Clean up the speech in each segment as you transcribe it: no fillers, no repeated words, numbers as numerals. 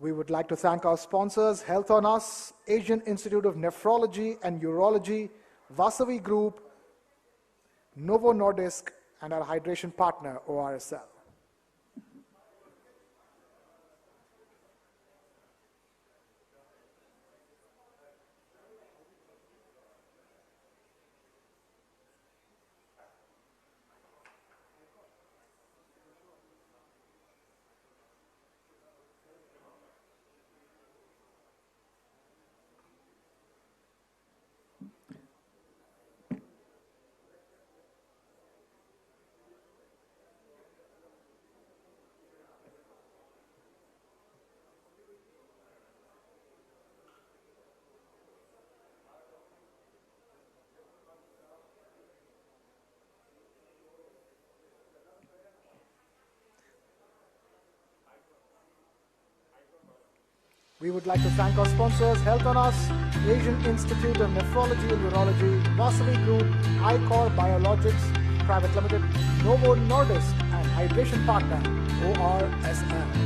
We would like to thank our sponsors, Health on Us, Asian Institute of Nephrology and Urology, Vasavi Group, Novo Nordisk, and our hydration partner, ORSL. We would like to thank our sponsors, Health on Us, Asian Institute of Nephrology and Urology, Vasavi Group, iCor Biologics Private Limited, Novo Nordisk, and hydration partner, ORSL.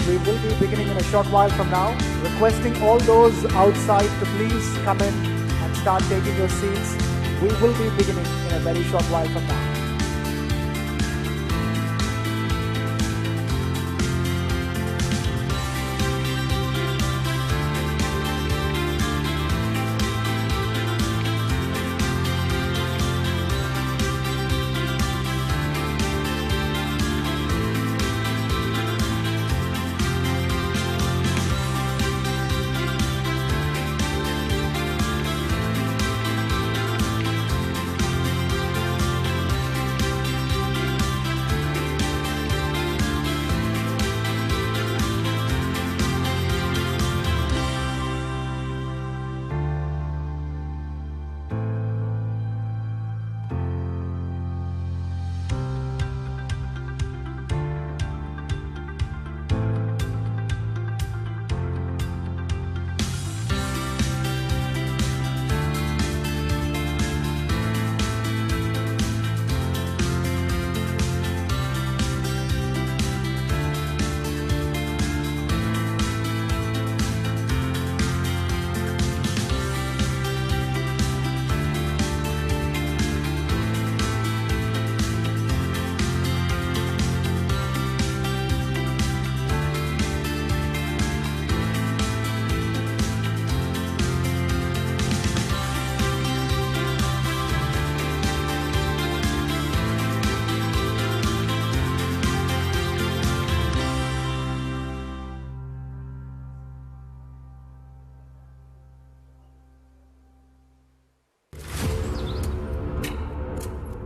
We will be beginning in a short while from now. Requesting all those outside to please come in and start taking your seats. We will be beginning in a very short while from now.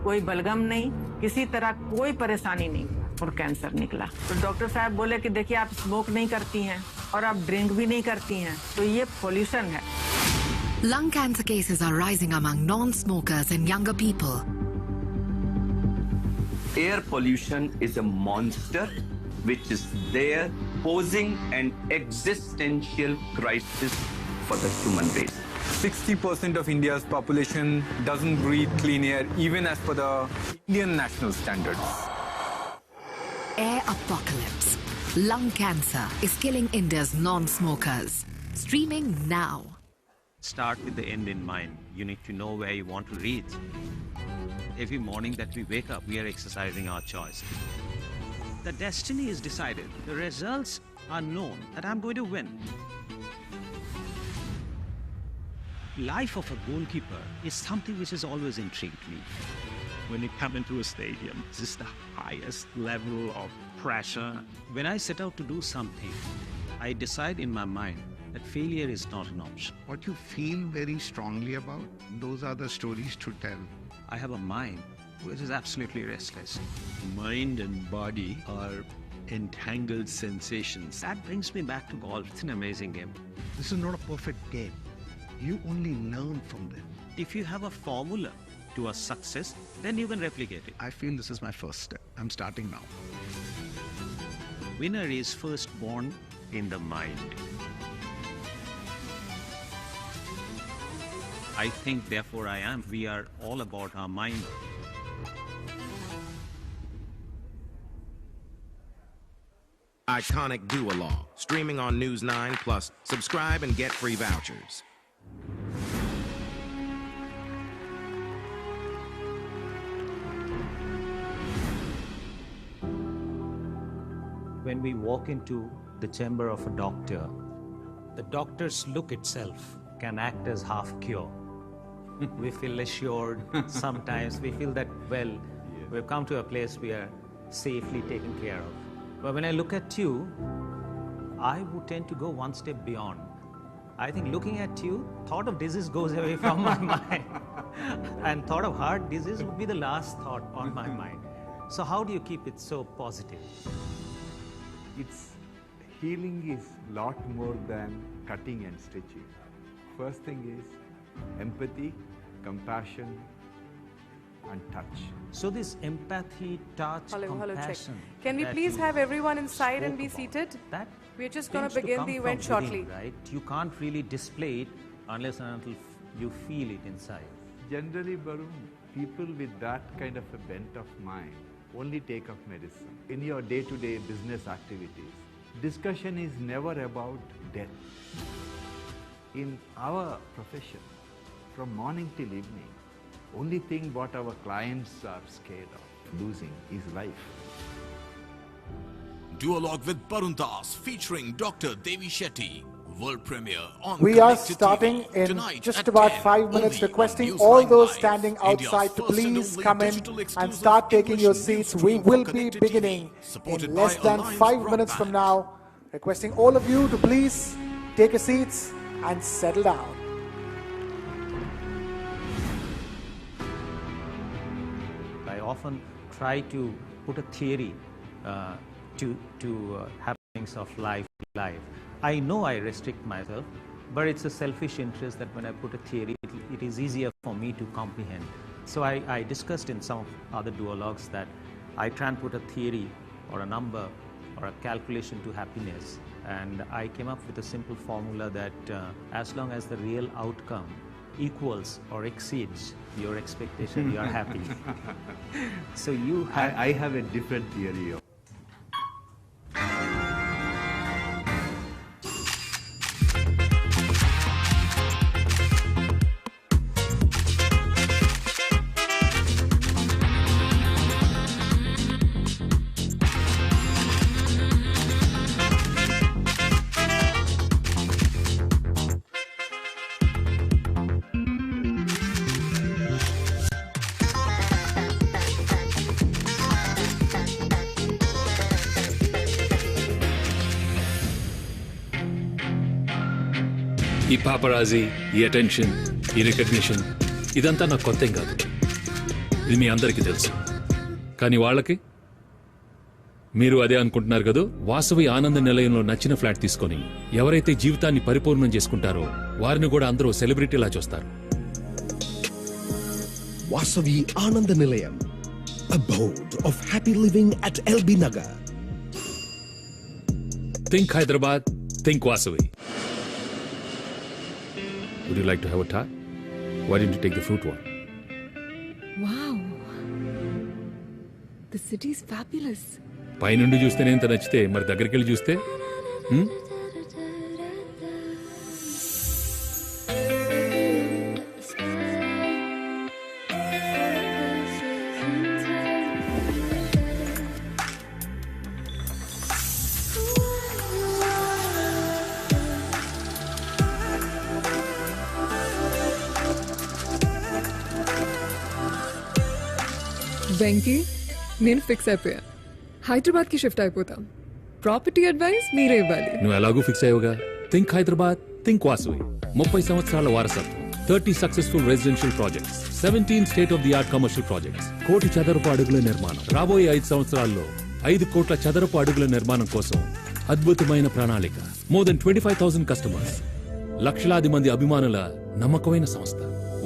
कोई बलगम नहीं, किसी तरह कोई परेशानी नहीं और cancer निकला। तो डॉक्टर साहब बोले कि देखिए आप स्मोक नहीं करती हैं और आप ड्रिंक भी नहीं करती हैं, तो ये पोल्यूशन है। Lung cancer cases are rising among non-smokers and younger people. Air pollution is a monster which is there posing an existential crisis for the human race. 60% of India's population doesn't breathe clean air, even as per the Indian national standards. Air apocalypse. Lung cancer is killing India's non-smokers. Streaming now. Start with the end in mind. You need to know where you want to reach. Every morning that we wake up, we are exercising our choice. The destiny is decided. The results are known that I'm going to win. Life of a goalkeeper is something which has always intrigued me. When you come into a stadium, this is the highest level of pressure. When I set out to do something, I decide in my mind that failure is not an option. What you feel very strongly about, those are the stories to tell. I have a mind which is absolutely restless. Mind and body are entangled sensations. That brings me back to golf. It's an amazing game. This is not a perfect game. You only learn from them. If you have a formula to a success, then you can replicate it. I feel this is my first step. I'm starting now. Winner is first born in the mind. I think, therefore I am. We are all about our mind. Iconic Duologue, streaming on News 9 Plus. Subscribe and get free vouchers. When we walk into the chamber of a doctor, the doctor's look itself can act as half cure. We feel assured. Sometimes we feel that, well, we've come to a place we are safely taken care of. But when I look at you, I would tend to go one step beyond. I think looking at you, thought of disease goes away from my mind. And thought of heart disease would be the last thought on my mind. So how do you keep it so positive? Healing is lot more than cutting and stitching. First thing is empathy, compassion, and touch. So this empathy, touch, compassion. Check. Can we please have everyone inside and be seated? That we're just going to begin the event shortly. Right? You can't really display it unless and until you feel it inside. Generally, Barun, people with that kind of a bent of mind only take up medicine. In your day-to-day business activities, discussion is never about death. In our profession, from morning till evening, only thing what our clients are scared of losing is life. Duologue with Barun Das featuring Dr. Devi Shetty. World premiere on We are Connected starting TV in tonight just at about 10, 5 minutes, only requesting on all Newsline those Live, standing India's outside to first and please only come in digital and exclusive start taking English your news seats. We stream will on be Connected beginning TV, supported in less by than Alliance 5 minutes from Broadband. now. Requesting all of you to please take your seats and settle down. I often try to put a theory to happenings of life. I know I restrict myself, but it's a selfish interest that when I put a theory, it is easier for me to comprehend. So I discussed in some other duologues that I try and put a theory or a number or a calculation to happiness, and I came up with a simple formula that as long as the real outcome equals or exceeds your expectation, you are happy. So you have... I have a different theory of ఈ paparazzi, ఈ attention, ఈ recognition ఇదంతా నాకు కొత్తేం కాదు. ఇది మీ అందరికీ తెలుసు. కానీ వాళ్ళకి మీరు అదే అనుకుంటున్నారు కదా. వాసవి ఆనంద నిలయంలో నచ్చిన ఫ్లాట్ తీసుకొని ఎవరైతే జీవితాన్ని పరిపూర్ణం చేసుకుంటారో వారిని కూడా అందరూ సెలబ్రిటీలా చూస్తారు. Vasavi Ananda Nilayam, abode of happy living at LB Nagar. Think Hyderabad, think Vasavi. Would you like to have a tart? Why didn't you take the fruit one? Wow. The city is fabulous. పైనుండి చూస్తేనే ఇంత నచ్చితే మరి దగ్గరికి వెళ్ళి చూస్తే వెంకీ నేను fix అయిపోయా హైదరాబాద్ కి షిఫ్ట్ అయిపోతాం ప్రాపర్టీ అడ్వైస్ మీరే ఇవ్వాలి నువ్వు ఎలాగూ ఫిక్స్ అయ్యోగా థింక్ హైదరాబాద్ థింక్ వాసవి 30 సంవత్సరాల వారసత్వం 30 successful residential projects 17 state of the art commercial projects 1 crore చదరపు అడుగుల నిర్మాణం రాబోయే 5 సంవత్సరాల్లో 5 కోట్ల చదరపు అడుగుల నిర్మాణం కోసం అద్భుతమైన ప్రణాళిక మోర్ దెన్ 25,000 కస్టమర్స్ లక్షలాది మంది అభిమానుల నమ్మకమైన సంస్థ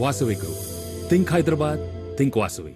Vasavi group think Hyderabad think Vasavi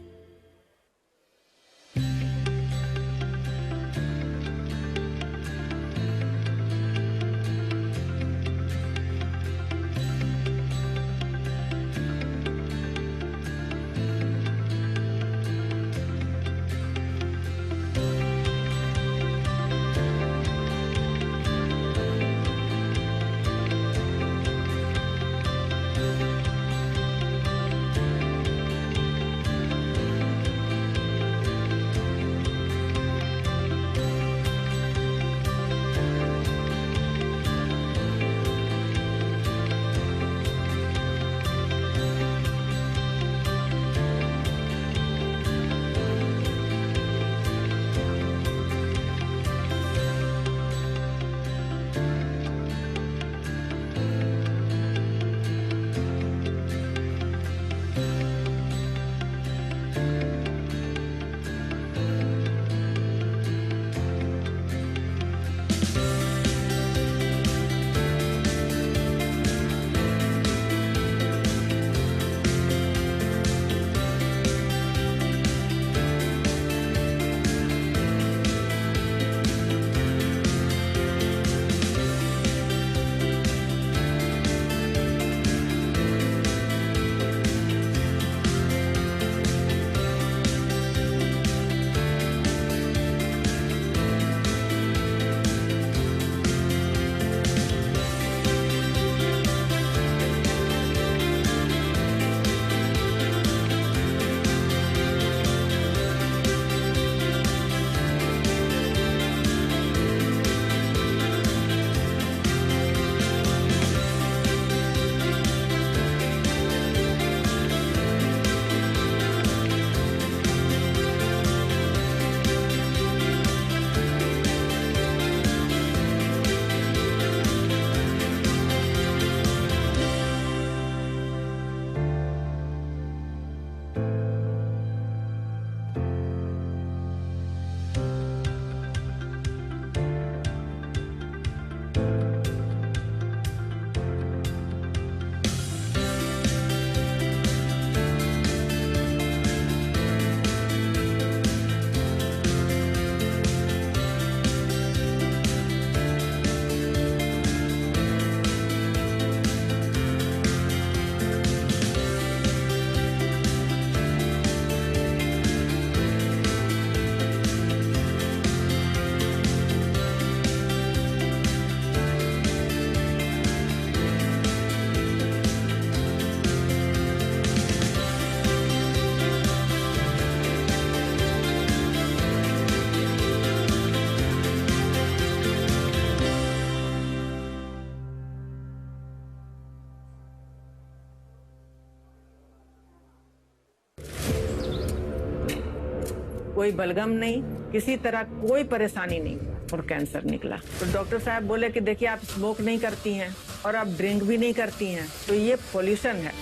कोई बलगम नहीं, किसी तरह कोई परेशानी नहीं और कैंसर निकला। तो डॉक्टर साहब बोले कि देखिए आप स्मोक नहीं करती हैं और आप ड्रिंक भी नहीं करती हैं, तो ये पोल्यूशन है।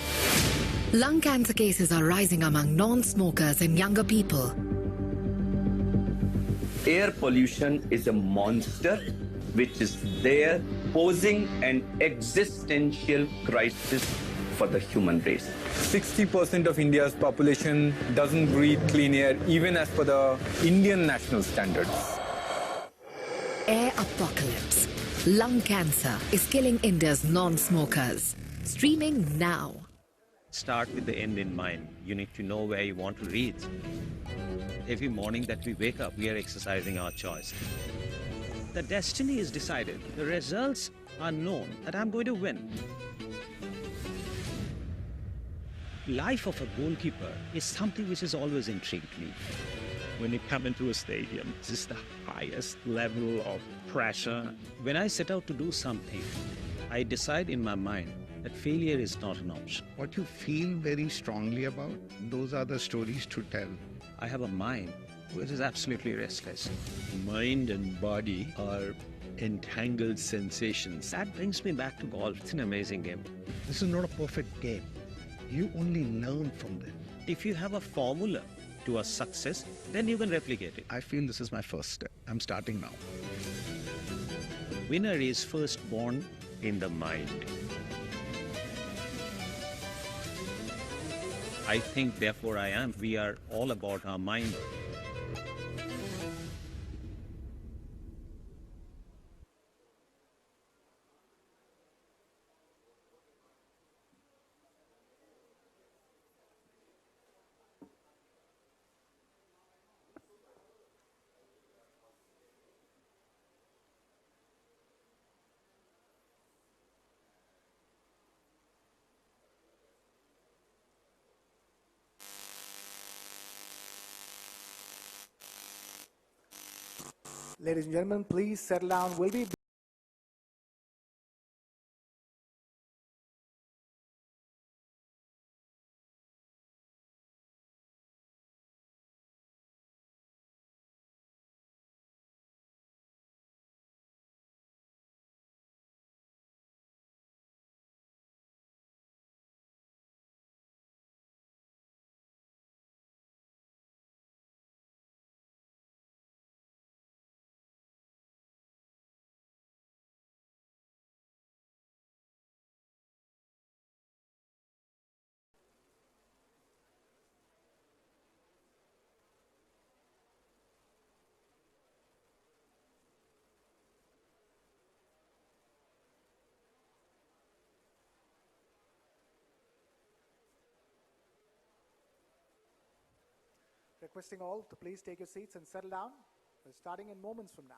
Lung cancer cases are rising among non-smokers and younger people. Air pollution is a monster which is there posing an existential crisis for the human race. 60% of India's population doesn't breathe clean air, even as per the Indian national standards. Air apocalypse. Lung cancer is killing India's non-smokers. Streaming now. Start with the end in mind. You need to know where you want to reach. Every morning that we wake up, we are exercising our choice. The destiny is decided. The results are known that I'm going to win. Life of a goalkeeper is something which has always intrigued me. When you come into a stadium, this is the highest level of pressure. When I set out to do something, I decide in my mind that failure is not an option. What you feel very strongly about, those are the stories to tell. I have a mind which is absolutely restless. Mind and body are entangled sensations. That brings me back to golf. It's an amazing game. This is not a perfect game. You only learn from them. If you have a formula to a success, then you can replicate it. I feel this is my first step. I'm starting now. Winner is first born in the mind. I think, therefore I am. We are all about our mind. Ladies and gentlemen, please settle down. We'll be requesting all to please take your seats and settle down. We're starting in moments from now.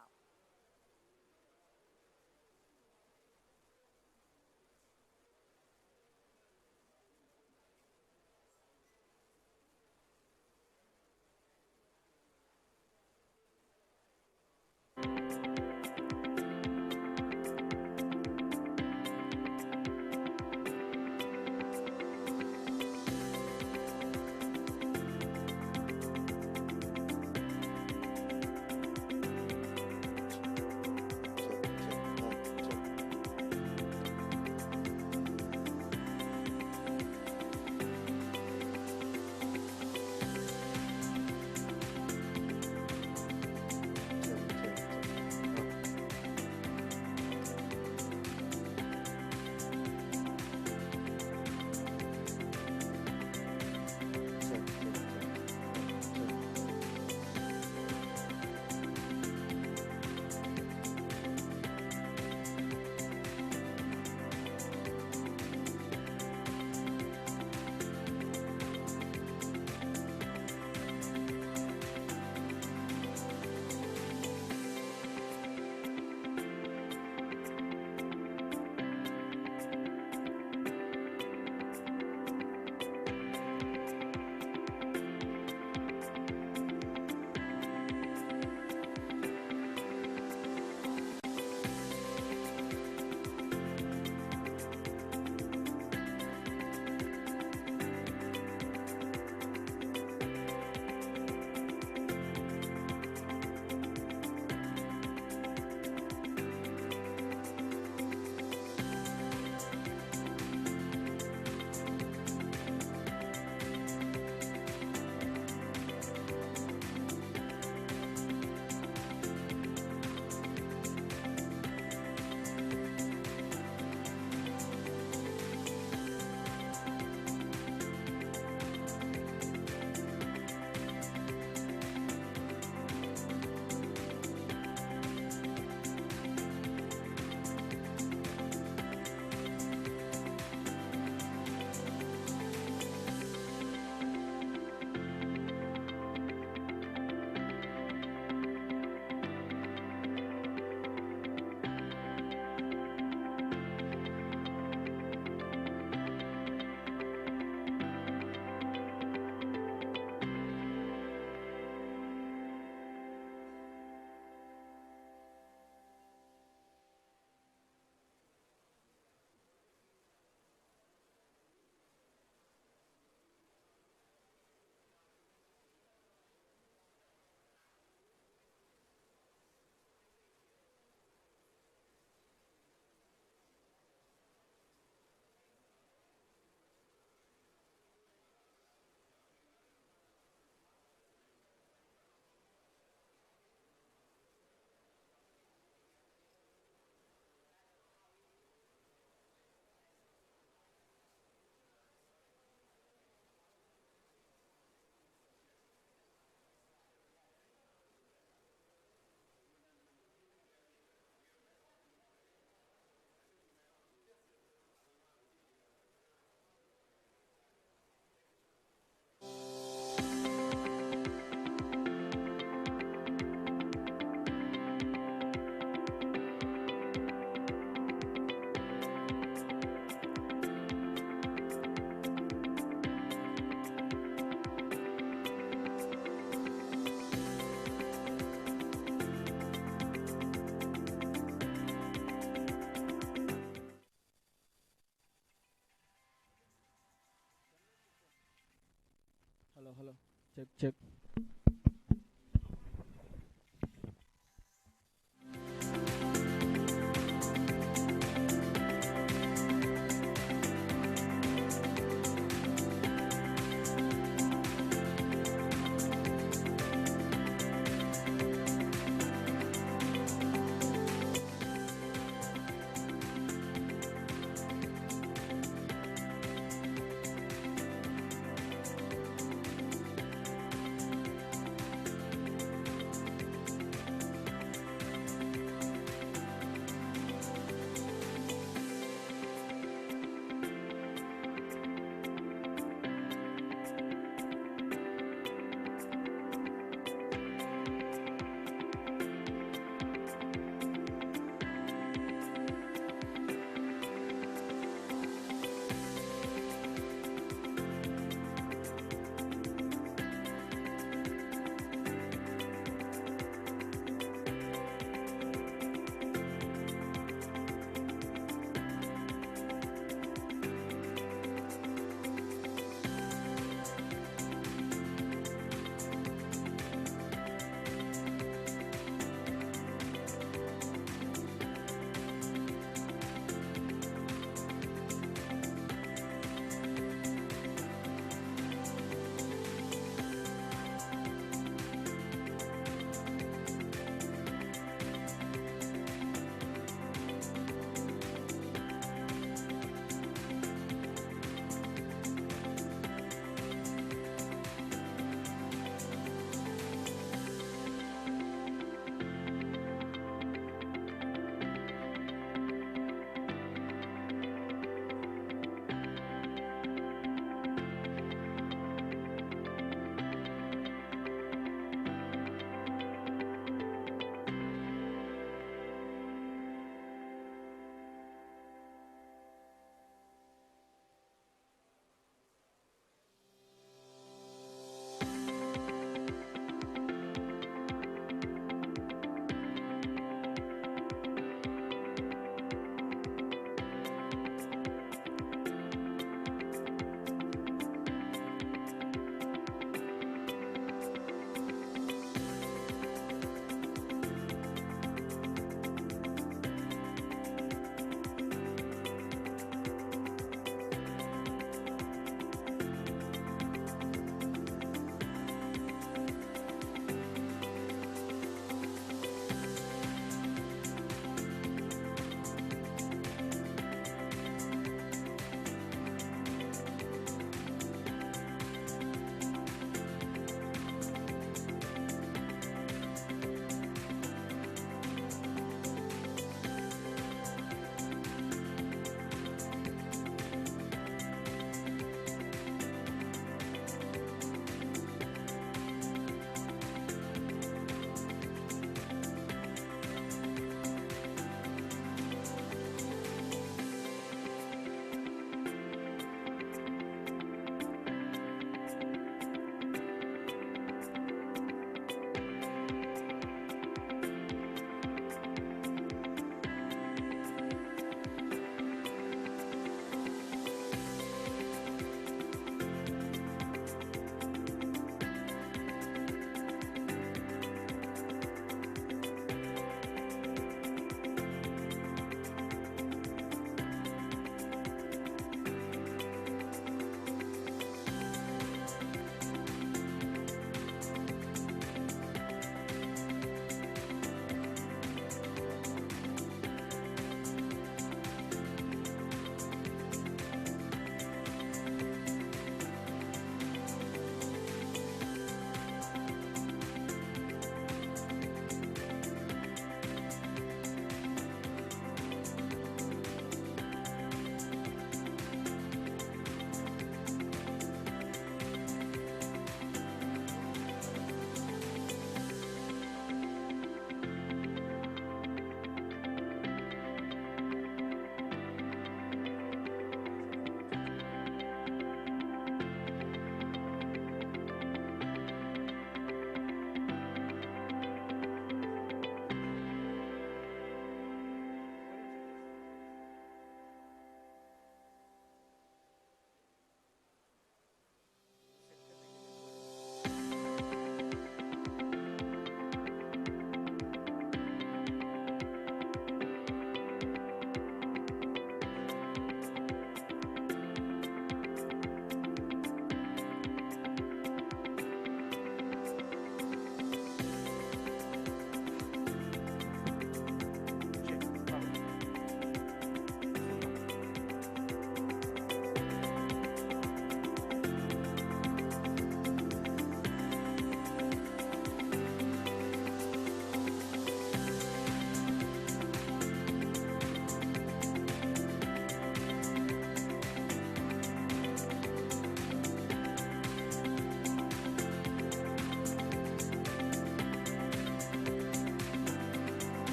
Check.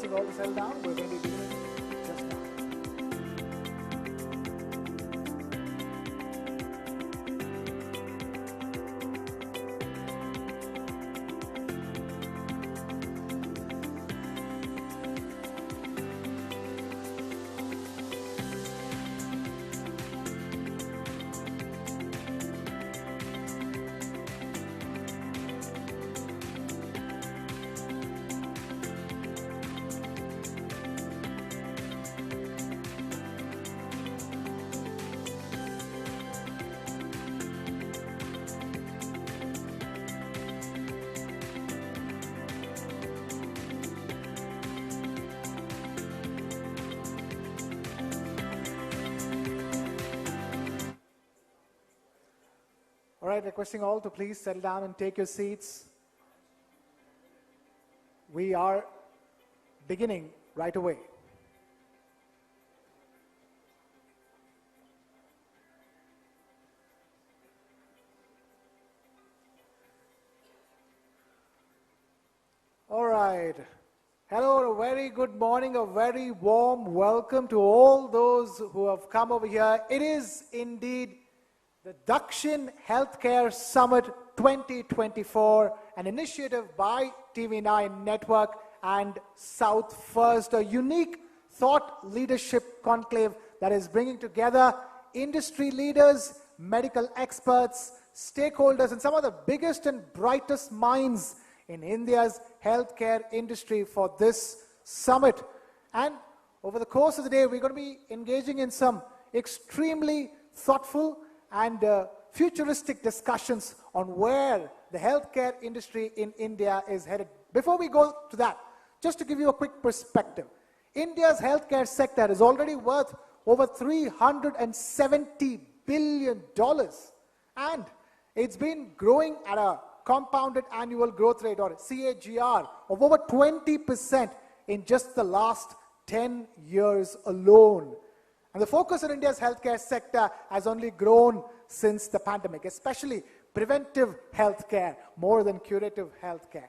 requesting all to settle down. We're going to be beginning just now. All right, requesting all to please settle down and take your seats. We are beginning right away. All right. Hello, a very good morning, a very warm welcome to all those who have come over here. It is indeed the Dakshin Healthcare Summit 2024, an initiative by TV9 Network and South First, a unique thought leadership conclave that is bringing together industry leaders, medical experts, stakeholders, and some of the biggest and brightest minds in India's healthcare industry for this summit. And over the course of the day, we're going to be engaging in some extremely thoughtful and futuristic discussions on where the healthcare industry in India is headed. Before we go to that, just to give you a quick perspective, India's healthcare sector is already worth over $370 billion, and it's been growing at a compounded annual growth rate, or CAGR, of over 20% in just the last 10 years alone. And the focus on India's healthcare sector has only grown since the pandemic, especially preventive healthcare more than curative healthcare.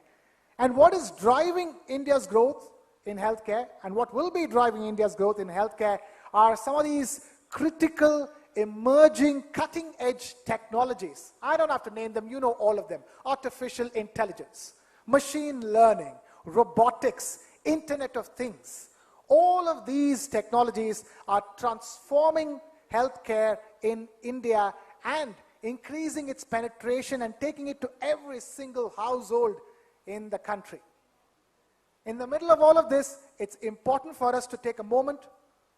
And what is driving India's growth in healthcare, and what will be driving India's growth in healthcare, are some of these critical, emerging, cutting-edge technologies. I don't have to name them, you know all of them. Artificial intelligence, machine learning, robotics, Internet of Things. All of these technologies are transforming healthcare in India and increasing its penetration and taking it to every single household in the country. In the middle of all of this, it's important for us to take a moment,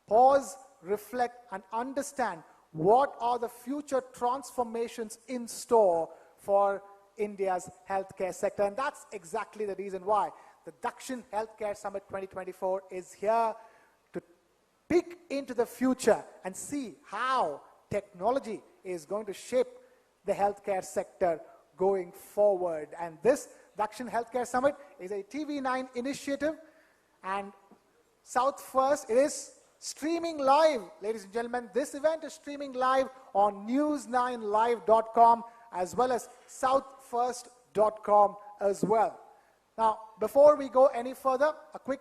pause, reflect, and understand what are the future transformations in store for India's healthcare sector. And that's exactly the reason why the Dakshin Healthcare Summit 2024 is here to peek into the future and see how technology is going to shape the healthcare sector going forward. And this Dakshin Healthcare Summit is a TV9 initiative, and South First, it is streaming live. Ladies and gentlemen, this event is streaming live on news9live.com as well as southfirst.com as well. Now, before we go any further, a quick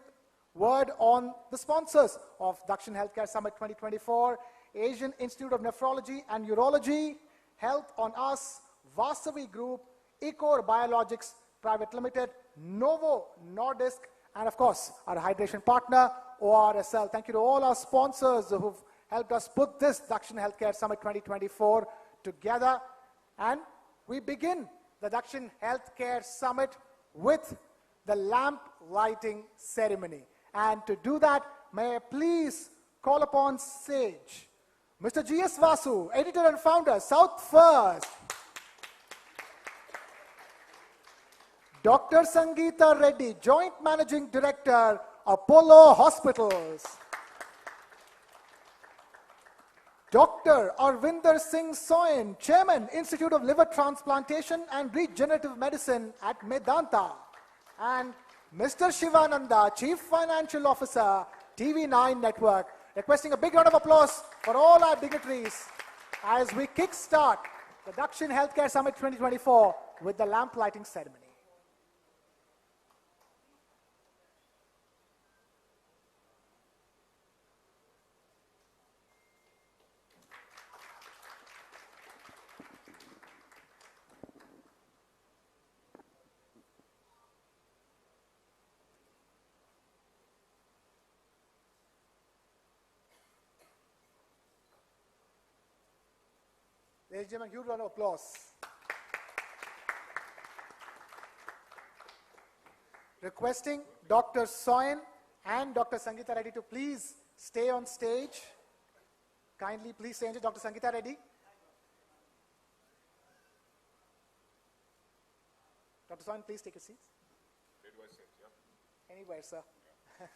word on the sponsors of Dakshin Healthcare Summit 2024, Asian Institute of Nephrology and Urology, Health on Us, Vasavi Group, Ecor Biologics Private Limited, Novo Nordisk, and of course, our hydration partner, ORSL. Thank you to all our sponsors who've helped us put this Dakshin Healthcare Summit 2024 together. And we begin the Dakshin Healthcare Summit with the lamp lighting ceremony. And to do that, may I please call upon stage Mr. G.S. Vasu, editor and founder, South First. Dr. Sangeeta Reddy, Joint Managing Director, Apollo Hospitals. Dr. Arvinder Singh Soin, Chairman, Institute of Liver Transplantation and Regenerative Medicine at Medanta. And Mr. Shivananda, Chief Financial Officer, TV9 Network. Requesting a big round of applause for all our dignitaries as we kickstart the Dakshin Healthcare Summit 2024 with the lamp lighting ceremony. Ladies and gentlemen, huge round of applause. Requesting Dr. Soin and Dr. Sangeeta Reddy to please stay on stage. Kindly please stay on stage. Dr. Sangeeta Reddy. Dr. Soin, please take your seats. Where do I sit? Yeah. Anywhere, sir. Yeah.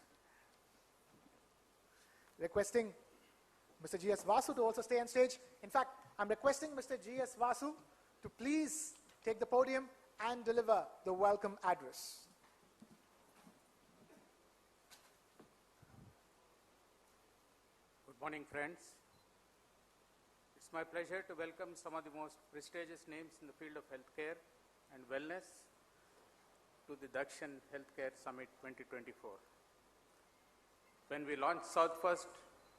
Requesting Mr. G.S. Vasu to also stay on stage. In fact, I'm requesting Mr. G.S. Vasu to please take the podium and deliver the welcome address. Good morning, friends. It's my pleasure to welcome some of the most prestigious names in the field of healthcare and wellness to the Dakshin Healthcare Summit 2024. When we launched South First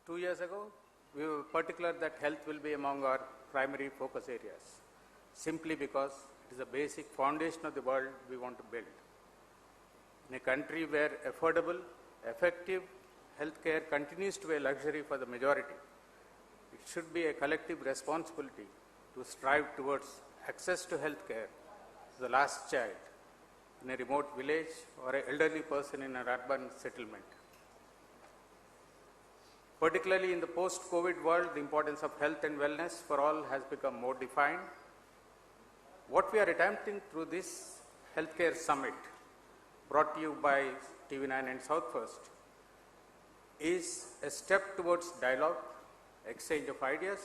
2 years ago, we were particular that health will be among our primary focus areas, simply because it is a basic foundation of the world we want to build. In a country where affordable, effective healthcare continues to be a luxury for the majority, it should be a collective responsibility to strive towards access to healthcare to the last child in a remote village or an elderly person in an urban settlement. Particularly in the post-COVID world, the importance of health and wellness for all has become more defined. What we are attempting through this healthcare summit, brought to you by TV9 and South First, is a step towards dialogue, exchange of ideas,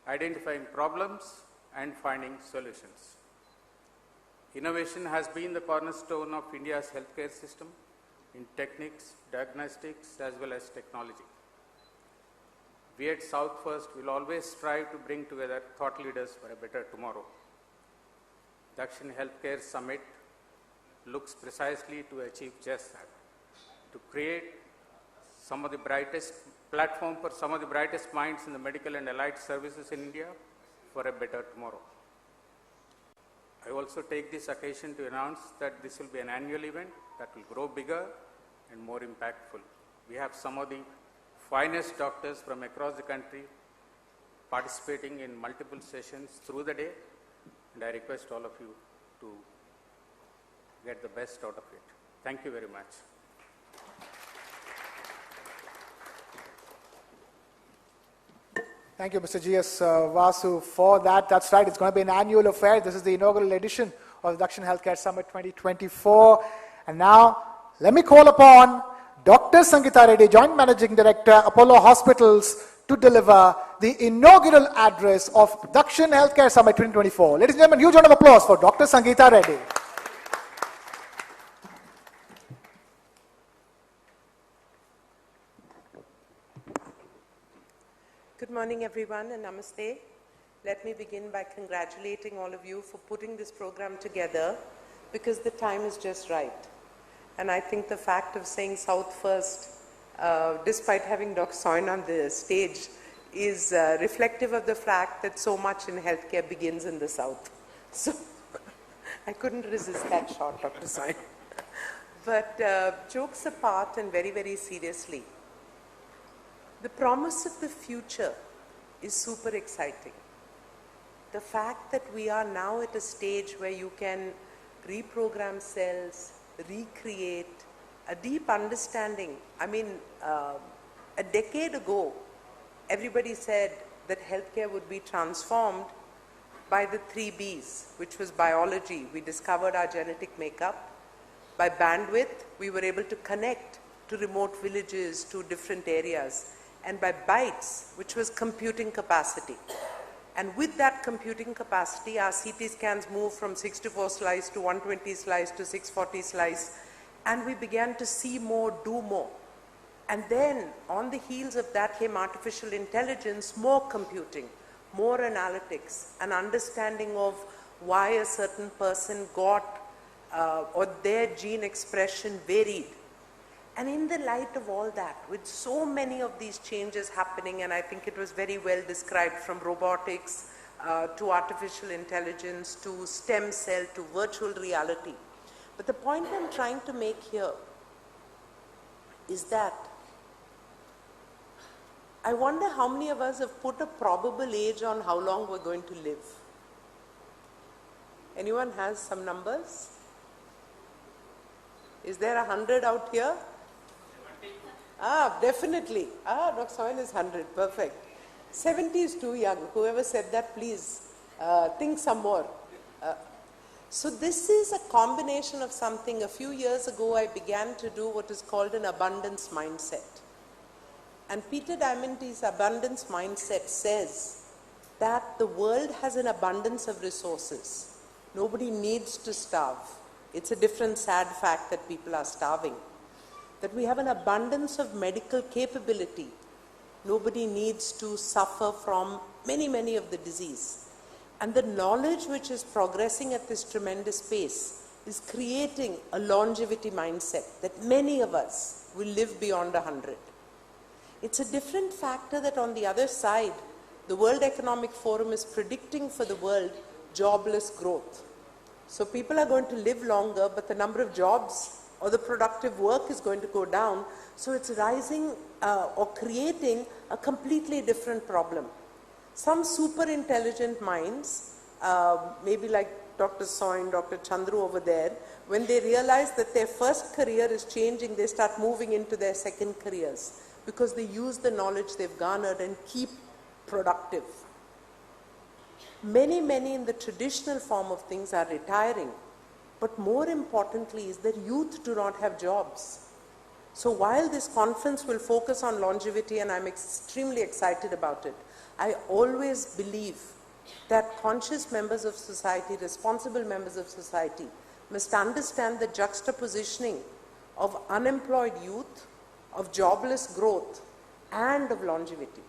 identifying problems, and finding solutions. Innovation has been the cornerstone of India's healthcare system in techniques, diagnostics, as well as technology. We at South First will always strive to bring together thought leaders for a better tomorrow. Dakshin Healthcare Summit looks precisely to achieve just that, to create some of the brightest platform for some of the brightest minds in the medical and allied services in India for a better tomorrow. I also take this occasion to announce that this will be an annual event that will grow bigger and more impactful. We have some of the finest doctors from across the country participating in multiple sessions through the day, and I request all of you to get the best out of it. Thank you very much. Thank you, Mr. G.S. Vasu, for that. That's right, it's going to be an annual affair. This is the inaugural edition of the Dakshin Healthcare Summit 2024. And now, let me call upon Dr. Sangeeta Reddy, Joint Managing Director, Apollo Hospitals, to deliver the inaugural address of Dakshin Healthcare Summit 2024. Ladies and gentlemen, huge round of applause for Dr. Sangeeta Reddy. Good morning, everyone, and namaste. Let me begin by congratulating all of you for putting this program together, because the time is just right. And I think the fact of saying South First, despite having Dr. Soin on the stage, is reflective of the fact that so much in healthcare begins in the South. So I couldn't resist that shot, Dr. Soin. But jokes apart and very, very seriously, the promise of the future is super exciting. The fact that we are now at a stage where you can reprogram cells, recreate, a deep understanding. I mean, a decade ago, everybody said that healthcare would be transformed by the 3 Bs, which was biology. We discovered our genetic makeup. By bandwidth, we were able to connect to remote villages, to different areas. And by bytes, which was computing capacity. And with that computing capacity, our CT scans moved from 64 slice to 120 slice to 640 slice. And we began to see more, do more. And then, on the heels of that came artificial intelligence, more computing, more analytics, an understanding of why a certain person got or their gene expression varied. And in the light of all that, with so many of these changes happening, and I think it was very well described, from robotics to artificial intelligence to stem cell to virtual reality. But the point I'm trying to make here is that I wonder how many of us have put a probable age on how long we're going to live. Anyone has some numbers? Is there 100 out here? 70. Definitely. Dr. Soin is 100. Perfect. 70 is too young. Whoever said that, please think some more. So this is a combination of something. A few years ago, I began to do what is called an abundance mindset. And Peter Diamandis' abundance mindset says that the world has an abundance of resources. Nobody needs to starve. It's a different sad fact that people are starving. That we have an abundance of medical capability. Nobody needs to suffer from many of the disease. And the knowledge which is progressing at this tremendous pace is creating a longevity mindset that many of us will live beyond 100. It's a different factor that on the other side, the World Economic Forum is predicting for the world jobless growth. So people are going to live longer, but the number of jobs or the productive work is going to go down. So it's rising or creating a completely different problem. Some super intelligent minds, maybe like Dr. Soin, Dr. Chandru over there, when they realize that their first career is changing, they start moving into their second careers because they use the knowledge they've garnered and keep productive. Many in the traditional form of things are retiring, but more importantly is that youth do not have jobs. So while this conference will focus on longevity, and I'm extremely excited about it, I always believe that conscious members of society, responsible members of society, must understand the juxtapositioning of unemployed youth, of jobless growth, and of longevity.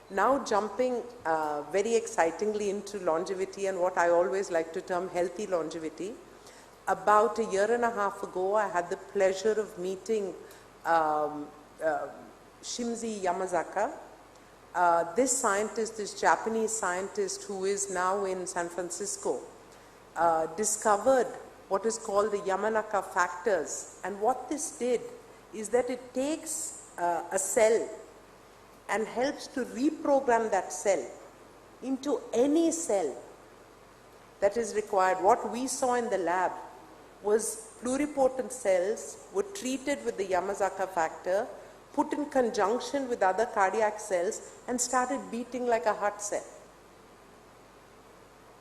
Now jumping very excitingly into longevity and what I always like to term healthy longevity. About a year and a half ago, I had the pleasure of meeting Shimizu Yamazaki. This scientist, this Japanese scientist who is now in San Francisco, discovered what is called the Yamanaka factors. And what this did is that it takes a cell and helps to reprogram that cell into any cell that is required. What we saw in the lab was pluripotent cells were treated with the Yamanaka factor, put in conjunction with other cardiac cells, and started beating like a heart cell.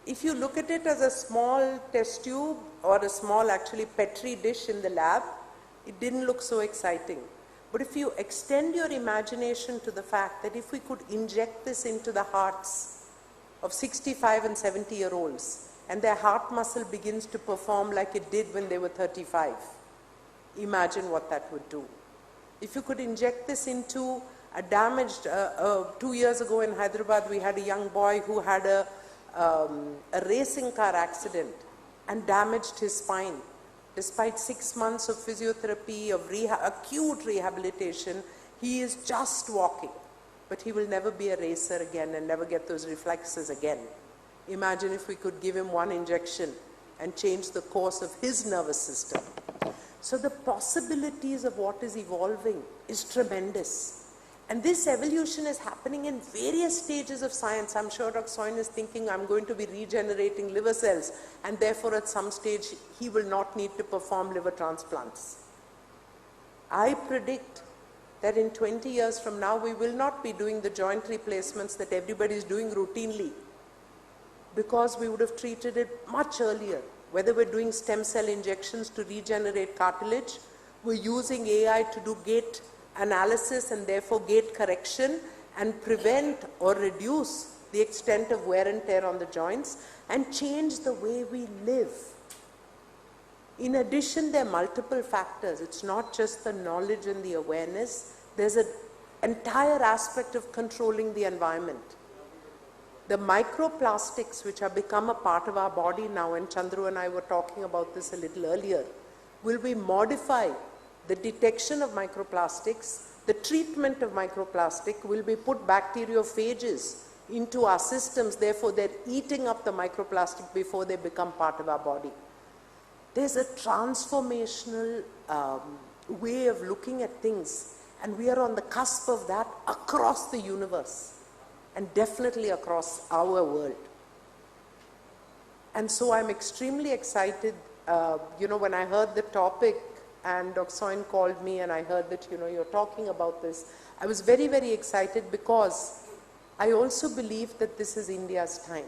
If you look at it as a small test tube or a small actually Petri dish in the lab, it didn't look so exciting. But if you extend your imagination to the fact that if we could inject this into the hearts of 65 and 70-year-olds, and their heart muscle begins to perform like it did when they were 35, imagine what that would do. If you could inject this into a damaged, 2 years ago in Hyderabad, we had a young boy who had a racing car accident and damaged his spine. Despite 6 months of physiotherapy, of acute rehabilitation, he is just walking. But he will never be a racer again and never get those reflexes again. Imagine if we could give him one injection and change the course of his nervous system. So the possibilities of what is evolving is tremendous. And this evolution is happening in various stages of science. I'm sure Dr. Soin is thinking, I'm going to be regenerating liver cells, and therefore at some stage he will not need to perform liver transplants. I predict that in 20 years from now, we will not be doing the joint replacements that everybody is doing routinely, because we would have treated it much earlier. Whether we're doing stem cell injections to regenerate cartilage, we're using AI to do gait analysis and therefore gait correction and prevent or reduce the extent of wear and tear on the joints and change the way we live. In addition, there are multiple factors. It's not just the knowledge and the awareness. There's an entire aspect of controlling the environment. The microplastics, which have become a part of our body now, and Chandru and I were talking about this a little earlier, will we modify the detection of microplastics, the treatment of microplastic, will be put bacteriophages into our systems, therefore they're eating up the microplastic before they become part of our body. There's a transformational way of looking at things, And we are on the cusp of that across the universe and definitely across our world. And so I'm extremely excited, when I heard the topic and Dr. Soin called me and I heard that, you're talking about this, I was very, very excited because I also believe that this is India's time.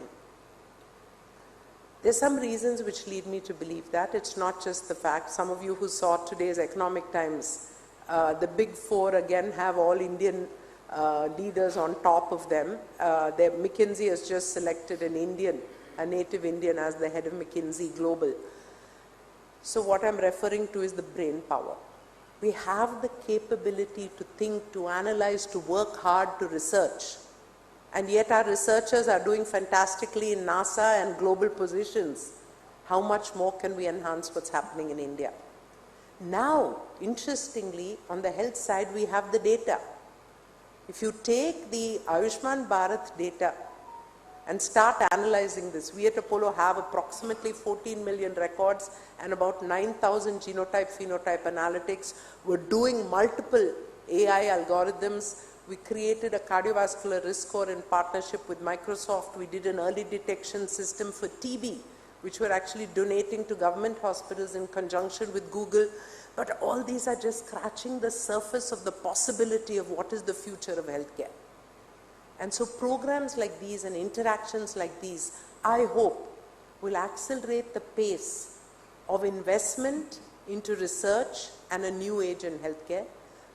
There's some reasons which lead me to believe that. It's not just the fact. Some of you who saw today's Economic Times, the big four again have all Indian leaders on top of them. McKinsey has just selected an Indian, a native Indian, as the head of McKinsey Global. So what I'm referring to is the brain power. We have the capability to think, to analyze, to work hard, to research. And yet our researchers are doing fantastically in NASA and global positions. How much more can we enhance what's happening in India? Now, interestingly, on the health side, we have the data. If you take the Ayushman Bharat data and start analyzing this, we at Apollo have approximately 14 million records and about 9,000 genotype-phenotype analytics. We're doing multiple AI algorithms. We created a cardiovascular risk score in partnership with Microsoft. We did an early detection system for TB, which we're actually donating to government hospitals in conjunction with Google. But all these are just scratching the surface of the possibility of what is the future of healthcare. And so programs like these and interactions like these, I hope, will accelerate the pace of investment into research and a new age in healthcare,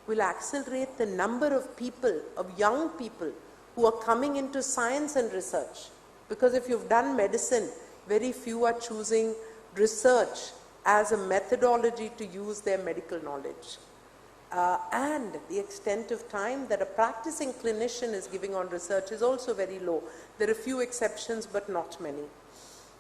will accelerate the number of people, of young people, who are coming into science and research. Because if you've done medicine, very few are choosing research as a methodology to use their medical knowledge. And the extent of time that a practicing clinician is giving on research is also very low. There are a few exceptions, but not many.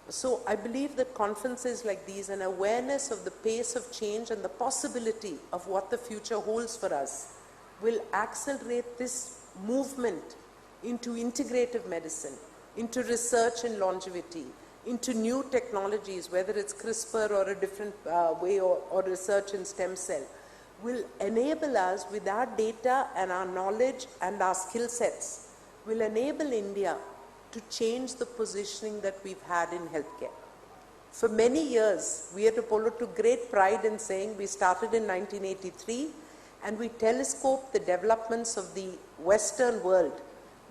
So I believe that conferences like these, and awareness of the pace of change and the possibility of what the future holds for us, will accelerate this movement into integrative medicine, into research in longevity, into new technologies, whether it's CRISPR or a different way, or research in stem cell, will enable us, with our data and our knowledge and our skill sets, will enable India to change the positioning that we've had in healthcare. For many years, we at Apollo took great pride in saying we started in 1983 and we telescoped the developments of the Western world.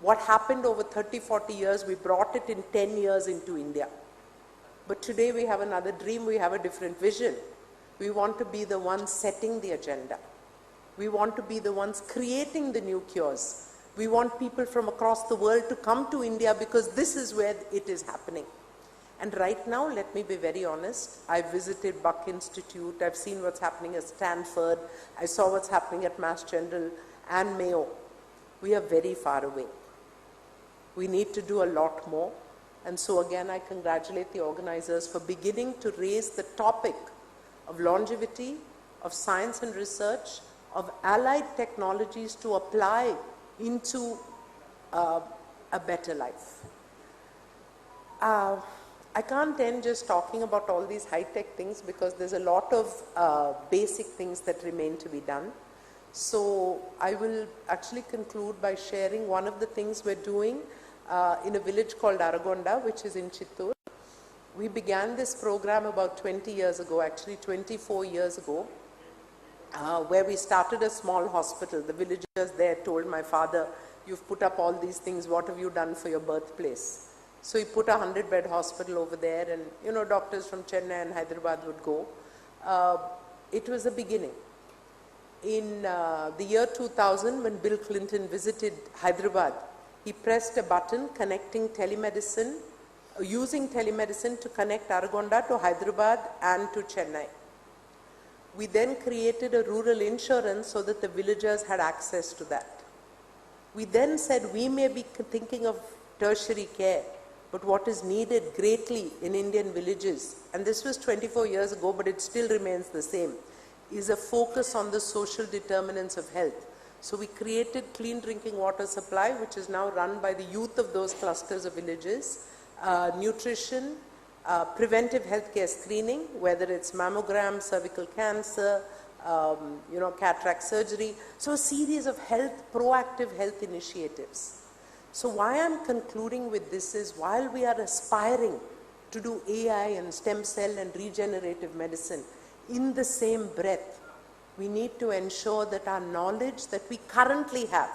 What happened over 30, 40 years, we brought it in 10 years into India. But today we have another dream, we have a different vision. We want to be the ones setting the agenda. We want to be the ones creating the new cures. We want people from across the world to come to India because this is where it is happening. And right now, let me be very honest, I visited Buck Institute, I've seen what's happening at Stanford, I saw what's happening at Mass General and Mayo. We are very far away. We need to do a lot more. And so again, I congratulate the organizers for beginning to raise the topic of longevity, of science and research, of allied technologies to apply into a better life. I can't end just talking about all these high-tech things because there's a lot of basic things that remain to be done. So I will actually conclude by sharing one of the things we're doing in a village called Aragonda, which is in Chittoor. We began this program about 20 years ago, actually 24 years ago, where we started a small hospital. The villagers there told my father, "You've put up all these things, what have you done for your birthplace?" So he put a 100-bed hospital over there, and doctors from Chennai and Hyderabad would go. It was a beginning. In the year 2000, when Bill Clinton visited Hyderabad, he pressed a button connecting telemedicine, using telemedicine to connect Aragonda to Hyderabad and to Chennai. We then created a rural insurance so that the villagers had access to that. We then said we may be thinking of tertiary care, but what is needed greatly in Indian villages, and this was 24 years ago, but it still remains the same, is a focus on the social determinants of health. So we created clean drinking water supply, which is now run by the youth of those clusters of villages, nutrition, preventive healthcare screening, whether it's mammogram, cervical cancer, cataract surgery. So a series of proactive health initiatives. So why I'm concluding with this is, while we are aspiring to do AI and stem cell and regenerative medicine in the same breath, we need to ensure that our knowledge that we currently have,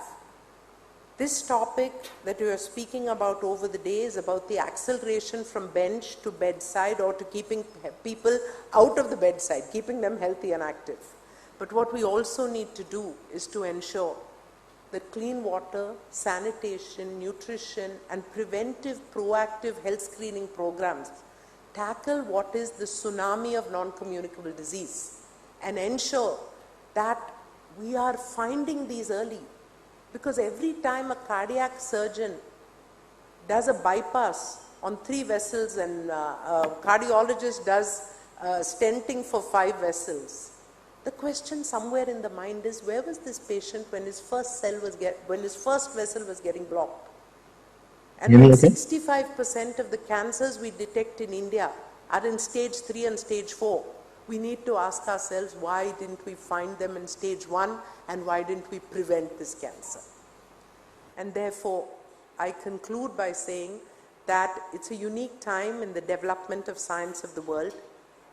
this topic that we are speaking about over the days, about the acceleration from bench to bedside, or to keeping people out of the bedside, keeping them healthy and active. But what we also need to do is to ensure that clean water, sanitation, nutrition, and preventive, proactive health screening programs tackle what is the tsunami of non-communicable disease and ensure that we are finding these early. Because every time a cardiac surgeon does a bypass on 3 vessels and a cardiologist does stenting for 5 vessels, the question somewhere in the mind is, where was this patient when his first vessel was getting blocked? And when 65% of the cancers we detect in India are in stage 3 and stage 4, we need to ask ourselves, why didn't we find them in stage 1, and why didn't we prevent this cancer? And therefore, I conclude by saying that it's a unique time in the development of science of the world.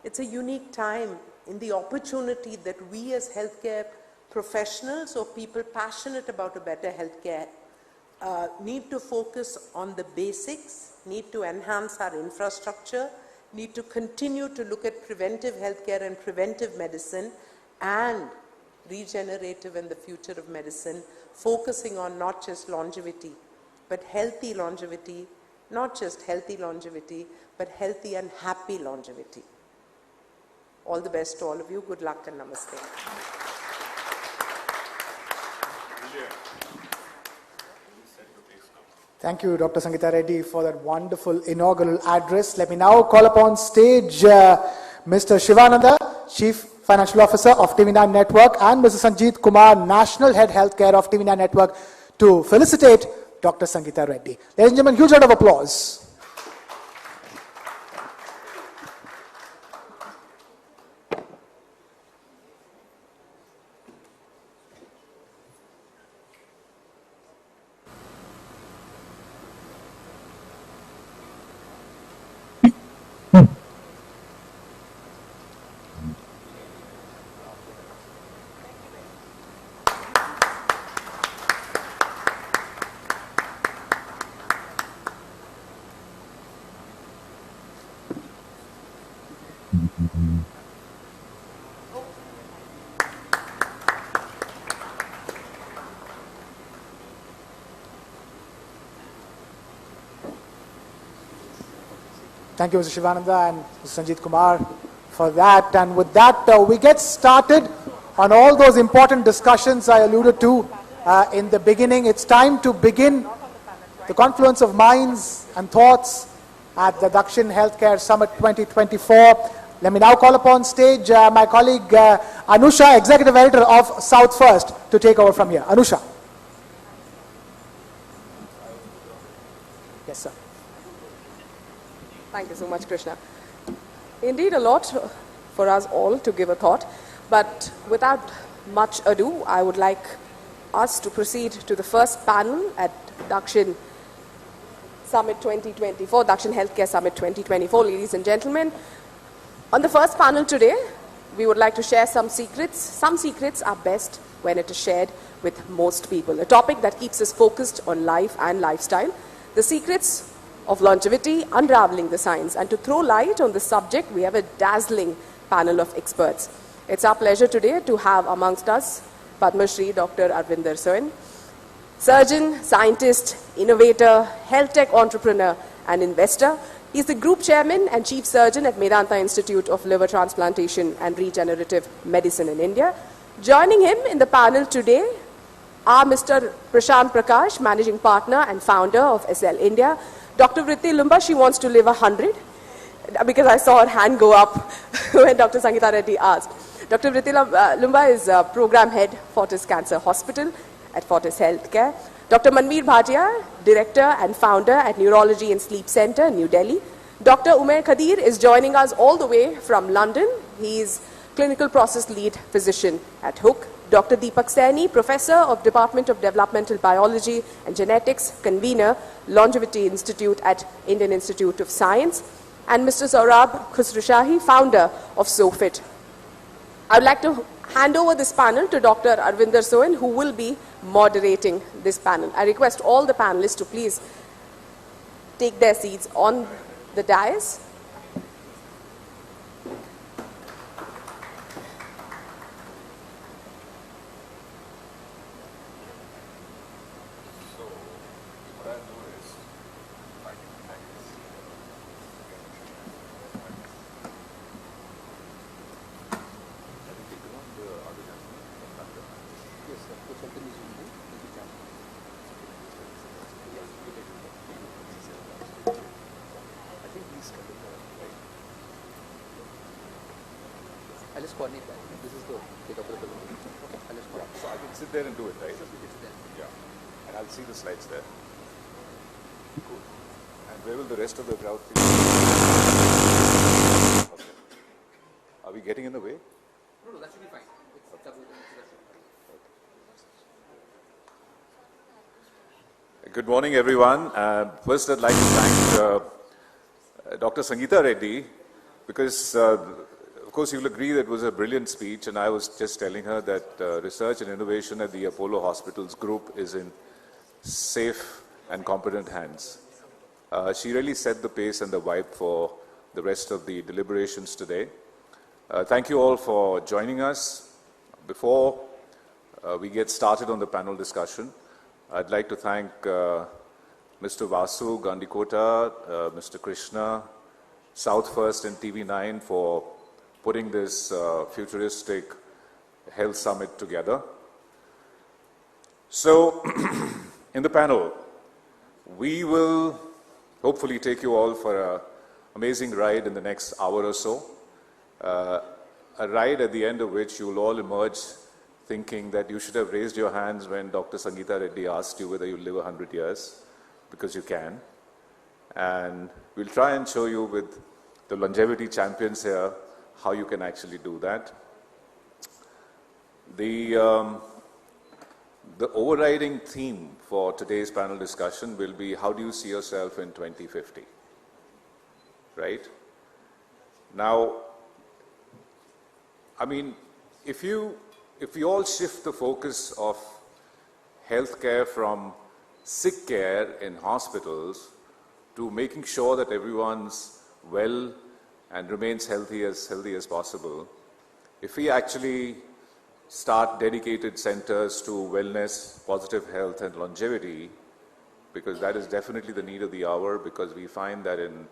It's a unique time in the opportunity that we as healthcare professionals or people passionate about a better healthcare need to focus on the basics, need to enhance our infrastructure, need to continue to look at preventive healthcare and preventive medicine and regenerative and the future of medicine, focusing on not just longevity, but healthy longevity, not just healthy longevity, but healthy and happy longevity. All the best to all of you. Good luck and namaste. Thank you, Dr. Sangeeta Reddy, for that wonderful inaugural address. Let me now call upon stage Mr. Shivananda, Chief Financial Officer of TV9 Network, and Mr. Sanjeet Kumar, National Head Healthcare of TV9 Network, to felicitate Dr. Sangeeta Reddy. Ladies and gentlemen, huge round of applause. Thank you, Mr. Shivananda and Mr. Sanjeet Kumar, for that. And with that, we get started on all those important discussions I alluded to in the beginning. It's time to begin the confluence of minds and thoughts at the Dakshin Healthcare Summit 2024. Let me now call upon stage my colleague Anusha, Executive Editor of South First, to take over from here. Anusha. Yes, sir. Thank you so much, Krishna. Indeed, a lot for us all to give a thought, but without much ado, I would like us to proceed to the first panel at Dakshin Summit 2024, Dakshin Healthcare Summit 2024, ladies and gentlemen. On the first panel today, we would like to share some secrets. Some secrets are best when it is shared with most people. A topic that keeps us focused on life and lifestyle. The secrets of longevity, unraveling the science. And to throw light on the subject, we have a dazzling panel of experts. It's our pleasure today to have amongst us Padma Shri Dr. Arvinder Soin, surgeon, scientist, innovator, health tech entrepreneur, and investor. He's the Group Chairman and Chief Surgeon at Medanta Institute of Liver Transplantation and Regenerative Medicine in India. Joining him in the panel today are Mr. Prashant Prakash, Managing Partner and Founder of SL India. Dr. Vritti Lumba, she wants to live 100, because I saw her hand go up when Dr. Sangeeta Reddy asked. Dr. Vritti Lumba is Program Head, Fortis Cancer Hospital at Fortis Healthcare. Dr. Manveer Bhatia, Director and Founder at Neurology and Sleep Center, New Delhi. Dr. Umair Khadir is joining us all the way from London. He is Clinical Process Lead Physician at Hook, Dr. Deepak Saini, Professor of Department of Developmental Biology and Genetics, Convener, Longevity Institute at Indian Institute of Science, and Mr. Saurabh Khusrushahi, Founder of SOFIT. I would like to hand over this panel to Dr. Arvinder Soin, who will be moderating this panel. I request all the panelists to please take their seats on the dais. I'll just coordinate that. This is the take up of the presentation. Okay, I'll just coordinate. So I can sit there and do it, right? Yeah. And I'll see the slides there. Cool. And where will the rest of the crowd be? Okay. Are we getting in the way? No, that should be fine. Good morning, everyone. First, I'd like to thank Dr. Sangeeta Reddy because of course, you'll agree that it was a brilliant speech, and I was just telling her that research and innovation at the Apollo Hospitals group is in safe and competent hands. She really set the pace and the vibe for the rest of the deliberations today. Thank you all for joining us. Before we get started on the panel discussion, I'd like to thank Mr. Vasu Gandikota, Mr. Krishna, South First and TV9 for putting this futuristic health summit together. So, in the panel, we will hopefully take you all for an amazing ride in the next hour or so. A ride at the end of which you will all emerge thinking that you should have raised your hands when Dr. Sangeeta Reddy asked you whether you live 100 years, because you can. And we'll try and show you with the longevity champions here how you can actually do that. The overriding theme for today's panel discussion will be, how do you see yourself in 2050? Right? Now, I mean, if we all shift the focus of healthcare from sick care in hospitals to making sure that everyone's well and remains healthy as possible, if we actually start dedicated centers to wellness, positive health and longevity, because that is definitely the need of the hour, because we find that in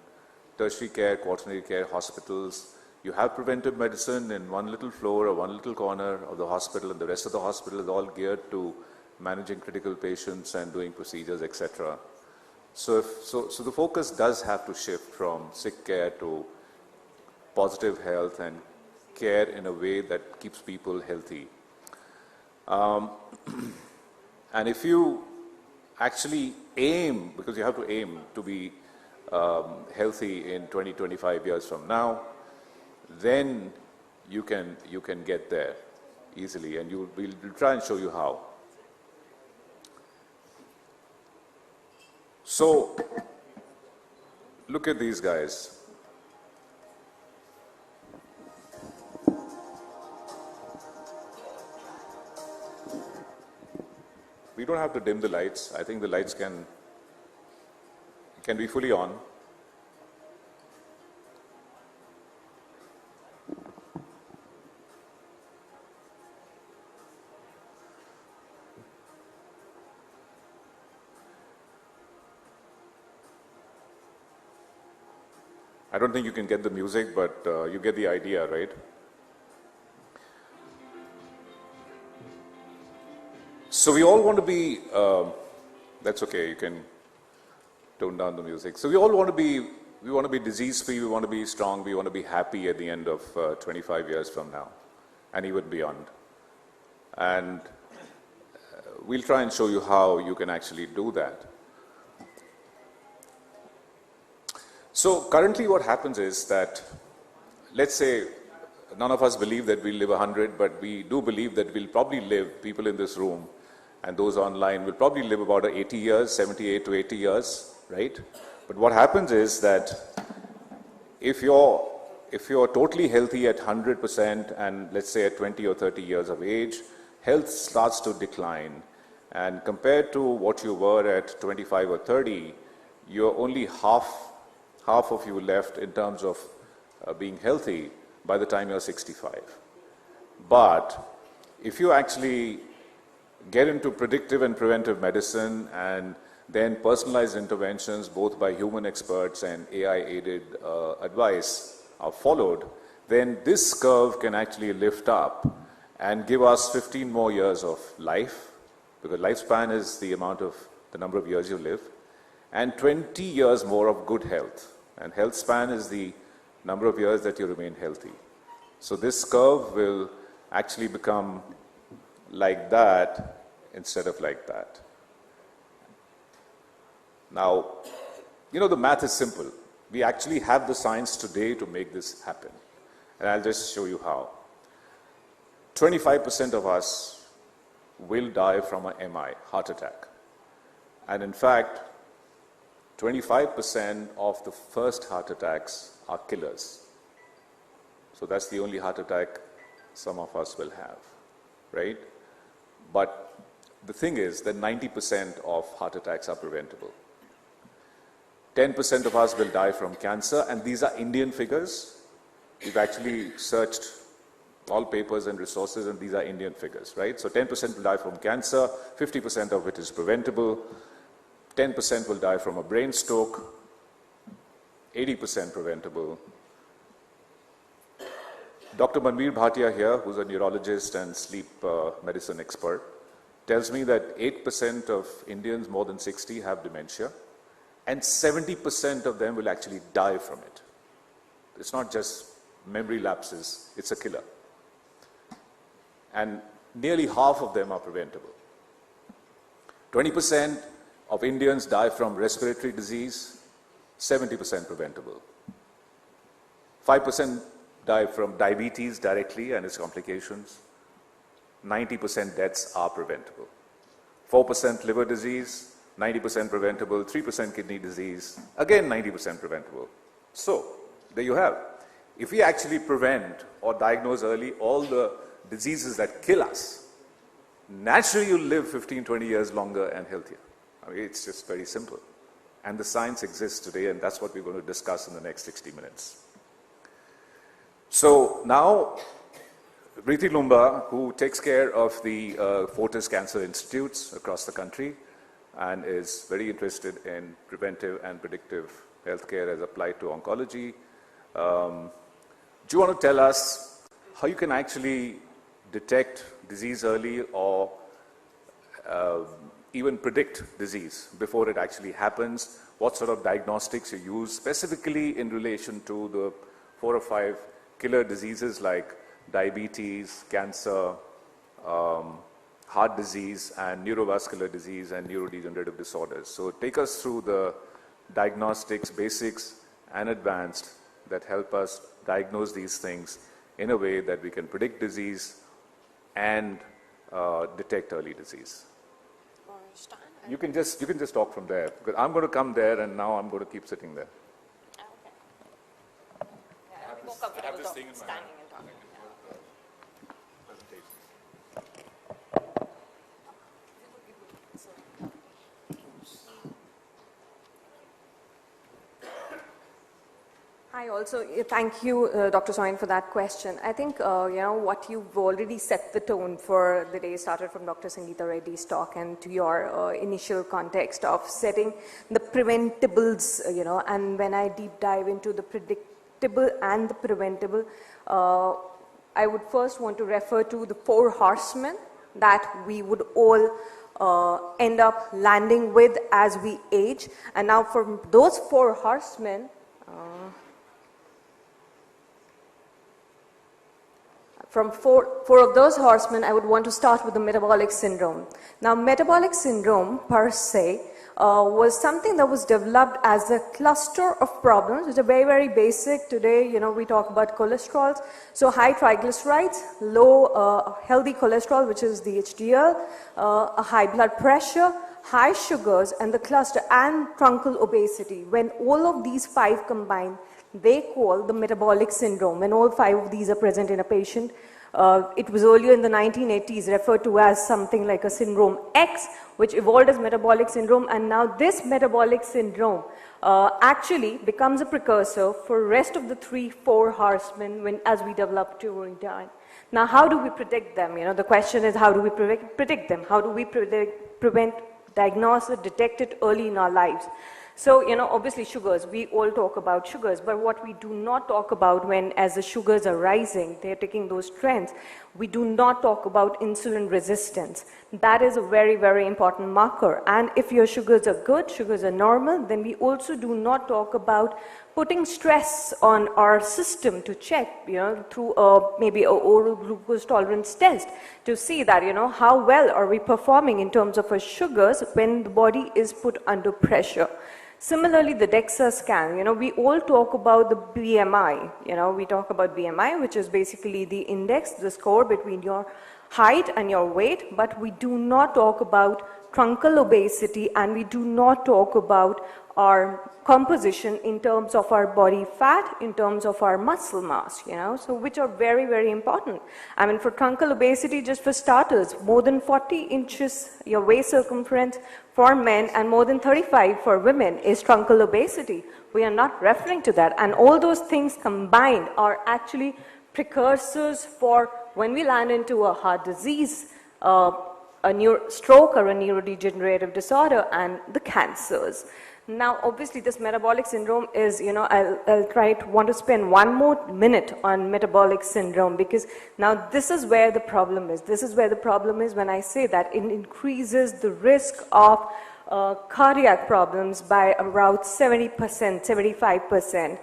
tertiary care, quaternary care hospitals, you have preventive medicine in one little floor or one little corner of the hospital, and the rest of the hospital is all geared to managing critical patients and doing procedures, etc. So the focus does have to shift from sick care to positive health and care in a way that keeps people healthy. And if you actually aim, because you have to aim to be healthy in 20-25 years from now, then you can get there easily, and we'll try and show you how. So, look at these guys. We don't have to dim the lights. I think the lights can be fully on. I don't think you can get the music, but you get the idea, right? So we all want to be, that's okay, you can tone down the music. So we all want to be disease-free, we want to be strong, we want to be happy at the end of 25 years from now, and even beyond. And we'll try and show you how you can actually do that. So currently what happens is that, let's say none of us believe that we'll live 100, but we do believe that we'll probably live, people in this room and those online will probably live about 80 years, 78 to 80 years, right? But what happens is that if you're totally healthy at 100% and let's say at 20 or 30 years of age, health starts to decline. And compared to what you were at 25 or 30, you're only half of you left in terms of being healthy by the time you're 65. But if you actually get into predictive and preventive medicine and then personalized interventions both by human experts and AI-aided advice are followed, then this curve can actually lift up and give us 15 more years of life, because lifespan is the number of years you live, and 20 years more of good health. And health span is the number of years that you remain healthy. So this curve will actually become like that instead of like that. Now, the math is simple. We actually have the science today to make this happen. And I'll just show you how. 25% of us will die from an MI, heart attack. And in fact, 25% of the first heart attacks are killers. So that's the only heart attack some of us will have, right? But the thing is that 90% of heart attacks are preventable. 10% of us will die from cancer, and these are Indian figures. We've actually searched all papers and resources, and these are Indian figures, right? So 10% will die from cancer, 50% of it is preventable, 10% will die from a brain stroke, 80% preventable. Dr. Manveer Bhatia here, who's a neurologist and sleep medicine expert, tells me that 8% of Indians more than 60 have dementia, and 70% of them will actually die from it. It's not just memory lapses, it's a killer. And nearly half of them are preventable. 20% of Indians die from respiratory disease, 70% preventable. 5% die from diabetes directly and its complications. 90% deaths are preventable. 4% liver disease, 90% preventable. 3% kidney disease, again 90% preventable. So, there you have. If we actually prevent or diagnose early all the diseases that kill us, naturally you'll live 15, 20 years longer and healthier. I mean, it's just very simple. And the science exists today, and that's what we're going to discuss in the next 60 minutes. So now, Preeti Lumba, who takes care of the Fortis Cancer Institutes across the country and is very interested in preventive and predictive healthcare as applied to oncology. Do you want to tell us how you can actually detect disease early or even predict disease before it actually happens? What sort of diagnostics you use specifically in relation to the 4 or 5 killer diseases like diabetes, cancer, heart disease, and neurovascular disease and neurodegenerative disorders. So take us through the diagnostics, basics and advanced that help us diagnose these things in a way that we can predict disease and detect early disease. You can just talk from there, because I'm going to come there and now I'm going to keep sitting there. I have this thing in my hand. Hi, also, thank you, Dr. Soin, for that question. I think, what you've already set the tone for the day started from Dr. Sangeeta Reddy's talk and to your initial context of setting the preventables, and when I deep dive into the predictable and the preventable, I would first want to refer to the 4 horsemen that we would all end up landing with as we age. And now from those 4 horsemen, from four of those horsemen, I would want to start with the metabolic syndrome. Now, metabolic syndrome per se was something that was developed as a cluster of problems, which are very, very basic. Today, we talk about cholesterols. So high triglycerides, low healthy cholesterol, which is the HDL, a high blood pressure, high sugars, and the cluster, and truncal obesity. When all of these 5 combine, they call the metabolic syndrome. When all 5 of these are present in a patient, it was earlier in the 1980s referred to as something like a syndrome X, which evolved as metabolic syndrome, and now this metabolic syndrome actually becomes a precursor for rest of the 3-4 horsemen as we develop during time. Now, how do we predict them? The question is, how do we predict them? How do we prevent, diagnose it, detect it early in our lives? So, obviously sugars, we all talk about sugars, but what we do not talk about as the sugars are rising, they're taking those trends, we do not talk about insulin resistance. That is a very, very important marker. And if your sugars are good, sugars are normal, then we also do not talk about putting stress on our system to check, through maybe an oral glucose tolerance test to see that, how well are we performing in terms of our sugars when the body is put under pressure. Similarly, the DEXA scan, we all talk about the BMI, we talk about BMI, which is basically the index, the score between your height and your weight, but we do not talk about truncal obesity, and we do not talk about our composition in terms of our body fat, in terms of our muscle mass, so which are very, very important. I mean, for truncal obesity, just for starters, more than 40 inches your waist circumference for men and more than 35 for women is truncal obesity. We are not referring to that, and all those things combined are actually precursors for when we land into a heart disease, a stroke or a neurodegenerative disorder, and the cancers. Now, obviously, this metabolic syndrome is, I'll want to spend 1 more minute on metabolic syndrome, because now this is where the problem is. This is where the problem is when I say that it increases the risk of cardiac problems by around 70%, 75%.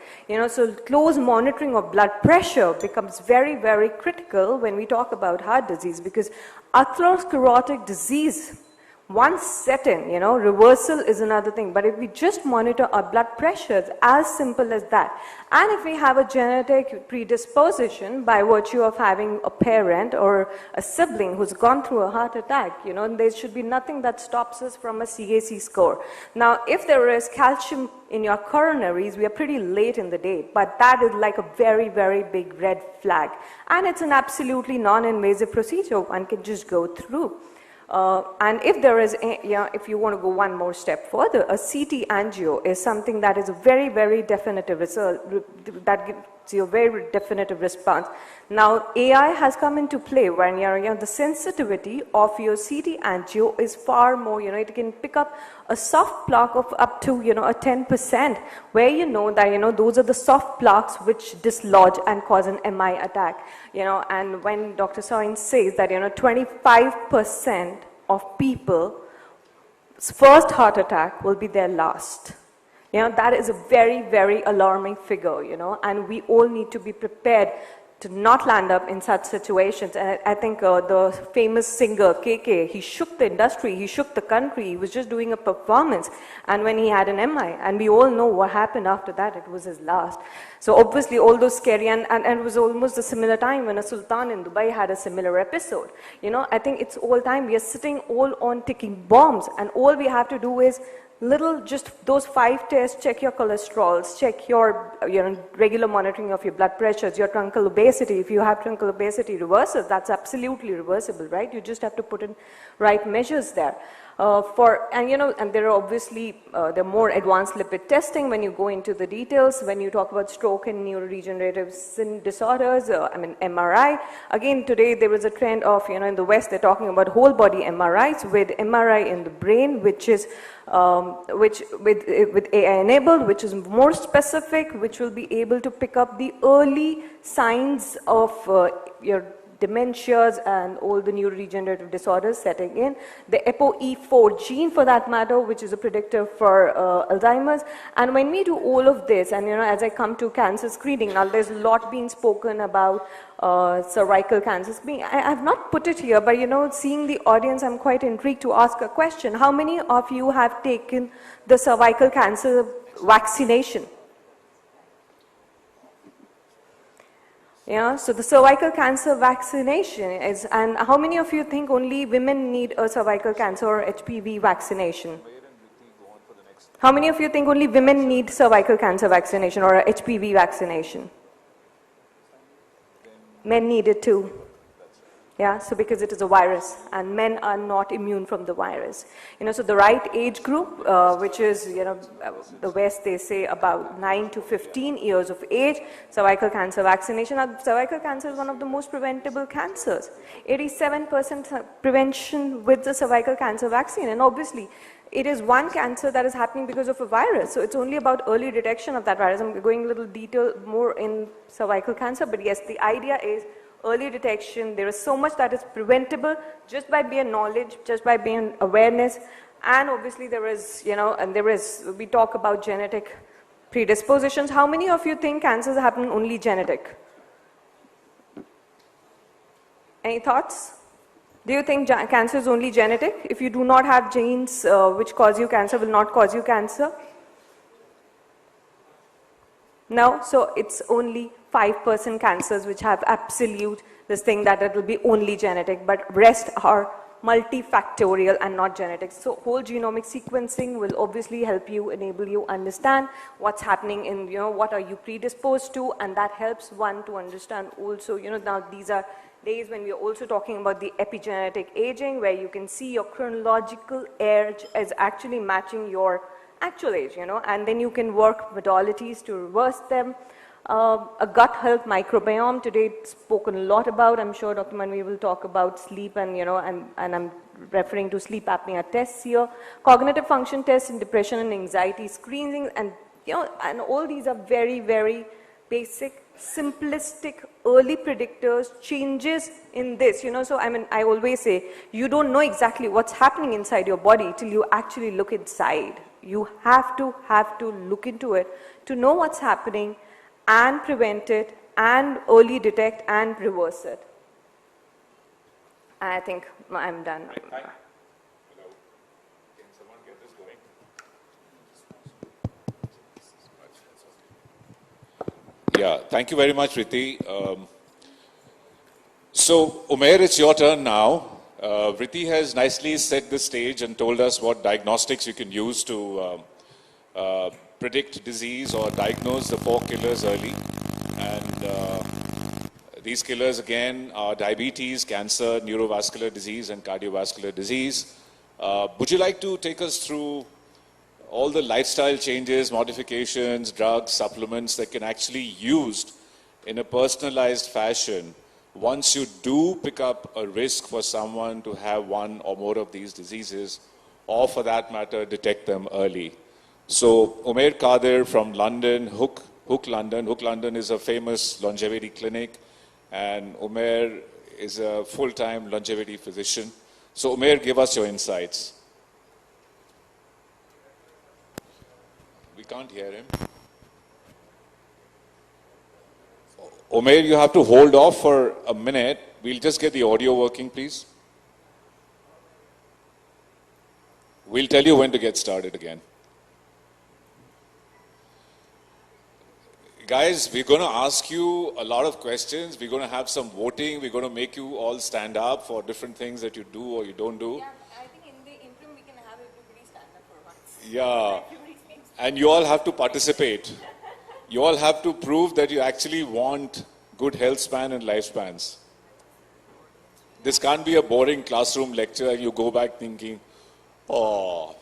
So close monitoring of blood pressure becomes very, very critical when we talk about heart disease, because atherosclerotic disease, once set in, reversal is another thing. But if we just monitor our blood pressures, as simple as that, and if we have a genetic predisposition by virtue of having a parent or a sibling who's gone through a heart attack, there should be nothing that stops us from a CAC score. Now, if there is calcium in your coronaries, we are pretty late in the day, but that is like a very, very big red flag. And it's an absolutely non-invasive procedure. One can just go through. And if there is, if you want to go 1 more step further, a CT angio is something that is a very, very definitive result, that gives you a very definitive response. Now, AI has come into play when the sensitivity of your CT angio is far more, it can pick up a soft plaque of up to, a 10%, where that, those are the soft plaques which dislodge and cause an MI attack. And when Dr. Soin says that, 25% of people's first heart attack will be their last. That is a very, very alarming figure, and we all need to be prepared to not land up in such situations. And I think the famous singer KK, he shook the industry, he shook the country, he was just doing a performance, and when he had an MI, and we all know what happened after that, it was his last. So obviously all those scary, and it was almost a similar time when a sultan in Dubai had a similar episode. I think it's all time, we are sitting all on ticking bombs, and all we have to do is just those 5 tests, check your cholesterols, check your regular monitoring of your blood pressures, your truncal obesity. If you have truncal obesity reversals, that's absolutely reversible, right? You just have to put in right measures there. And there are obviously there are more advanced lipid testing when you go into the details. When you talk about stroke and neurodegenerative disorders, MRI. Again, today there was a trend of, in the West, they're talking about whole body MRIs with MRI in the brain, which is with AI enabled, which is more specific, which will be able to pick up the early signs of your dementias and all the neurodegenerative disorders setting in. The ApoE4 gene for that matter, which is a predictor for Alzheimer's. And when we do all of this, and as I come to cancer screening, now there's a lot being spoken about cervical cancer screening. I have not put it here, but seeing the audience, I'm quite intrigued to ask a question. How many of you have taken the cervical cancer vaccination? Yeah, so the cervical cancer vaccination is, and how many of you think only women need a cervical cancer or HPV vaccination? How many of you think only women need cervical cancer vaccination or a HPV vaccination? Men need it too. Yeah, so because it is a virus and men are not immune from the virus. So the right age group, which is, the West, they say about 9 to 15 years of age, cervical cancer vaccination. Now, cervical cancer is one of the most preventable cancers. 87% prevention with the cervical cancer vaccine. And obviously, it is one cancer that is happening because of a virus. So it's only about early detection of that virus. I'm going a little detail more in cervical cancer, but yes, the idea is early detection. There is so much that is preventable just by being knowledge, just by being awareness. And obviously there is, we talk about genetic predispositions. How many of you think cancers happen only genetic? Any thoughts? Do you think cancer is only genetic? If you do not have genes which cause you cancer, will not cause you cancer? No, so it's only 5% cancers which have absolute this thing that it will be only genetic, but rest are multifactorial and not genetic. So whole genomic sequencing will obviously help you, enable you understand what's happening in, what are you predisposed to, and that helps one to understand also, now these are days when we are also talking about the epigenetic aging, where you can see your chronological age is actually matching your actual age, and then you can work modalities to reverse them. A gut health microbiome, today spoken a lot about. I'm sure Dr. Manvi will talk about sleep and, and I'm referring to sleep apnea tests here. Cognitive function tests in depression and anxiety screening, and, and all these are very, very basic, simplistic, early predictors, changes in this, so I always say, you don't know exactly what's happening inside your body till you actually look inside. You have to look into it to know what's happening and prevent it and early detect and reverse it. I think I'm done. Hello. Can someone get this going? Yeah, thank you very much, Riti. So, Umair, it's your turn now. Riti has nicely set the stage and told us what diagnostics you can use to predict disease or diagnose the 4 killers early. And these killers again are diabetes, cancer, neurovascular disease and cardiovascular disease. Would you like to take us through all the lifestyle changes, modifications, drugs, supplements that can actually be used in a personalized fashion once you do pick up a risk for someone to have one or more of these diseases, or for that matter, detect them early? So, Umair Kadir from London, Hook London. Hook London is a famous longevity clinic, and Umair is a full-time longevity physician. So, Umair, give us your insights. We can't hear him. Umair, you have to hold off for a minute. We'll just get the audio working, please. We'll tell you when to get started again. Guys, we're going to ask you a lot of questions. We're going to have some voting. We're going to make you all stand up for different things that you do or you don't do. Yeah, I think in the interim we can have everybody stand up for once. Yeah. And you all have to participate. You all have to prove that you actually want good health span and lifespans. This can't be a boring classroom lecture and you go back thinking, oh,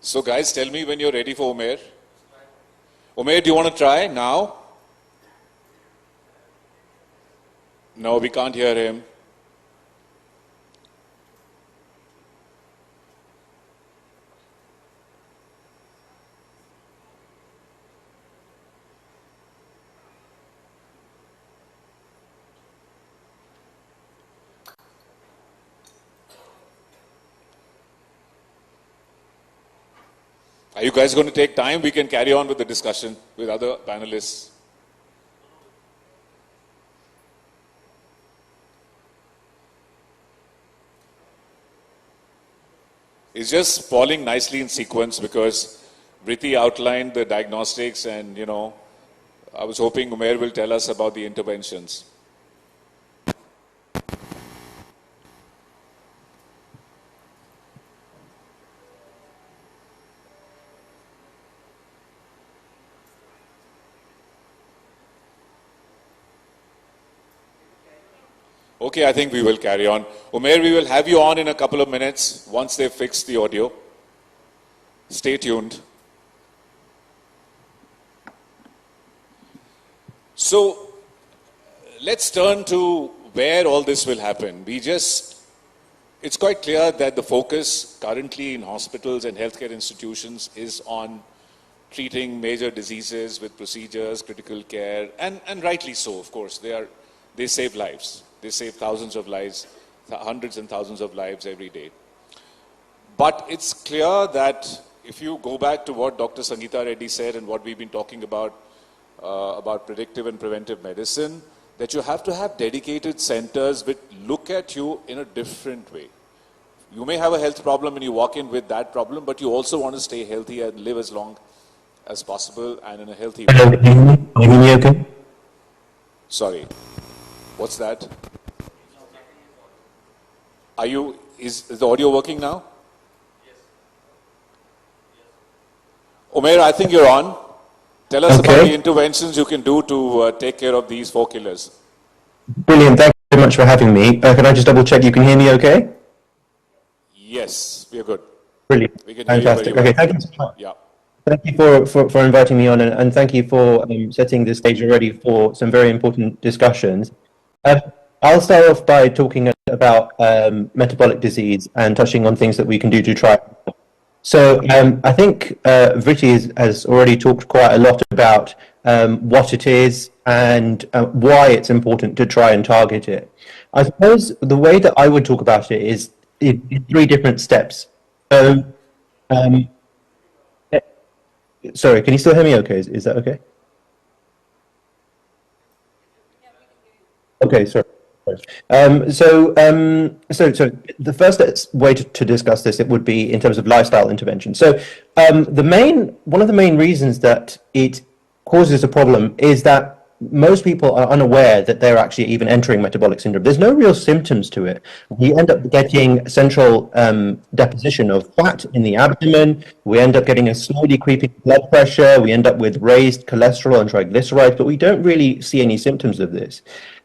So guys, tell me when you're ready for Umair. Umair, do you want to try now? No, we can't hear him. Are you guys going to take time? We can carry on with the discussion with other panelists. It's just falling nicely in sequence because Briti outlined the diagnostics and, you know, I was hoping Umair will tell us about the interventions. Okay, I think we will carry on. Umair, we will have you on in a couple of minutes once they fix the audio. Stay tuned. So, let's turn to where all this will happen. It's quite clear that the focus currently in hospitals and healthcare institutions is on treating major diseases with procedures, critical care, and rightly so, of course. They save lives. They save thousands of lives, hundreds and thousands of lives every day. But it's clear that if you go back to what Dr. Sangeeta Reddy said and what we've been talking about predictive and preventive medicine, that you have to have dedicated centers which look at you in a different way. You may have a health problem and you walk in with that problem, but you also want to stay healthy and live as long as possible and in a healthy way. Hello, can you hear me okay? Sorry. What's that? Is the audio working now? Yes. Umair, I think you're on. Tell us about the interventions you can do to take care of these 4 killers. Brilliant. Thank you very much for having me. Can I just double check you can hear me okay? Yes, we are good. Brilliant. We can Fantastic. hear you very Okay, thank you so much. Yeah. Thank you for inviting me on, and thank you for setting the stage already for some very important discussions. I'll start off by talking about metabolic disease and touching on things that we can do to try. So I think Vritti has already talked quite a lot about what it is and why it's important to try and target it. I suppose the way that I would talk about it is in 3 different steps. So, sorry, can you still hear me okay? Is that okay? Okay, sorry. So the first way to discuss this, it would be in terms of lifestyle intervention. So one of the main reasons that it causes a problem is that most people are unaware that they're actually even entering metabolic syndrome. There's no real symptoms to it. We end up getting central deposition of fat in the abdomen. We end up getting a slowly creeping blood pressure. We end up with raised cholesterol and triglycerides, but we don't really see any symptoms of this.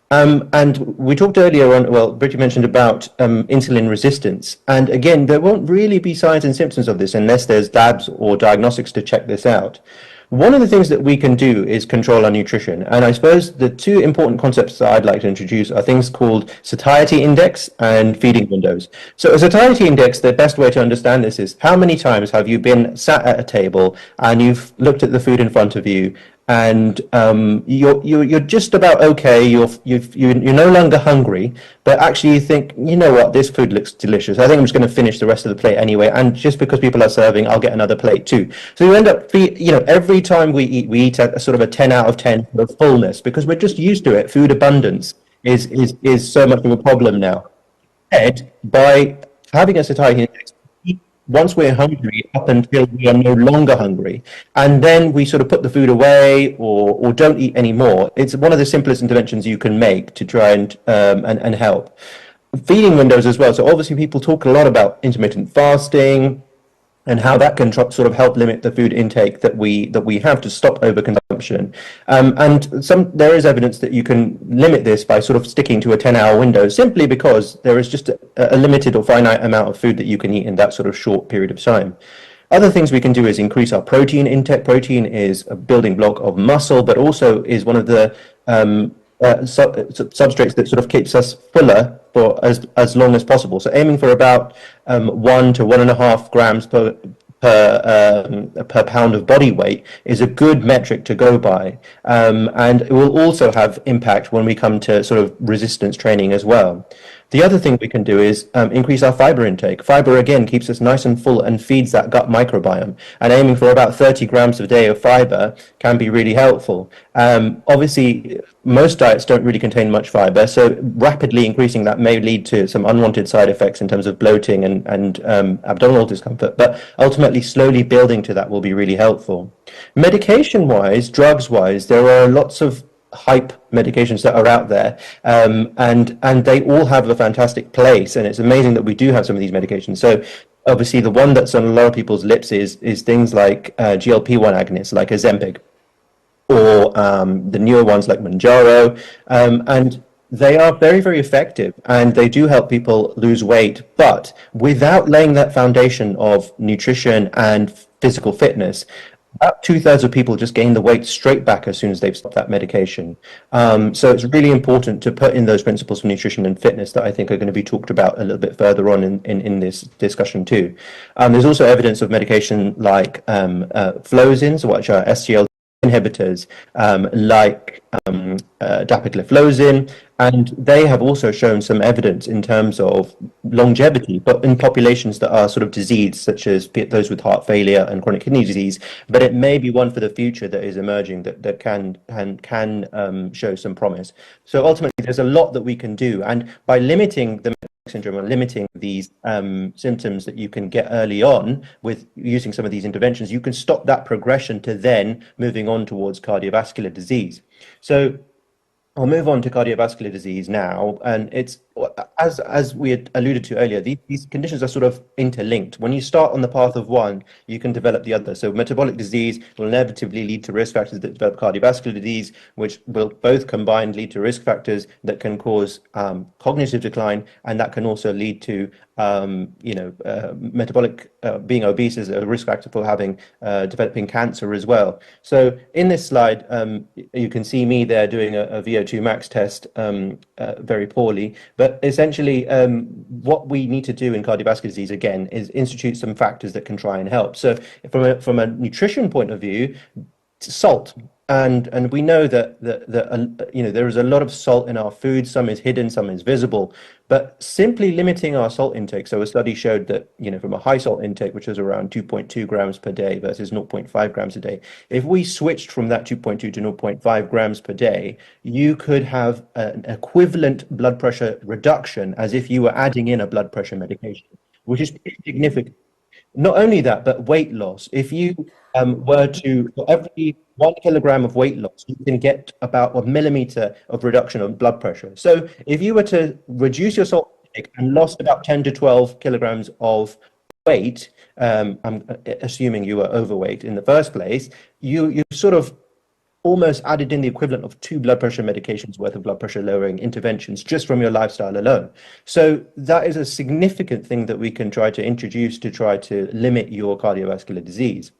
And we talked earlier on, well, Brittany mentioned about insulin resistance. And again, there won't really be signs and symptoms of this unless there's labs or diagnostics to check this out. One of the things that we can do is control our nutrition. And I suppose the 2 important concepts that I'd like to introduce are things called satiety index and feeding windows. So a satiety index, the best way to understand this is how many times have you been sat at a table and you've looked at the food in front of you and you're just about okay, you're no longer hungry, but actually you think, you know what, this food looks delicious. I think I'm just going to finish the rest of the plate anyway, and just because people are serving, I'll get another plate too. So you end up, every time we eat at a sort of a 10 out of 10 sort of fullness, because we're just used to it. Food abundance is so much of a problem now. And by having a satiety index, once we're hungry up until we are no longer hungry, and then we sort of put the food away or don't eat anymore. It's one of the simplest interventions you can make to try and help. Feeding windows as well. So obviously people talk a lot about intermittent fasting and how that can sort of help limit the food intake that we have to stop overconsumption. And there is evidence that you can limit this by sort of sticking to a 10-hour window, simply because there is just a limited or finite amount of food that you can eat in that sort of short period of time. Other things we can do is increase our protein intake. Protein is a building block of muscle, but also is one of the substrates that sort of keeps us fuller for as long as possible. So aiming for about 1 to 1.5 grams per pound of body weight is a good metric to go by, and it will also have impact when we come to sort of resistance training as well. The other thing we can do is increase our fiber intake. Fiber, again, keeps us nice and full and feeds that gut microbiome. And aiming for about 30 grams a day of fiber can be really helpful. Obviously, most diets don't really contain much fiber, so rapidly increasing that may lead to some unwanted side effects in terms of bloating and abdominal discomfort. But ultimately, slowly building to that will be really helpful. Medication-wise, drugs-wise, there are lots of hype medications that are out there, and they all have a fantastic place, and it's amazing that we do have some of these medications. So obviously the one that's on a lot of people's lips is things like GLP-1 agonists like Ozempic, or the newer ones like Mounjaro, and they are very, very effective, and they do help people lose weight, but without laying that foundation of nutrition and physical fitness, about 2/3 of people just gain the weight straight back as soon as they've stopped that medication. So it's really important to put in those principles for nutrition and fitness that I think are going to be talked about a little bit further on in this discussion too. There's also evidence of medication like flozins, which are SGLT inhibitors, like dapagliflozin, and they have also shown some evidence in terms of longevity, but in populations that are sort of diseased, such as those with heart failure and chronic kidney disease. But it may be one for the future that is emerging that can show some promise. So ultimately, there's a lot that we can do, and by limiting the syndrome and limiting these symptoms that you can get early on with using some of these interventions, you can stop that progression to then moving on towards cardiovascular disease. So I'll move on to cardiovascular disease now, and it's as we had alluded to earlier, these conditions are sort of interlinked. When you start on the path of one, you can develop the other. So metabolic disease will inevitably lead to risk factors that develop cardiovascular disease, which will both combined lead to risk factors that can cause cognitive decline, and that can also lead to metabolic being obese is a risk factor for having developing cancer as well. So in this slide, you can see me there doing a VO2 max test very poorly, but essentially what we need to do in cardiovascular disease again is institute some factors that can try and help. So from a nutrition point of view, salt. And we know that there is a lot of salt in our food. Some is hidden, some is visible. But simply limiting our salt intake. So a study showed that from a high salt intake, which was around 2.2 grams per day versus 0.5 grams a day, if we switched from that 2.2 to 0.5 grams per day, you could have an equivalent blood pressure reduction as if you were adding in a blood pressure medication, which is pretty significant. Not only that, but weight loss. If you were to, for every 1 kilogram of weight loss, you can get about 1 millimeter of reduction of blood pressure. So if you were to reduce your salt intake and lost about 10 to 12 kilograms of weight, I'm assuming you were overweight in the first place, you sort of almost added in the equivalent of 2 blood pressure medications worth of blood pressure lowering interventions just from your lifestyle alone. So that is a significant thing that we can try to introduce to try to limit your cardiovascular disease.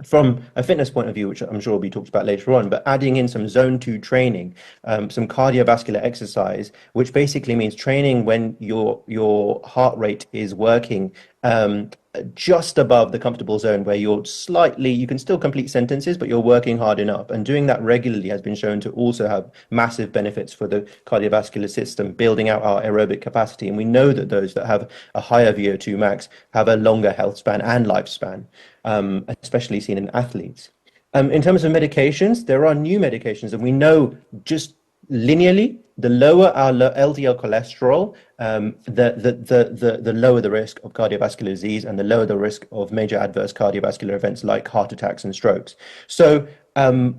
From a fitness point of view, which I'm sure will be talked about later on, but adding in some zone 2 training, some cardiovascular exercise, which basically means training when your heart rate is working just above the comfortable zone, where you can still complete sentences, but you're working hard enough. And doing that regularly has been shown to also have massive benefits for the cardiovascular system, building out our aerobic capacity. And we know that those that have a higher VO2 max have a longer health span and lifespan, especially seen in athletes. In terms of medications, there are new medications, and we know just linearly, the lower our LDL cholesterol, the lower the risk of cardiovascular disease and the lower the risk of major adverse cardiovascular events like heart attacks and strokes. So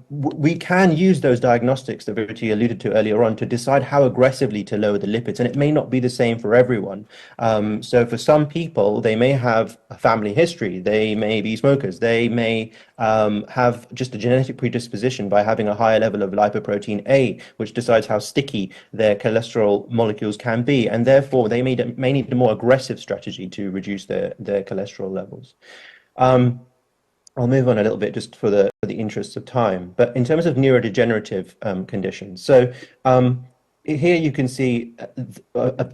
we can use those diagnostics that Virti alluded to earlier on to decide how aggressively to lower the lipids, and it may not be the same for everyone. So for some people, they may have a family history, they may be smokers, they may have just a genetic predisposition by having a higher level of lipoprotein A, which decides how sticky their cholesterol molecules can be, and therefore they may need a more aggressive strategy to reduce their cholesterol levels. I'll move on a little bit just for the interests of time. But in terms of neurodegenerative conditions, so here you can see a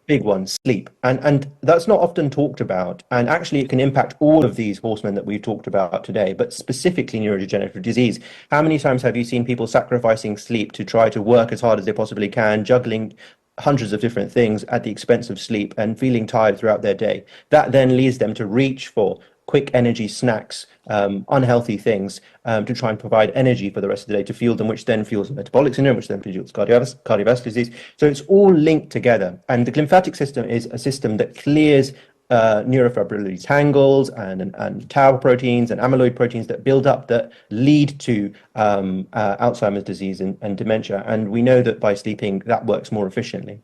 big one, sleep, and that's not often talked about. And actually, it can impact all of these horsemen that we've talked about today, but specifically neurodegenerative disease. How many times have you seen people sacrificing sleep to try to work as hard as they possibly can, juggling hundreds of different things at the expense of sleep and feeling tired throughout their day. That then leads them to reach for quick energy snacks, unhealthy things, to try and provide energy for the rest of the day to fuel them, which then fuels metabolic syndrome, which then fuels cardiovascular disease. So it's all linked together. And the glymphatic system is a system that clears neurofibrillary tangles and tau proteins and amyloid proteins that build up that lead to Alzheimer's disease and dementia. And we know that by sleeping, that works more efficiently.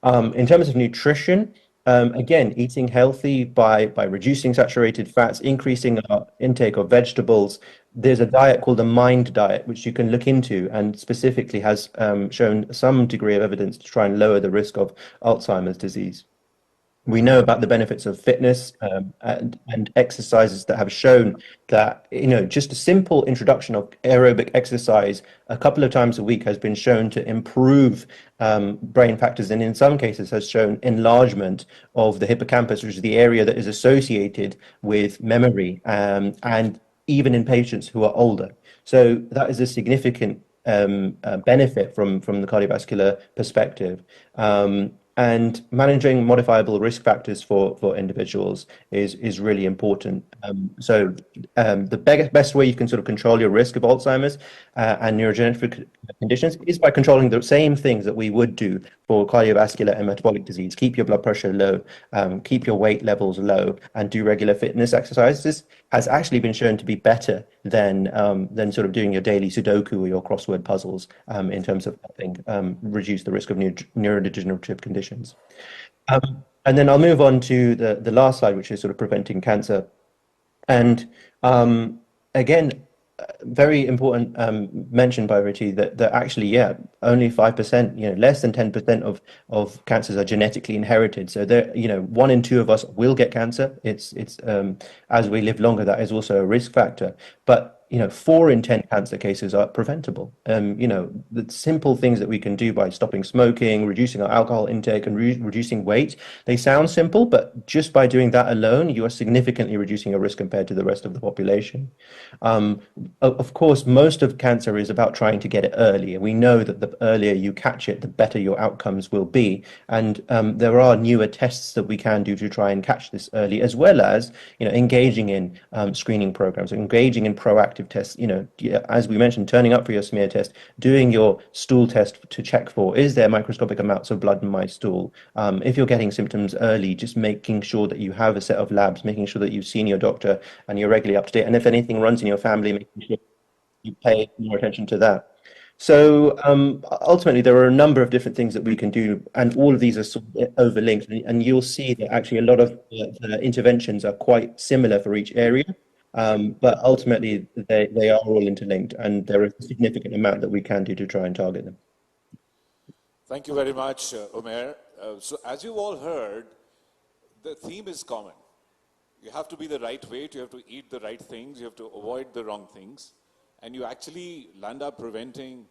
In terms of nutrition, again, eating healthy by reducing saturated fats, increasing our intake of vegetables. There's a diet called the MIND diet, which you can look into and specifically has shown some degree of evidence to try and lower the risk of Alzheimer's disease. We know about the benefits of fitness and exercises that have shown that, just a simple introduction of aerobic exercise a couple of times a week has been shown to improve brain factors, and in some cases has shown enlargement of the hippocampus, which is the area that is associated with memory, and even in patients who are older. So that is a significant benefit from the cardiovascular perspective. And managing modifiable risk factors for individuals is really important. So the best way you can sort of control your risk of Alzheimer's and neurodegenerative conditions is by controlling the same things that we would do for cardiovascular and metabolic disease. Keep your blood pressure low, keep your weight levels low, and do regular fitness exercises. Has actually been shown to be better than sort of doing your daily Sudoku or your crossword puzzles in terms of helping reduce the risk of neurodegenerative conditions. And then I'll move on to the last slide, which is sort of preventing cancer. And again, very important mention by Rishi that actually, only 5%, less than 10% of cancers are genetically inherited. So there, 1 in 2 of us will get cancer. It's as we live longer, that is also a risk factor. But 4 in 10 cancer cases are preventable. The simple things that we can do by stopping smoking, reducing our alcohol intake, and reducing weight, they sound simple, but just by doing that alone, you are significantly reducing your risk compared to the rest of the population. Of course, most of cancer is about trying to get it early. And we know that the earlier you catch it, the better your outcomes will be. And there are newer tests that we can do to try and catch this early, as well as engaging in screening programs, engaging in proactive tests, as we mentioned, turning up for your smear test, doing your stool test to check for, is there microscopic amounts of blood in my stool? If you're getting symptoms early, just making sure that you have a set of labs, making sure that you've seen your doctor and you're regularly up to date. And if anything runs in your family, making sure you pay more attention to that. So ultimately, there are a number of different things that we can do, and all of these are sort of overlinked. And you'll see that actually a lot of the interventions are quite similar for each area. But ultimately, they are all interlinked, and there is a significant amount that we can do to try and target them. Thank you very much, Umair. So as you've all heard, the theme is common. You have to be the right weight, you have to eat the right things, you have to avoid the wrong things, and you actually land up preventing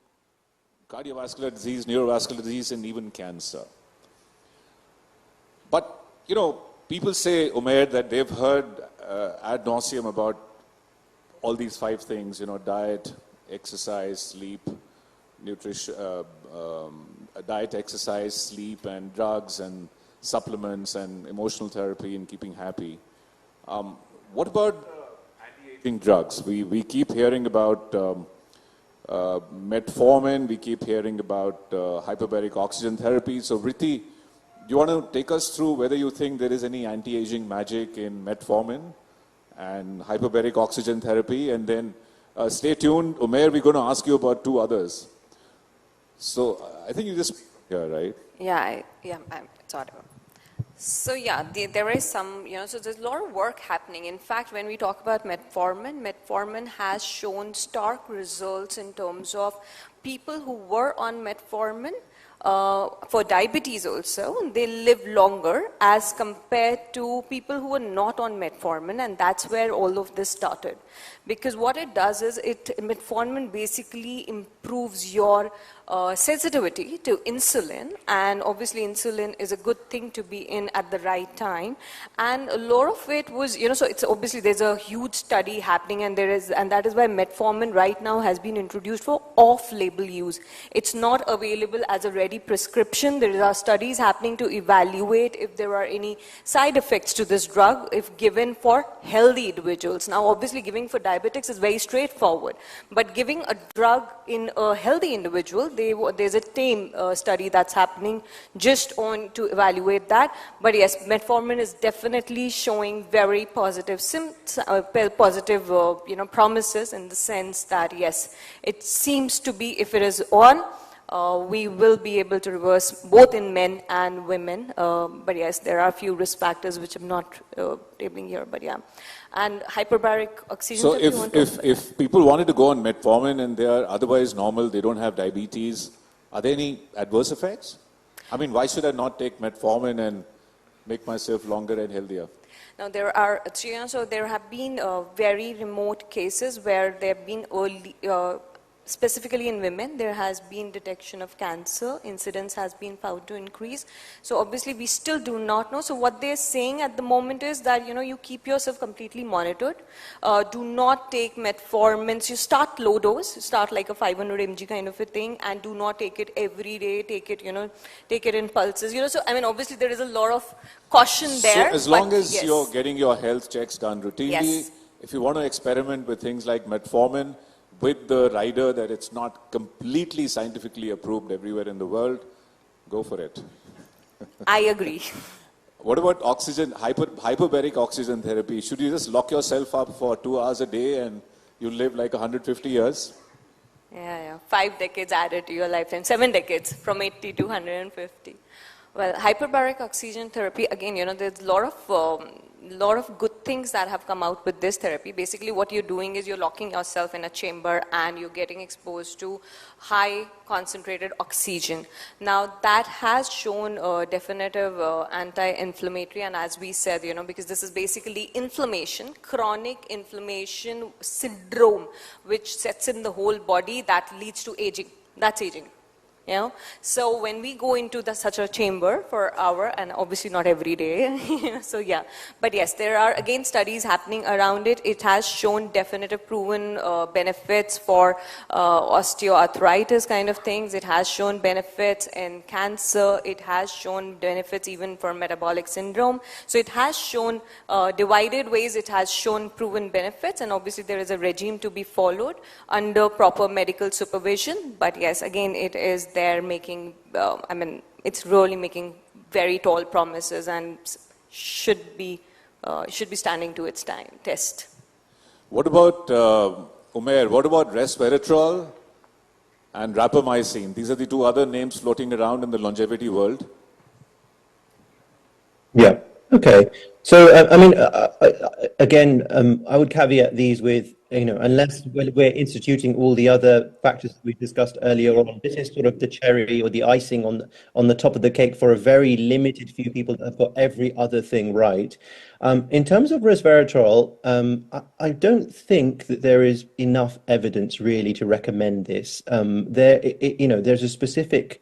cardiovascular disease, neurovascular disease, and even cancer. But, people say, Umair, that they've heard ad nauseum about all these 5 things, diet, exercise, sleep, nutrition, diet, exercise, sleep, and drugs, and supplements, and emotional therapy, and keeping happy. What about anti-aging drugs? We keep hearing about metformin, we keep hearing about hyperbaric oxygen therapy. So, Vritti, do you want to take us through whether you think there is any anti-aging magic in metformin and hyperbaric oxygen therapy? And then stay tuned, Umair, we're going to ask you about 2 others. So I think you just here, right? It's audible. So there is some, so there's a lot of work happening. In fact, when we talk about metformin has shown stark results in terms of people who were on metformin. For diabetes also, they live longer as compared to people who are not on metformin, and that's where all of this started. Because what it does is, metformin basically improves your sensitivity to insulin, and obviously insulin is a good thing to be in at the right time. And a lot of it was, so it's obviously there's a huge study happening, and that is why metformin right now has been introduced for off-label use. It's not available as a ready prescription. There are studies happening to evaluate if there are any side effects to this drug if given for healthy individuals. Now, obviously, giving for diabetics is very straightforward, but giving a drug in a healthy individual, there's a TAME study that's happening just on to evaluate that. But yes, metformin is definitely showing very positive promises in the sense that yes, it seems to be, if it is on, we will be able to reverse both in men and women. But yes, there are a few risk factors which I'm not tabling here, but yeah. And hyperbaric oxygen. So if people wanted to go on metformin and they are otherwise normal, they don't have diabetes, are there any adverse effects? I mean, why should I not take metformin and make myself longer and healthier? Now there have been very remote cases where there have been early, specifically in women, there has been detection of cancer, incidence has been found to increase. So obviously we still do not know. So what they're saying at the moment is that, you keep yourself completely monitored. Do not take metformin. You start low dose, start like a 500 mg kind of a thing, and do not take it every day, take it in pulses. So I mean, obviously there is a lot of caution there. So as long as you're getting your health checks done routinely, if you want to experiment with things like metformin, with the rider that it's not completely scientifically approved everywhere in the world, go for it. I agree. What about oxygen, hyperbaric oxygen therapy? Should you just lock yourself up for 2 hours a day and you live like 150 years? Yeah. 5 decades added to your lifetime, 7 decades from 80 to 150. Well, hyperbaric oxygen therapy, again, there's a lot of good things that have come out with this therapy. Basically, what you're doing is you're locking yourself in a chamber and you're getting exposed to high concentrated oxygen. Now, that has shown a definitive anti-inflammatory, and as we said, because this is basically inflammation, chronic inflammation syndrome, which sets in the whole body that leads to aging. That's aging. So when we go into such a chamber for an hour, and obviously not every day, so yeah, but yes, there are again studies happening around it. It has shown definitive proven benefits for osteoarthritis kind of things. It has shown benefits in cancer. It has shown benefits even for metabolic syndrome. So it has shown divided ways. It has shown proven benefits, and obviously there is a regime to be followed under proper medical supervision. But yes, again, it is there making, it's really making very tall promises and should be standing to its test. What about, Umair, what about resveratrol and rapamycin? These are the two other names floating around in the longevity world. Yeah, okay. So, again, I would caveat these with, unless we're instituting all the other factors that we discussed earlier on, this is sort of the cherry or the icing on the top of the cake for a very limited few people that have got every other thing right. In terms of resveratrol, I don't think that there is enough evidence really to recommend this. There's a specific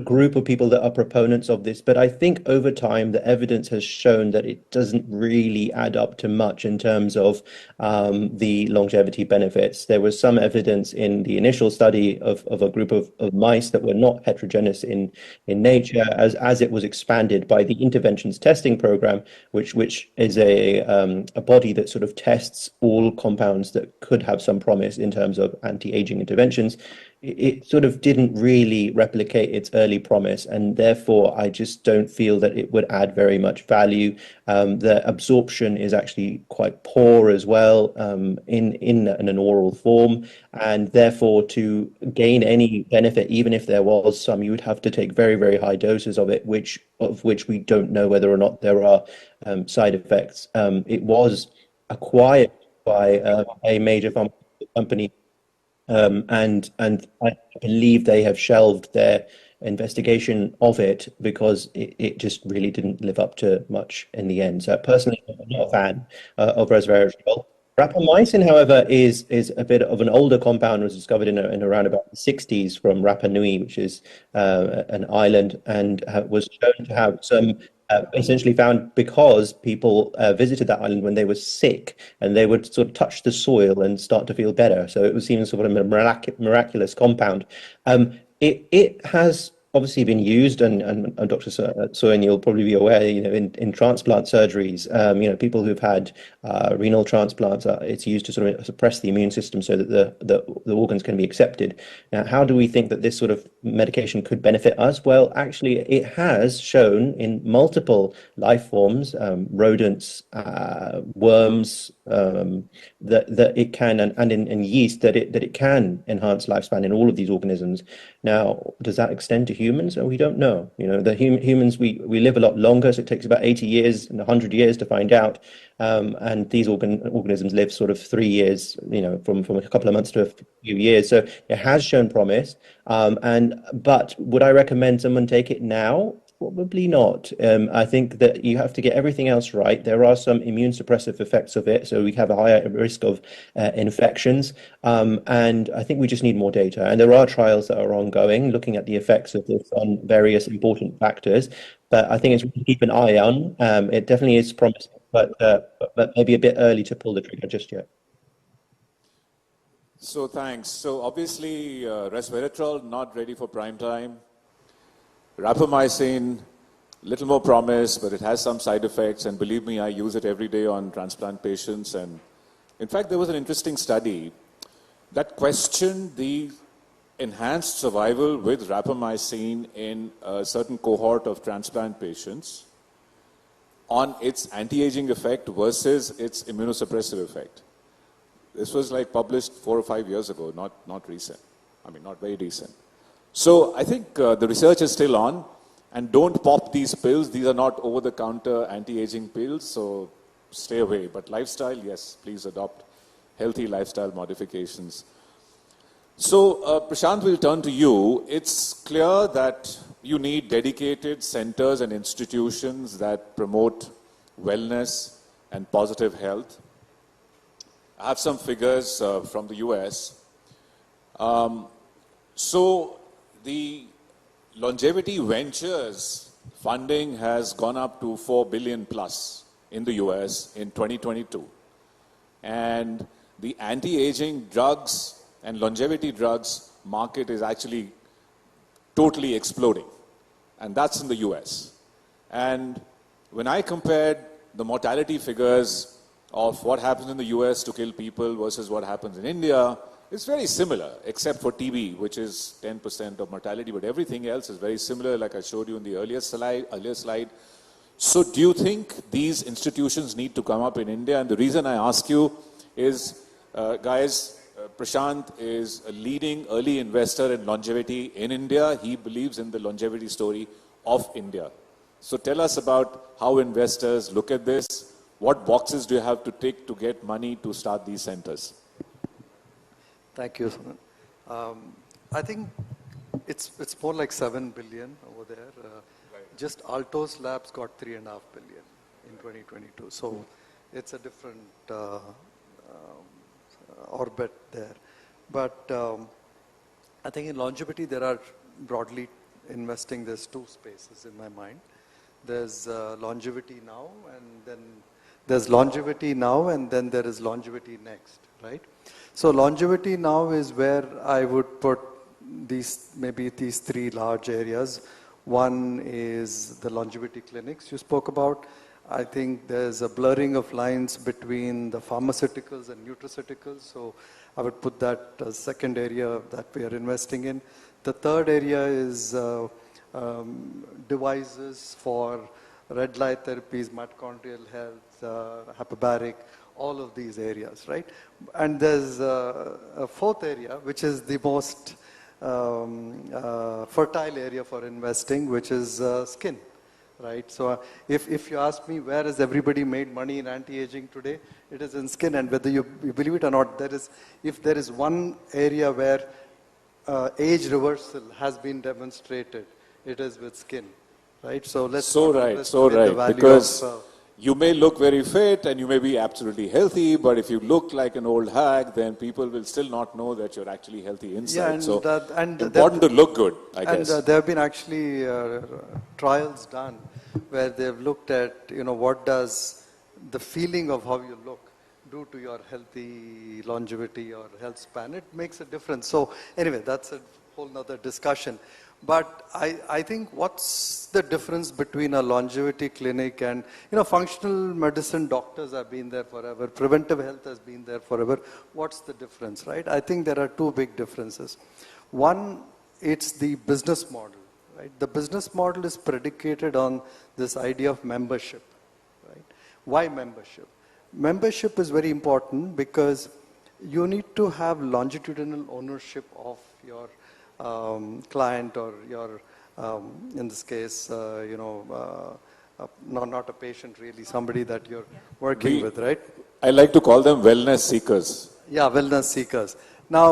group of people that are proponents of this, but I think over time the evidence has shown that it doesn't really add up to much in terms of the longevity benefits. There was some evidence in the initial study of a group of mice that were not heterogeneous in nature, as it was expanded by the interventions testing program, which is a body that sort of tests all compounds that could have some promise in terms of anti-aging interventions. It sort of didn't really replicate its early promise, and therefore I just don't feel that it would add very much value. The absorption is actually quite poor as well in an oral form, and therefore to gain any benefit, even if there was some, you would have to take very, very high doses of it, of which we don't know whether or not there are side effects. It was acquired by a major pharmaceutical company, and I believe they have shelved their investigation of it because it just really didn't live up to much in the end. So personally, I'm not a fan of resveratrol. Rapamycin, however, is a bit of an older compound. Was discovered in around about the 60s from Rapa Nui, which is an island, and was shown to have some essentially found because people visited that island when they were sick, and they would sort of touch the soil and start to feel better. So it was seen as sort of a miraculous compound. It has obviously been used, and Dr. Soin, you'll probably be aware, in transplant surgeries, people who've had renal transplants, it's used to sort of suppress the immune system so that the organs can be accepted. Now, how do we think that this sort of medication could benefit us? Well, actually, it has shown in multiple life forms, rodents, worms, that it can, and in yeast, that it can enhance lifespan in all of these organisms. Now, does that extend to humans? We don't know. Humans, we live a lot longer, so it takes about 80 years and 100 years to find out. And these organisms live sort of 3 years, from a couple of months to a few years. So it has shown promise. But would I recommend someone take it now? Probably not. I think that you have to get everything else right. There are some immune suppressive effects of it, so we have a higher risk of infections. And I think we just need more data. And there are trials that are ongoing looking at the effects of this on various important factors. But I think it's to keep an eye on. It definitely is promising, but maybe a bit early to pull the trigger just yet. So thanks. So obviously, resveratrol not ready for prime time. Rapamycin, little more promise, but it has some side effects, and believe me, I use it every day on transplant patients. And in fact, there was an interesting study that questioned the enhanced survival with rapamycin in a certain cohort of transplant patients on its anti-aging effect versus its immunosuppressive effect. This was like published 4 or 5 years ago, not recent. I mean, not very recent. So I think the research is still on, and don't pop these pills. These are not over-the-counter anti-aging pills, so stay away. But lifestyle, yes, please adopt healthy lifestyle modifications. So Prashant, will turn to you. It's clear that you need dedicated centers and institutions that promote wellness and positive health. I have some figures from the US. So the longevity ventures funding has gone up to 4 billion plus in the US in 2022. And the anti-aging drugs and longevity drugs market is actually totally exploding. And that's in the US. And when I compared the mortality figures of what happens in the US to kill people versus what happens in India, it's very similar, except for TB, which is 10% of mortality, but everything else is very similar, like I showed you in the earlier slide. So do you think these institutions need to come up in India? And the reason I ask you is, guys, Prashant is a leading early investor in longevity in India. He believes in the longevity story of India. So tell us about how investors look at this. What boxes do you have to tick to get money to start these centers? Thank you, Suman. I think it's more like 7 billion over there. Just Altos Labs got 3.5 billion in 2022. So it's a different orbit there. But I think in longevity, there are broadly investing, there's two spaces in my mind. There's longevity now, and then there's longevity now, and then there is longevity next, right? So longevity now is where I would put these three large areas. One is the longevity clinics you spoke about. I think there's a blurring of lines between the pharmaceuticals and nutraceuticals. So I would put that as second area that we are investing in. The third area is devices for red light therapies, mitochondrial health, hyperbaric, all of these areas, right? And there's a fourth area, which is the most fertile area for investing, which is skin, right? So if you ask me where has everybody made money in anti-aging today, it is in skin. And whether you believe it or not, if there is one area where age reversal has been demonstrated, it is with skin, right? So let's so right, because you may look very fit and you may be absolutely healthy, but if you look like an old hag, then people will still not know that you're actually healthy inside. Yeah, and so and important to look good, I guess. And there have been actually trials done where they've looked at, what does the feeling of how you look do to your healthy longevity or health span. It makes a difference. So anyway, that's a whole nother discussion. But I think what's the difference between a longevity clinic and, functional medicine doctors have been there forever, preventive health has been there forever. What's the difference, right? I think there are two big differences. One, it's the business model, right? The business model is predicated on this idea of membership, right? Why membership? Membership is very important because you need to have longitudinal ownership of your client or your, in this case, not a patient really, somebody that you're working with, right? I like to call them wellness seekers. Yeah, wellness seekers. Now,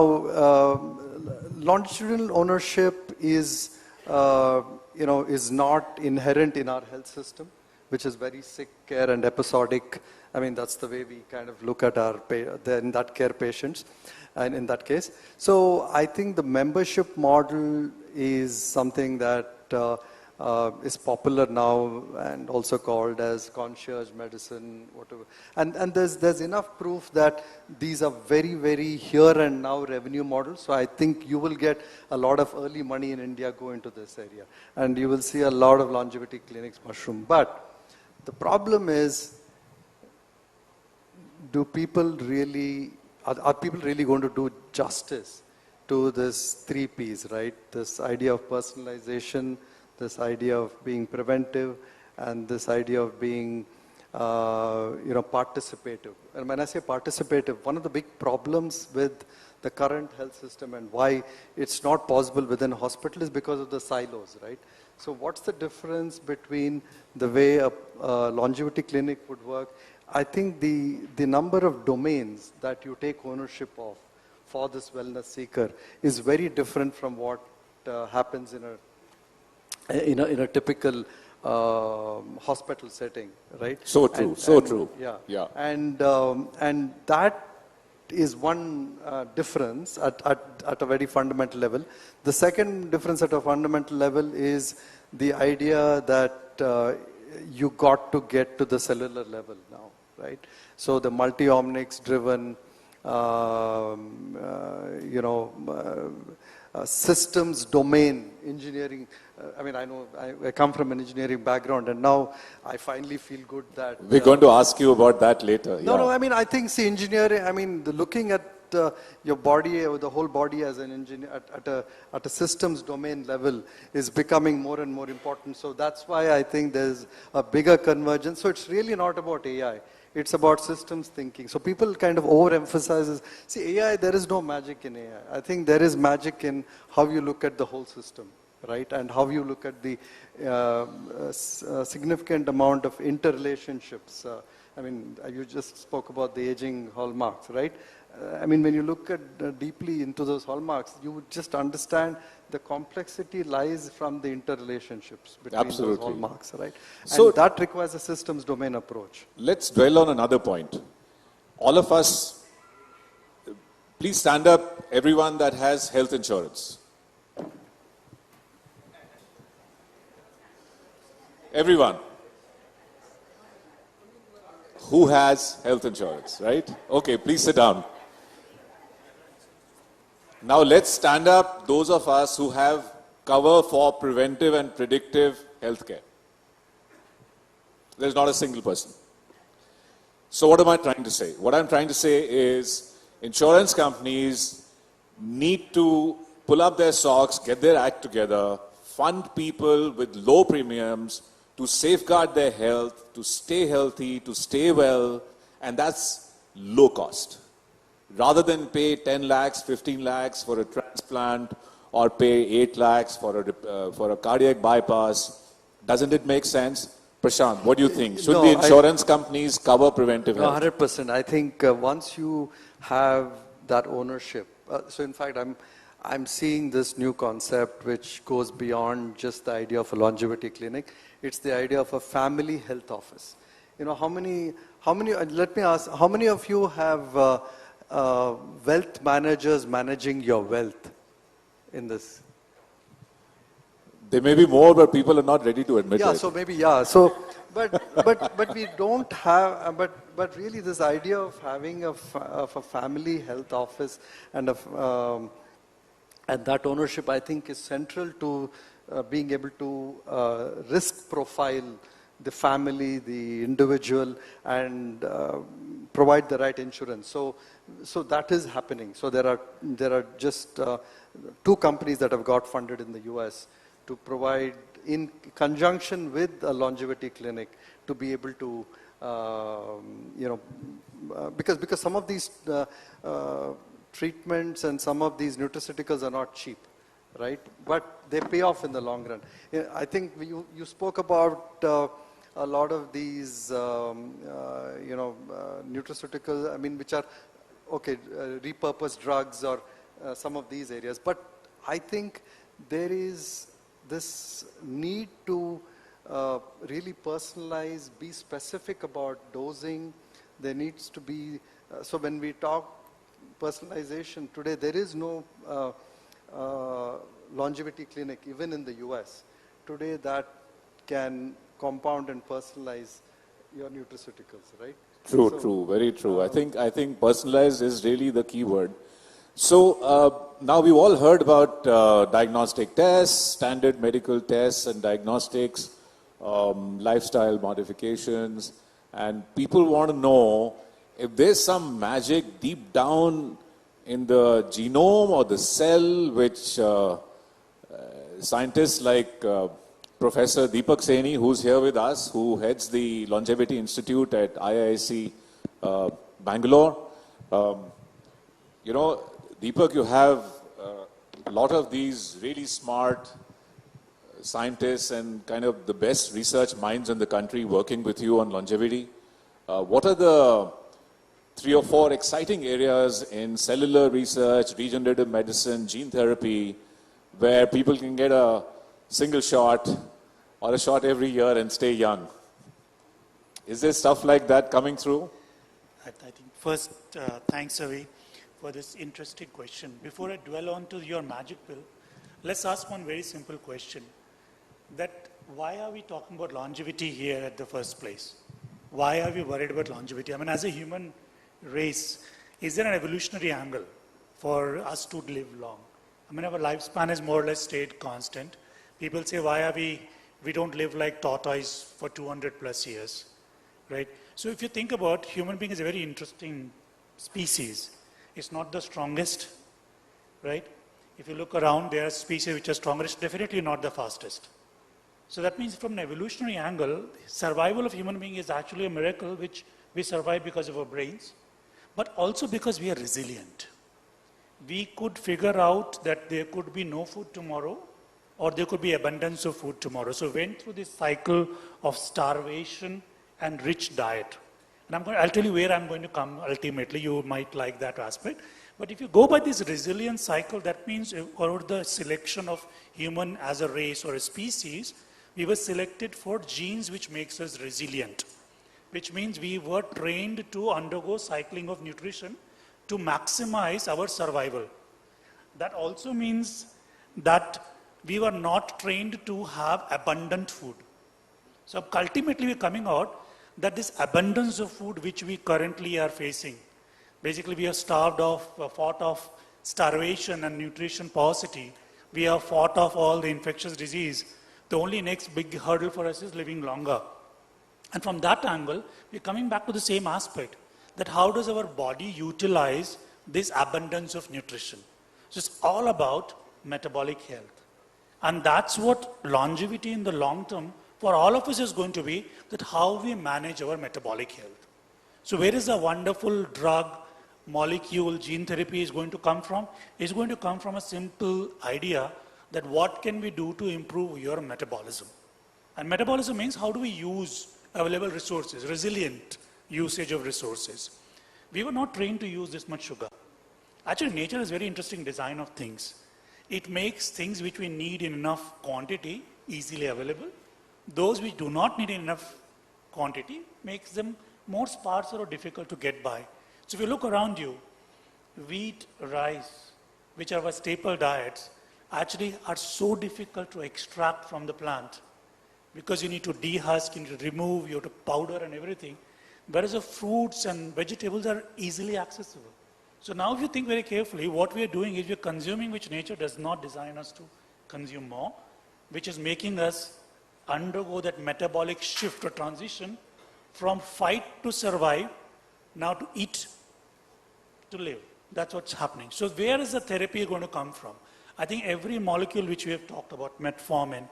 longitudinal ownership is, is not inherent in our health system, which is very sick care and episodic. I mean, that's the way we kind of look at our in that care patients, and in that case. So I think the membership model is something that is popular now and also called as concierge medicine, whatever. And there's enough proof that these are very, very here and now revenue models. So I think you will get a lot of early money in India go into this area. And you will see a lot of longevity clinics mushroom. But the problem is, are people really going to do justice to this 3 Ps, right? This idea of personalization, this idea of being preventive, and this idea of being, participative. And when I say participative, one of the big problems with the current health system and why it's not possible within a hospital is because of the silos, right? So what's the difference between the way a longevity clinic would work? I think the number of domains that you take ownership of for this wellness seeker is very different from what happens in a typical hospital setting, right? So true, true. Yeah. And that is one difference at a very fundamental level. The second difference at a fundamental level is the idea that you got to get to the cellular level now, right? So the multi-omics driven, systems domain engineering. I mean, I know I come from an engineering background, and now I finally feel good that we're going to ask you about that later. No, I mean, I think engineering. I mean, looking at your body, or the whole body as an engineer at a systems domain level is becoming more and more important. So that's why I think there's a bigger convergence. So it's really not about AI. It's about systems thinking. So people kind of overemphasize. See, AI, there is no magic in AI. I think there is magic in how you look at the whole system, right? And how you look at the significant amount of interrelationships. I mean, you just spoke about the aging hallmarks, right? I mean, when you look at deeply into those hallmarks, you would just understand the complexity lies from the interrelationships between those hallmarks, right? So and that requires a systems domain approach. Let's dwell on another point. All of us, please stand up, everyone that has health insurance. Everyone who has health insurance, right? Okay, please sit down. Now let's stand up, those of us who have cover for preventive and predictive healthcare. There's not a single person. So what am I trying to say? What I'm trying to say is insurance companies need to pull up their socks, get their act together, fund people with low premiums to safeguard their health, to stay healthy, to stay well, and that's low cost. Rather than pay 10 lakhs, 15 lakhs for a transplant or pay 8 lakhs for a cardiac bypass, doesn't it make sense? Prashant, what do you think? Should the insurance companies cover preventive health? 100%. I think once you have that ownership, so in fact, I'm seeing this new concept which goes beyond just the idea of a longevity clinic. It's the idea of a family health office. You know, how many, let me ask, how many of you have wealth managers managing your wealth in this? There may be more, but people are not ready to admit it. Yeah, so maybe, yeah. So, but we don't have, but really this idea of having a family health office and that ownership, I think, is central to being able to risk profile the family, the individual, and provide the right insurance. So that is happening. So there are just 2 companies that have got funded in the US to provide, in conjunction with a longevity clinic, to be able to, because some of these treatments and some of these nutraceuticals are not cheap, right? But they pay off in the long run. I think you spoke about a lot of these, nutraceuticals, I mean, which are, okay, repurposed drugs or some of these areas. But I think there is this need to really personalize, be specific about dosing. There needs to be, so when we talk personalization today, there is no longevity clinic, even in the US, today that can compound and personalize your nutraceuticals, right? True, very true. I think personalized is really the key word. So now we've all heard about diagnostic tests, standard medical tests and diagnostics, lifestyle modifications, and people want to know if there's some magic deep down in the genome or the cell which scientists like Professor Deepak Saini, who's here with us, who heads the Longevity Institute at IISc Bangalore. Deepak, you have a lot of these really smart scientists and kind of the best research minds in the country working with you on longevity. What are the 3 or 4 exciting areas in cellular research, regenerative medicine, gene therapy, where people can get a single shot or a shot every year and stay young? Is there stuff like that coming through? I think first, thanks, Avi, for this interesting question. Before I dwell on to your magic pill, let's ask one very simple question. That why are we talking about longevity here at the first place? Why are we worried about longevity? I mean, as a human race, is there an evolutionary angle for us to live long? I mean, our lifespan has more or less stayed constant. People say, why are we don't live like tortoise for 200 plus years, right? So if you think about, human being is a very interesting species. It's not the strongest, right? If you look around, there are species which are stronger. It's definitely not the fastest. So that means from an evolutionary angle, survival of human being is actually a miracle, which we survive because of our brains, but also because we are resilient. We could figure out that there could be no food tomorrow, or there could be abundance of food tomorrow. So we went through this cycle of starvation and rich diet. And I'll tell you where I'm going to come ultimately. You might like that aspect. But if you go by this resilience cycle, that means over the selection of human as a race or a species, we were selected for genes which makes us resilient, which means we were trained to undergo cycling of nutrition to maximize our survival. That also means that we were not trained to have abundant food. So ultimately we're coming out that this abundance of food which we currently are facing, basically we are starved off, fought off starvation and nutrition paucity. We have fought off all the infectious disease. The only next big hurdle for us is living longer. And from that angle, we're coming back to the same aspect, that how does our body utilize this abundance of nutrition? So it's all about metabolic health. And that's what longevity in the long term for all of us is going to be, that how we manage our metabolic health. So where is the wonderful drug, molecule, gene therapy is going to come from? It's going to come from a simple idea that what can we do to improve your metabolism? And metabolism means how do we use available resources, resilient usage of resources. We were not trained to use this much sugar. Actually, nature has very interesting design of things. It makes things which we need in enough quantity easily available. Those which do not need enough quantity makes them more sparse or difficult to get by. So if you look around you, wheat, rice, which are our staple diets, actually are so difficult to extract from the plant because you need to dehusk, you need to remove, you have to powder and everything. Whereas the fruits and vegetables are easily accessible. So now if you think very carefully, what we are doing is we are consuming which nature does not design us to consume more, which is making us undergo that metabolic shift or transition from fight to survive, now to eat to live. That's what's happening. So where is the therapy going to come from? I think every molecule which we have talked about, metformin,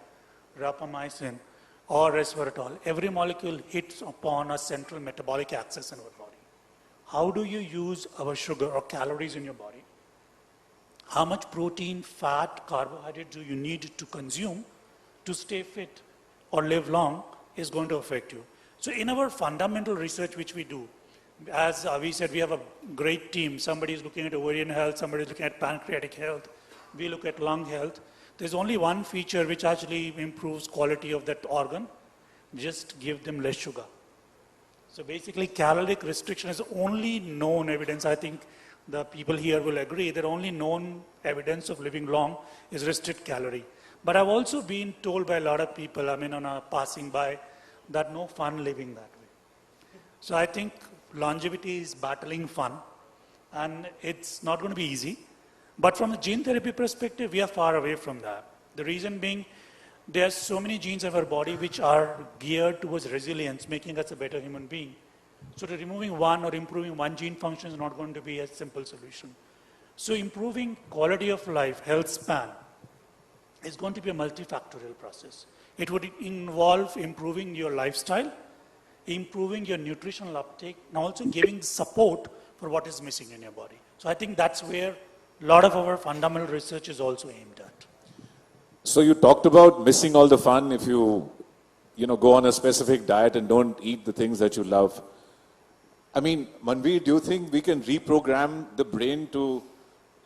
rapamycin, or resveratrol, every molecule hits upon a central metabolic axis in our body. How do you use our sugar or calories in your body? How much protein, fat, carbohydrate do you need to consume to stay fit or live long is going to affect you. So in our fundamental research which we do, as we said, we have a great team. Somebody is looking at ovarian health, somebody is looking at pancreatic health, we look at lung health. There's only one feature which actually improves quality of that organ. Just give them less sugar. So basically caloric restriction is only known evidence. I think the people here will agree that only known evidence of living long is restrict calorie. But I've also been told by a lot of people, I mean on a passing by, that no fun living that way. So I think longevity is battling fun and it's not going to be easy. But from the gene therapy perspective, we are far away from that. The reason being, there are so many genes of our body which are geared towards resilience, making us a better human being. So removing one or improving one gene function is not going to be a simple solution. So improving quality of life, health span, is going to be a multifactorial process. It would involve improving your lifestyle, improving your nutritional uptake, and also giving support for what is missing in your body. So I think that's where a lot of our fundamental research is also aimed at. So you talked about missing all the fun if you go on a specific diet and don't eat the things that you love. I mean, Manveer, do you think we can reprogram the brain to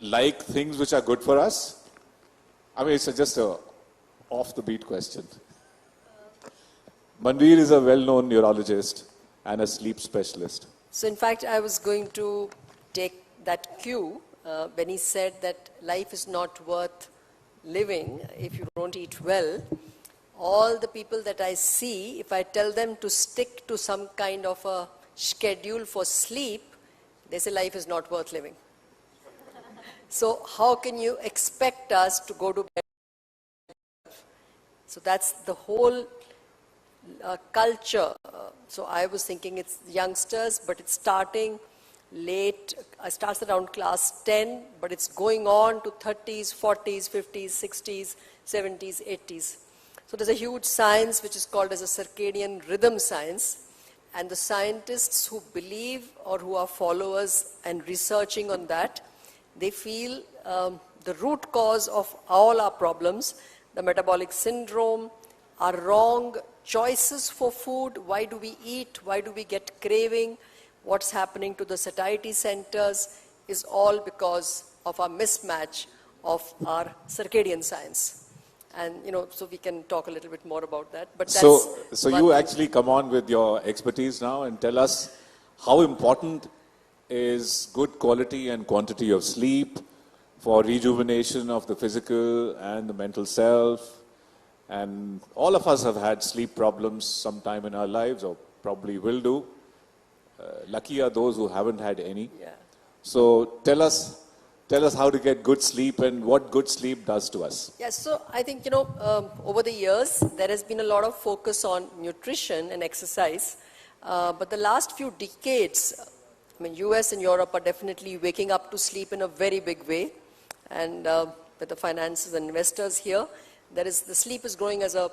like things which are good for us? I mean, it's just a off-the-beat question. Manveer is a well-known neurologist and a sleep specialist. So in fact, I was going to take that cue when he said that life is not worth living if you don't eat well. All the people that I see, if I tell them to stick to some kind of a schedule for sleep, they say life is not worth living. So how can you expect us to go to bed? So that's the whole culture. So I was thinking it's youngsters, but it's starting late. It starts around class 10, but it's going on to 30s, 40s, 50s, 60s, 70s, 80s. So there's a huge science which is called as a circadian rhythm science. And the scientists who believe or who are followers and researching on that, they feel the root cause of all our problems, the metabolic syndrome, our wrong choices for food, why do we eat, why do we get craving, what's happening to the satiety centers, is all because of our mismatch of our circadian science. And, so we can talk a little bit more about that. But that's so you actually come on with your expertise now and tell us how important is good quality and quantity of sleep for rejuvenation of the physical and the mental self. And all of us have had sleep problems sometime in our lives, or probably will do. Lucky are those who haven't had any. Yeah. So tell us how to get good sleep and what good sleep does to us. Yes, so I think, over the years, there has been a lot of focus on nutrition and exercise. But the last few decades, US and Europe are definitely waking up to sleep in a very big way. And with the finances and investors here, the sleep is growing as a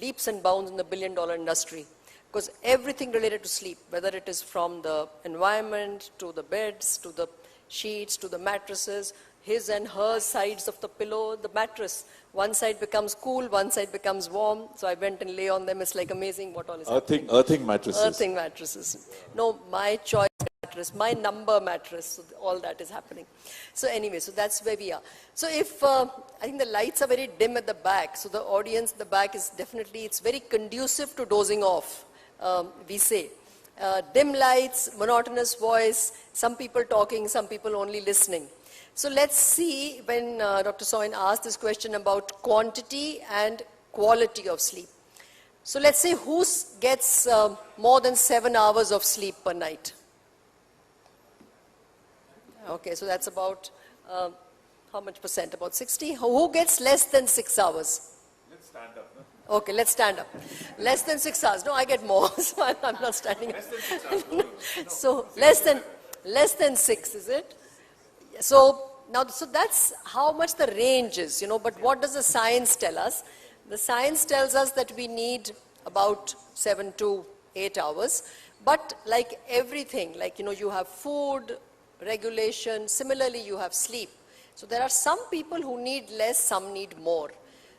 leaps and bounds in the billion-dollar industry. Because everything related to sleep, whether it is from the environment, to the beds, to the sheets, to the mattresses, his and her sides of the pillow, the mattress. One side becomes cool, one side becomes warm. So I went and lay on them. It's like amazing what all is happening. Earthing mattresses. Earthing mattresses. No, my choice mattress, my number mattress. So all that is happening. So anyway, so that's where we are. So if, I think the lights are very dim at the back. So the audience at the back is definitely, it's very conducive to dozing off. we say. Dim lights, monotonous voice, some people talking, some people only listening. So let's see when Dr. Soin asked this question about quantity and quality of sleep. So let's say who gets more than 7 hours of sleep per night? Okay, so that's about, how much percent? About 60? Who gets less than 6 hours? Let's stand up. No? Okay, let's stand up. Less than 6 hours. No, I get more, so I'm not standing up. Less than 6 hours. No. So less than 6, is it? So now, so that's how much the range is, you know, but what does the science tell us? The science tells us that we need about 7 to 8 hours, but like everything, like, you know, you have food, regulation, similarly you have sleep. So there are some people who need less, some need more.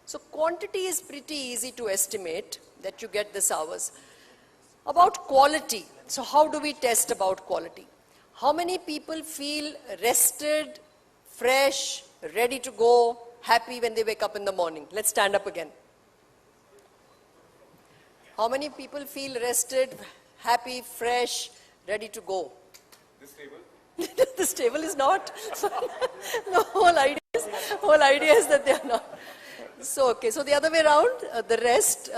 So quantity is pretty easy to estimate that you get this hours. About quality, so how do we test about quality? How many people feel rested, fresh, ready to go, happy when they wake up in the morning? Let's stand up again. How many people feel rested, happy, fresh, ready to go? This table? This table is not. The whole idea is that they are not. So, okay, so the other way around, the rest,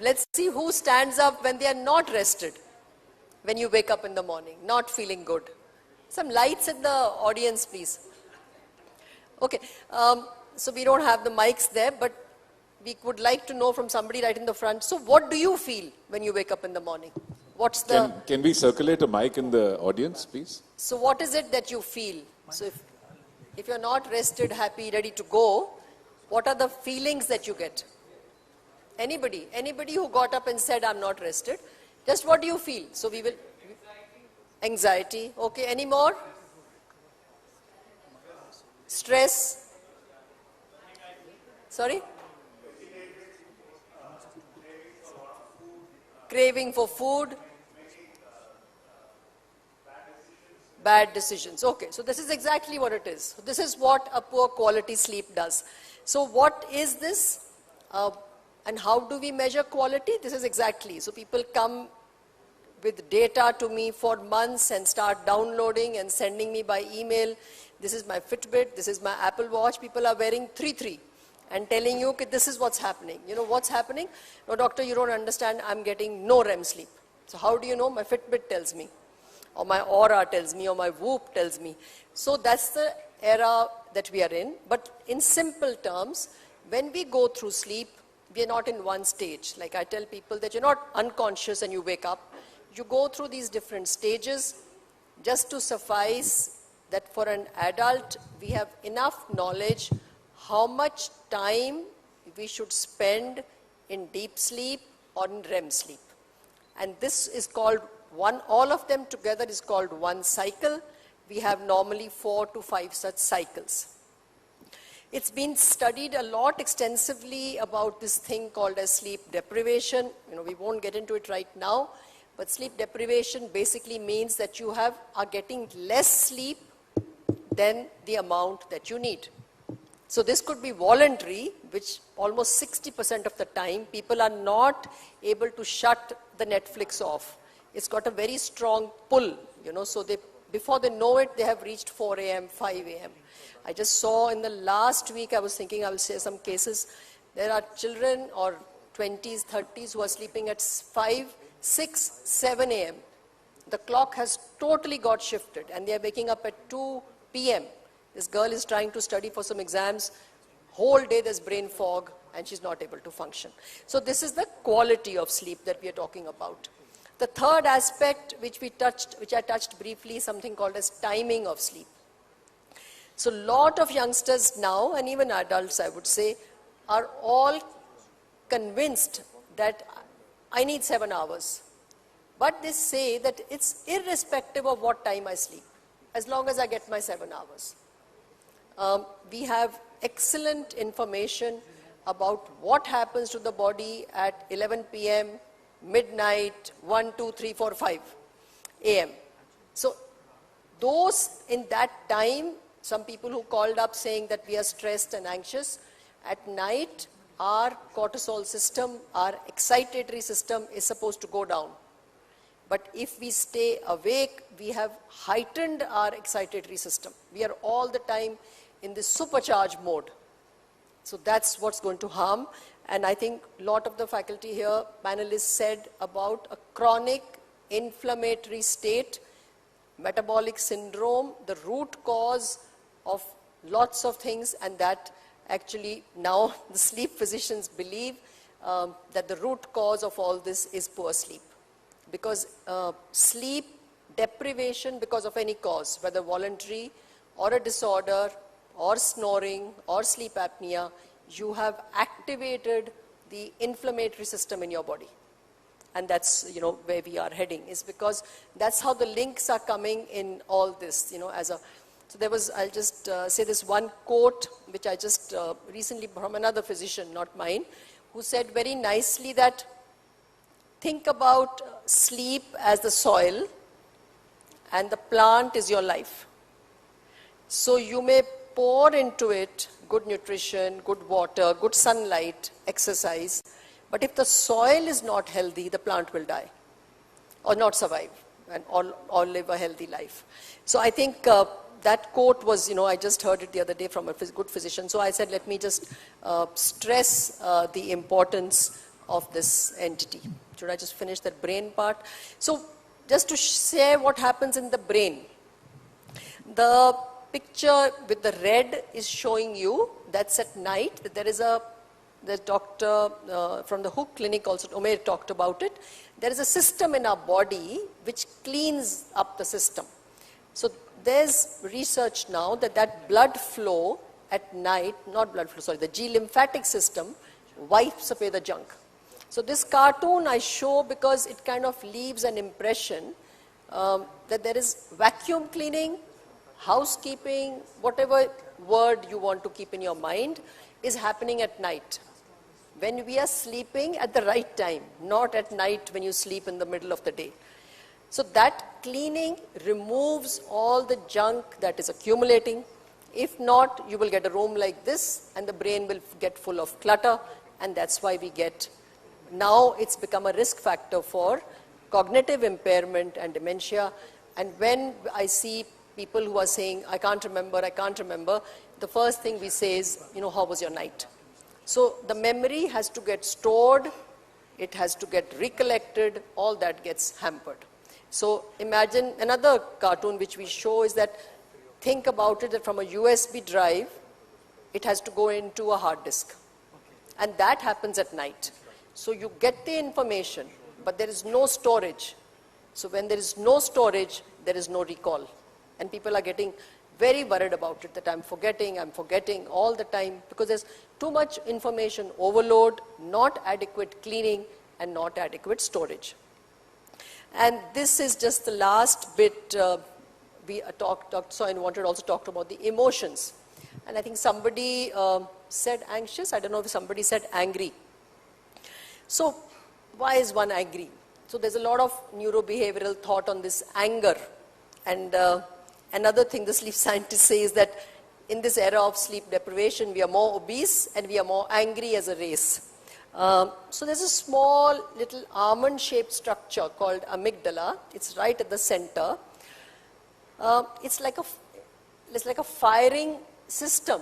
let's see who stands up when they are not rested, when you wake up in the morning, not feeling good. Some lights in the audience, please. Okay, so we don't have the mics there, but we would like to know from somebody right in the front. So what do you feel when you wake up in the morning? What's the... Can we circulate a mic in the audience, please? So what is it that you feel? So if you're not rested, happy, ready to go, what are the feelings that you get? Anybody who got up and said, I'm not rested, just what do you feel? So we will... Anxiety. Okay, any more? Stress. Sorry? Craving for food. Bad decisions. Okay, so this is exactly what it is. This is what a poor quality sleep does. So what is this? And how do we measure quality? This is exactly. So people come with data to me for months and start downloading and sending me by email. This is my Fitbit, this is my Apple Watch. People are wearing 3 and telling you, okay, this is what's happening. You know what's happening? No, doctor, you don't understand. I'm getting no REM sleep. So how do you know? My Fitbit tells me, or my Aura tells me, or my Whoop tells me. So that's the era that we are in. But in simple terms, when we go through sleep, we are not in one stage. Like I tell people that you're not unconscious and you wake up. You go through these different stages. Just to suffice that for an adult, we have enough knowledge how much time we should spend in deep sleep or in REM sleep. And this is called all of them together is called one cycle. We have normally 4 to 5 such cycles. It's been studied a lot extensively about this thing called as sleep deprivation. You know, we won't get into it right now, but sleep deprivation basically means that you are getting less sleep than the amount that you need. So this could be voluntary, which almost 60% of the time people are not able to shut the Netflix off. It's got a very strong pull, you know, so before they know it, they have reached 4 a.m., 5 a.m. I just saw in the last week, I was thinking I will share some cases. There are children or 20s, 30s who are sleeping at 5, 6, 7 a.m. The clock has totally got shifted and they are waking up at 2 p.m. This girl is trying to study for some exams. Whole day there's brain fog and she's not able to function. So this is the quality of sleep that we are talking about. The third aspect which I touched briefly, is something called as timing of sleep. So a lot of youngsters now, and even adults I would say, are all convinced that I need 7 hours. But they say that it's irrespective of what time I sleep, as long as I get my 7 hours. We have excellent information about what happens to the body at 11 p.m., midnight, 1, 2, 3, 4, 5 a.m. So those in that time, some people who called up saying that we are stressed and anxious, at night our cortisol system, our excitatory system is supposed to go down. But if we stay awake, we have heightened our excitatory system. We are all the time in this supercharged mode. So that's what's going to harm. And I think a lot of the faculty here, panelists said about a chronic inflammatory state, metabolic syndrome, the root cause of lots of things, and that actually now the sleep physicians believe that the root cause of all this is poor sleep. Because sleep deprivation because of any cause, whether voluntary or a disorder or snoring or sleep apnea, you have activated the inflammatory system in your body. And that's, where we are heading, is because that's how the links are coming in all this, So there was, I'll just say this one quote, which I just recently from another physician, not mine, who said very nicely that think about sleep as the soil and the plant is your life. So you may pour into it good nutrition, good water, good sunlight, exercise, but if the soil is not healthy, the plant will die or not survive or live a healthy life. So I think that quote was, I just heard it the other day from a good physician. So I said, let me just stress the importance of this entity. Should I just finish that brain part? So just to share what happens in the brain. The picture with the red is showing you that's at night. There is the doctor from the Hook Clinic also, Umair talked about it. There is a system in our body which cleans up the system. So there's research now that blood flow at night, not blood flow, sorry, the G lymphatic system wipes away the junk. So this cartoon I show because it kind of leaves an impression that there is vacuum cleaning, housekeeping, whatever word you want to keep in your mind is happening at night. When we are sleeping at the right time, not at night when you sleep in the middle of the day. So that cleaning removes all the junk that is accumulating. If not, you will get a room like this and the brain will get full of clutter, and that's why we get, now it's become a risk factor for cognitive impairment and dementia. And when I see people who are saying, I can't remember, the first thing we say is, how was your night? So the memory has to get stored, it has to get recollected, all that gets hampered. So imagine another cartoon which we show is that, think about it, that from a USB drive, it has to go into a hard disk. And that happens at night. So you get the information, but there is no storage. So when there is no storage, there is no recall. And people are getting very worried about it, that I'm forgetting all the time, because there's too much information overload, not adequate cleaning, and not adequate storage. And this is just the last bit we talked, so I wanted to also talk about the emotions. And I think somebody said anxious, I don't know if somebody said angry. So why is one angry? So there's a lot of neurobehavioral thought on this anger. And another thing the sleep scientists say is that in this era of sleep deprivation, we are more obese and we are more angry as a race. So there's a small little almond-shaped structure called amygdala. It's right at the center. It's like a firing system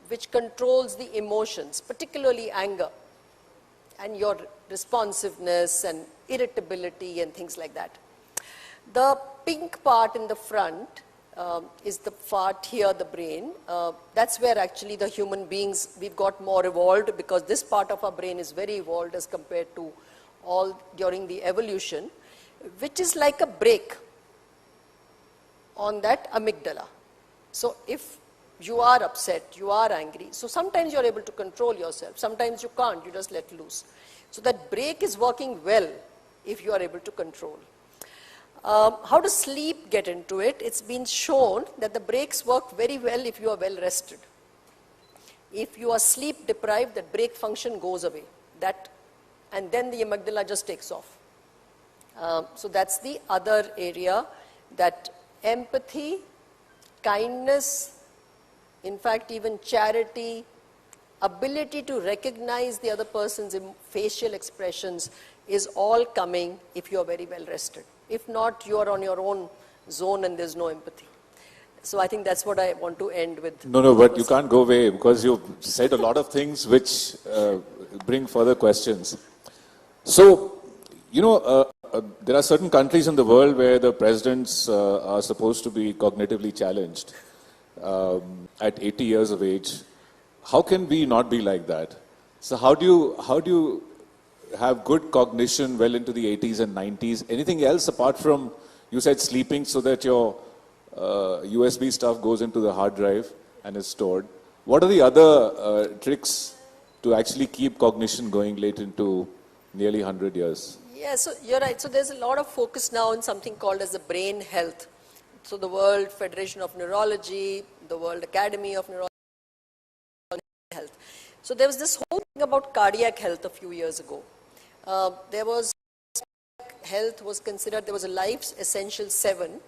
which controls the emotions, particularly anger, and your responsiveness and irritability and things like that. The pink part in the front is the part here, the brain. That's where actually the human beings, we've got more evolved, because this part of our brain is very evolved as compared to all during the evolution, which is like a brake on that amygdala. So if you are upset, you are angry, so sometimes you're able to control yourself, sometimes you can't, you just let loose. So that brake is working well if you are able to control. How does sleep get into it? It's been shown that the brakes work very well if you are well rested. If you are sleep deprived, that brake function goes away. And then the amygdala just takes off. So that's the other area, that empathy, kindness, in fact even charity, ability to recognize the other person's facial expressions is all coming if you are very well rested. If not, you are on your own zone and there's no empathy. So I think that's what I want to end with. No, but you can't go away because you've said a lot of things which bring further questions. So, there are certain countries in the world where the presidents are supposed to be cognitively challenged at 80 years of age. How can we not be like that? So how do you have good cognition well into the 80s and 90s? Anything else apart from, you said sleeping so that your USB stuff goes into the hard drive and is stored. What are the other tricks to actually keep cognition going late into nearly 100 years? Yeah, so you're right. So there's a lot of focus now on something called as the brain health. So the World Federation of Neurology, the World Academy of Neurology Health. So there was this whole thing about cardiac health a few years ago. There was health was considered, there was a Life's Essential 7.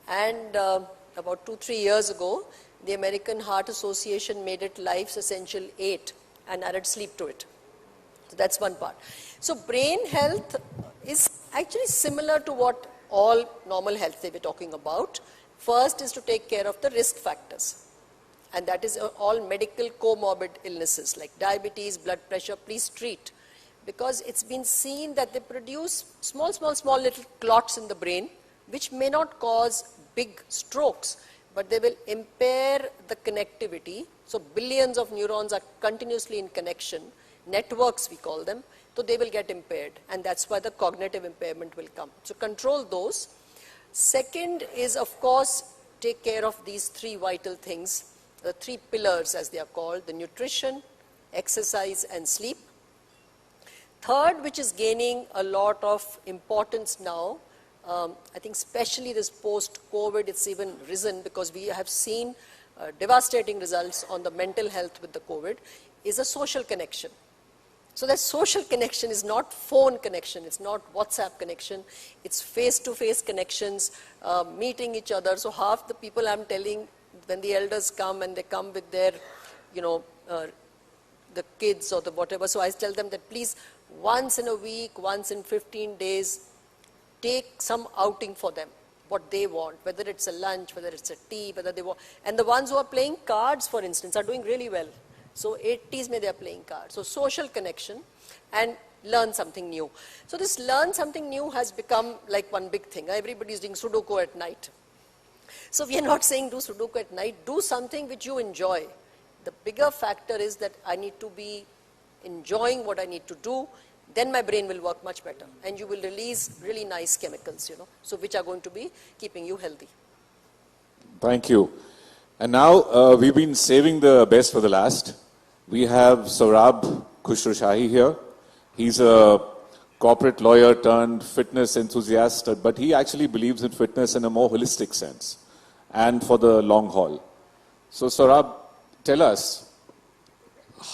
And about 2-3 years ago, the American Heart Association made it Life's Essential 8 and added sleep to it. So that's one part. So brain health is actually similar to what all normal health they were talking about. First is to take care of the risk factors. And that is all medical comorbid illnesses like diabetes, blood pressure, please treat. Because it's been seen that they produce small little clots in the brain which may not cause big strokes, but they will impair the connectivity. So billions of neurons are continuously in connection, networks we call them, so they will get impaired, and that's why the cognitive impairment will come. So control those. Second is, of course, take care of these three vital things, the three pillars as they are called, the nutrition, exercise and sleep. Third, which is gaining a lot of importance now, I think especially this post-COVID, it's even risen because we have seen devastating results on the mental health with the COVID, is a social connection. So that social connection is not phone connection, it's not WhatsApp connection, it's face-to-face connections, meeting each other. So half the people I'm telling, when the elders come and they come with their, the kids or the whatever, so I tell them that please, once in a week, once in 15 days, take some outing for them, what they want, whether it's a lunch, whether it's a tea, whether they want. And the ones who are playing cards, for instance, are doing really well. So 80s may they are playing cards. So social connection and learn something new. So this learn something new has become like one big thing. Everybody is doing Sudoku at night. So we are not saying do Sudoku at night, do something which you enjoy. The bigger factor is that I need to be enjoying what I need to do, then my brain will work much better and you will release really nice chemicals, so which are going to be keeping you healthy. Thank you. And now we've been saving the best for the last. We have Saurabh Khusroshahi here. He's a corporate lawyer turned fitness enthusiast, but he actually believes in fitness in a more holistic sense and for the long haul. So Saurabh, tell us,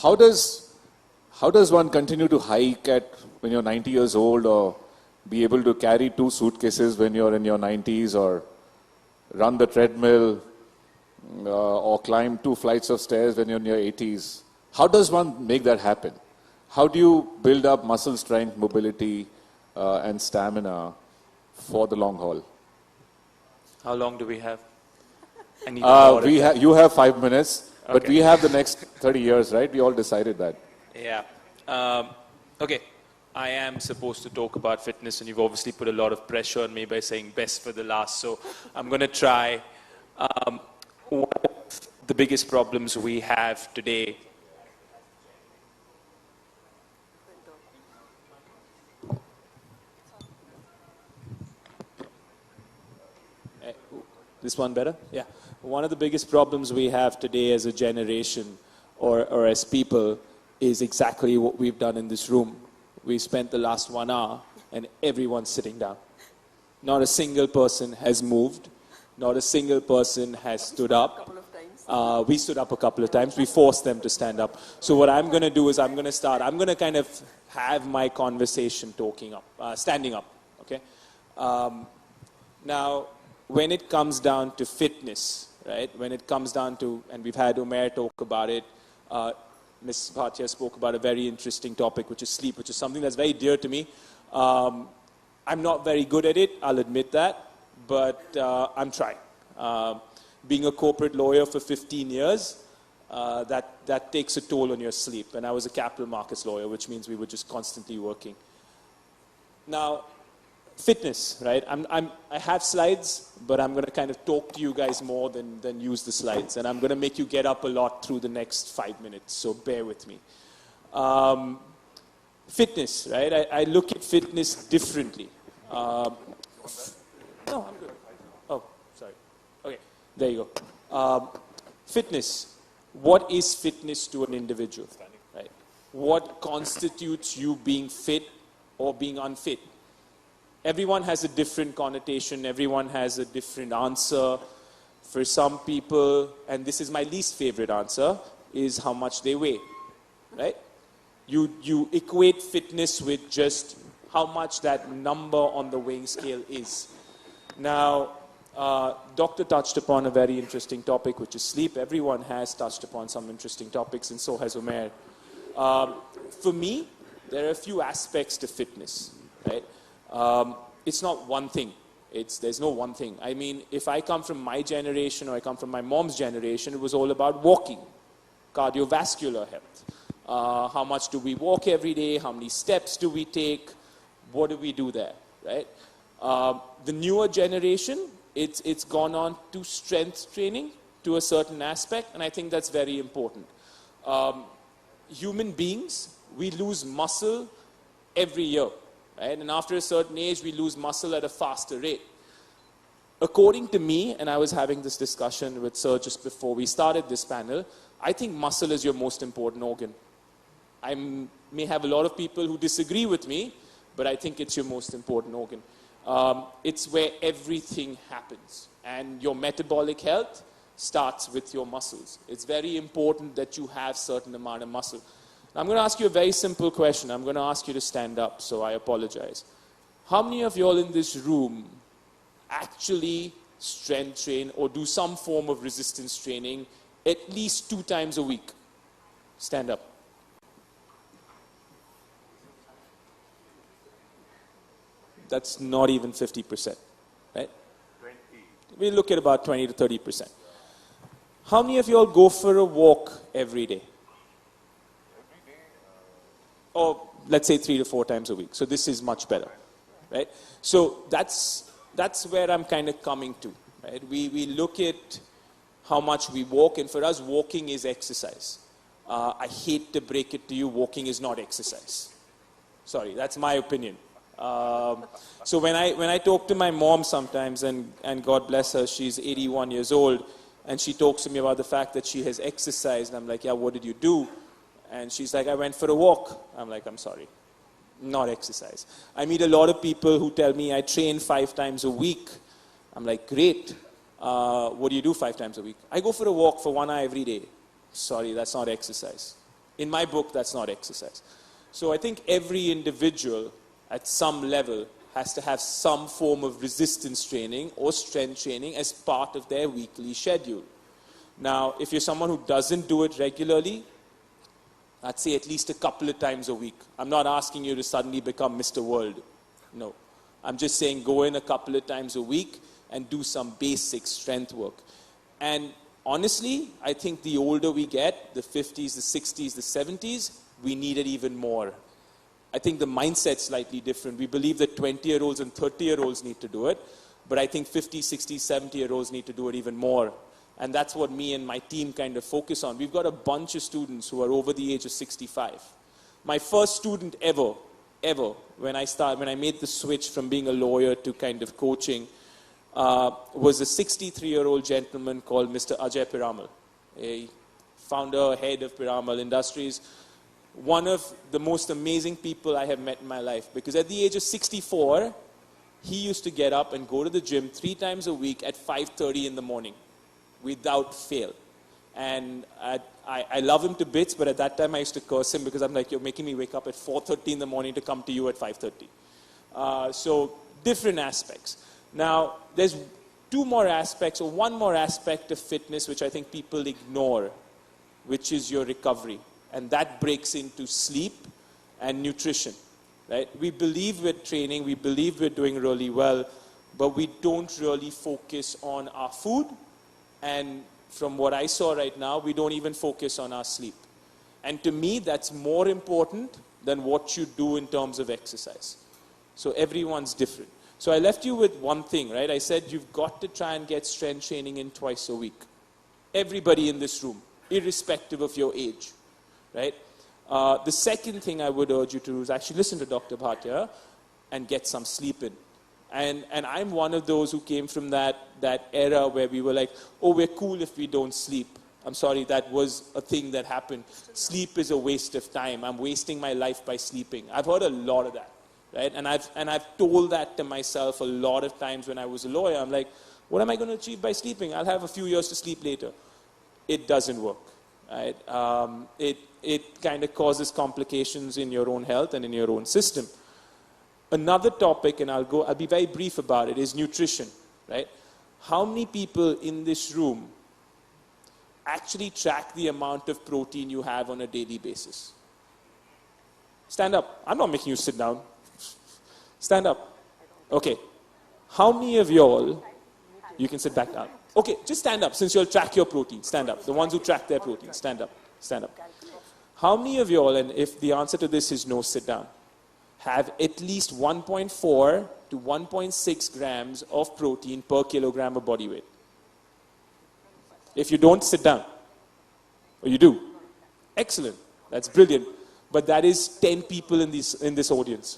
how does one continue to hike when you're 90 years old, or be able to carry 2 suitcases when you're in your 90s, or run the treadmill, or climb 2 flights of stairs when you're in your 80s? How does one make that happen? How do you build up muscle strength, mobility, and stamina for the long haul? How long do we have? You have 5 minutes, okay. But we have the next 30 years, right? We all decided that. Yeah. Okay. I am supposed to talk about fitness, and you've obviously put a lot of pressure on me by saying best for the last. So I'm going to try. One of the biggest problems we have today This one better? Yeah. One of the biggest problems we have today as a generation or as people is exactly what we've done in this room. We spent the last 1 hour and everyone's sitting down. Not a single person has moved. Not a single person has stood up. We stood up a couple of times. We forced them to stand up. So what I'm going to do is I'm going to kind of have my conversation standing up. Okay? Now, when it comes down to fitness, right? When it comes down to, and we've had Umair talk about it, Ms. Bhatia spoke about a very interesting topic, which is sleep, which is something that's very dear to me. I'm not very good at it, I'll admit that, but I'm trying. Being a corporate lawyer for 15 years, that takes a toll on your sleep. And I was a capital markets lawyer, which means we were just constantly working. Now, fitness, right? I have slides, but I'm going to kind of talk to you guys more than use the slides. And I'm going to make you get up a lot through the next 5 minutes, so bear with me. Fitness, right? I look at fitness differently. No, I'm good. Oh, sorry. Okay, there you go. Fitness. What is fitness to an individual? Right? What constitutes you being fit or being unfit? Everyone has a different connotation. Everyone has a different answer. For some people, and this is my least favorite answer, is how much they weigh. Right? You equate fitness with just how much that number on the weighing scale is. Now, Doctor touched upon a very interesting topic, which is sleep. Everyone has touched upon some interesting topics, and so has Umair. For me, there are a few aspects to fitness, right? It's not one thing. There's no one thing. I mean, if I come from my generation or I come from my mom's generation, it was all about walking, cardiovascular health. How much do we walk every day? How many steps do we take? What do we do there, right? The newer generation, it's gone on to strength training to a certain aspect, and I think that's very important. Human beings, we lose muscle every year, right? And after a certain age, we lose muscle at a faster rate. According to me, and I was having this discussion with Sir just before we started this panel, I think muscle is your most important organ. I may have a lot of people who disagree with me, but I think it's your most important organ. It's where everything happens. And your metabolic health starts with your muscles. It's very important that you have a certain amount of muscle. Now, I'm going to ask you a very simple question. I'm going to ask you to stand up, so I apologize. How many of you all in this room actually strength train or do some form of resistance training at least 2 times a week? Stand up. That's not even 50%, right? 20. We look at about 20 to 30%. How many of you all go for a walk every day? Or let's say 3 to 4 times a week. So this is much better, right? So that's where I'm kind of coming to, right? We look at how much we walk, and for us, walking is exercise. I hate to break it to you, walking is not exercise. Sorry, that's my opinion. So when I talk to my mom sometimes, and God bless her, she's 81 years old, and she talks to me about the fact that she has exercised, and I'm like, yeah, what did you do? And she's like, I went for a walk. I'm like, I'm sorry, not exercise. I meet a lot of people who tell me I train 5 times a week. I'm like, great. What do you do 5 times a week? I go for a walk for 1 hour every day. Sorry, that's not exercise. In my book, that's not exercise. So I think every individual at some level has to have some form of resistance training or strength training as part of their weekly schedule. Now, if you're someone who doesn't do it regularly, I'd say at least a couple of times a week. I'm not asking you to suddenly become Mr. World. No. I'm just saying go in a couple of times a week and do some basic strength work. And honestly, I think the older we get, the 50s, the 60s, the 70s, we need it even more. I think the mindset's slightly different. We believe that 20-year-olds and 30-year-olds need to do it, but I think 50, 60, 70-year-olds need to do it even more. And that's what me and my team kind of focus on. We've got a bunch of students who are over the age of 65. My first student ever, when I made the switch from being a lawyer to kind of coaching, was a 63-year-old gentleman called Mr. Ajay Piramal, a founder, head of Piramal Industries. One of the most amazing people I have met in my life, because at the age of 64, he used to get up and go to the gym 3 times a week at 5:30 in the morning, without fail. And I love him to bits, but at that time I used to curse him because I'm like, you're making me wake up at 4:30 in the morning to come to you at 5:30. So different aspects. Now, there's 2 more aspects, or 1 more aspect of fitness which I think people ignore, which is your recovery. And that breaks into sleep and nutrition, right? We believe we're training, we believe we're doing really well, but we don't really focus on our food. And from what I saw right now, we don't even focus on our sleep. And to me, that's more important than what you do in terms of exercise. So everyone's different. So I left you with one thing, right? I said you've got to try and get strength training in twice a week. Everybody in this room, irrespective of your age, right? The second thing I would urge you to do is actually listen to Dr. Bhatia and get some sleep in. And I'm one of those who came from that era where we were like, oh, we're cool if we don't sleep. I'm sorry, that was a thing that happened. Sleep is a waste of time. I'm wasting my life by sleeping. I've heard a lot of that, right? And I've told that to myself a lot of times when I was a lawyer. I'm like, what am I going to achieve by sleeping? I'll have a few years to sleep later. It doesn't work, right? It kind of causes complications in your own health and in your own system. Another topic, and I'll be very brief about it, is nutrition, right? How many people in this room actually track the amount of protein you have on a daily basis? Stand up. I'm not making you sit down. Stand up. Okay. How many of y'all, you can sit back down. Okay, just stand up since you'll track your protein. Stand up. The ones who track their protein, stand up. Stand up. How many of y'all, and if the answer to this is no, sit down, have at least 1.4 to 1.6 grams of protein per kilogram of body weight? If you don't, sit down. Or you do. Excellent. That's brilliant. But that is 10 people in this audience,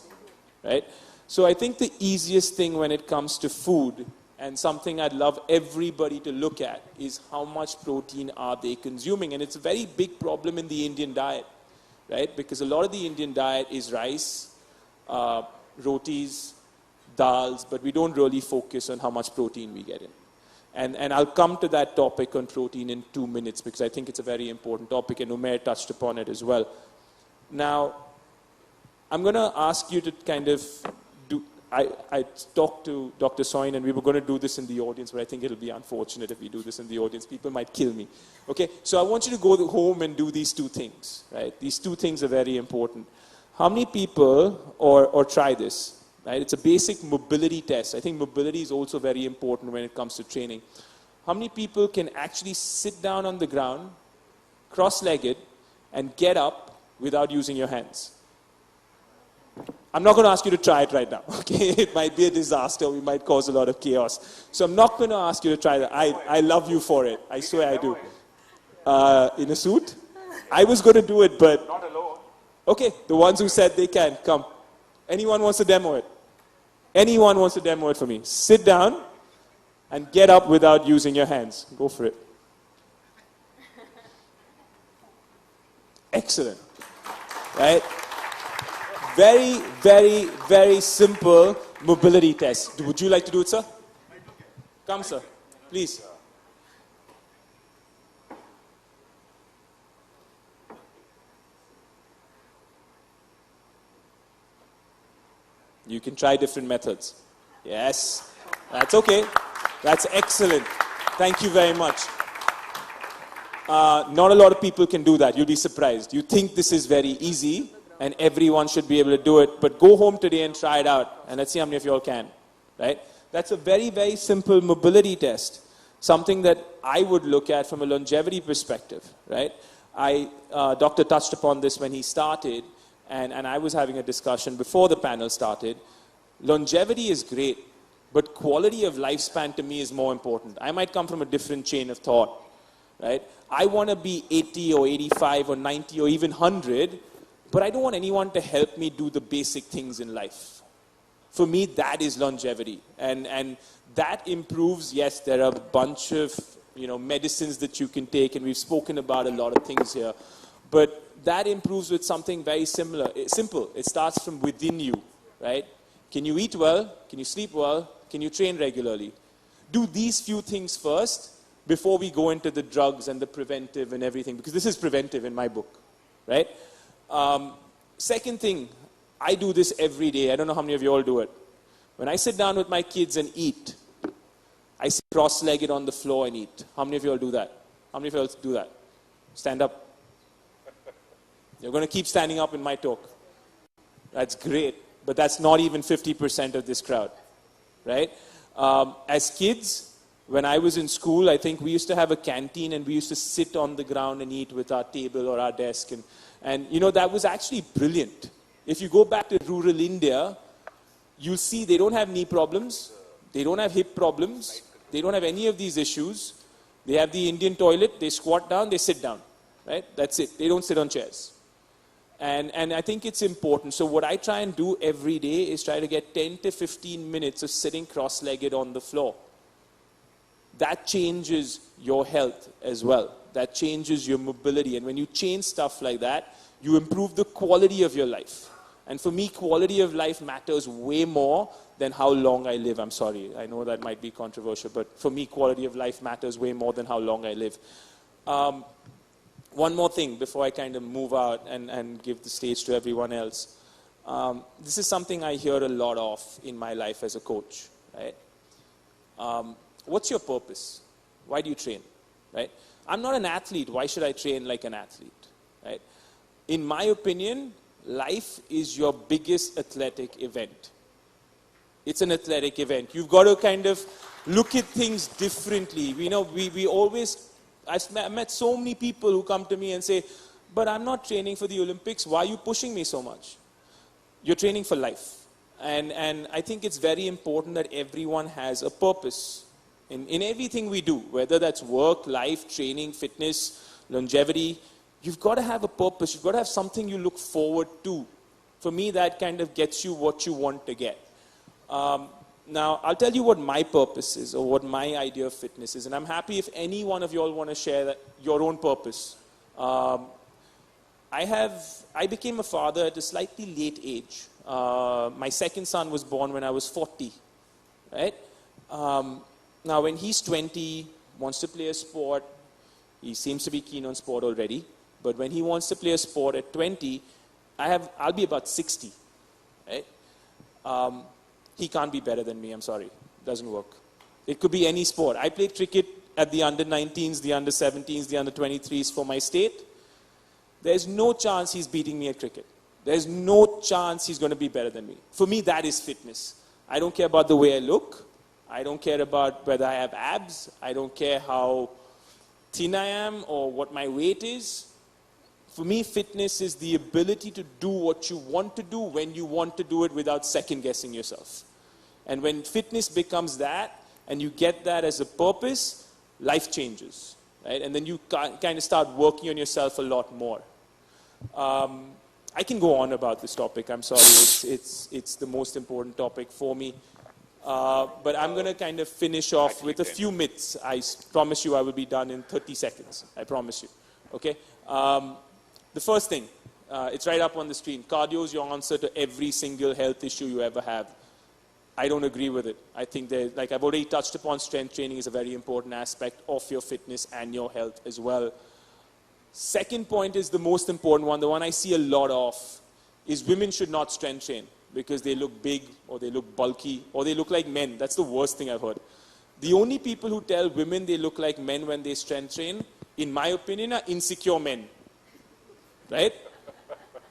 right? So I think the easiest thing when it comes to food, and something I'd love everybody to look at, is how much protein are they consuming. And it's a very big problem in the Indian diet, right? Because a lot of the Indian diet is rice, rotis, dals, but we don't really focus on how much protein we get in. And I'll come to that topic on protein in 2 minutes because I think it's a very important topic, and Umair touched upon it as well. Now, I'm going to ask you to kind of do, I talked to Dr. Soin, and we were going to do this in the audience, but I think it'll be unfortunate if we do this in the audience. People might kill me. Okay, so I want you to go home and do these two things, right? These two things are very important. How many people, or try this, right? It's a basic mobility test. I think mobility is also very important when it comes to training. How many people can actually sit down on the ground, cross-legged, and get up without using your hands? I'm not going to ask you to try it right now, okay? It might be a disaster. We might cause a lot of chaos. So I'm not going to ask you to try that. I love you for it. I swear I do. In a suit? I was going to do it, but... Not alone. Okay, the ones who said they can, come. Anyone wants to demo it? Anyone wants to demo it for me? Sit down and get up without using your hands. Go for it. Excellent. Right? Very, very, very simple mobility test. Would you like to do it, sir? Come, sir. Please. You can try different methods. Yes. That's okay. That's excellent. Thank you very much. Not a lot of people can do that. You'll be surprised. You think this is very easy and everyone should be able to do it, but go home today and try it out, and let's see how many of you all can, right? That's a very, very simple mobility test, something that I would look at from a longevity perspective, right? Doctor touched upon this when he started, and I was having a discussion before the panel started. Longevity is great, but quality of lifespan to me is more important. I might come from a different chain of thought, right? I want to be 80 or 85 or 90 or even 100, but I don't want anyone to help me do the basic things in life. For me, that is longevity. And that improves, yes, there are a bunch of medicines that you can take, and we've spoken about a lot of things here. But that improves with something very simple. It starts from within you, right? Can you eat well? Can you sleep well? Can you train regularly? Do these few things first before we go into the drugs and the preventive and everything, because this is preventive in my book, right? Second thing, I do this every day. I don't know how many of you all do it. When I sit down with my kids and eat, I sit cross-legged on the floor and eat. How many of you all do that? How many of you all do that? Stand up. You're going to keep standing up in my talk. That's great, but that's not even 50% of this crowd, right? As kids, when I was in school, I think we used to have a canteen and we used to sit on the ground and eat with our table or our desk. And you know, that was actually brilliant. If you go back to rural India, you'll see they don't have knee problems. They don't have hip problems. They don't have any of these issues. They have the Indian toilet. They squat down, they sit down, right? That's it. They don't sit on chairs. And I think it's important. So what I try and do every day is try to get 10 to 15 minutes of sitting cross-legged on the floor. That changes your health as well. That changes your mobility. And when you change stuff like that, you improve the quality of your life. And for me, quality of life matters way more than how long I live. I'm sorry, I know that might be controversial, but for me, quality of life matters way more than how long I live. One more thing before I kind of move out and give the stage to everyone else. This is something I hear a lot of in my life as a coach, right? What's your purpose? Why do you train, right? I'm not an athlete. Why should I train like an athlete, right? In my opinion, life is your biggest athletic event. It's an athletic event. You've got to kind of look at things differently. We know we always, I've met so many people who come to me and say, but I'm not training for the Olympics. Why are you pushing me so much? You're training for life. And I think it's very important that everyone has a purpose in everything we do, whether that's work, life, training, fitness, longevity. You've got to have a purpose. You've got to have something you look forward to. For me, that kind of gets you what you want to get. Now, I'll tell you what my purpose is or what my idea of fitness is. And I'm happy if any one of you all want to share your own purpose. I became a father at a slightly late age. My second son was born when I was 40. Right? Now, when he's 20, wants to play a sport, he seems to be keen on sport already. But when he wants to play a sport at 20, I'll be about 60. Right? He can't be better than me, I'm sorry. Doesn't work. It could be any sport. I played cricket at the under-19s, the under-17s, the under-23s for my state. There's no chance he's beating me at cricket. There's no chance he's going to be better than me. For me, that is fitness. I don't care about the way I look. I don't care about whether I have abs. I don't care how thin I am or what my weight is. For me, fitness is the ability to do what you want to do when you want to do it without second-guessing yourself. And when fitness becomes that, and you get that as a purpose, life changes. Right? And then you kind of start working on yourself a lot more. I can go on about this topic. I'm sorry. It's the most important topic for me. But I'm going to kind of finish off with a few myths. I promise you I will be done in 30 seconds. I promise you. Okay? The first thing, it's right up on the screen. Cardio is your answer to every single health issue you ever have. I don't agree with it. I think that, like I've already touched upon, strength training is a very important aspect of your fitness and your health as well. Second point is the most important one, the one I see a lot of, is women should not strength train because they look big or they look bulky or they look like men. That's the worst thing I've heard. The only people who tell women they look like men when they strength train, in my opinion, are insecure men. Right?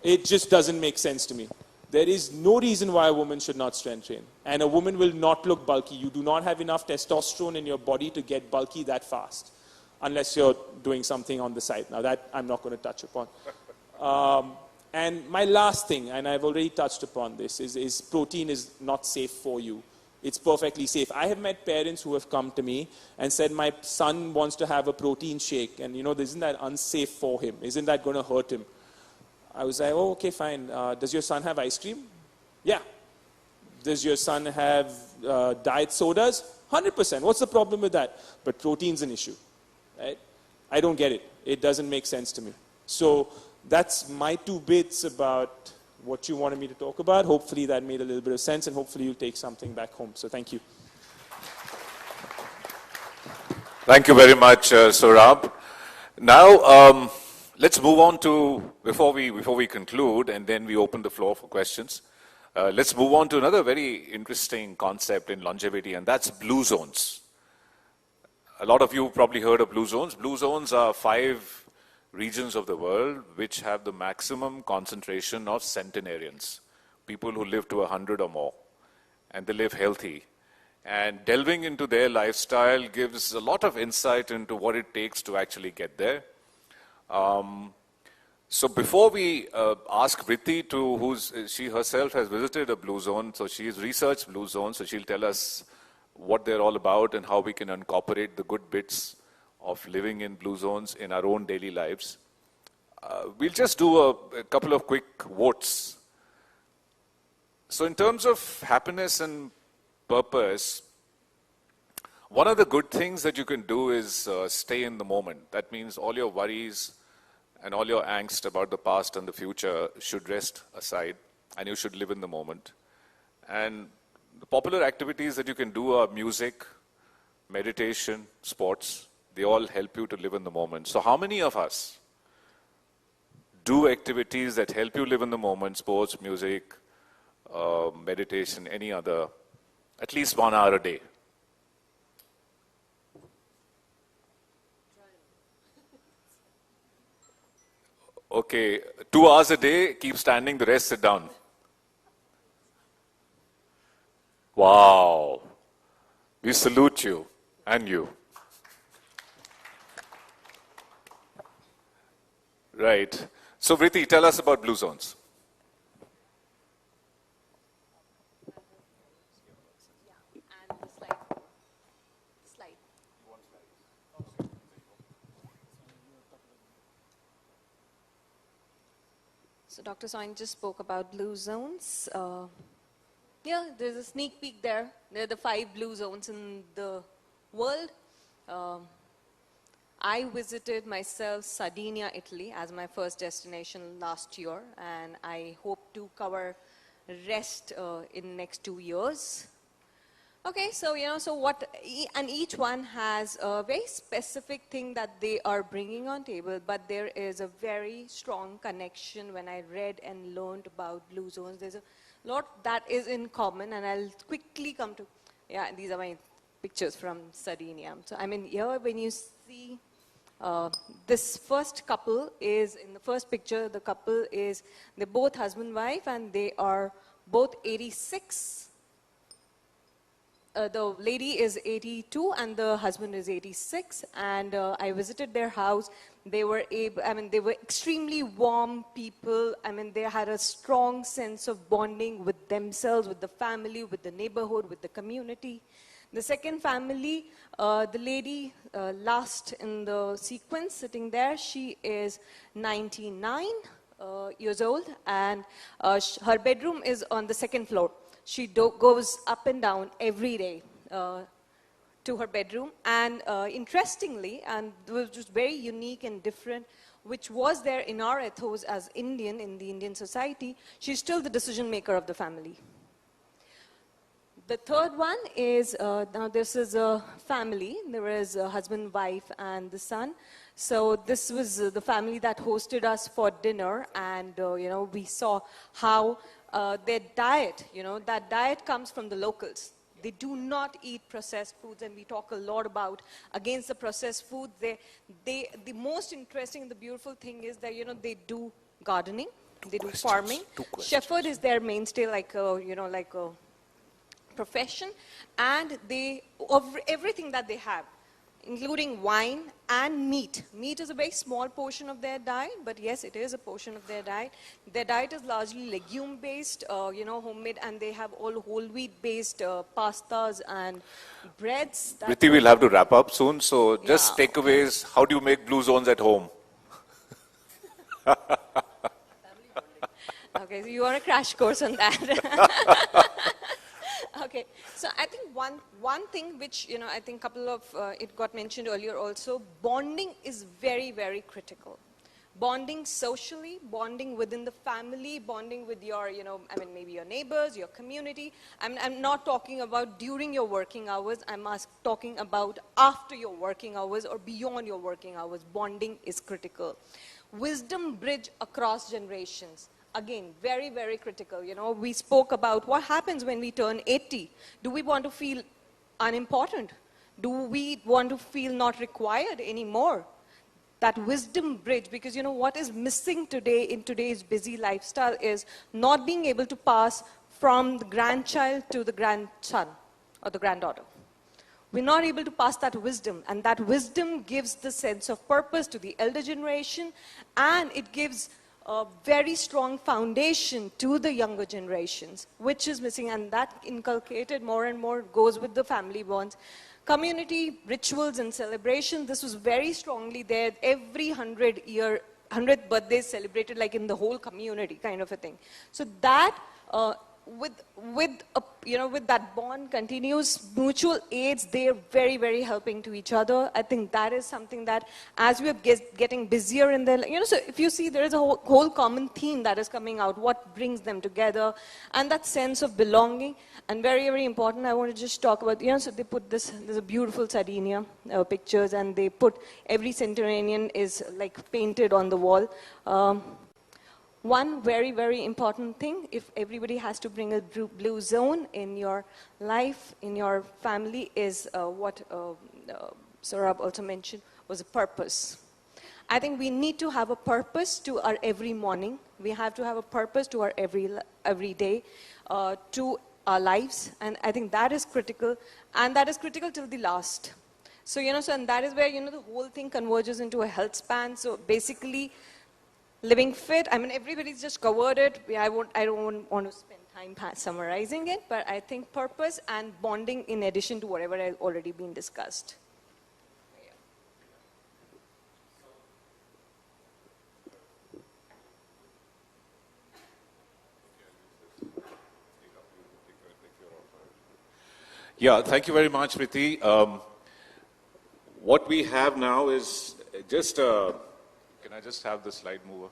It just doesn't make sense to me. There is no reason why a woman should not strength train. And a woman will not look bulky. You do not have enough testosterone in your body to get bulky that fast. Unless you're doing something on the side. Now that I'm not going to touch upon. And my last thing, and I've already touched upon this, is protein is not safe for you. It's perfectly safe. I have met parents who have come to me and said, my son wants to have a protein shake. And, you know, isn't that unsafe for him? Isn't that going to hurt him? I was like, oh, okay, fine. Does your son have ice cream? Yeah. Does your son have diet sodas? 100%. What's the problem with that? But protein's an issue. Right? I don't get it. It doesn't make sense to me. So that's my 2 bits about what you wanted me to talk about. Hopefully that made a little bit of sense, and hopefully you'll take something back home. So thank you. Thank you very much, Saurabh. Now, let's move on to, before we conclude, and then we open the floor for questions, let's move on to another very interesting concept in longevity, and that's blue zones. A lot of you probably heard of blue zones. Blue zones are 5 regions of the world which have the maximum concentration of centenarians, people who live to 100 or more, and they live healthy. And delving into their lifestyle gives a lot of insight into what it takes to actually get there. So before we ask Vritti to, she herself has visited a blue zone, so she's researched blue zones, so she'll tell us what they're all about and how we can incorporate the good bits of living in blue zones in our own daily lives. We'll just do a couple of quick votes. So in terms of happiness and purpose, one of the good things that you can do is stay in the moment. That means all your worries and all your angst about the past and the future should rest aside, and you should live in the moment. And the popular activities that you can do are music, meditation, sports. They all help you to live in the moment. So how many of us do activities that help you live in the moment, sports, music, meditation, any other, at least 1 hour a day? Okay, 2 hours a day, keep standing, the rest sit down. Wow. We salute you and you. Right. So Vritti, tell us about blue zones. So Dr. Soin just spoke about blue zones. Yeah, there's a sneak peek there. There are the 5 blue zones in the world. I visited myself Sardinia, Italy as my first destination last year, and I hope to cover rest in next 2 years. Okay, so and each one has a very specific thing that they are bringing on table, but there is a very strong connection. When I read and learned about blue zones, there's a lot that is in common, and I'll quickly come to, yeah, these are my pictures from Sardinia. So I mean, here when you see this first couple is, in the first picture, the couple is, they're both husband, wife, and they are both 86. The lady is 82 and the husband is 86, and I visited their house. They were they were extremely warm people. I mean, they had a strong sense of bonding with themselves, with the family, with the neighborhood, with the community. The second family, the lady last in the sequence sitting there, she is 99 years old, and her bedroom is on the 2nd floor. She goes up and down every day to her bedroom. And interestingly, and it was just very unique and different, which was there in our ethos as Indian, in the Indian society, she's still the decision maker of the family. The third one is, now this is a family. There is a husband, wife, and the son. So this was the family that hosted us for dinner, and we saw how their diet, that diet comes from the locals. They do not eat processed foods, and we talk a lot about against the processed food. The most interesting, the beautiful thing is that, they do gardening, they do farming. Shepherd is their mainstay, like a profession, and everything that they have, including wine and meat. Meat is a very small portion of their diet, but yes, it is a portion of their diet. Their diet is largely legume-based, homemade, and they have all whole wheat-based pastas and breads. Vritti, we'll have to wrap up soon, so just takeaways. How do you make blue zones at home? Okay, so you want a crash course on that. Okay, so I think one thing which, I think couple of, it got mentioned earlier also, bonding is very, very critical. Bonding socially, bonding within the family, bonding with your, maybe your neighbors, your community. I'm not talking about during your working hours, I'm talking about after your working hours or beyond your working hours. Bonding is critical. Wisdom bridge across generations. Again, very, very critical. We spoke about what happens when we turn 80. Do we want to feel unimportant? Do we want to feel not required anymore? that wisdom bridge, because what is missing today in today's busy lifestyle is not being able to pass from the grandchild to the grandson or the granddaughter. We're not able to pass that wisdom, and that wisdom gives the sense of purpose to the elder generation, and it gives a very strong foundation to the younger generations, which is missing, and that inculcated more and more goes with the family bonds. Community rituals and celebration, this was very strongly there. Every 100th birthday is celebrated like in the whole community kind of a thing. So that with that bond continues, mutual aids, they're very, very helping to each other. I think that is something that as we are getting busier in the, so if you see there is a whole common theme that is coming out, what brings them together, and that sense of belonging. And very, very important, I want to just talk about, so they put this, there's a beautiful sardinia pictures, and they put every centenarian is like painted on the wall. One very, very important thing, if everybody has to bring a blue zone in your life, in your family, is what Saurabh also mentioned, was a purpose. I think we need to have a purpose to our every morning. We have to have a purpose to our every day, to our lives, and I think that is critical, and that is critical till the last. So, and that is where, the whole thing converges into a health span. So basically, living fit, I mean, everybody's just covered it. I don't want to spend time summarizing it, but I think purpose and bonding in addition to whatever has already been discussed. Yeah, thank you very much, Priti. What we have now is just can I just have the slide mover?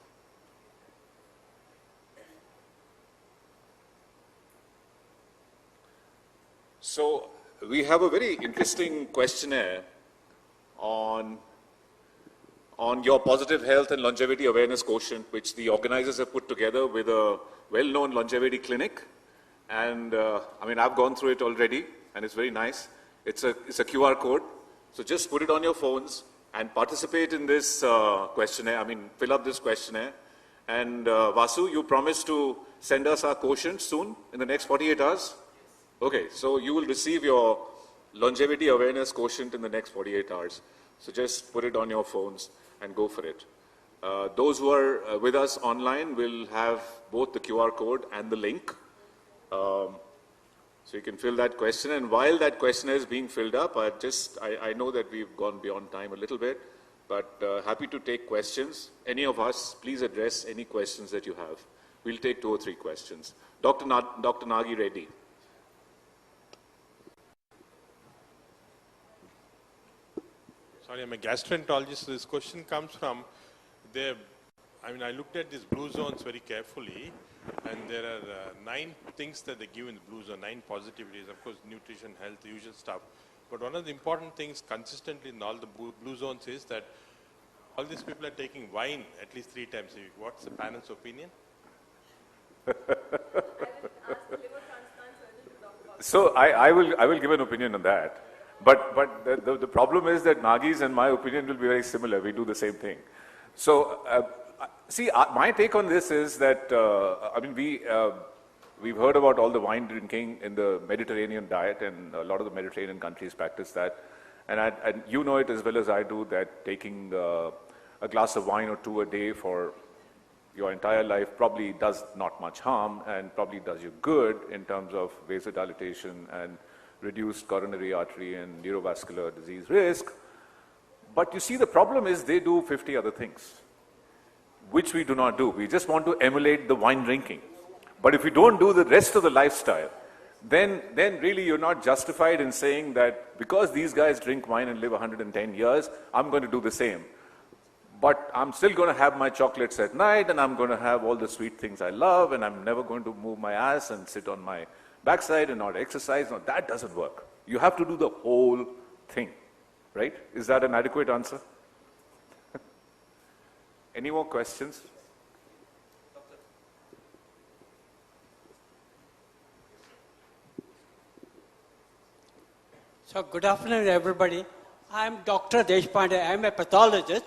So we have a very interesting questionnaire on your positive health and longevity awareness quotient, which the organizers have put together with a well-known longevity clinic. And I mean, I've gone through it already, and it's very nice. It's a QR code. So just put it on your phones and participate in this questionnaire. I mean, fill up this questionnaire. And Vasu, you promised to send us our quotient soon, in the next 48 hours? Okay, so you will receive your longevity awareness quotient in the next 48 hours. So just put it on your phones and go for it. Those who are with us online will have both the QR code and the link. So you can fill that question, and while that questionnaire is being filled up, I know that we've gone beyond time a little bit, but happy to take questions. Any of us, please address any questions that you have. We'll take 2 or 3 questions. Dr. Nagi Reddy. Sorry, I'm a gastroenterologist. So this question comes from I looked at these blue zones very carefully, and there are 9 things that they give in the blue zone, 9 positivities, of course, nutrition, health, the usual stuff. But one of the important things consistently in all the blue zones is that all these people are taking wine at least 3 times a week. What's the panel's opinion? So I will give an opinion on that. But the problem is that Nagi's and my opinion will be very similar. We do the same thing. So see, my take on this is that we've heard about all the wine drinking in the Mediterranean diet, and a lot of the Mediterranean countries practice that. And you know it as well as I do that taking a glass of wine or 2 a day for your entire life probably does not much harm and probably does you good in terms of vasodilatation and reduced coronary artery and neurovascular disease risk. But you see, the problem is they do 50 other things, which we do not do. We just want to emulate the wine drinking. But if you don't do the rest of the lifestyle, then really you're not justified in saying that because these guys drink wine and live 110 years, I'm going to do the same. But I'm still going to have my chocolates at night, and I'm going to have all the sweet things I love, and I'm never going to move my ass and sit on my backside and not exercise. No, that doesn't work. You have to do the whole thing, right? Is that an adequate answer? Any more questions? So good afternoon, everybody. I'm Dr. Deshpande. I'm a pathologist.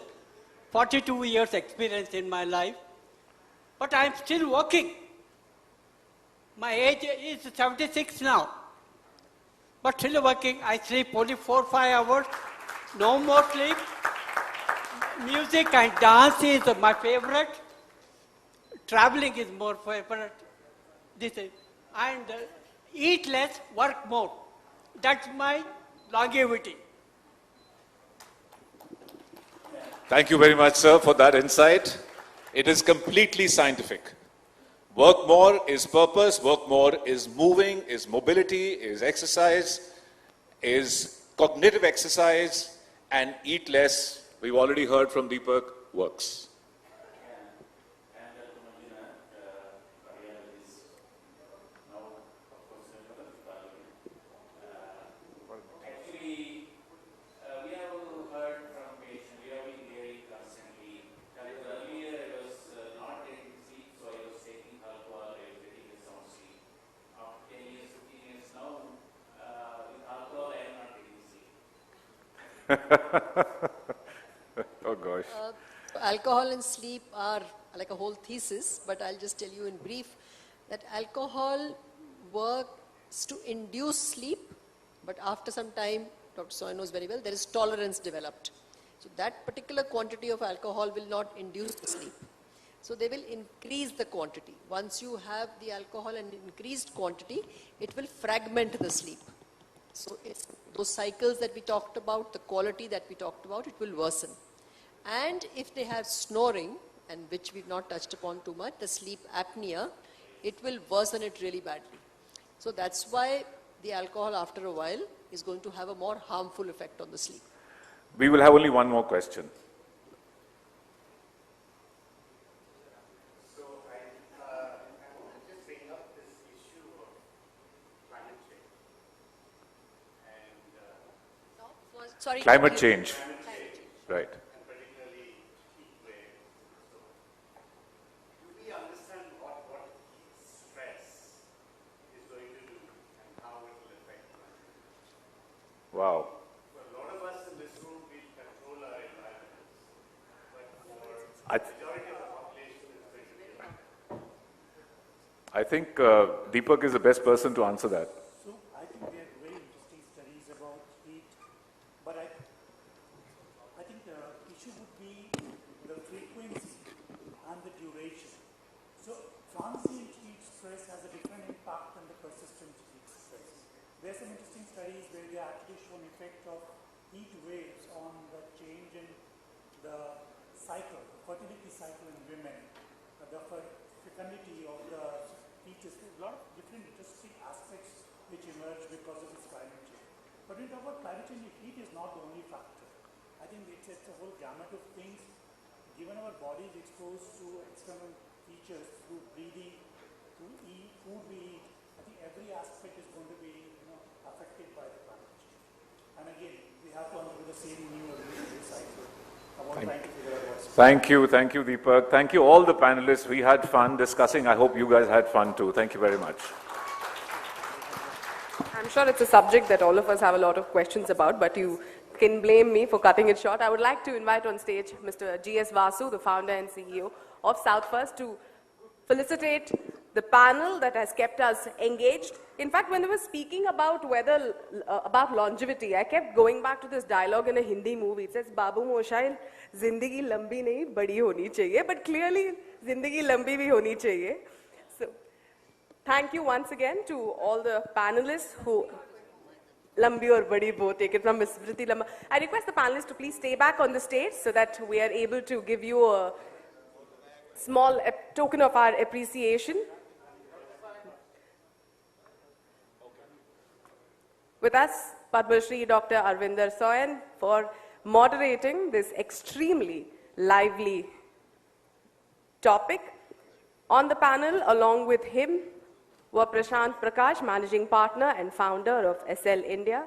42 years experience in my life, but I'm still working. My age is 76 now, but still working. I sleep only 4-5 hours, no more sleep. Music and dance is my favorite. Traveling is more favorite. And eat less, work more. That's my longevity. Thank you very much, sir, for that insight. It is completely scientific. Work more is purpose, work more is moving, is mobility, is exercise, is cognitive exercise, and eat less, we've already heard from Deepak, works. Oh gosh. Alcohol and sleep are like a whole thesis, but I'll just tell you in brief that alcohol works to induce sleep, but after some time, Dr. Soy knows very well, there is tolerance developed. So that particular quantity of alcohol will not induce the sleep. So they will increase the quantity. Once you have the alcohol in increased quantity, it will fragment the sleep. So it's those cycles that we talked about, the quality that we talked about, it will worsen. And if they have snoring, and which we've not touched upon too much, the sleep apnea, it will worsen it really badly. So that's why the alcohol after a while is going to have a more harmful effect on the sleep. We will have only one more question. Sorry. Climate change. Right. Wow. For a lot of us in this room, we control our environments. But for the majority of the population, it's going to be I think Deepak is the best person to answer that. So I think there are very interesting studies about heat, but I think the issue would be the frequency and the duration. So transient heat stress has a different impact than the persistent heat stress. There are some interesting studies where they actually show an effect of heat waves on the change in the cycle, the fertility cycle in women, the fecundity of the fetus. There are a lot of different interesting aspects which emerge because of this climate change. But when we talk about climate change, heat is not the only factor. I think it's a whole gamut of things. Given our body is exposed to external features through breathing, through food we eat, I think every aspect is going to be affected by the climate change. And again, we have to undergo the same new evolutionary cycle about trying to figure out what's Thank you, Deepak. Thank you all the panelists. We had fun discussing. I hope you guys had fun too. Thank you very much. I'm sure it's a subject that all of us have a lot of questions about, but you can blame me for cutting it short. I would like to invite on stage Mr. G.S. Vasu, the founder and CEO of South First, to felicitate the panel that has kept us engaged. In fact, when they were speaking about about longevity, I kept going back to this dialogue in a Hindi movie. It says, Babu Moshail, Zindagi lambi nahi, badi honi chahiye. But clearly, Zindagi lambi bhi honi chahiye. So, thank you once again to all the panelists who... Lambi or badi both, take it from Ms. Vriti Lamba. I request the panelists to please stay back on the stage so that we are able to give you a small token of our appreciation. With us, Padma Shri Dr. Arvinder Soyan for moderating this extremely lively topic. On the panel, along with him, were Prashant Prakash, Managing Partner and Founder of SL India,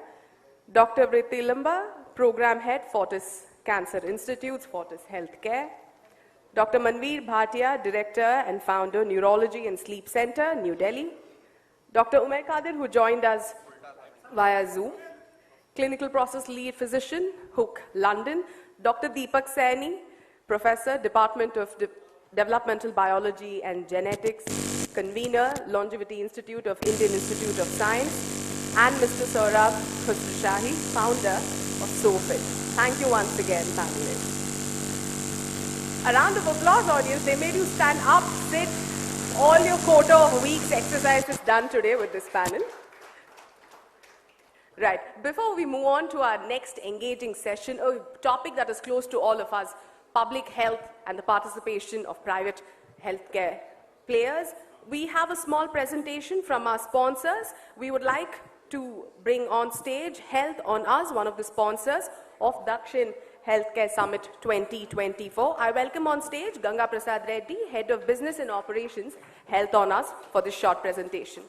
Dr. Vriti Lamba, Program Head, Fortis Cancer Institutes, Fortis Healthcare, Dr. Manveer Bhatia, Director and Founder, Neurology and Sleep Center, New Delhi, Dr. Umair Qadir, who joined us via Zoom, Clinical Process Lead Physician, Hook, London, Dr. Deepak Saini, Professor, Department of Developmental Biology and Genetics, Convener, Longevity Institute of Indian Institute of Science, and Mr. Saurabh Khusroshahi, Founder of SOFIT. Thank you once again, panelists. A round of applause, audience. They made you stand up, sit. All your quota of a week's exercise is done today with this panel. Right. Before we move on to our next engaging session, a topic that is close to all of us, public health and the participation of private healthcare players, we have a small presentation from our sponsors. We would like to bring on stage Health on Us, one of the sponsors of Dakshin Healthcare Summit 2024. I welcome on stage Ganga Prasad Reddy, Head of Business and Operations, Health on Us, for this short presentation.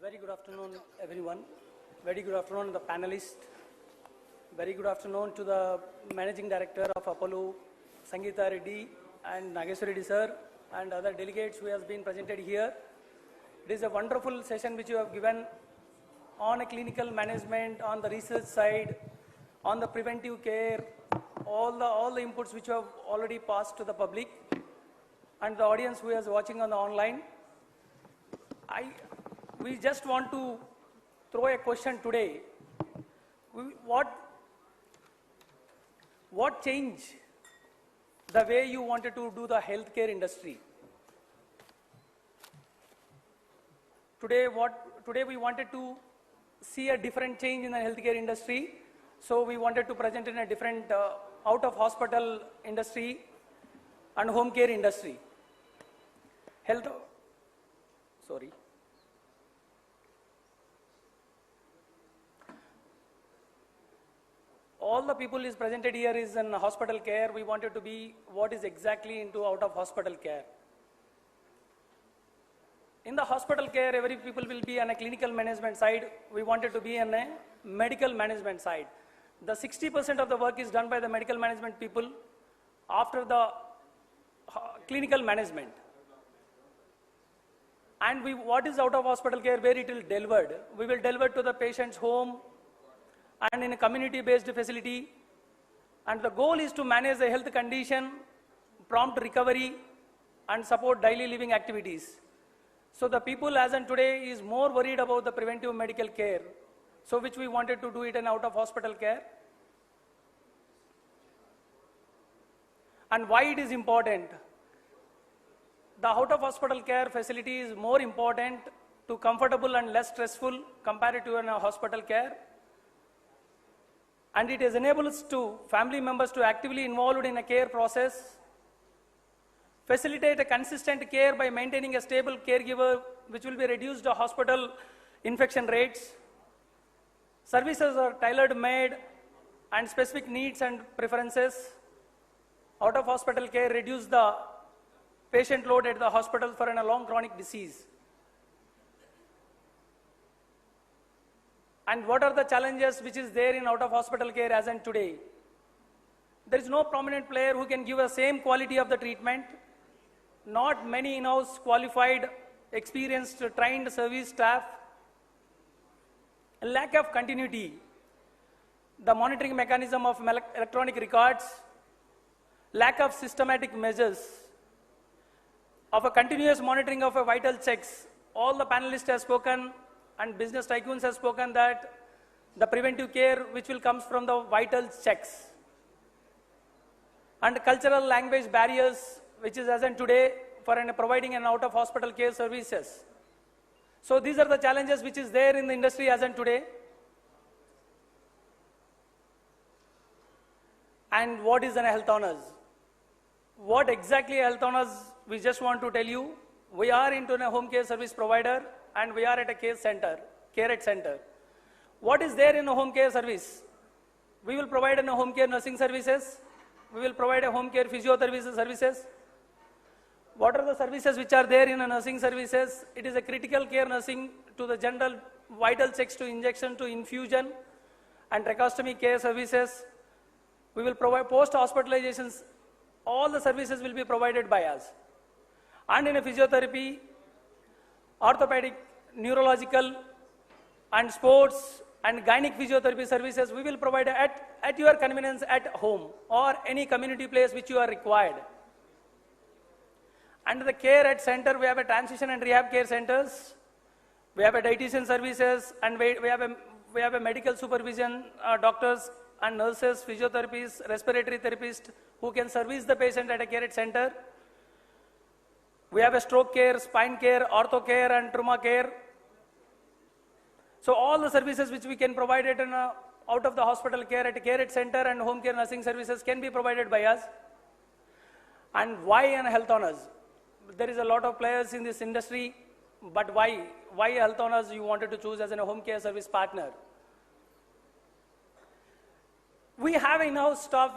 Very good afternoon, everyone. Very good afternoon, the panelists. Very good afternoon to the Managing Director of Apollo, Sangeeta Reddy, and Nageswar Reddy sir, and other delegates who has been presented here. It is a wonderful session which you have given on a clinical management, on the research side, on the preventive care, all the inputs which you have already passed to the public and the audience who is watching on the online. We just want to throw a question today. What changed the way you wanted to do the healthcare industry? Today we wanted to see a different change in the healthcare industry. So we wanted to present in a different out of hospital industry and home care industry. All the people is presented here is in hospital care. We wanted to be what is exactly into out of hospital care. In the hospital care, every people will be on a clinical management side. We wanted to be on a medical management side. The 60% of the work is done by the medical management people after the clinical management. And what is out of hospital care, where it will delivered? We will deliver to the patient's home and in a community-based facility. And the goal is to manage the health condition, prompt recovery, and support daily living activities. So the people as on today is more worried about the preventive medical care, so which we wanted to do it in out of hospital care. And why it is important? The out of hospital care facility is more important to comfortable and less stressful compared to a hospital care. And it enables to family members to actively involved in a care process, facilitate a consistent care by maintaining a stable caregiver, which will be reduced the hospital infection rates. Services are tailored made and specific needs and preferences. Out of hospital care reduce the patient load at the hospital for a long chronic disease. And what are the challenges which is there in out of hospital care as in today? There is no prominent player who can give the same quality of the treatment. Not many in-house qualified, experienced, trained service staff. A lack of continuity. The monitoring mechanism of electronic records. Lack of systematic measures. Of a continuous monitoring of a vital checks. All the panelists have spoken and business tycoons have spoken that the preventive care which will come from the vital checks. And cultural language barriers which is as in today for providing an out of hospital care services. So these are the challenges which is there in the industry as in today. And what is a health honors? What exactly health honors? We just want to tell you, we are into a home care service provider and we are at a care at center. What is there in a home care service? We will provide a home care nursing services. We will provide a home care physiotherapy services. What are the services which are there in a nursing services? It is a critical care nursing to the general vital checks to injection to infusion and tracheostomy care services. We will provide post-hospitalizations. All the services will be provided by us. And in a physiotherapy, orthopedic, neurological, and sports and gynec physiotherapy services, we will provide at your convenience at home or any community place which you are required. Under the care at center, we have a transition and rehab care centers. We have a dietitian services and we have a medical supervision, doctors and nurses, physiotherapists, respiratory therapists who can service the patient at a care at center. We have a stroke care, spine care, ortho care and trauma care. So all the services which we can provide it in out of the hospital care at center and home care nursing services can be provided by us. And why an health honors? There is a lot of players in this industry, but why health honors you wanted to choose as a home care service partner? We have in-house staff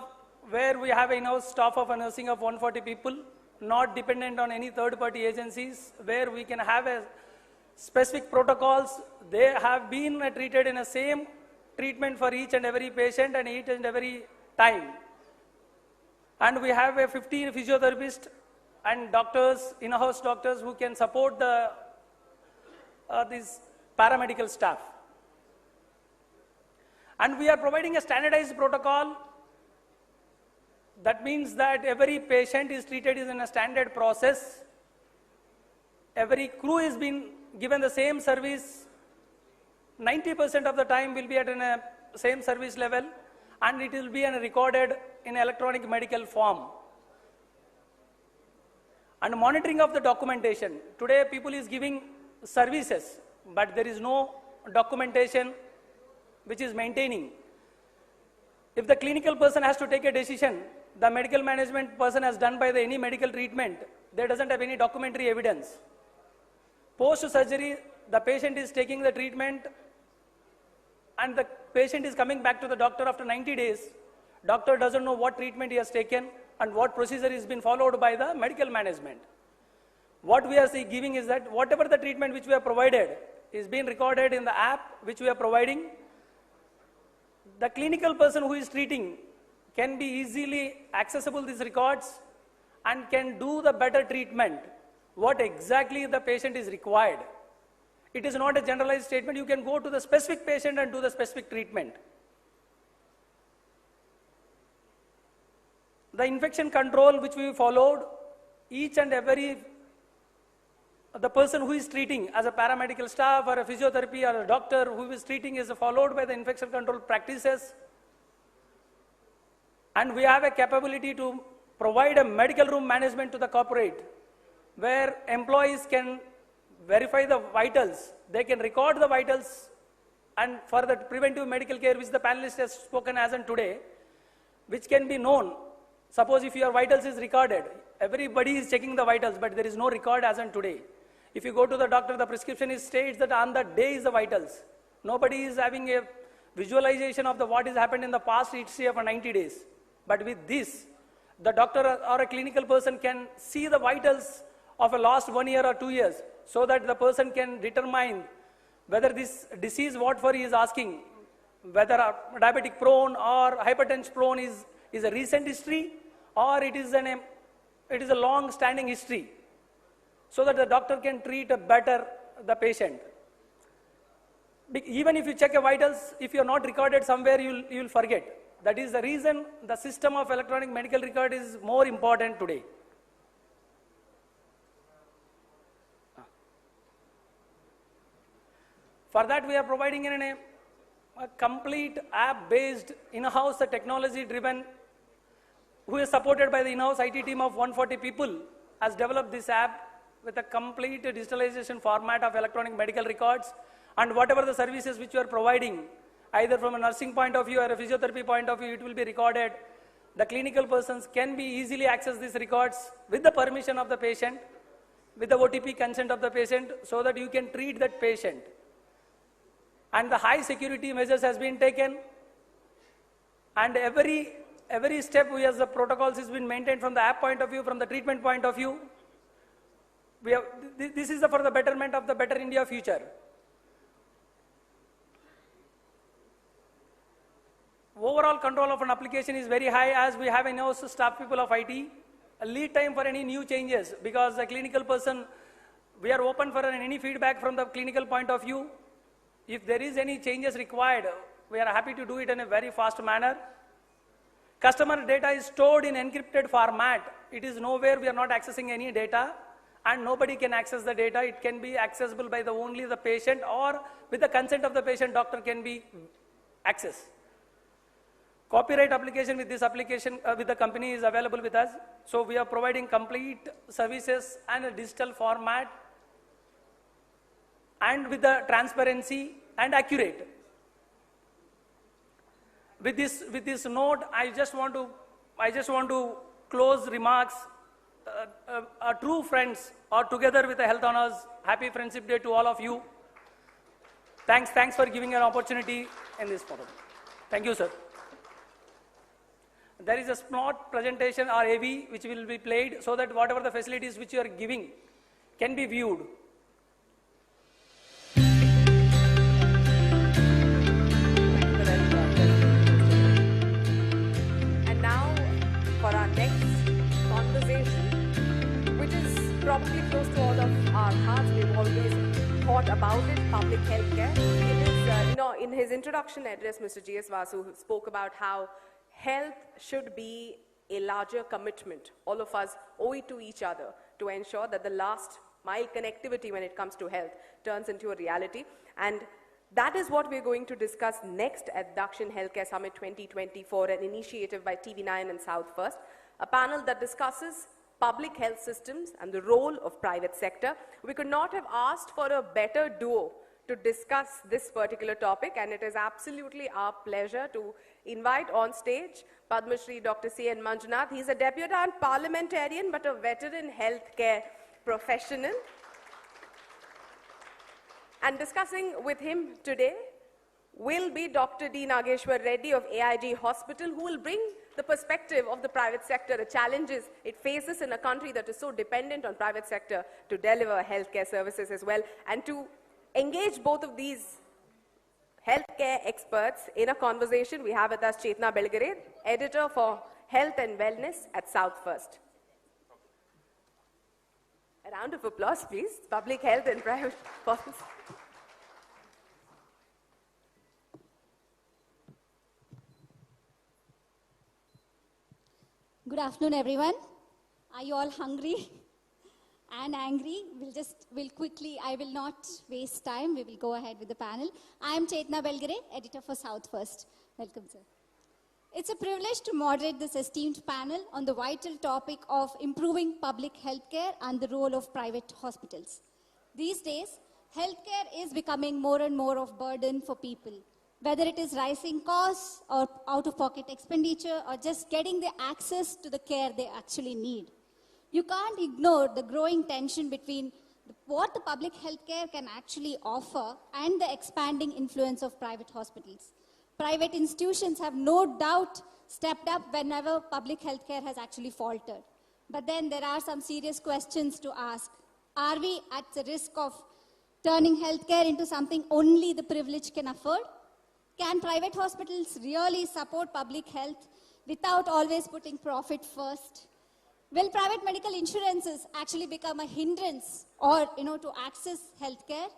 where we have in-house staff of a nursing of 140 people, not dependent on any third-party agencies, where we can have a specific protocols. They have been treated in the same treatment for each and every patient and each and every time. And we have a 15 physiotherapists and doctors, in-house doctors who can support these paramedical staff. And we are providing a standardized protocol. That means that every patient is treated in a standard process. Every crew is being given the same service. 90% of the time will be at a same service level and it will be recorded in electronic medical form. And monitoring of the documentation. Today people is giving services, but there is no documentation which is maintaining. If the clinical person has to take a decision, the medical management person has done by any medical treatment, there doesn't have any documentary evidence. Post-surgery, the patient is taking the treatment and the patient is coming back to the doctor after 90 days. Doctor doesn't know what treatment he has taken and what procedure is been followed by the medical management. What we are giving is that whatever the treatment which we have provided is being recorded in the app which we are providing. The clinical person who is treating can be easily accessible these records and can do the better treatment, what exactly the patient is required. It is not a generalized statement. You can go to the specific patient and do the specific treatment. The infection control which we followed, each and every the person who is treating as a paramedical staff or a physiotherapy or a doctor who is treating is followed by the infection control practices. And we have a capability to provide a medical room management to the corporate where employees can verify the vitals. They can record the vitals and for the preventive medical care which the panelist has spoken as on today, which can be known. Suppose if your vitals is recorded, everybody is checking the vitals, but there is no record as on today. If you go to the doctor, the prescription states that on that day is the vitals. Nobody is having a visualization of what has happened in the past history for 90 days. But with this, the doctor or a clinical person can see the vitals of a last 1 year or 2 years, so that the person can determine whether this disease what for he is asking, whether a diabetic prone or hypertension prone is a recent history, or it is a long standing history, so that the doctor can treat better the patient. Even if you check a vitals, if you are not recorded somewhere, you will forget. That is the reason the system of electronic medical record is more important today. For that, we are providing a complete app-based, in-house technology-driven, who is supported by the in-house IT team of 140 people, has developed this app with a complete digitalization format of electronic medical records, and whatever the services which you are providing, either from a nursing point of view or a physiotherapy point of view, it will be recorded. The clinical persons can be easily access these records with the permission of the patient, with the OTP consent of the patient, so that you can treat that patient. And the high security measures has been taken, and every step we as the protocols has been maintained from the app point of view, from the treatment point of view. This is for the betterment of the better India future. Overall control of an application is very high, as we have in-house staff people of IT. A lead time for any new changes, because the clinical person, we are open for any feedback from the clinical point of view. If there is any changes required, we are happy to do it in a very fast manner. Customer data is stored in encrypted format. It is nowhere, we are not accessing any data, and nobody can access the data. It can be accessible by only the patient, or with the consent of the patient, doctor can be accessed. Copyright application with this application, with the company is available with us. So we are providing complete services and a digital format, and with the transparency and accurate. With this note, I just want to close remarks. Our true friends are together with the Health Honors. Happy Friendship Day to all of you. Thanks for giving an opportunity in this forum. Thank you, sir. There is a smart presentation or AV which will be played, so that whatever the facilities which you are giving can be viewed. And now for our next conversation, which is probably close to all of our hearts. We've always thought about it, public healthcare. In his introduction address, Mr. G.S. Vasu spoke about how health should be a larger commitment. All of us owe it to each other to ensure that the last mile connectivity when it comes to health turns into a reality. And that is what we're going to discuss next at Dakshin Healthcare Summit 2024, an initiative by TV9 and South First, a panel that discusses public health systems and the role of private sector. We could not have asked for a better duo to discuss this particular topic, and it is absolutely our pleasure to invite on stage Padma Shri Dr. C.N. Manjunath. He's a debutant parliamentarian but a veteran healthcare professional. And discussing with him today will be Dr. D. Nageshwar Reddy of AIG Hospital, who will bring the perspective of the private sector, the challenges it faces in a country that is so dependent on private sector to deliver healthcare services as well, and to engage both of these healthcare experts in a conversation. We have with us Chetna Belgare, editor for Health and Wellness at South First. A round of applause, please. Public health and private policy. Good afternoon, everyone. Are you all hungry and angry? I will not waste time. We will go ahead with the panel. I am Chetna Belgare, editor for South First. Welcome, sir. It's a privilege to moderate this esteemed panel on the vital topic of improving public healthcare and the role of private hospitals. These days, healthcare is becoming more and more of burden for people, whether it is rising costs or out-of-pocket expenditure or just getting the access to the care they actually need. You can't ignore the growing tension between what the public healthcare can actually offer and the expanding influence of private hospitals. Private institutions have no doubt stepped up whenever public healthcare has actually faltered. But then there are some serious questions to ask. Are we at the risk of turning healthcare into something only the privileged can afford? Can private hospitals really support public health without always putting profit first? Will private medical insurances actually become a hindrance or, to access healthcare?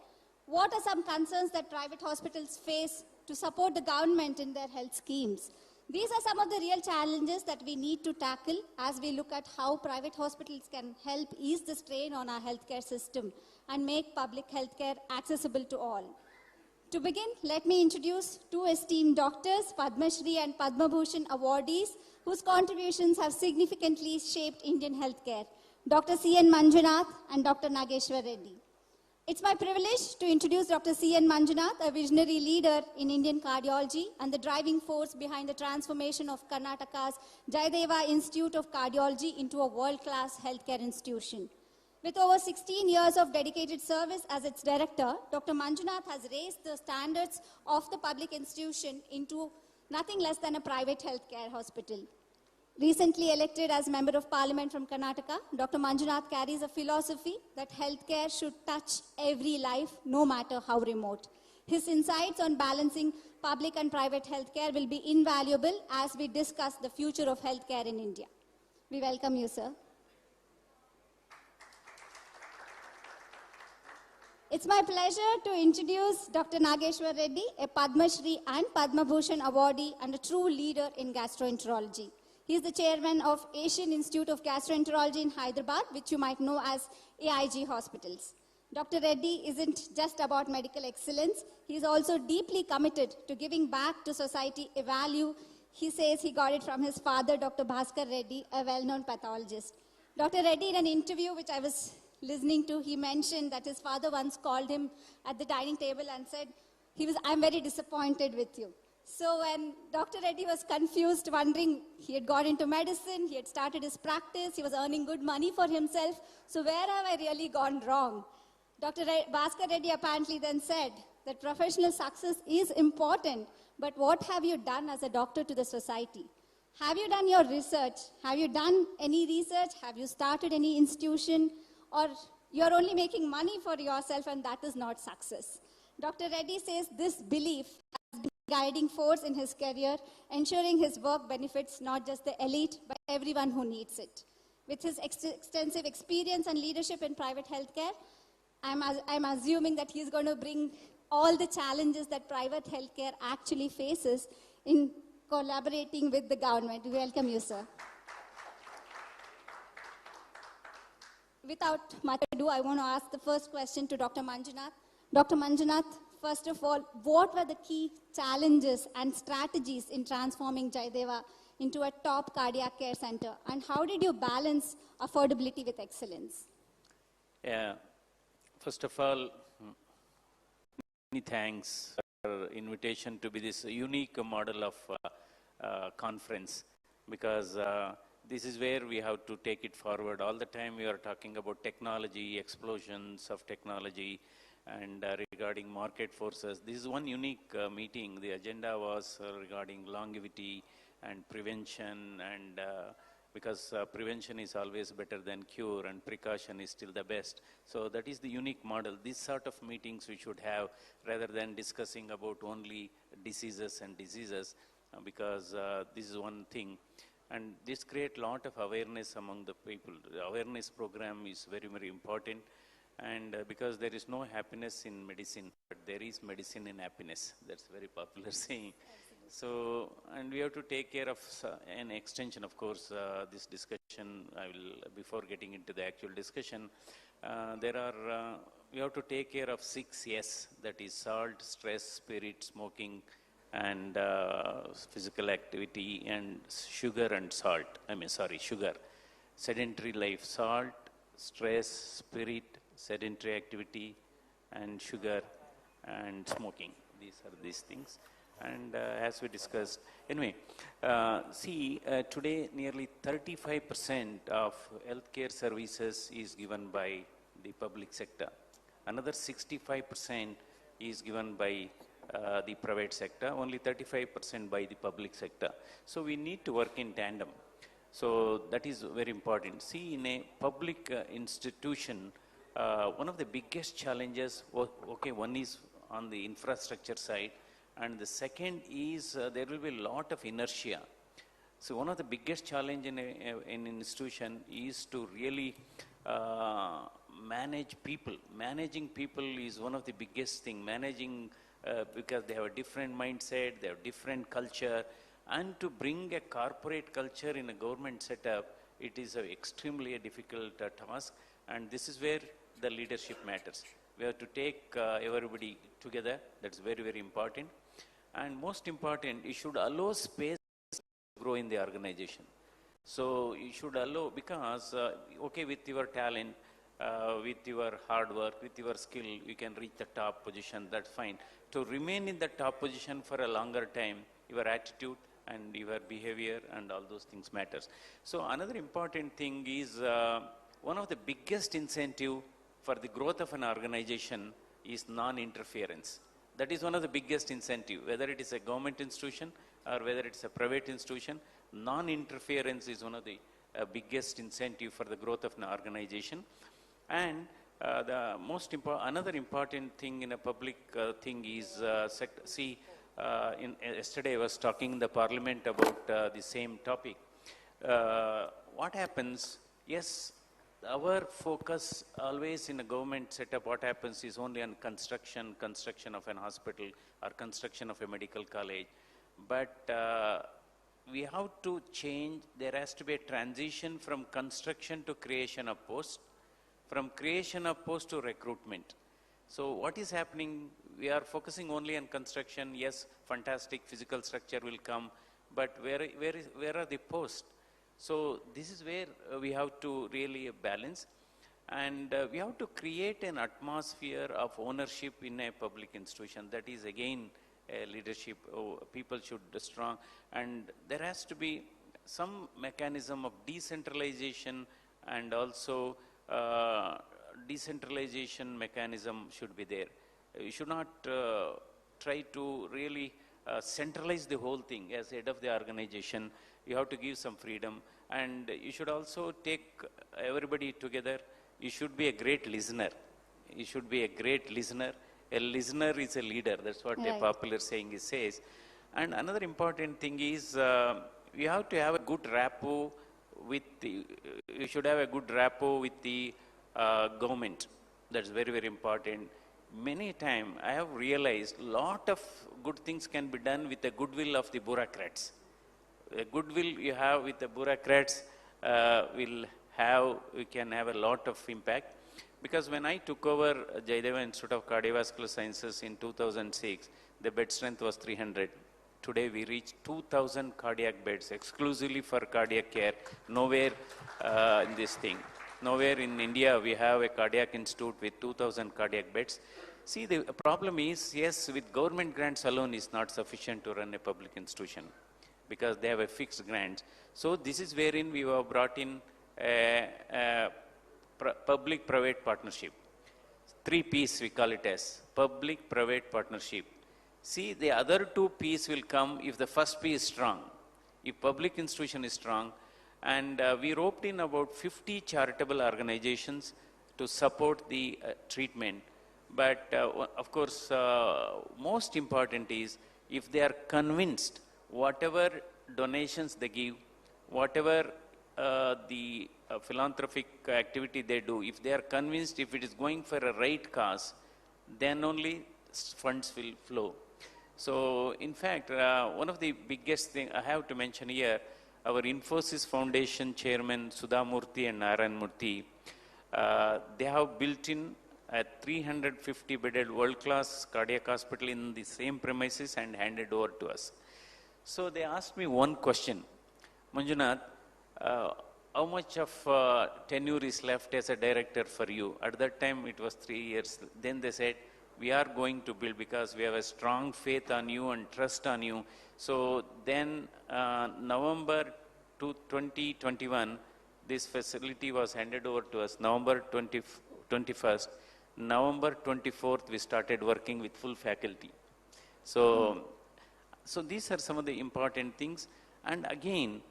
What are some concerns that private hospitals face to support the government in their health schemes? These are some of the real challenges that we need to tackle as we look at how private hospitals can help ease the strain on our healthcare system and make public healthcare accessible to all. To begin, let me introduce two esteemed doctors, Padma Shri and Padma Bhushan awardees, whose contributions have significantly shaped Indian healthcare, Dr. C.N. Manjunath and Dr. Nageshwar Reddy. It's my privilege to introduce Dr. C.N. Manjunath, a visionary leader in Indian cardiology and the driving force behind the transformation of Karnataka's Jayadeva Institute of Cardiology into a world-class healthcare institution. With over 16 years of dedicated service as its director, Dr. Manjunath has raised the standards of the public institution into nothing less than a private healthcare hospital. Recently elected as Member of Parliament from Karnataka, Dr. Manjunath carries a philosophy that healthcare should touch every life, no matter how remote. His insights on balancing public and private healthcare will be invaluable as we discuss the future of healthcare in India. We welcome you, sir. It's my pleasure to introduce Dr. Nageshwar Reddy, a Padma Shri and Padma Bhushan awardee and a true leader in gastroenterology. He is the chairman of Asian Institute of Gastroenterology in Hyderabad, which you might know as AIG Hospitals. Dr. Reddy isn't just about medical excellence. He is also deeply committed to giving back to society a value. He says he got it from his father, Dr. Bhaskar Reddy, a well-known pathologist. Dr. Reddy, in an interview which I was listening to, he mentioned that his father once called him at the dining table and said, I'm very disappointed with you. So when Dr. Reddy was confused, wondering, he had gone into medicine, he had started his practice, he was earning good money for himself, so where have I really gone wrong? Dr. Bhaskar Reddy apparently then said that professional success is important, but what have you done as a doctor to the society? Have you done your research? Have you done any research? Have you started any institution? Or you're only making money for yourself and that is not success? Dr. Reddy says this belief has been a guiding force in his career, ensuring his work benefits not just the elite, but everyone who needs it. With his extensive experience and leadership in private healthcare, I'm assuming that he's going to bring all the challenges that private healthcare actually faces in collaborating with the government. We welcome you, sir. Without much ado, I want to ask the first question to Dr. Manjunath. Dr. Manjunath, first of all, what were the key challenges and strategies in transforming Jayadeva into a top cardiac care center? And how did you balance affordability with excellence? Yeah. First of all, many thanks for invitation to be this unique model of conference, because this is where we have to take it forward. All the time we are talking about technology, explosions of technology, and regarding market forces. This is one unique meeting. The agenda was regarding longevity and prevention, and because prevention is always better than cure and precaution is still the best. So that is the unique model. This sort of meetings we should have rather than discussing about only diseases and diseases, because this is one thing. And this creates a lot of awareness among the people. The awareness program is very, very important. And because there is no happiness in medicine, but there is medicine in happiness. That's a very popular saying. So, and we have to take care of an extension, of course, this discussion. Before getting into the actual discussion, we have to take care of 6 S, that is salt, stress, spirit, smoking, and physical activity, and sugar and salt. Sugar. Sedentary life, salt, stress, spirit, sedentary activity, and sugar, and smoking. These are these things. And as we discussed, anyway, today nearly 35% of healthcare services is given by the public sector. Another 65% is given by the private sector, only 35% by the public sector. So we need to work in tandem. So that is very important. See, in a public institution, one of the biggest challenges, okay, one is on the infrastructure side, and the second is there will be a lot of inertia. So one of the biggest challenge in an institution is to really manage people. Managing people is one of the biggest thing. Managing because they have a different mindset, they have different culture, and to bring a corporate culture in a government setup, it is extremely a difficult task, and this is where the leadership matters. We have to take everybody together. That's very, very important. And most important, you should allow space to grow in the organization. So you should allow, because, okay, with your talent, with your hard work, with your skill, you can reach the top position, that's fine. To remain in the top position for a longer time, your attitude and your behavior and all those things matters. So another important thing is one of the biggest incentive for the growth of an organization is non-interference. That is one of the biggest incentive, whether it is a government institution or whether it's a private institution. Non-interference is one of the biggest incentive for the growth of an organization. And the most another important thing in a public thing is, yesterday I was talking in the parliament about the same topic. What happens, yes, our focus always in a government setup, what happens is only on construction of an hospital or construction of a medical college. But we have to change, there has to be a transition from construction to creation of posts, from creation of posts to recruitment. So what is happening, we are focusing only on construction. Yes, fantastic physical structure will come, but where are the posts? So this is where we have to really balance, and we have to create an atmosphere of ownership in a public institution. That is again leadership. People should be strong, and there has to be some mechanism of decentralization, and also decentralization mechanism should be there. You should not try to really centralize the whole thing as head of the organization. You have to give some freedom, and you should also take everybody together. You should be a great listener. You should be a great listener. A listener is a leader. That's what a popular saying says. And another important thing is you have to have a good rapport with the, you should have a good rapport with the government. That's very, very important. Many times I have realized a lot of good things can be done with the goodwill of the bureaucrats. The goodwill you have with the bureaucrats we can have a lot of impact. Because when I took over Jayadeva Institute of Cardiovascular Sciences in 2006, the bed strength was 300. Today we reach 2,000 cardiac beds exclusively for cardiac care. Nowhere in this thing. Nowhere in India we have a cardiac institute with 2,000 cardiac beds. See, the problem is, yes, with government grants alone is not sufficient to run a public institution, because they have a fixed grant. So this is wherein we have brought in a public-private partnership. 3 P's we call it as public-private partnership. See, the other 2 P's will come if the first P is strong. If public institution is strong, and we roped in about 50 charitable organizations to support the treatment. But of course, most important is if they are convinced whatever donations they give, whatever the philanthropic activity they do, if they are convinced if it is going for a right cause, then only funds will flow. So in fact, one of the biggest thing I have to mention here, our Infosys Foundation chairman Sudha Murthy and Narayan Murthy, they have built in a 350-bedded world-class cardiac hospital in the same premises and handed over to us. So they asked me one question, Manjunath, how much of tenure is left as a director for you? At that time it was 3 years. Then they said, we are going to build because we have a strong faith on you and trust on you. So then November 2021, this facility was handed over to us, November 21st. November 24th, we started working with full faculty. So these are some of the important things. And again,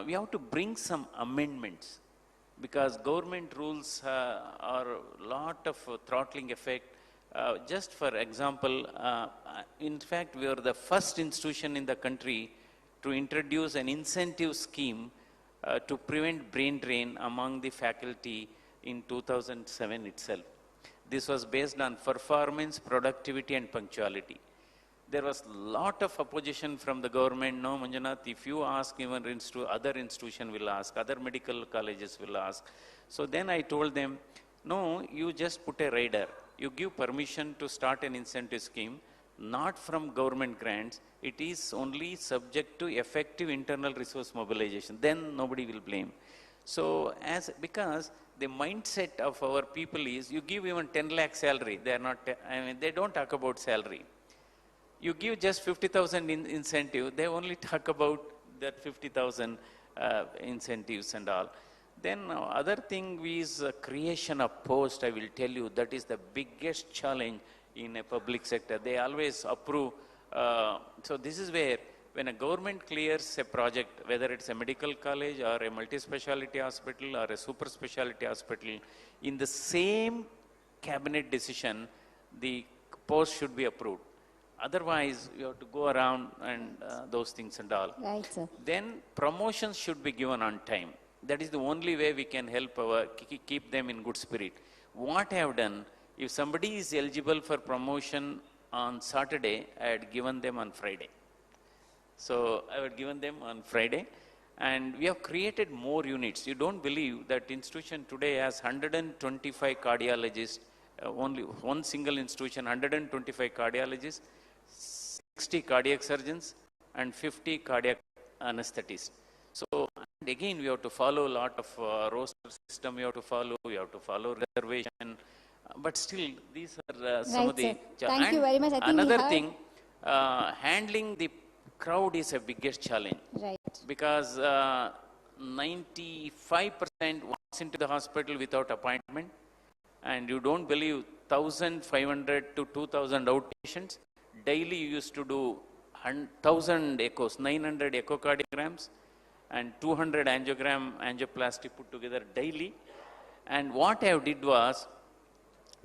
we have to bring some amendments, because government rules are a lot of throttling effect. Just for example, in fact, we are the first institution in the country to introduce an incentive scheme to prevent brain drain among the faculty in 2007 itself. This was based on performance, productivity, and punctuality. There was a lot of opposition from the government. No, Manjunath, if you ask, even other institution will ask, other medical colleges will ask. So then I told them, no, you just put a rider. You give permission to start an incentive scheme, not from government grants. It is only subject to effective internal resource mobilization. Then nobody will blame. So because the mindset of our people is, you give even 10 lakh salary. They are not, they don't talk about salary. You give just 50,000 incentive, they only talk about that 50,000 incentives and all. Then other thing is creation of post. I will tell you, that is the biggest challenge in a public sector. They always approve. So this is where, when a government clears a project, whether it's a medical college or a multi-speciality hospital or a super speciality hospital, in the same cabinet decision, the post should be approved. Otherwise, you have to go around and those things and all. Right, sir. Then promotions should be given on time. That is the only way we can help keep them in good spirit. What I have done, if somebody is eligible for promotion on Saturday, I had given them on Friday. So I had given them on Friday, and we have created more units. You don't believe that institution today has 125 cardiologists, only one single institution, 125 cardiologists, 60 cardiac surgeons, and 50 cardiac anesthetists. So and again, we have to follow a lot of roster system. We have to follow reservation. But still, these are some of the. Thank you very much. I think another thing, handling the crowd is a biggest challenge. Right. Because 95% walks into the hospital without appointment, and you don't believe 1,500 to 2,000 outpatients. Daily you used to do 1,000 echoes, 900 echocardiograms, and 200 angioplasty put together daily. And what I did was,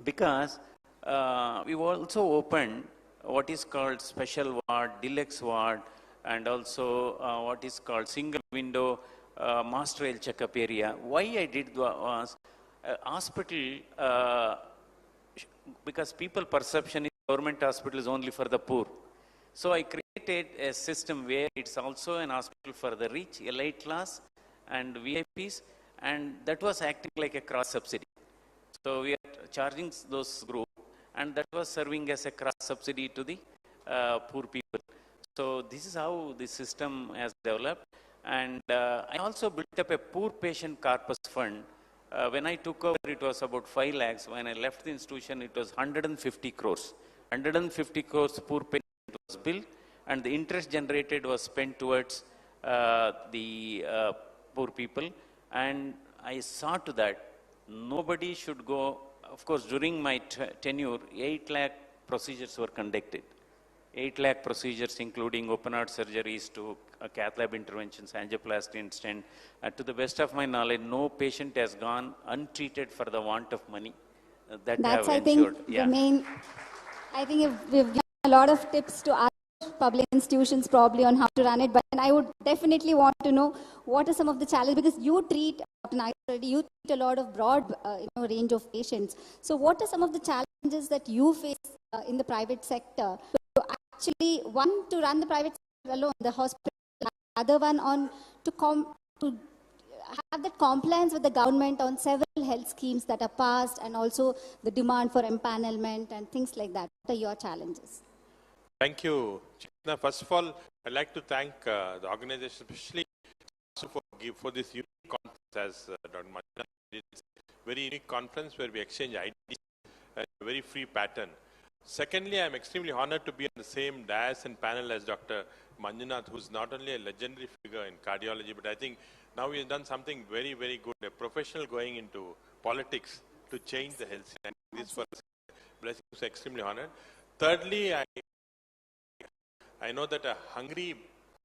because we also opened what is called special ward, deluxe ward, and also what is called single window master health checkup area. Why I did was, hospital, because people perception is government hospital is only for the poor. So I created a system where it's also an hospital for the rich, elite class, and VIPs, and that was acting like a cross subsidy. So we are charging those groups, and that was serving as a cross subsidy to the poor people. So this is how the system has developed. And I also built up a poor patient corpus fund. When I took over, it was about 5 lakhs. When I left the institution, it was 150 crores. 150 crores poor patient was built, and the interest generated was spent towards the poor people. And I saw to that nobody should go. Of course, during my tenure, 8 lakh procedures were conducted. 8 lakh procedures, including open heart surgeries to cath lab interventions, angioplasty and stent. To the best of my knowledge, no patient has gone untreated for the want of money. That's, I think, the main. I think we've given a lot of tips to other public institutions probably on how to run it, but I would definitely want to know what are some of the challenges, because you treat, you treat a lot of broad range of patients. So what are some of the challenges that you face in the private sector? So actually, one, to run the private sector alone, the hospital, the other one on to have that compliance with the government on several health schemes that are passed, and also the demand for empanelment and things like that. What are your challenges? Thank you, Chetna. First of all, I'd like to thank the organization, especially for this unique conference, as Dr. Manjunath did. It's a very unique conference where we exchange ideas in a very free pattern. Secondly, I'm extremely honored to be on the same dais and panel as Dr. Manjunath, who's not only a legendary figure in cardiology, but I think now he has done something very, very good, a professional going into politics to change the health system. This was a blessing, so extremely honored. Thirdly, I I know that a hungry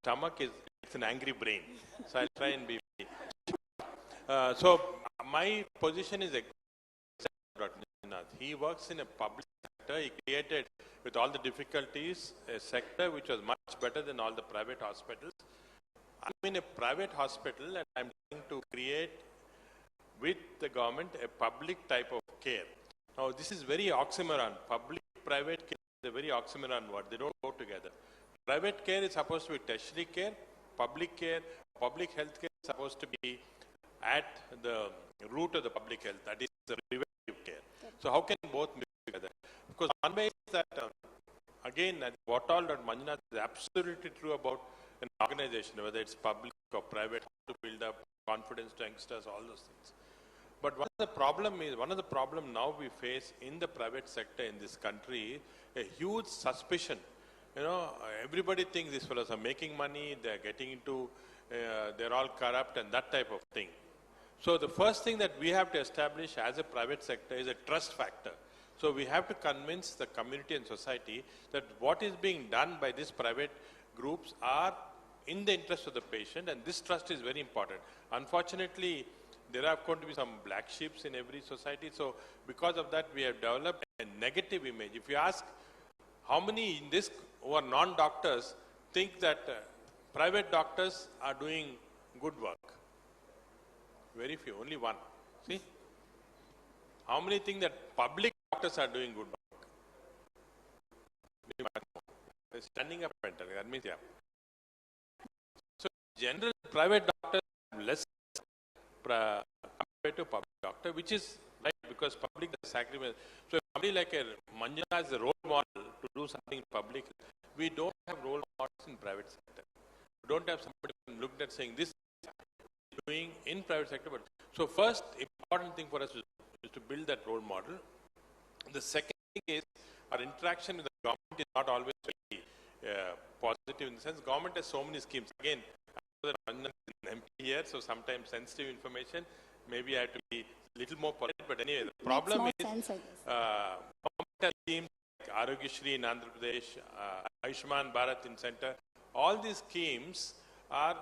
stomach it's an angry brain. So I'll try and be. So my position is he works in a public sector. He created, with all the difficulties, a sector which was much better than all the private hospitals. I'm in a private hospital and I'm trying to create with the government a public type of care. Now this is very oxymoron. Public-private care is a very oxymoron word. They don't go together. Private care is supposed to be tertiary care. Public health care is supposed to be at the root of the public health. That is the preventive care. So how can both mix together? Because one way is that, again, what all that Manjunath is absolutely true about an organization, whether it's public or private, how to build up confidence to youngsters, all those things. But one of the problem now we face in the private sector in this country, a huge suspicion. You know, everybody thinks these fellows are making money, they're getting into, they're all corrupt and that type of thing. So the first thing that we have to establish as a private sector is a trust factor. So we have to convince the community and society that what is being done by these private groups are in the interest of the patient, and this trust is very important. Unfortunately, there are going to be some black sheep in every society. So because of that, we have developed a negative image. If you ask how many in this who are non-doctors think that private doctors are doing good work? Very few, only one. See? How many think that public doctors are doing good work? They're standing up and telling, that means, yeah. So, general private doctors have less compared to public doctor, which is right because public is sacrifice. So, if somebody like a Manjana is a role model to do something in public, we don't have role models in private sector. We don't have somebody looked at saying this doing in private sector. But so first important thing for us is to build that role model. The second thing is our interaction with the government is not always very positive in the sense government has so many schemes. Again, I know that I'm MP here, so sometimes sensitive information, maybe I have to be a little more polite, but anyway, the problem is government has schemes like Arogyashri in Andhra Pradesh, Ayushman Bharat in center. All these schemes are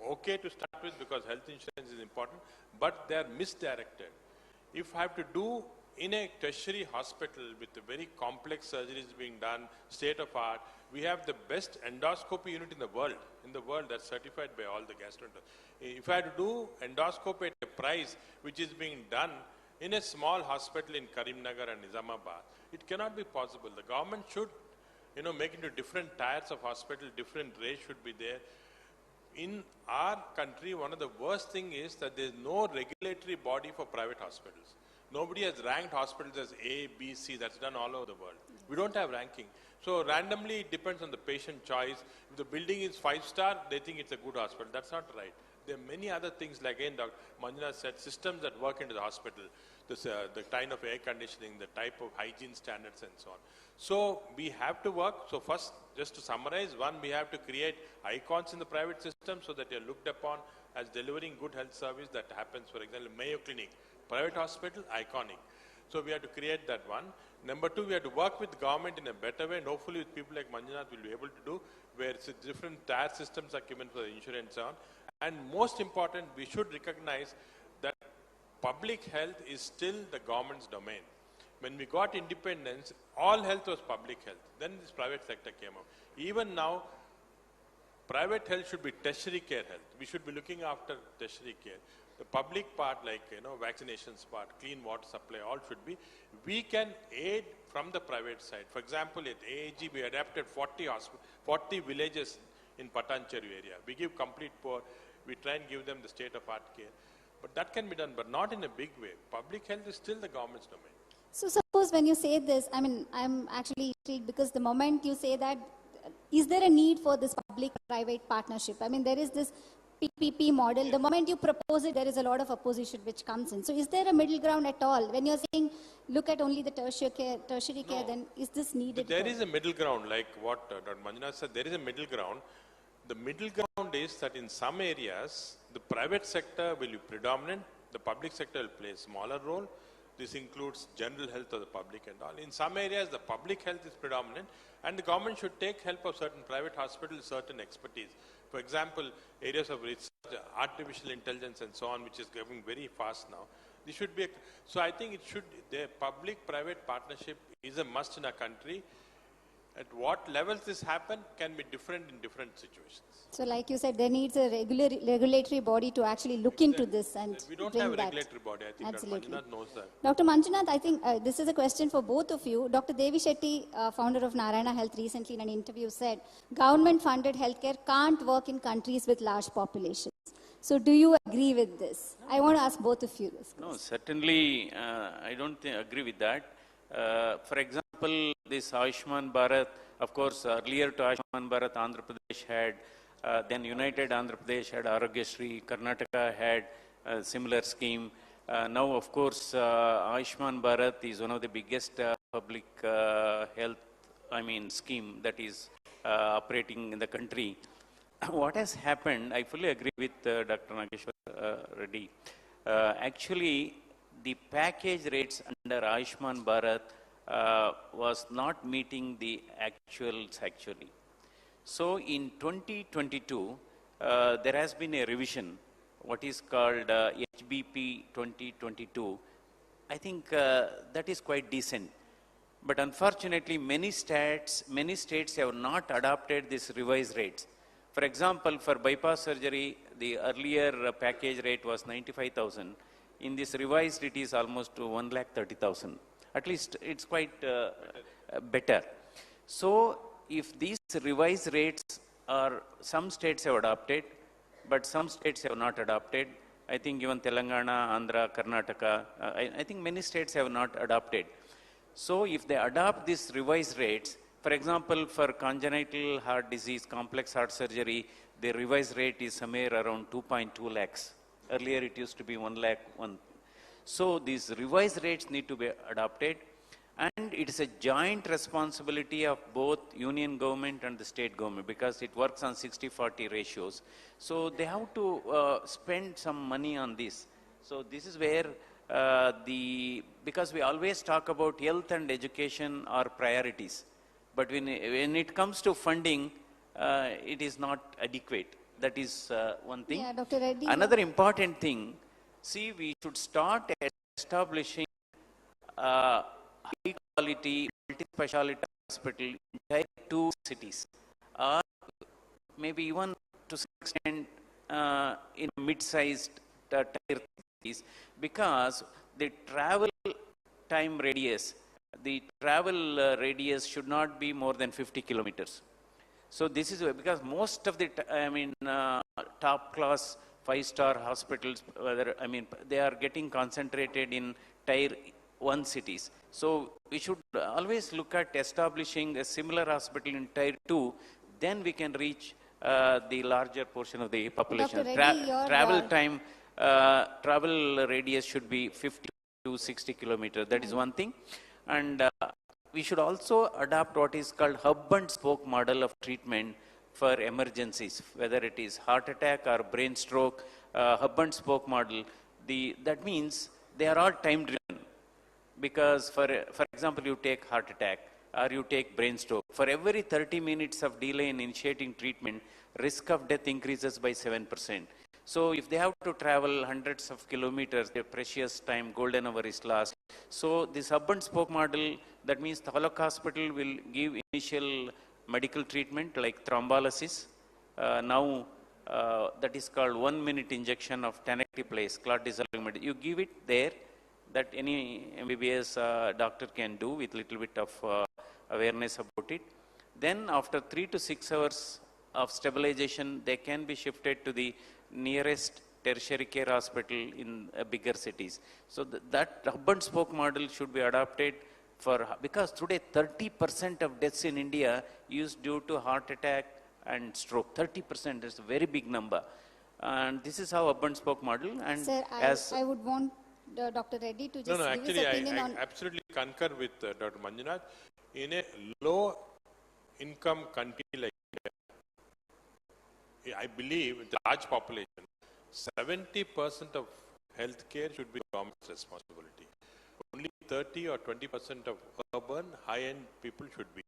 okay to start with because health insurance is important, but they are misdirected. If I have to do in a tertiary hospital with the very complex surgeries being done, state of art, we have the best endoscopy unit in the world that's certified by all the gastroenterologists. If I had to do endoscopy at a price which is being done in a small hospital in Karimnagar and Nizamabad, it cannot be possible. The government should, make into different tiers of hospital, different rates should be there. In our country, one of the worst things is that there is no regulatory body for private hospitals. Nobody has ranked hospitals as A, B, C. That's done all over the world. We don't have ranking. So randomly, it depends on the patient choice. If the building is 5-star, they think it's a good hospital. That's not right. There are many other things, like again, Dr. Manjuna said, systems that work into the hospital, the kind of air conditioning, the type of hygiene standards and so on. So we have to work. So first, just to summarize, one, we have to create icons in the private system so that you're looked upon as delivering good health service that happens. For example, Mayo Clinic, private hospital, iconic. So we have to create that one. Number two, we have to work with government in a better way, and hopefully with people like Manjunath we'll be able to do, where different tier systems are given for the insurance on. And most important, we should recognize that public health is still the government's domain. When we got independence, all health was public health. Then this private sector came up. Even now, private health should be tertiary care health. We should be looking after tertiary care. The public part, like vaccinations part, clean water supply, all should be. We can aid from the private side. For example, at AAG, we adapted 40 villages in Patancheru area. We give complete poor. We try and give them the state-of-art care. But that can be done, but not in a big way. Public health is still the government's domain. So suppose when you say this, I'm actually intrigued because the moment you say that, is there a need for this public-private partnership? There is this PPP model. The moment you propose it, there is a lot of opposition which comes in. So is there a middle ground at all? When you're saying, look at only the tertiary care, then is this needed? There is a middle ground, like what Dr. Manjunath said, there is a middle ground. The middle ground is that in some areas, the private sector will be predominant, the public sector will play a smaller role, this includes general health of the public and all. In some areas, the public health is predominant, and the government should take help of certain private hospitals, certain expertise. For example, areas of research, artificial intelligence and so on, which is going very fast now. This should be, so I think it should, the public-private partnership is a must in our country. At what levels this happen can be different in different situations. So like you said, there needs a regulatory body to actually look into this and we don't bring have a that. regulatory body. I think Absolutely. Dr. Manjunath knows that. Dr. Manjunath, I think this is a question for both of you. Dr. Devi Shetty, founder of Narayana Health, recently in an interview said, government-funded healthcare can't work in countries with large populations. So do you agree with this? I want to ask both of you this question. No, certainly I don't agree with that. For example, this Ayushman Bharat, of course, earlier to Ayushman Bharat, Andhra Pradesh had, then United Andhra Pradesh had Arogyasri, Karnataka had a similar scheme. Now, of course, Ayushman Bharat is one of the biggest public health, scheme that is operating in the country. What has happened, I fully agree with Dr. Nageshwar Reddy. Actually, the package rates under Ayushman Bharat was not meeting the actuals actually. So in 2022, there has been a revision, what is called HBP 2022. I think that is quite decent. But unfortunately, many states have not adopted these revised rates. For example, for bypass surgery, the earlier package rate was 95,000. In this revised, it is almost 1,30,000. At least it's quite better. So if these revised rates are, some states have adopted, but some states have not adopted. I think even Telangana, Andhra, Karnataka, I think many states have not adopted. So if they adopt these revised rates, for example, for congenital heart disease, complex heart surgery, the revised rate is somewhere around 2.2 lakhs. Earlier it used to be 1 lakh. So these revised rates need to be adopted, and it is a joint responsibility of both union government and the state government because it works on 60-40 ratios. So they have to spend some money on this. So this is where because we always talk about health and education are priorities. But when it comes to funding, it is not adequate. That is one thing. Yeah, Dr. Reddy. Another important thing, see, we should start establishing high-quality, multi-speciality hospital in Tier 2 cities, or maybe even to some extent in mid-sized Tier 3 cities, because the travel time radius, should not be more than 50 kilometers. So this is because most of the, top class 5-star hospitals, they are getting concentrated in Tier 1 cities. So we should always look at establishing a similar hospital in Tier 2, then we can reach the larger portion of the population. Travel radius should be 50 to 60 kilometers. That is one thing. And we should also adopt what is called hub and spoke model of treatment for emergencies, whether it is heart attack or brain stroke. Hub and spoke model, that means they are all time driven. Because for example, you take heart attack or you take brain stroke. For every 30 minutes of delay in initiating treatment, risk of death increases by 7%. So if they have to travel hundreds of kilometers, their precious time, golden hour is lost. So this hub and spoke model, that means the Taluk hospital will give initial medical treatment like thrombolysis. Now that is called 1-minute injection of tenecteplase, clot dissolving medicine. You give it there, that any MBBS doctor can do with little bit of awareness about it. Then after 3 to 6 hours of stabilization, they can be shifted to the nearest tertiary care hospital in bigger cities. So that hub and spoke model should be adopted because today 30% of deaths in India is due to heart attack and stroke. 30% is a very big number. And this is how hub and spoke model. And Sir, I would want Dr. Reddy to just give his opinion on... I absolutely concur with Dr. Manjunath. In a low income country like India, I believe with the large population, 70% of healthcare should be government's responsibility. 30 or 20% of urban high-end people should be.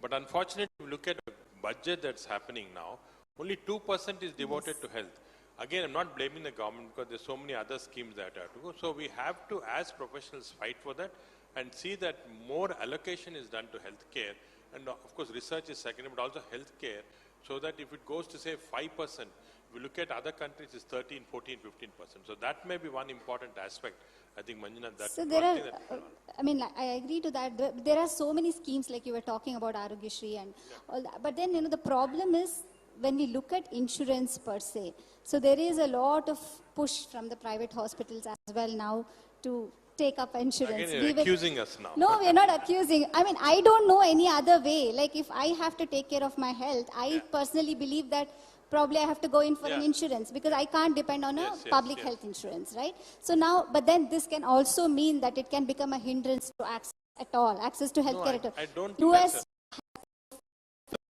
But unfortunately, if you look at the budget that's happening now, only 2% is devoted to health. Again, I'm not blaming the government because there's so many other schemes that have to go. So we have to, as professionals, fight for that and see that more allocation is done to healthcare. And of course, research is secondary, but also healthcare, so that if it goes to say 5%, if we look at other countries, it's 13, 14, 15%. So that may be one important aspect. I think, Manjunath, that's So one there are, thing that, I mean, I agree to that. There are so many schemes like you were talking about Arogyashri and all that. But then, the problem is when we look at insurance per se. So there is a lot of push from the private hospitals as well now to take up insurance. Again, you're accusing us now. No, we're not accusing. I mean, I don't know any other way. Like if I have to take care of my health, I personally believe that probably I have to go in for an insurance because I can't depend on a public health insurance, right? So now, but then this can also mean that it can become a hindrance to access at all, access to healthcare at all. I don't think US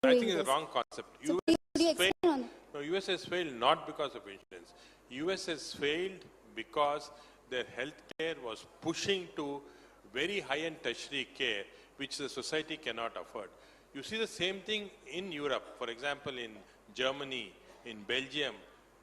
I think it's a wrong concept. So US has failed not because of insurance. US has failed because their healthcare was pushing to very high-end tertiary care, which the society cannot afford. You see the same thing in Europe. For example, in Germany, in Belgium,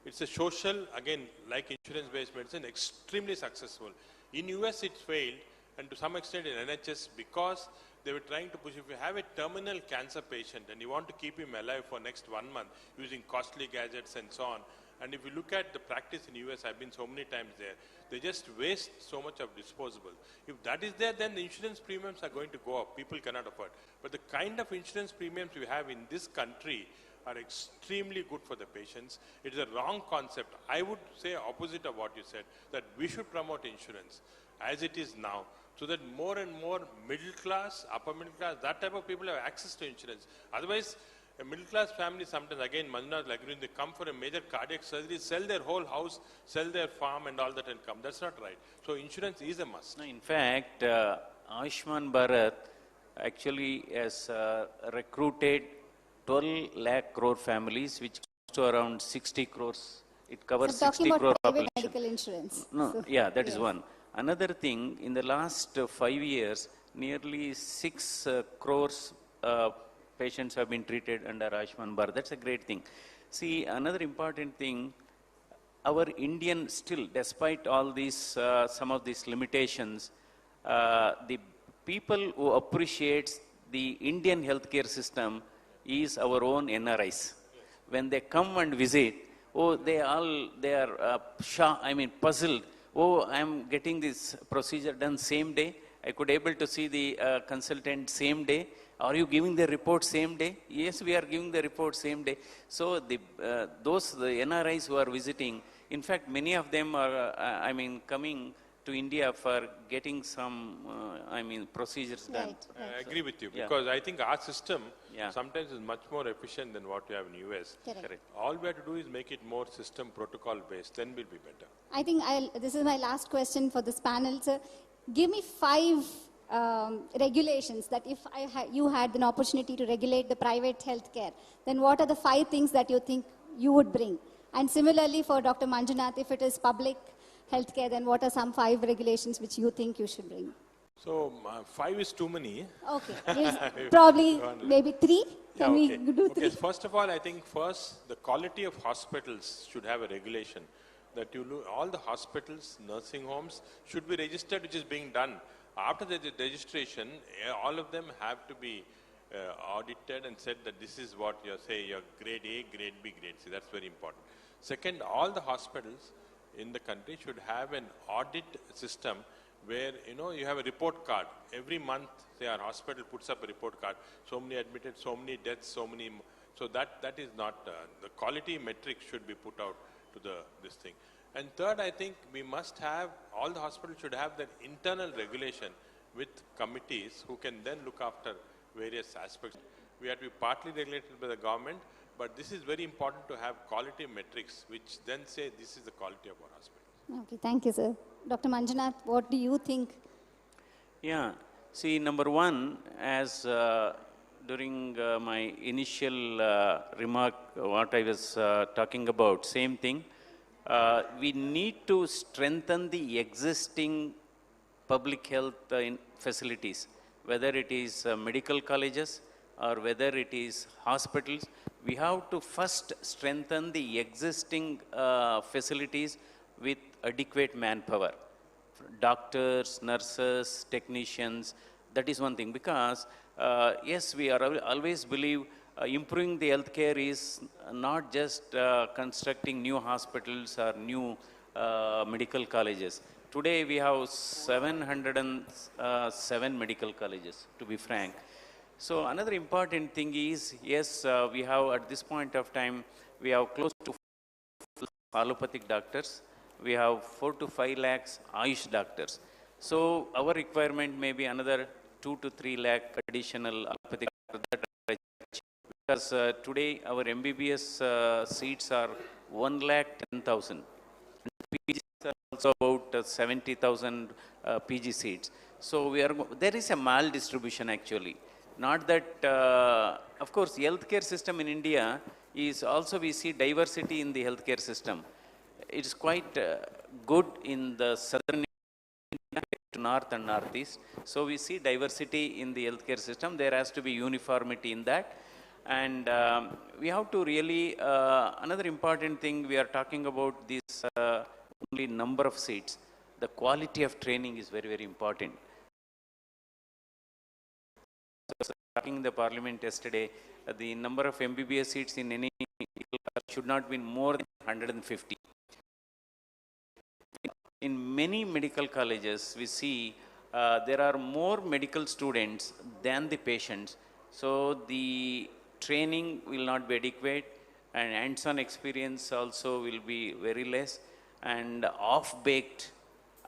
it's a social, again, like insurance-based medicine, extremely successful. In US, it failed, and to some extent in NHS, because they were trying to push, if you have a terminal cancer patient and you want to keep him alive for next 1 month using costly gadgets and so on, and if you look at the practice in US, I've been so many times there, they just waste so much of disposable. If that is there, then the insurance premiums are going to go up. People cannot afford. But the kind of insurance premiums we have in this country are extremely good for the patients. It is a wrong concept. I would say opposite of what you said, that we should promote insurance as it is now, so that more and more middle class, upper middle class, that type of people have access to insurance. Otherwise, a middle class family sometimes, again, Manjunath, like when they come for a major cardiac surgery, sell their whole house, sell their farm and all that and come. That's not right. So insurance is a must. No, in fact, Ayushman Bharat actually has recruited 12 lakh crore families, which comes to around 60 crores. It covers so 60 talking crore about private population. medical insurance. No, So, yeah, that is yes. one. Another thing, in the last 5 years, nearly 6 crores patients have been treated under Ayushman Bharat. That's a great thing. See, another important thing, our Indian still, despite all these, some of these limitations, the people who appreciates the Indian healthcare system is our own NRIs. When they come and visit, oh, they are puzzled. Oh, I'm getting this procedure done same day. I could able to see the consultant same day. Are you giving the report same day? Yes, we are giving the report same day. So the NRIs who are visiting, in fact, many of them are, coming to India for getting some, procedures done. Right, I agree with you, because I think our system sometimes is much more efficient than what we have in US. Correct. All we have to do is make it more system protocol based, then we'll be better. I think this is my last question for this panel. So give me 5 regulations that if you had an opportunity to regulate the private healthcare, then what are the 5 things that you think you would bring? And similarly for Dr. Manjunath, if it is public healthcare, then what are some 5 regulations which you think you should bring? So 5 is too many. Okay, probably maybe 3. Can we do 3? Okay, first of all, I think the quality of hospitals should have a regulation that all the hospitals, nursing homes should be registered, which is being done. After the registration, all of them have to be audited and said that this is what you're grade A, grade B, grade C. That's very important. Second, all the hospitals in the country should have an audit system where, you have a report card. Every month, say our hospital puts up a report card. So many admitted, so many deaths, so many. So that is not, the quality metrics should be put out to this thing. And third, I think we must have, all the hospitals should have that internal regulation with committees who can then look after various aspects. We have to be partly regulated by the government, but this is very important to have quality metrics which then say this is the quality of our hospital. Okay, thank you, sir. Dr. Manjunath, what do you think? Yeah, see, number one, as during my initial remark, what I was talking about, same thing, we need to strengthen the existing public health facilities, whether it is medical colleges or whether it is hospitals. We have to first strengthen the existing facilities with adequate manpower. Doctors, nurses, technicians, that is one thing. Because, yes, we are always believe improving the healthcare is not just constructing new hospitals or new medical colleges. Today we have 707 medical colleges, to be frank. So another important thing is, yes, we have at this point of time, we have close to allopathic doctors. We have 4 to 5 lakhs Ayush doctors. So our requirement may be another 2 to 3 lakh additional allopathic doctors. Because today our MBBS seats are 1,10,000. PGs are also about 70,000 PG seats. So there is a maldistribution actually. Not that, of course, healthcare system in India is also, we see diversity in the healthcare system. It's quite good in the southern India, to north and northeast. So we see diversity in the healthcare system. There has to be uniformity in that. And we have to really, another important thing, we are talking about this only number of seats. The quality of training is very, very important. So, talking in the parliament yesterday, the number of MBBS seats in any should not be more than 150. In many medical colleges, we see there are more medical students than the patients. So the training will not be adequate, and hands-on experience also will be very less, and off-baked,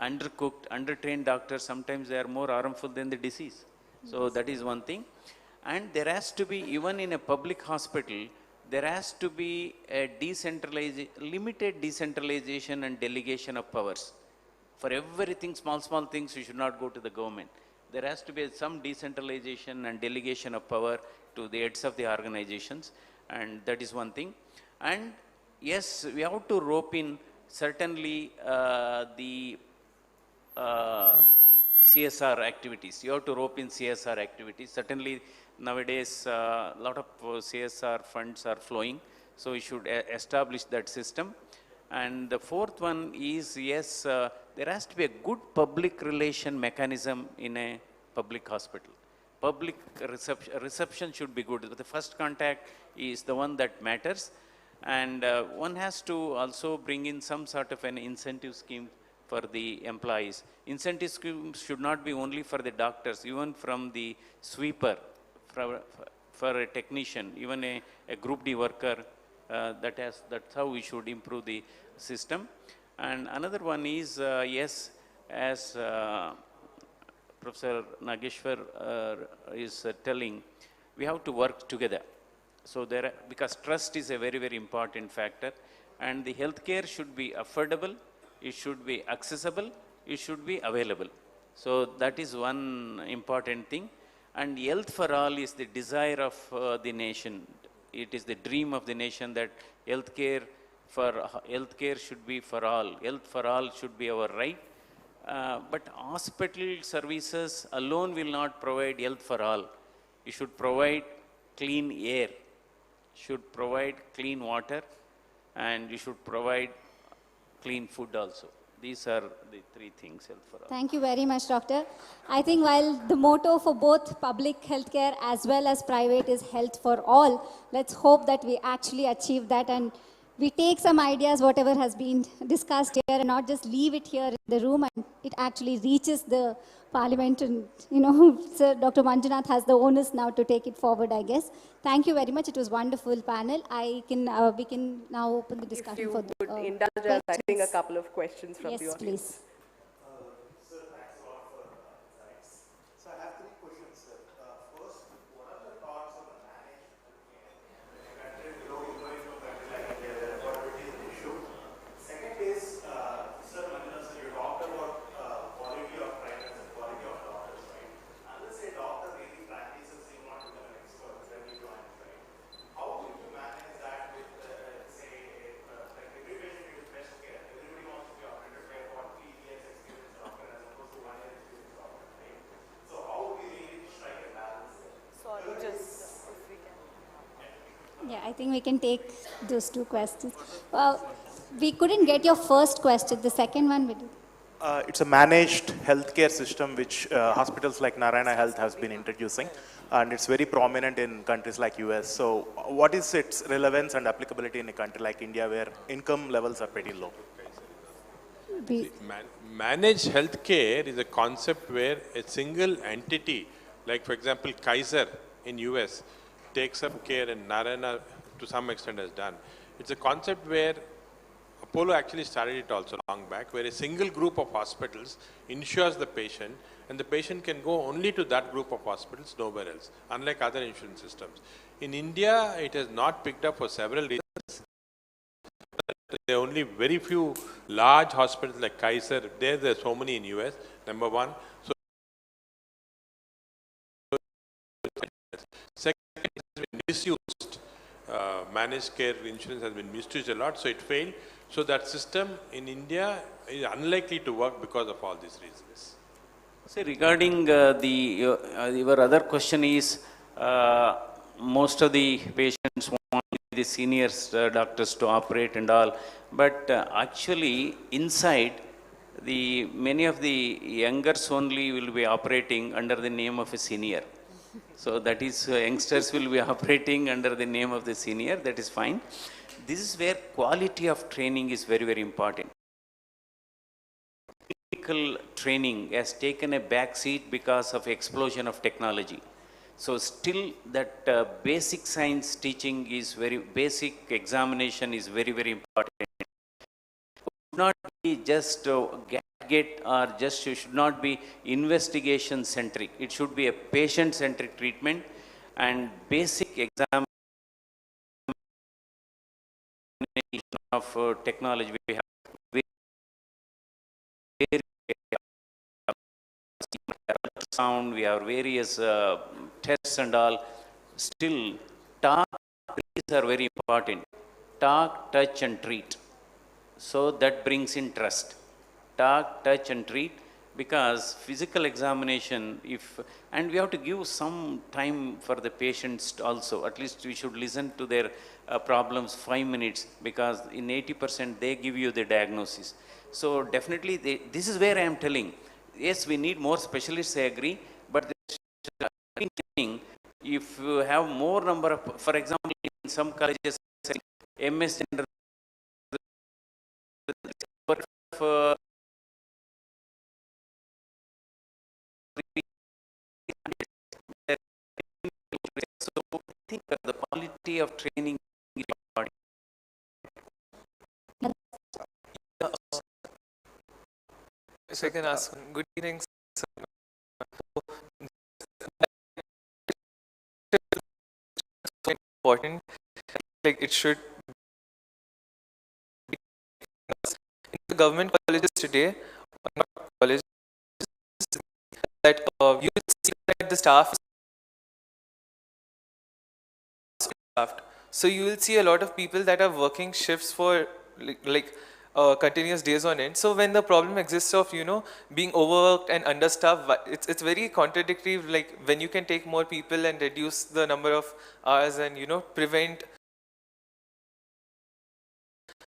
undercooked, undertrained doctors, sometimes they are more harmful than the disease. So that is one thing. And there has to be, even in a public hospital, there has to be a limited decentralization and delegation of powers. For everything, small things, you should not go to the government. There has to be some decentralization and delegation of power to the heads of the organizations, and that is one thing. And yes, we have to rope in certainly the CSR activities. You have to rope in CSR activities. Certainly nowadays a lot of CSR funds are flowing, so we should establish that system. And the fourth one is, yes, there has to be a good public relation mechanism in a public hospital. Public reception should be good. The first contact is the one that matters. And one has to also bring in some sort of an incentive scheme for the employees. Incentive schemes should not be only for the doctors, even from the sweeper, for a technician, even a Group D worker. That's how we should improve the system. And another one is, yes, as Professor Nageshwar is telling, we have to work together. So because trust is a very, very important factor, and the healthcare should be affordable, it should be accessible, it should be available. So that is one important thing. And health for all is the desire of the nation. It is the dream of the nation that healthcare should be for all. Health for all should be our right. But hospital services alone will not provide health for all. You should provide clean air, should provide clean water, and you should provide clean food also. These are the three things, health for all. Thank you very much, Doctor. I think while the motto for both public healthcare as well as private is health for all, let's hope that we actually achieve that and we take some ideas, whatever has been discussed here, and not just leave it here in the room, and it actually reaches the parliament. And, Sir Dr. Manjunath has the onus now to take it forward, I guess. Thank you very much. It was a wonderful panel. We can now open the discussion for the If you would indulge us, I think a couple of questions from the audience. Yes, please. Sir, thanks a lot for insights. So I have 3 questions, sir. First, what are the thoughts on the managed healthcare? In a country below income country like India, where affordability is an issue. Second is, Sir Manjunath, sir, you talked about quality of practice and quality of doctors, right? Unless a doctor really practices, he will not become an expert when he joins, right? How will you manage that with, say, like every patient needs best care? Everybody wants to be operated by what PDA think we can take those two questions. We couldn't get your first question. The second one we did. It's a managed healthcare system which hospitals like Narayana Health has been introducing, and it's very prominent in countries like US. So what is its relevance and applicability in a country like India where income levels are pretty low? Managed healthcare is a concept where a single entity, like for example Kaiser in US, takes up care and Narayana to some extent has done. It's a concept where Apollo actually started it also long back, where a single group of hospitals insures the patient, and the patient can go only to that group of hospitals, nowhere else, unlike other insurance systems. In India, it has not picked up for several reasons. There are only very few large hospitals like Kaiser. There are so many in US, number one. So second, it has been misused. Managed care insurance has been misused a lot, so it failed. So that system in India is unlikely to work because of all these reasons. See, regarding your other question is, most of the patients want the senior doctors to operate and all, but actually inside, many of the youngers only will be operating under the name of a senior. So that is, youngsters will be operating under the name of the senior, that is fine. This is where quality of training is very, very important. Clinical training has taken a back seat because of explosion of technology. So still that basic science teaching is very, basic examination is very, very important. It should not be just get or just should not be investigation centric. It should be a patient centric treatment, and basic examination of technology. We have ultrasound, we have various tests and all. Still, talk, treats are very important. Talk, touch and treat. So that brings in trust. Talk, touch and treat, because physical examination, and we have to give some time for the patients also. At least we should listen to their problems 5 minutes, because in 80% they give you the diagnosis. So definitely, this is where I am telling, yes, we need more specialists, I agree, but if you have more number of, for example, in some colleges, MS General, so I think the quality of training is important. If I can ask, good evening, sir. So important, like it should be in the government colleges today, or not colleges, that you see that the staff is staffed. So you will see a lot of people that are working shifts for continuous days on end. So when the problem exists of being overworked and understaffed, it's very contradictory. Like when you can take more people and reduce the number of hours and prevent.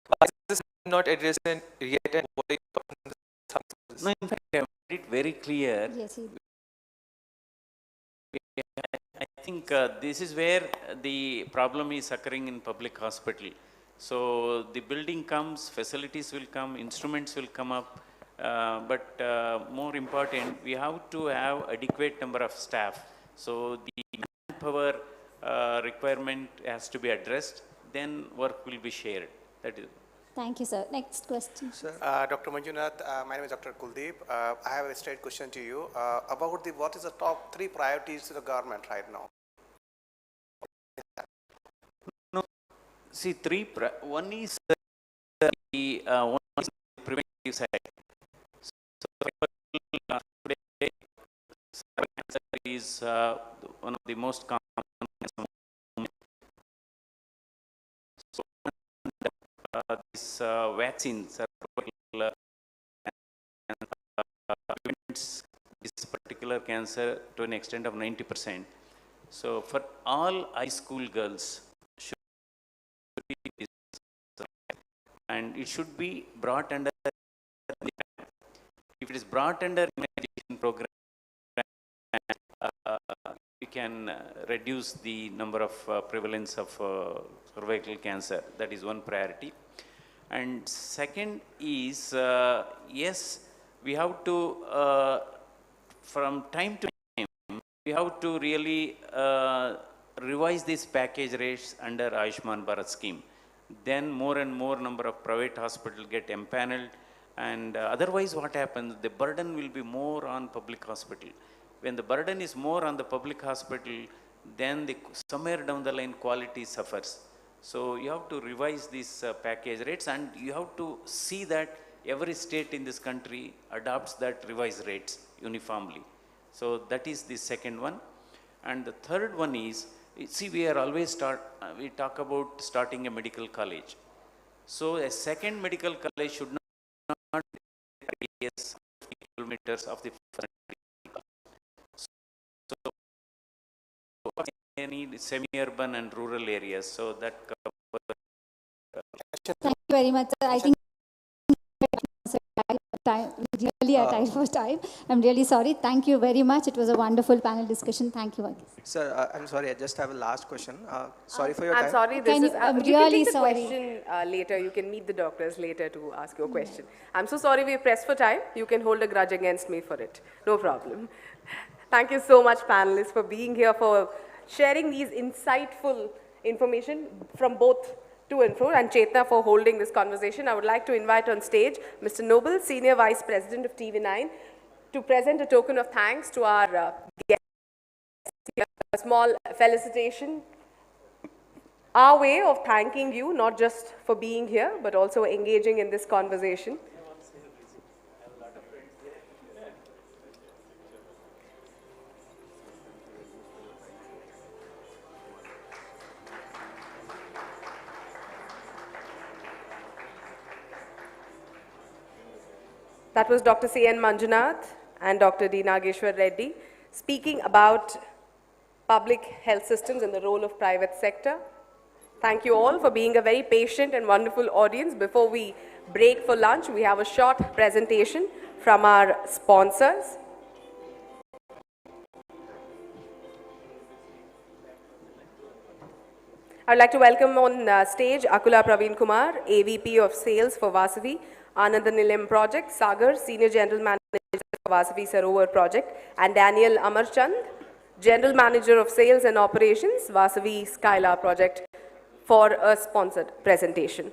Why is this not addressed yet? And what are you talking about? No, in fact, I made it very clear. Yes, I think this is where the problem is occurring in public hospital. So the building comes, facilities will come, instruments will come up, but more important, we have to have adequate number of staff. So the manpower requirement has to be addressed, then work will be shared. That is. Thank you, sir. Next question. Dr. Manjunath, my name is Dr. Kuldeep. I have a straight question to you about what is the top 3 priorities to the government right now? No, see, one is the preventive side. So, today, cancer is one of the most common. So, these vaccines are prevents this particular cancer to an extent of 90%. So for all high school girls, and it should be brought under, if it is brought under immunization program, we can reduce the number of prevalence of cervical cancer. That is one priority. And second is, yes, we have to, from time to time, we have to really revise these package rates under Ayushman Bharat scheme. Then more and more number of private hospitals get empaneled, and otherwise what happens, the burden will be more on public hospital. When the burden is more on the public hospital, then somewhere down the line quality suffers. So you have to revise these package rates, and you have to see that every state in this country adopts that revised rates uniformly. So that is the second one. And the third one is, see, we are always we talk about starting a medical college. So a second medical college should not be 50 kilometers of the first medical college. So any semi-urban and rural areas, so that covers. Thank you very much, sir. I think we really are tight for time. I'm really sorry. Thank you very much. It was a wonderful panel discussion. Thank you. Sir, I'm sorry. I just have a last question. Sorry for your time. I'm sorry. This is, I'm you really can take the sorry. question later. You can meet the doctors later to ask your question. I'm so sorry we're pressed for time. You can hold a grudge against me for it. No problem. Thank you so much, panelists, for being here, for sharing these insightful information from both to and fro, and Chetna for holding this conversation. I would like to invite on stage Mr. Noble, Senior Vice President of TV9, to present a token of thanks to our guests. A small felicitation. Our way of thanking you, not just for being here, but also engaging in this conversation. That was Dr. C.N. Manjunath and Dr. D. Nageshwar Reddy speaking about public health systems and the role of private sector. Thank you all for being a very patient and wonderful audience. Before we break for lunch, we have a short presentation from our sponsors. I'd like to welcome on stage Akula Praveen Kumar, AVP of Sales for Vasavi Ananda Nilayam Project, Sagar, Senior General Manager for Vasavi Sarovar Project, and Daniel Amarchand, General Manager of Sales and Operations, Vasavi Skylar Project, for a sponsored presentation.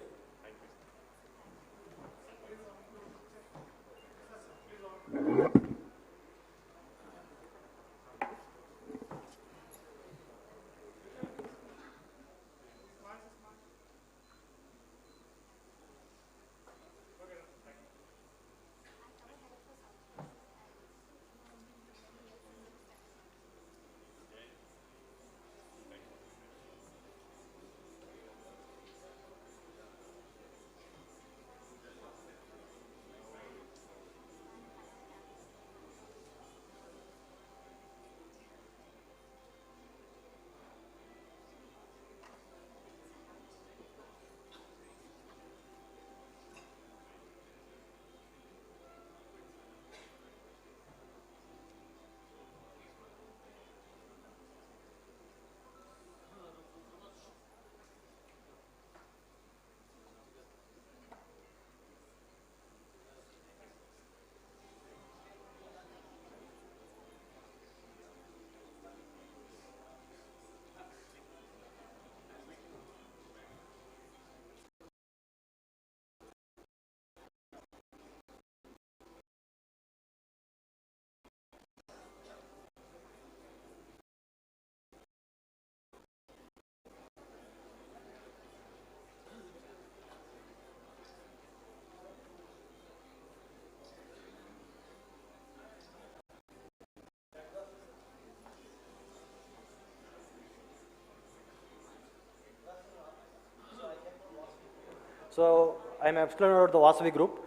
So I'm Epsilon of the Vasavi Group.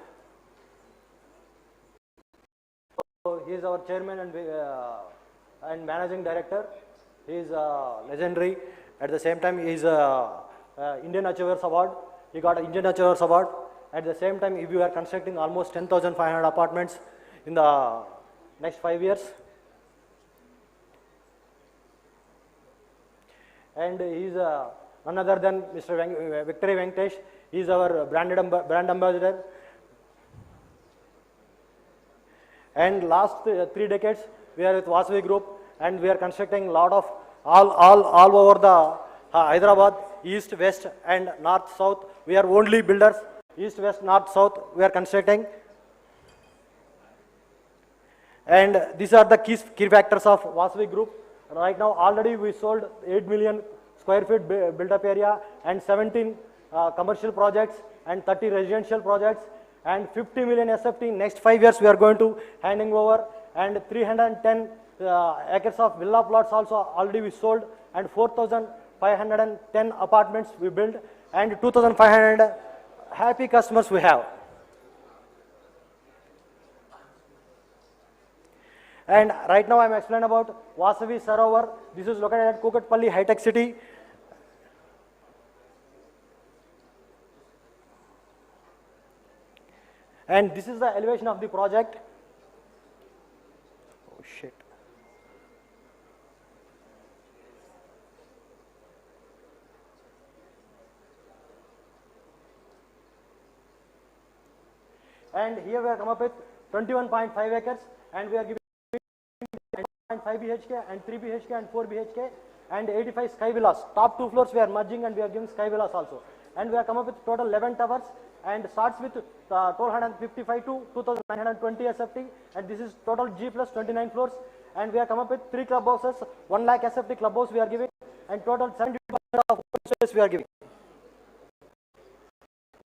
So he is our chairman and managing director. He is legendary. At the same time, he is Indian Achievers Award. he got Indian Achievers Award. At the same time, we are constructing almost 10,500 apartments in the next 5 years. And he is none other than Mr. Victory Venkatesh. He is our brand ambassador. And last 3 decades, we are with Vasavi Group, and we are constructing a lot of all over the Hyderabad, east, west, and north, south. We are only builders, east, west, north, south. We are constructing. And these are the key factors of Vasavi Group. Right now, already we sold 8 million square feet built-up area, and 17 commercial projects, and 30 residential projects, and 50 million SFT. Next 5 years, we are going to handing over, and 310 acres of villa plots also already we sold, and 4,510 apartments we built, and 2,500 happy customers we have. And right now I am explaining about Vasavi Sarovar. This is located at Kukatpalli High Tech City. And this is the elevation of the project. Oh shit. And here we have come up with 21.5 acres, and we are giving 5 BHK and 3 BHK and 4 BHK and 85 sky villas. Top 2 floors we are merging, and we are giving sky villas also. And we have come up with total 11 towers, and starts with 1255 to 2920 SFT, and this is total G plus 29 floors. And we have come up with 3 clubhouses, 1 lakh SFT clubhouse we are giving, and total 70% of open space we are giving.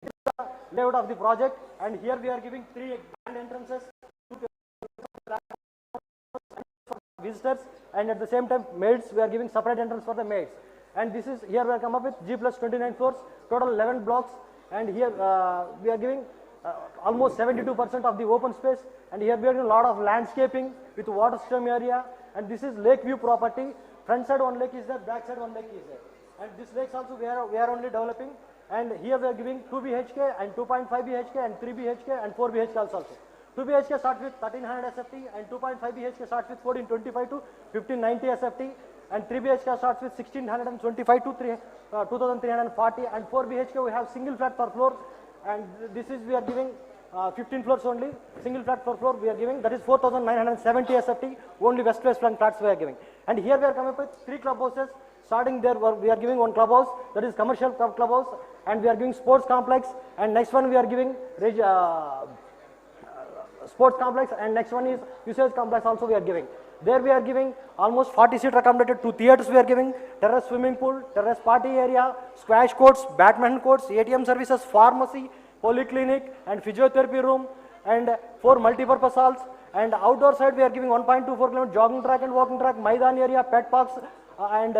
This is the layout of the project, and here we are giving 3 grand entrances, 2 visitors, and at the same time maids, we are giving separate entrance for the maids. And this is, here we have come up with G plus 29 floors, total 11 blocks, and here we are giving almost 72% of the open space, and here we are doing a lot of landscaping with water stream area, and this is lake view property. Front side one lake is there, back side one lake is there, and this lakes also we are only developing. And here we are giving 2 BHK and 2.5 BHK and 3 BHK and 4 BHK also. 2 BHK starts with 1300 SFT, and 2.5 BHK starts with 1425 to 1590 SFT, and 3 BHK starts with 1625 to 2340, and 4 BHK we have single flat per floor, and this is we are giving 15 floors only, single flat per floor we are giving, that is 4970 SFT, only west-west flank flats we are giving. And here we are coming up with 3 clubhouses. Starting there, we are giving 1 clubhouse, that is commercial clubhouse, and we are giving sports complex, and next one we are giving sports complex, and next one is usage complex also we are giving. There we are giving almost 40 seats accommodated, 2 theatres we are giving, terrace swimming pool, terrace party area, squash courts, badminton courts, ATM services, pharmacy, polyclinic, and physiotherapy room, and 4 multi-purpose halls. And outdoor side we are giving 1.24 km jogging track and walking track, Maidan area, pet parks, and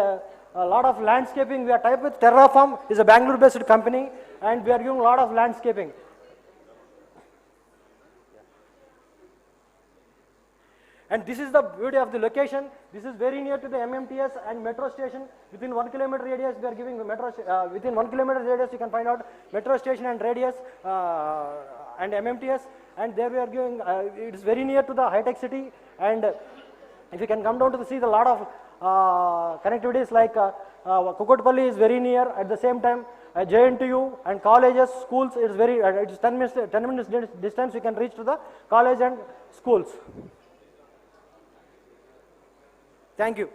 a lot of landscaping. We are tied with Terraform, is a Bangalore based company, and we are giving a lot of landscaping. And this is the beauty of the location. This is very near to the MMTS and metro station. Within 1 kilometer radius, we are giving the metro. Within 1 kilometer radius, you can find out metro station and radius and MMTS. And there we are giving. It is very near to the high tech city. And if you can come down to see the lot of connectivities like Kukatpalli is very near. At the same time, JNTU and colleges, schools. It is very. It is 10 minutes distance. You can reach to the college and schools. Thank you.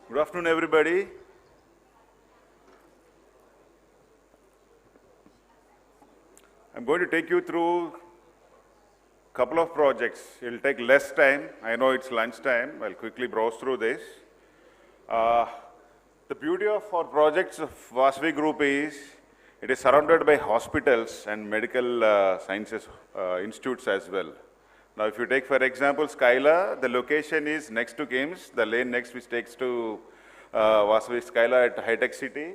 Good afternoon, everybody. I'm going to take you through a couple of projects. It will take less time. I know it's lunchtime. I'll quickly browse through this. The beauty of our projects of Vasavi Group is it is surrounded by hospitals and medical sciences institutes as well. Now, if you take, for example, Skyla, the location is next to KIMS, the lane next which takes to Vasavi Skyla at High Tech City.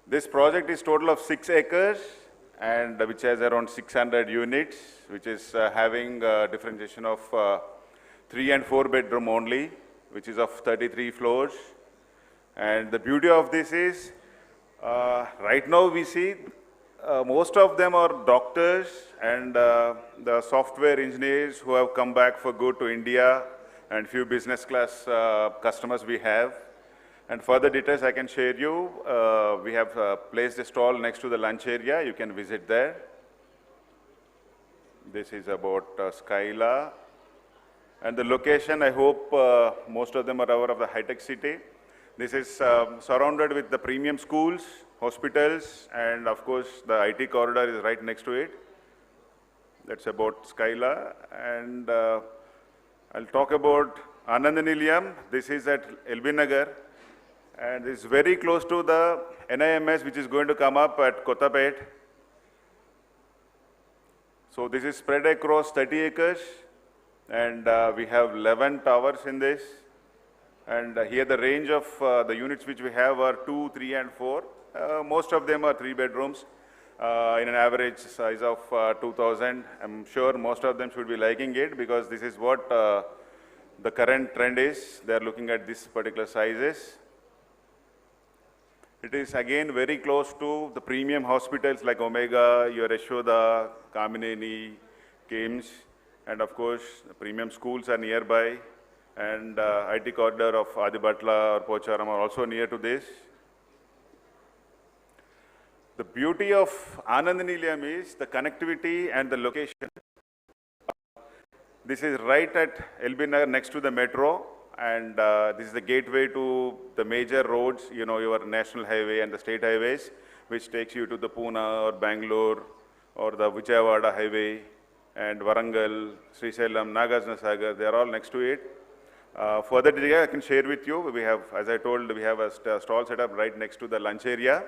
This project is total of 6 acres, and which has around 600 units, which is having differentiation of 3 and 4 bedroom only, which is of 33 floors. And the beauty of this is, right now we see most of them are doctors and the software engineers who have come back for good to India, and few business class customers we have. And further details I can share you. We have placed a stall next to the lunch area. You can visit there. This is about Skyla. And the location, I hope most of them are aware of the high-tech city. This is surrounded with the premium schools, hospitals, and of course the IT corridor is right next to it. That's about Skyla. And I'll talk about Anandanilayam. This is at LB Nagar, and it's very close to the NIMS, which is going to come up at Kottapet. So this is spread across 30 acres, and we have 11 towers in this. And here the range of the units which we have are 2, 3, and 4. Most of them are 3 bedrooms in an average size of 2,000. I'm sure most of them should be liking it because this is what the current trend is. They are looking at this particular sizes. It is again very close to the premium hospitals like Omega, your Yashoda, Kamineni, KIMS, and of course the premium schools are nearby, and IT corridor of Adibatla or Pocharam are also near to this. The beauty of Anandanilayam is the connectivity and the location. This is right at LB Nagar next to the metro, and this is the gateway to the major roads, you know, your national highway and the state highways, which takes you to the Pune or Bangalore or the Vijayawada highway, and Warangal, Srisailam, Nagarjuna Sagar, they are all next to it. Further detail I can share with you. We have, as I told, we have a stall set up right next to the lunch area.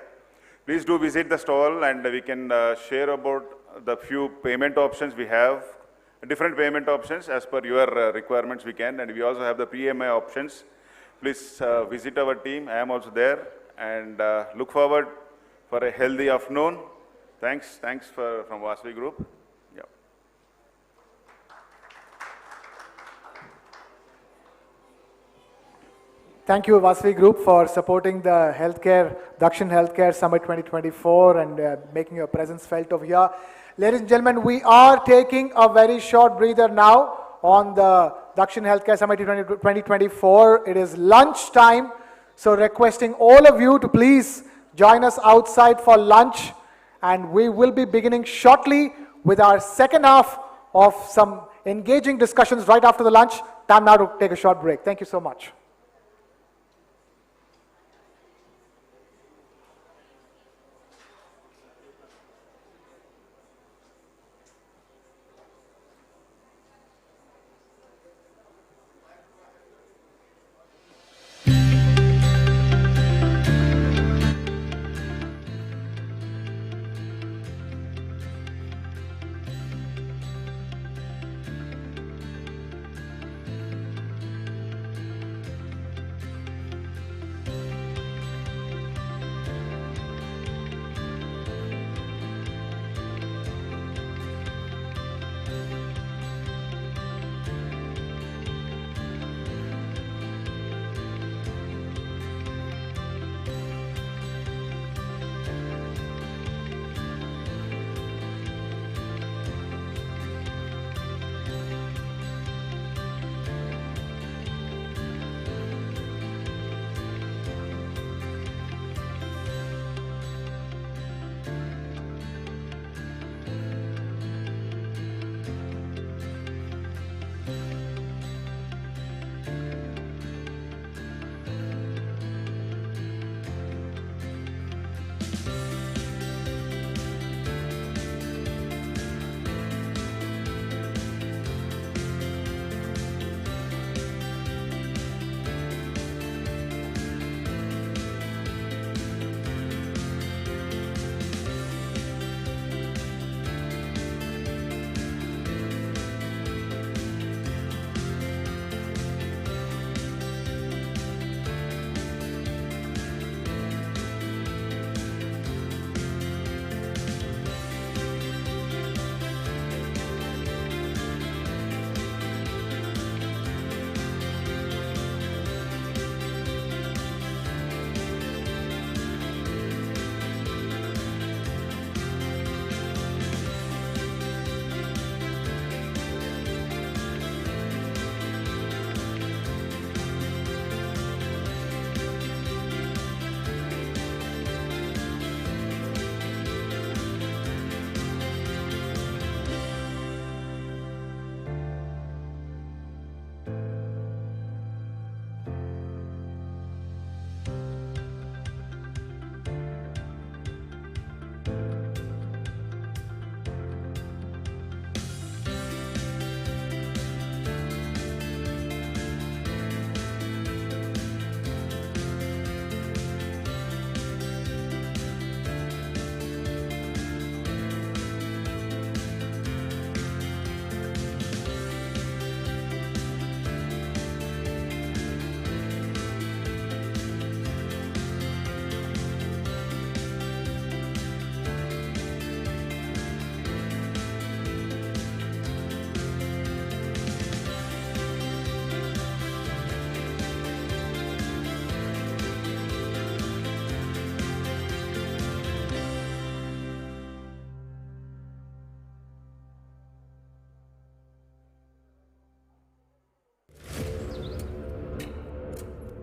Please do visit the stall, and we can share about the few payment options we have. Different payment options as per your requirements we can, and we also have the PMI options. Please visit our team. I am also there, and look forward for a healthy afternoon. Thanks from Vasavi Group. Yeah. Thank you, Vasavi Group, for supporting the Dakshin Healthcare Summit 2024 and making your presence felt over here. Ladies and gentlemen, we are taking a very short breather now on the Dakshin Healthcare Summit 2024. It is lunch time, so requesting all of you to please join us outside for lunch, and we will be beginning shortly with our second half of some engaging discussions right after the lunch. Time now to take a short break. Thank you so much.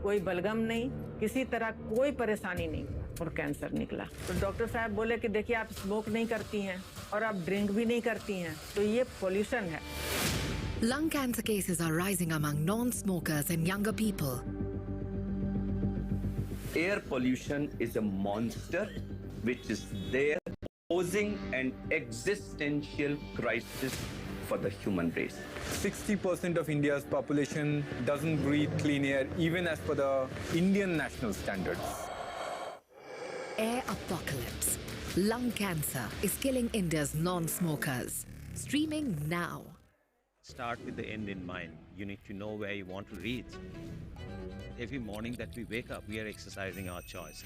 कोई बलगम नहीं, किसी तरह कोई परेशानी नहीं और cancer निकला। तो डॉक्टर साहब बोले कि देखिए आप स्मोक नहीं करती हैं और आप ड्रिंक भी नहीं करती हैं, तो ये पोल्यूशन है। Lung cancer cases are rising among non-smokers and younger people. Air pollution is a monster which is there posing an existential crisis for the human race. 60% of India's population doesn't breathe clean air, even as per the Indian national standards. Air apocalypse. Lung cancer is killing India's non-smokers. Streaming now. Start with the end in mind. You need to know where you want to reach. Every morning that we wake up, we are exercising our choice.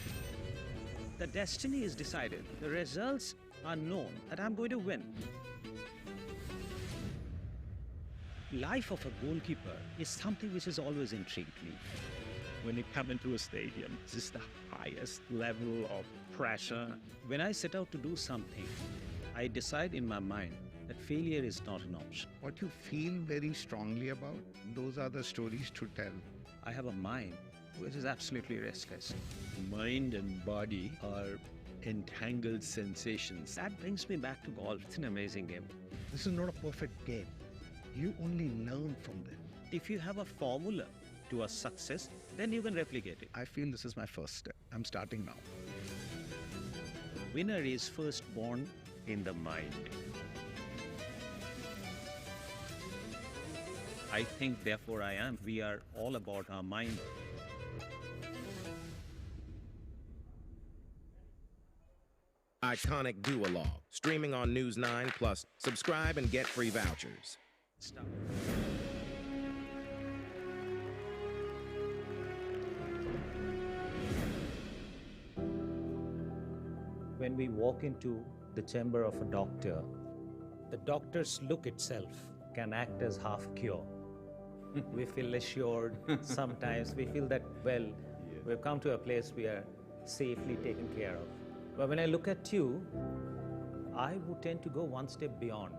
The destiny is decided. The results are known that I'm going to win. Life of a goalkeeper is something which has always intrigued me. When you come into a stadium, this is the highest level of pressure. When I set out to do something, I decide in my mind that failure is not an option. What you feel very strongly about, those are the stories to tell. I have a mind which is absolutely restless. Mind and body are entangled sensations. That brings me back to golf. It's an amazing game. This is not a perfect game. You only learn from them. If you have a formula to a success, then you can replicate it. I feel this is my first step. I'm starting now. Winner is first born in the mind. I think, therefore I am. We are all about our mind. Iconic Duologue, streaming on News 9 Plus. Subscribe and get free vouchers. Stop. When we walk into the chamber of a doctor, the doctor's look itself can act as half cure. We feel assured. Sometimes we feel that, well, we've come to a place we are safely taken care of. But when I look at you, I would tend to go one step beyond.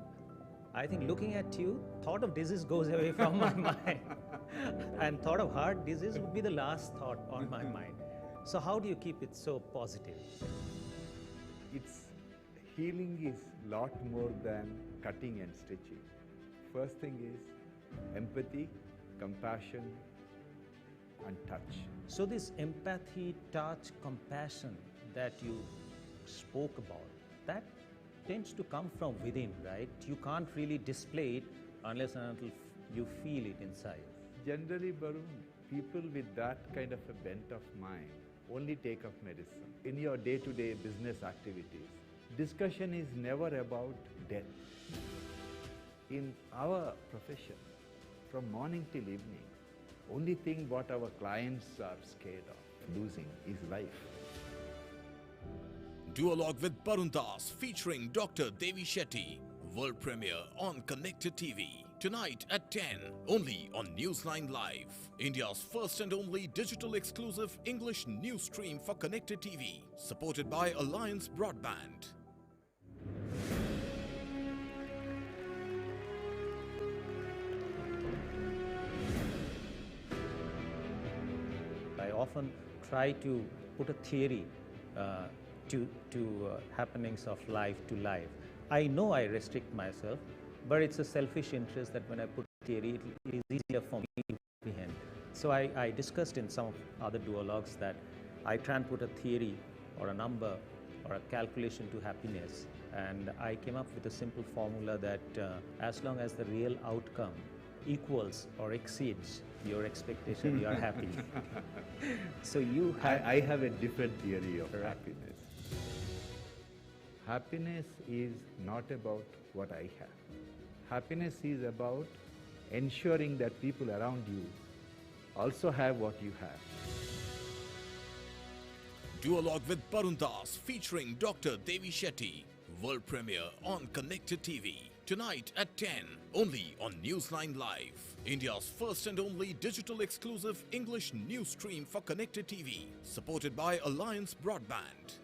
I think looking at you, thought of disease goes away from my mind. And thought of heart disease would be the last thought on my mind. So how do you keep it so positive? Healing is a lot more than cutting and stitching. First thing is empathy, compassion, and touch. So this empathy, touch, compassion that you spoke about, that tends to come from within, right? You can't really display it unless and until you feel it inside. Generally, Barun, people with that kind of a bent of mind only take up medicine. In your day-to-day business activities, discussion is never about death. In our profession, from morning till evening, only thing what our clients are scared of losing is life. Duologue with Barun Das featuring Dr. Devi Shetty. World premiere on Connected TV. Tonight at 10, only on Newsline Live. India's first and only digital exclusive English news stream for Connected TV. Supported by Alliance Broadband. I often try to put a theory to happenings of life to life. I know I restrict myself, but it's a selfish interest that when I put theory, it is easier for me to comprehend. So I discussed in some other duologues that I try and put a theory or a number or a calculation to happiness. And I came up with a simple formula that as long as the real outcome equals or exceeds your expectation, you are happy. So you have... I have a different theory of happiness. Happiness is not about what I have. Happiness is about ensuring that people around you also have what you have. Duologue with Barun Das featuring Dr. Devi Shetty. World premiere on Connected TV. Tonight at 10, only on Newsline Live. India's first and only digital exclusive English news stream for Connected TV. Supported by Alliance Broadband.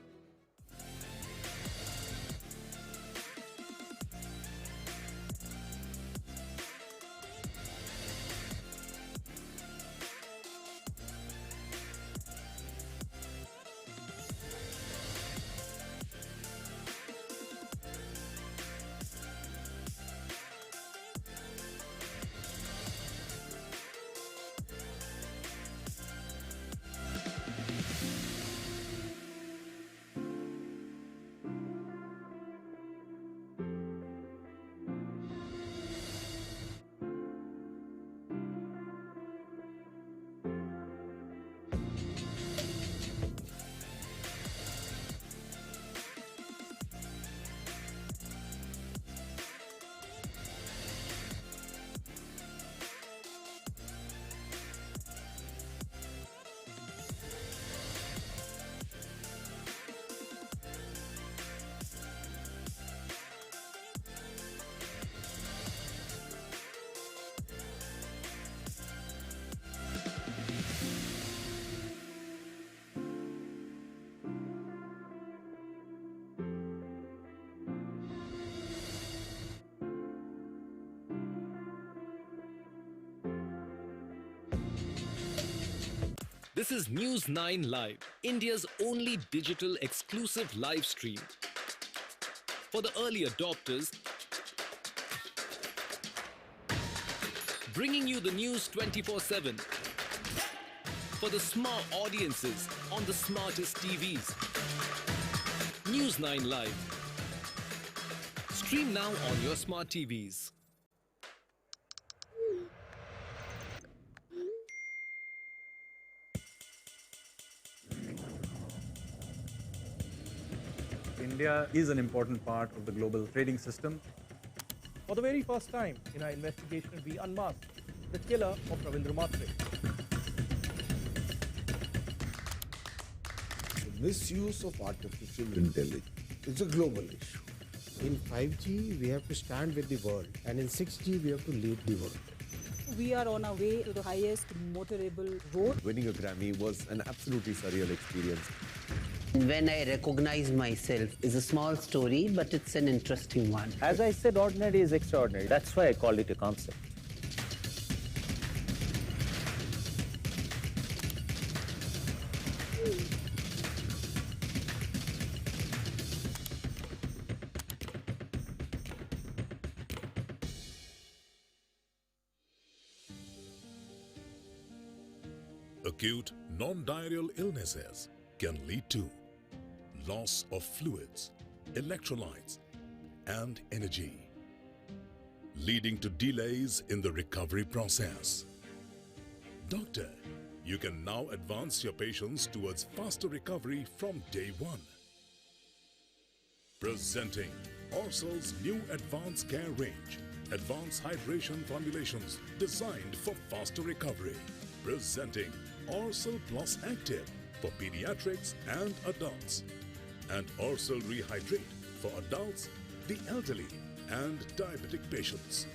This is News 9 Live, India's only digital exclusive live stream. For the early adopters, bringing you the news 24/7. For the smart audiences on the smartest TVs. News 9 Live. Stream now on your smart TVs. India is an important part of the global trading system. For the very first time in our investigation, we unmasked the killer of Ravindra Matre. The misuse of artificial intelligence is a global issue. In 5G, we have to stand with the world, and in 6G, we have to lead the world. We are on our way to the highest motorable road. Winning a Grammy was an absolutely surreal experience. When I recognize myself is a small story, but it's an interesting one. As I said, ordinary is extraordinary. That's why I called it a concept. Acute non-diarrheal illnesses can lead to loss of fluids, electrolytes, and energy, leading to delays in the recovery process. Doctor, you can now advance your patients towards faster recovery from day one. Presenting Orsol's new advanced care range, advanced hydration formulations designed for faster recovery. Presenting Orsol Plus Active for pediatrics and adults, and Orsol Rehydrate for adults, the elderly, and diabetic patients.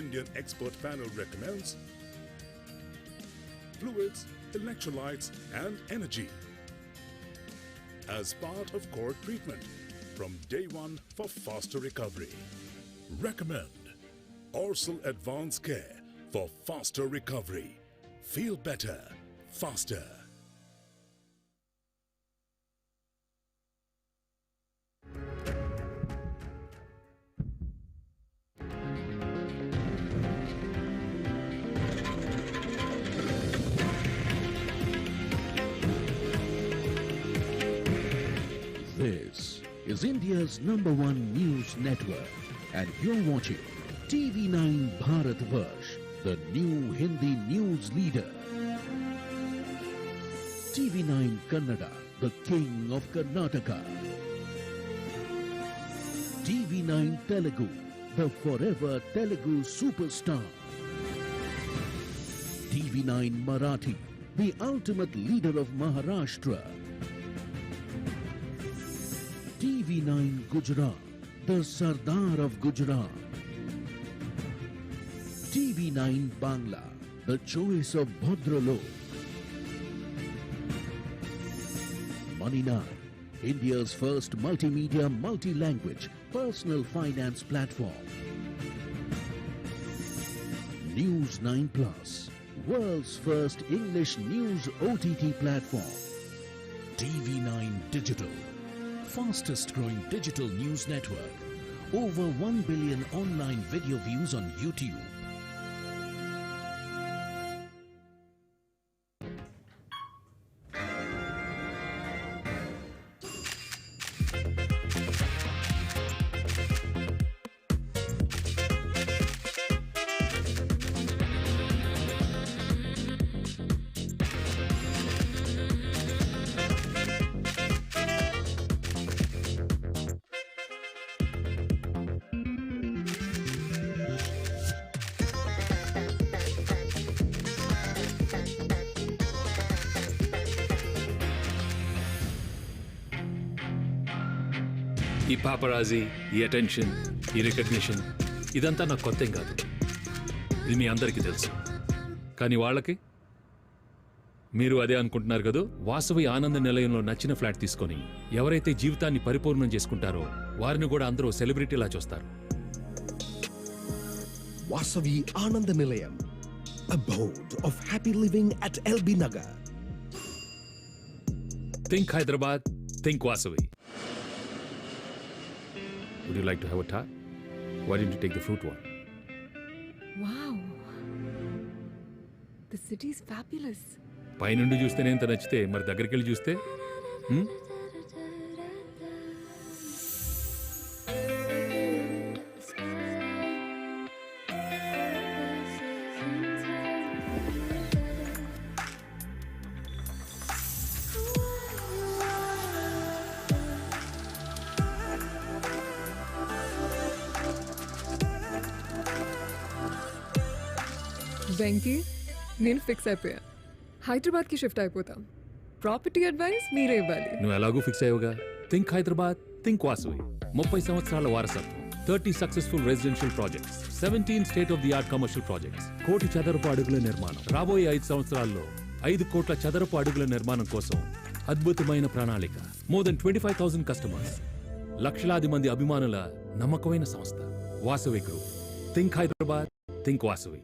Indian expert panel recommends fluids, electrolytes, and energy as part of core treatment from day one for faster recovery. Recommend Orsol Advanced Care for faster recovery. Feel better, faster. This is India's #1 news network, and you're watching TV9 Bharatvarsh, the new Hindi news leader. TV9 Kannada, the king of Karnataka. TV9 Telugu, the forever Telugu superstar. TV9 Marathi, the ultimate leader of Maharashtra. TV9 Gujarat, the Sardar of Gujarat. TV9 Bangla, the choice of Bhadralok. Money9, India's first multimedia, multi-language personal finance platform. News 9 Plus, world's first English news OTT platform. TV9 Digital, fastest growing digital news network. Over 1 billion online video views on YouTube. ఈ paparazzi, ఈ attention, ఈ recognition ఇదంతా నాకు కొత్త ఏం కాదు. ఇది మీ అందరికీ తెలుసు. కానీ వాళ్ళకి మీరు అదే అనుకుంటున్నారు కదా? వాసవి ఆనంద నిలయంలో నచ్చిన ఫ్లాట్ తీసుకొని ఎవరైతే జీవితాన్ని పరిపూర్ణం చేసుకుంటారో వారిని కూడా అందరూ సెలబ్రిటీలా చూస్తారు. Vasavi Ananda Nilayam, abode of happy living at LB Nagar. Think Hyderabad, think Vasavi. Would you like to have a tart? Why didn't you take the fruit one? Wow. The city is fabulous. పైనుండి చూస్తేనే ఎంత నచ్చితే మరి దగ్గరికి వెళ్ళి చూస్తే వెంకీ నేను fix అయిపోయా. హైదరాబాద్కి షిఫ్ట్ అయిపోతాం. ప్రాపర్టీ అడ్వైస్ మీరే ఇవ్వాలి. నువ్వు ఎలాగూ ఫిక్స్ అయ్యోగా. Think Hyderabad, think Vasavi. 30 సంవత్సరాల వారసత్వం, 30 successful residential projects, 17 state of the art commercial projects, 1 crore చదరపు అడుగుల నిర్మాణం. రాబోయే 5 సంవత్సరాల్లో 5 కోట్ల చదరపు అడుగుల నిర్మాణం కోసం అద్భుతమైన ప్రణాళిక. మోర్ దెన్ 25,000 కస్టమర్స్, లక్షలాది మంది అభిమానుల నమ్మకమైన సంస్థ Vasavi group. Think Hyderabad, think Vasavi.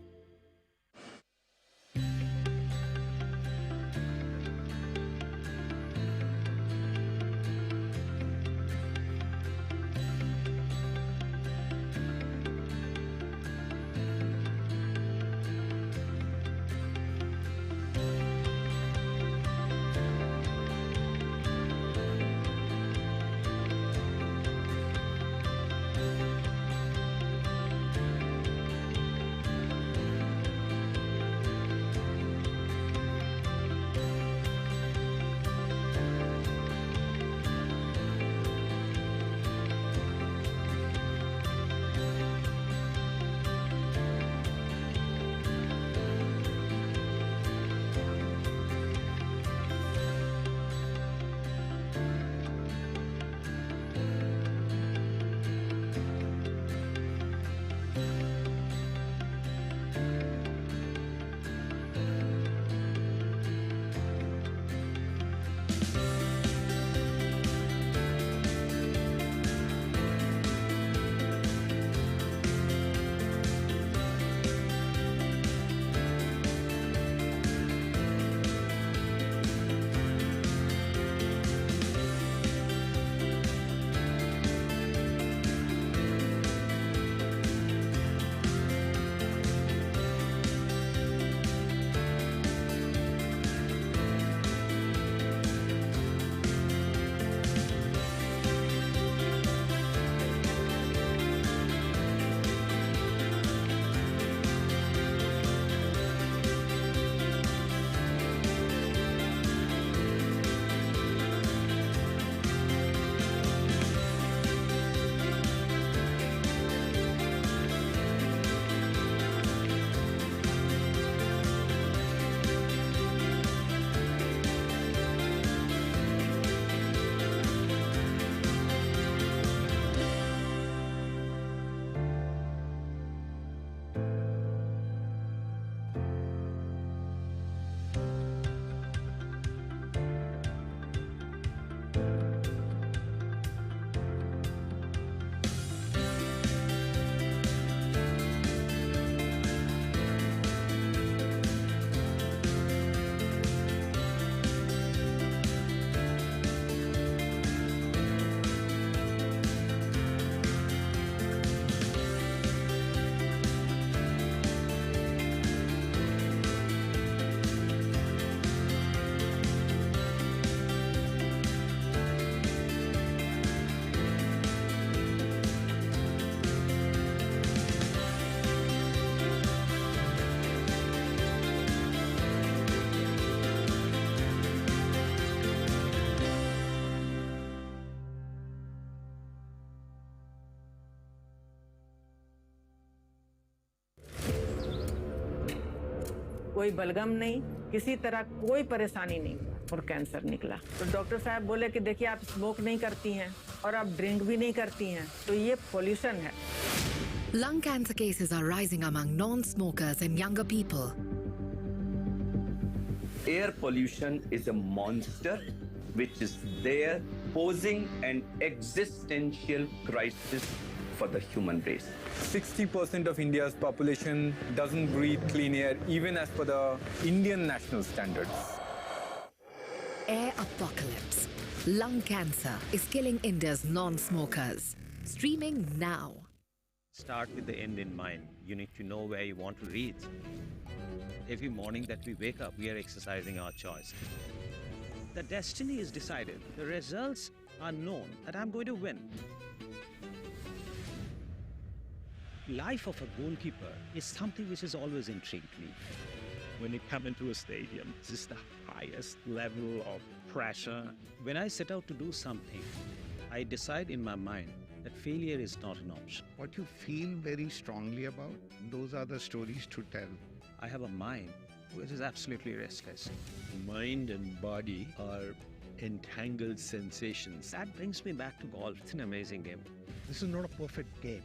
कोई बलगम नहीं, किसी तरह कोई परेशानी नहीं और कैंसर निकला। तो डॉक्टर साहब बोले कि देखिए आप स्मोक नहीं करती हैं और आप ड्रिंक भी नहीं करती हैं, तो ये पोल्यूशन है। Lung cancer cases are rising among non-smokers and younger people. Air pollution is a monster which is there posing an existential crisis for the human race. 60% of India's population doesn't breathe clean air, even as per the Indian national standards. Air apocalypse. Lung cancer is killing India's non-smokers. Streaming now. Start with the end in mind. You need to know where you want to reach. Every morning that we wake up, we are exercising our choice. The destiny is decided. The results are known that I'm going to win. Life of a goalkeeper is something which has always intrigued me. When you come into a stadium, this is the highest level of pressure. When I set out to do something, I decide in my mind that failure is not an option. What you feel very strongly about, those are the stories to tell. I have a mind which is absolutely restless. Mind and body are entangled sensations. That brings me back to golf. It's an amazing game. This is not a perfect game.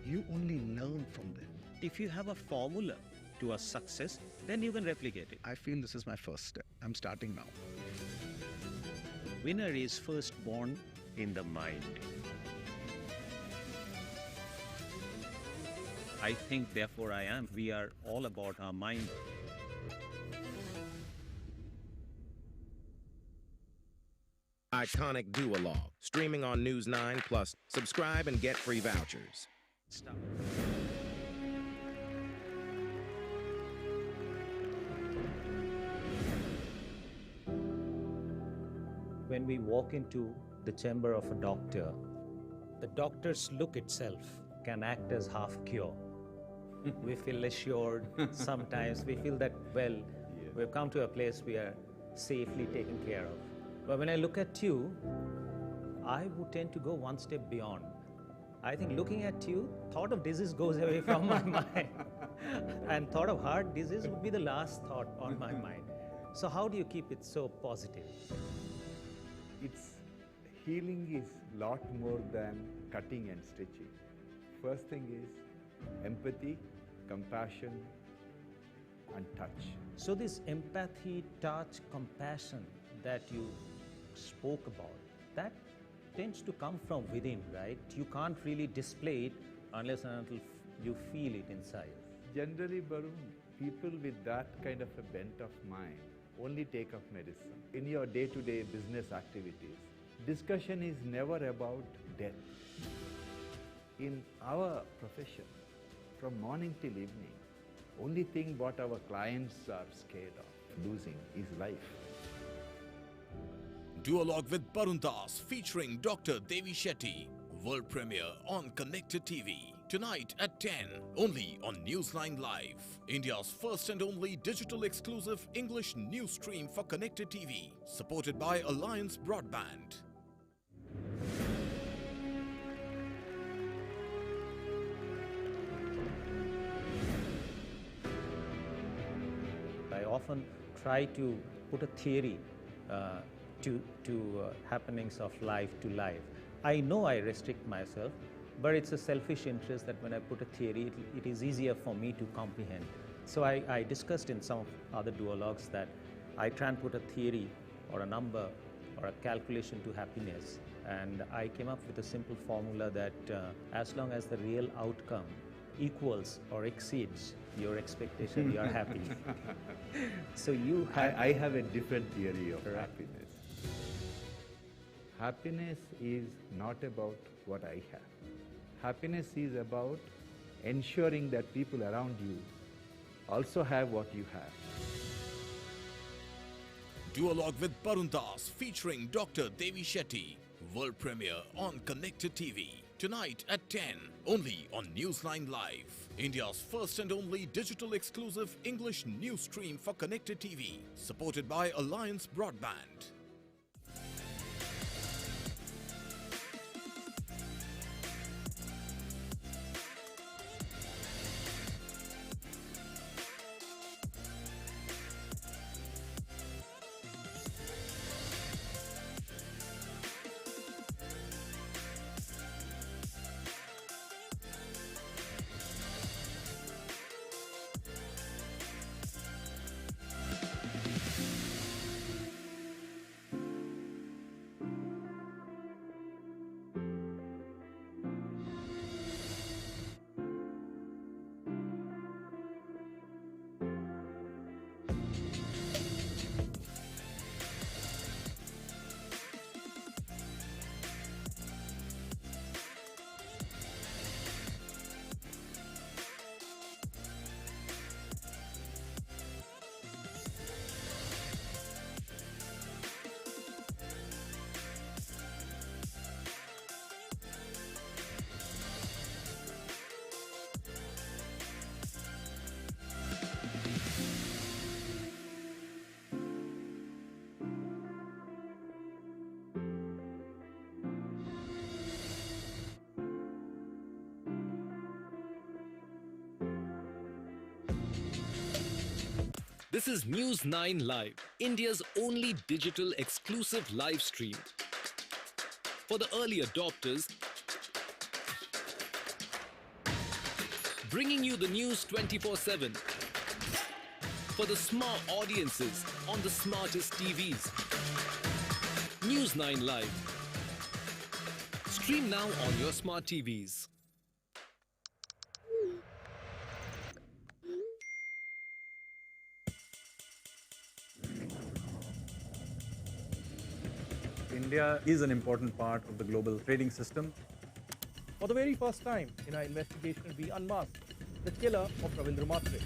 You only learn from them. If you have a formula to a success, then you can replicate it. I feel this is my first step. I'm starting now. Winner is first born in the mind. I think, therefore I am. We are all about our mind. Iconic Duologue, streaming on News 9 Plus. Subscribe and get free vouchers. Stop. When we walk into the chamber of a doctor, the doctor's look itself can act as half cure. We feel assured. Sometimes we feel that, well, we've come to a place we are safely taken care of. But when I look at you, I would tend to go one step beyond. I think looking at you, thought of disease goes away from my mind. And thought of heart disease would be the last thought on my mind. So how do you keep it so positive? Healing is a lot more than cutting and stitching. First thing is empathy, compassion, and touch. So this empathy, touch, compassion that you spoke about, that tends to come from within, right? You can't really display it unless and until you feel it inside. Generally, Barun, people with that kind of a bent of mind only take up medicine. In your day-to-day business activities, discussion is never about death. In our profession, from morning till evening, only thing what our clients are scared of losing is life. Duologue with Barun Das featuring Dr. Devi Shetty. World premiere on Connected TV. Tonight at 10, only on News 9 Live. India's first and only digital exclusive English news stream for Connected TV. Supported by Alliance Broadband. I often try to put a theory to happenings of life to life. I know I restrict myself, but it's a selfish interest that when I put a theory, it is easier for me to comprehend. So I discussed in some other duologues that I try and put a theory or a number or a calculation to happiness. And I came up with a simple formula that as long as the real outcome equals or exceeds your expectation, you are happy. So you have... I have a different theory of happiness. Happiness is not about what I have. Happiness is about ensuring that people around you also have what you have. Duologue with Barun Das featuring Dr. Devi Shetty. World premiere on Connected TV. Tonight at 10, only on News 9 Live. India's first and only digital exclusive English news stream for Connected TV. Supported by Alliance Broadband. This is News 9 Live, India's only digital exclusive live stream. For the early adopters, bringing you the news 24/7. For the smart audiences on the smartest TVs. News 9 Live. Stream now on your smart TVs. India is an important part of the global trading system. For the very first time in our investigation, we unmasked the killer of Ravindra Matre.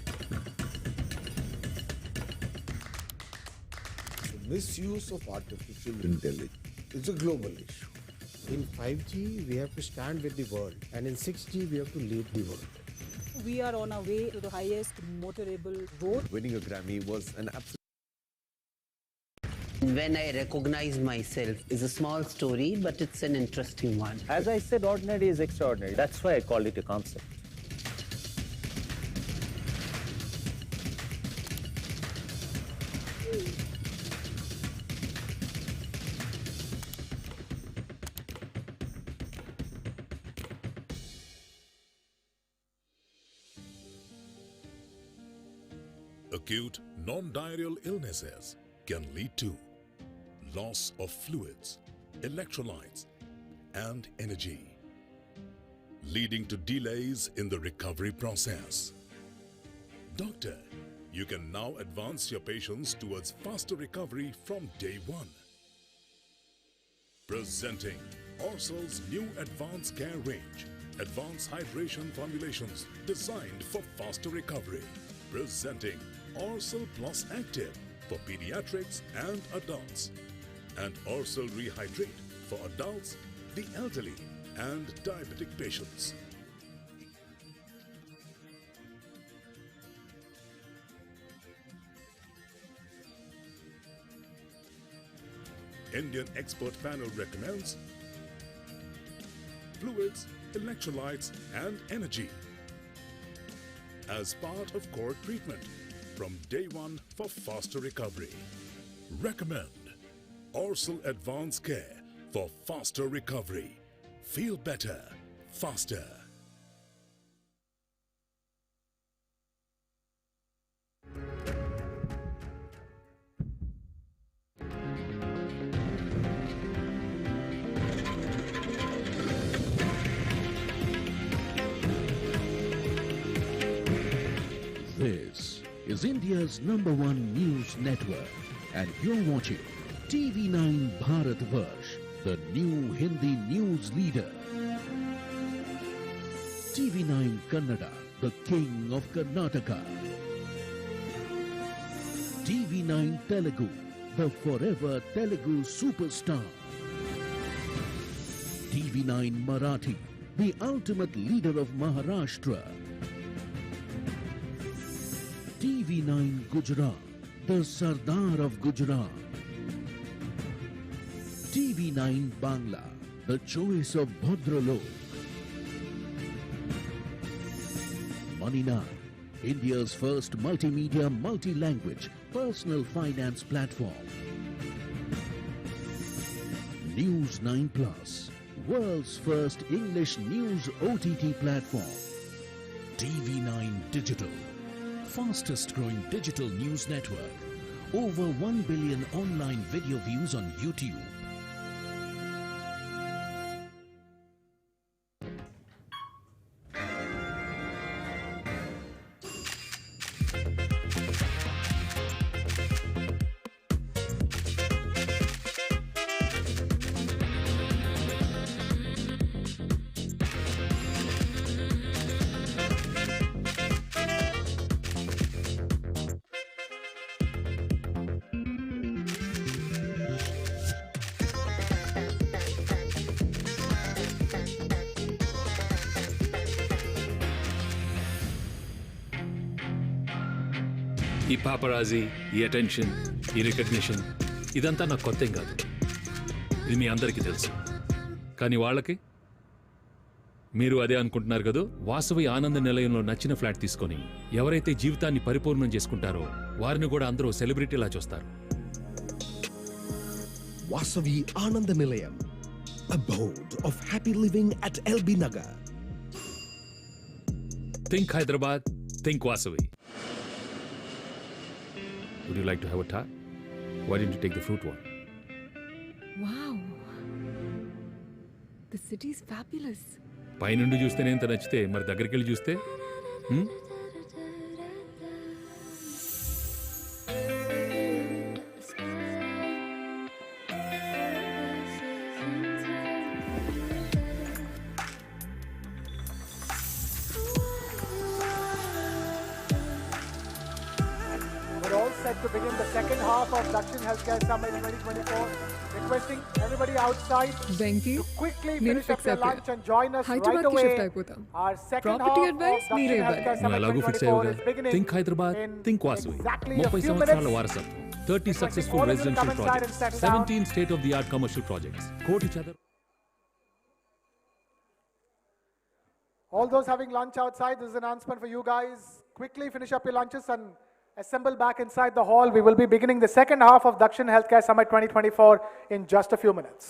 The misuse of artificial intelligence is a global issue. In 5G, we have to stand with the world, and in 6G, we have to lead the world. We are on our way to the highest motorable road. Winning a Grammy was an absolute. When I recognize myself is a small story, but it's an interesting one. As I said, ordinary is extraordinary. That's why I called it a concept. Acute non-diarrheal illnesses can lead to loss of fluids, electrolytes, and energy, leading to delays in the recovery process. Doctor, you can now advance your patients towards faster recovery from day one. Presenting Orsol's new advanced care range, advanced hydration formulations designed for faster recovery. Presenting Orsol Plus Active for pediatrics and adults, and Orsol Rehydrate for adults, the elderly, and diabetic patients. Indian expert panel recommends fluids, electrolytes, and energy as part of core treatment from day one for faster recovery. Recommend Orsol Advanced Care for faster recovery. Feel better, faster. This is India's #1 news network, and you're watching TV9 Bharatvarsh, the new Hindi news leader. TV9 Kannada, the king of Karnataka. TV9 Telugu, the forever Telugu superstar. TV9 Marathi, the ultimate leader of Maharashtra. TV9 Gujarat, the Sardar of Gujarat. TV9 Bangla, the choice of Bhadralok. Money9, India's first multimedia multi-language personal finance platform. News 9 Plus, world's first English news OTT platform. TV9 Digital, fastest growing digital news network. Over 1 billion online video views on YouTube. ఈ paparazzi, ఈ attention, ఈ recognition ఇదంతా నాకు కొత్తేం కాదు. ఇది మీ అందరికీ తెలుసు. కానీ వాళ్ళకి మీరు అదే అనుకుంటున్నారు కదా? వాసవి ఆనంద నిలయంలో నచ్చిన ఫ్లాట్ తీసుకొని ఎవరైతే జీవితాన్ని పరిపూర్ణం చేసుకుంటారో వారిని కూడా అందరూ సెలబ్రిటీలా చూస్తారు. Vasavi Ananda Nilayam, abode of happy living at LB Nagar. Think Hyderabad, think Vasavi. Would you like to have a tart? Why didn't you take the fruit one? Wow. The city is fabulous. పైనుండి చూస్తేనే ఎంత నచ్చితే మరి దగ్గరికి వెళ్ళి చూస్తే We're all set to begin the second half of Dakshin Healthcare Summit 2024. Requesting everybody outside Venki, to quickly నేను finish up fix your lunch and join us right Hyderabad కి away. షిఫ్ట్ అయిపోతాం. Our second property half of advice మీరే Dakshin ఇవ్వాలి. Healthcare నువ్వు Summit ఎలాగో fix 2024 అయ్యావుగా. is beginning think Hyderabad, in think Vasavi. exactly a 30 few సంవత్సరాల minutes. వారసత్వం, 30 successful all of you to residential come inside and projects, settle down. 17 state of the art commercial projects, కోటి చదరపు. All those having lunch outside, this is an announcement for you guys. Quickly finish up your lunches and assemble back inside the hall. We will be beginning the second half of Dakshin Healthcare Summit 2024 in just a few minutes.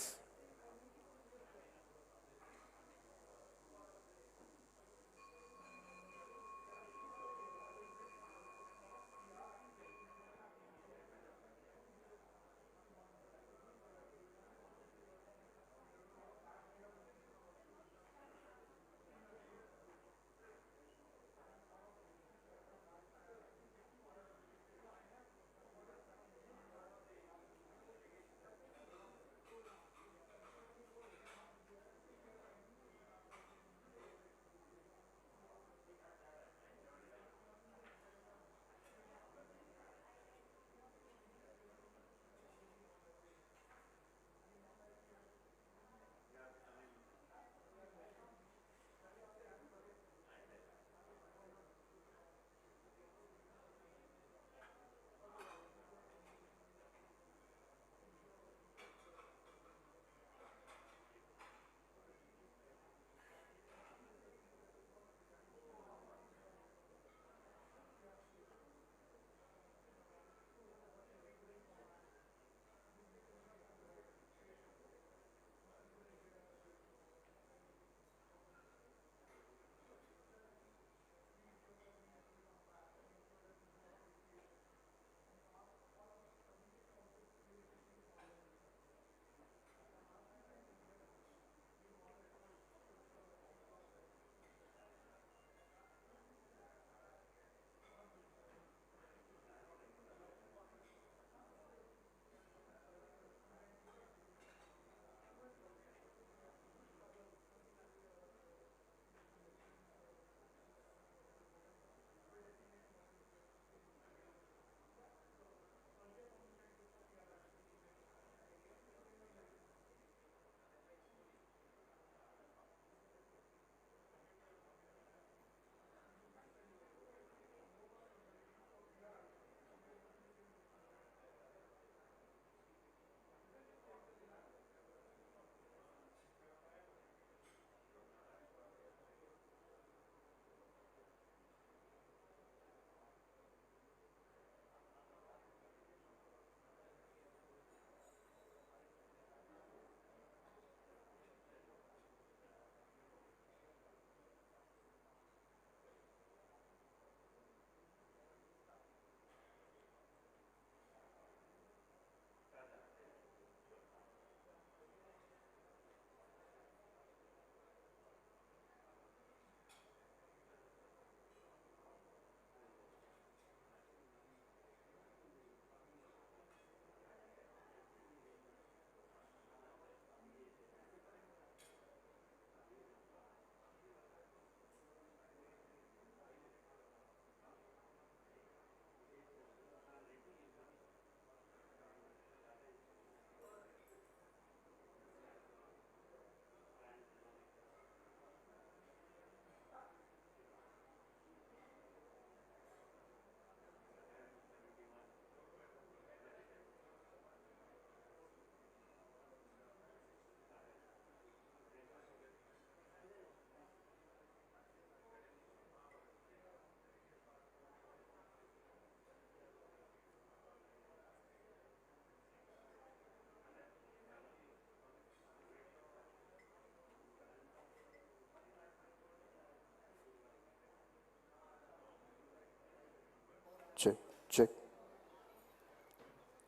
Check.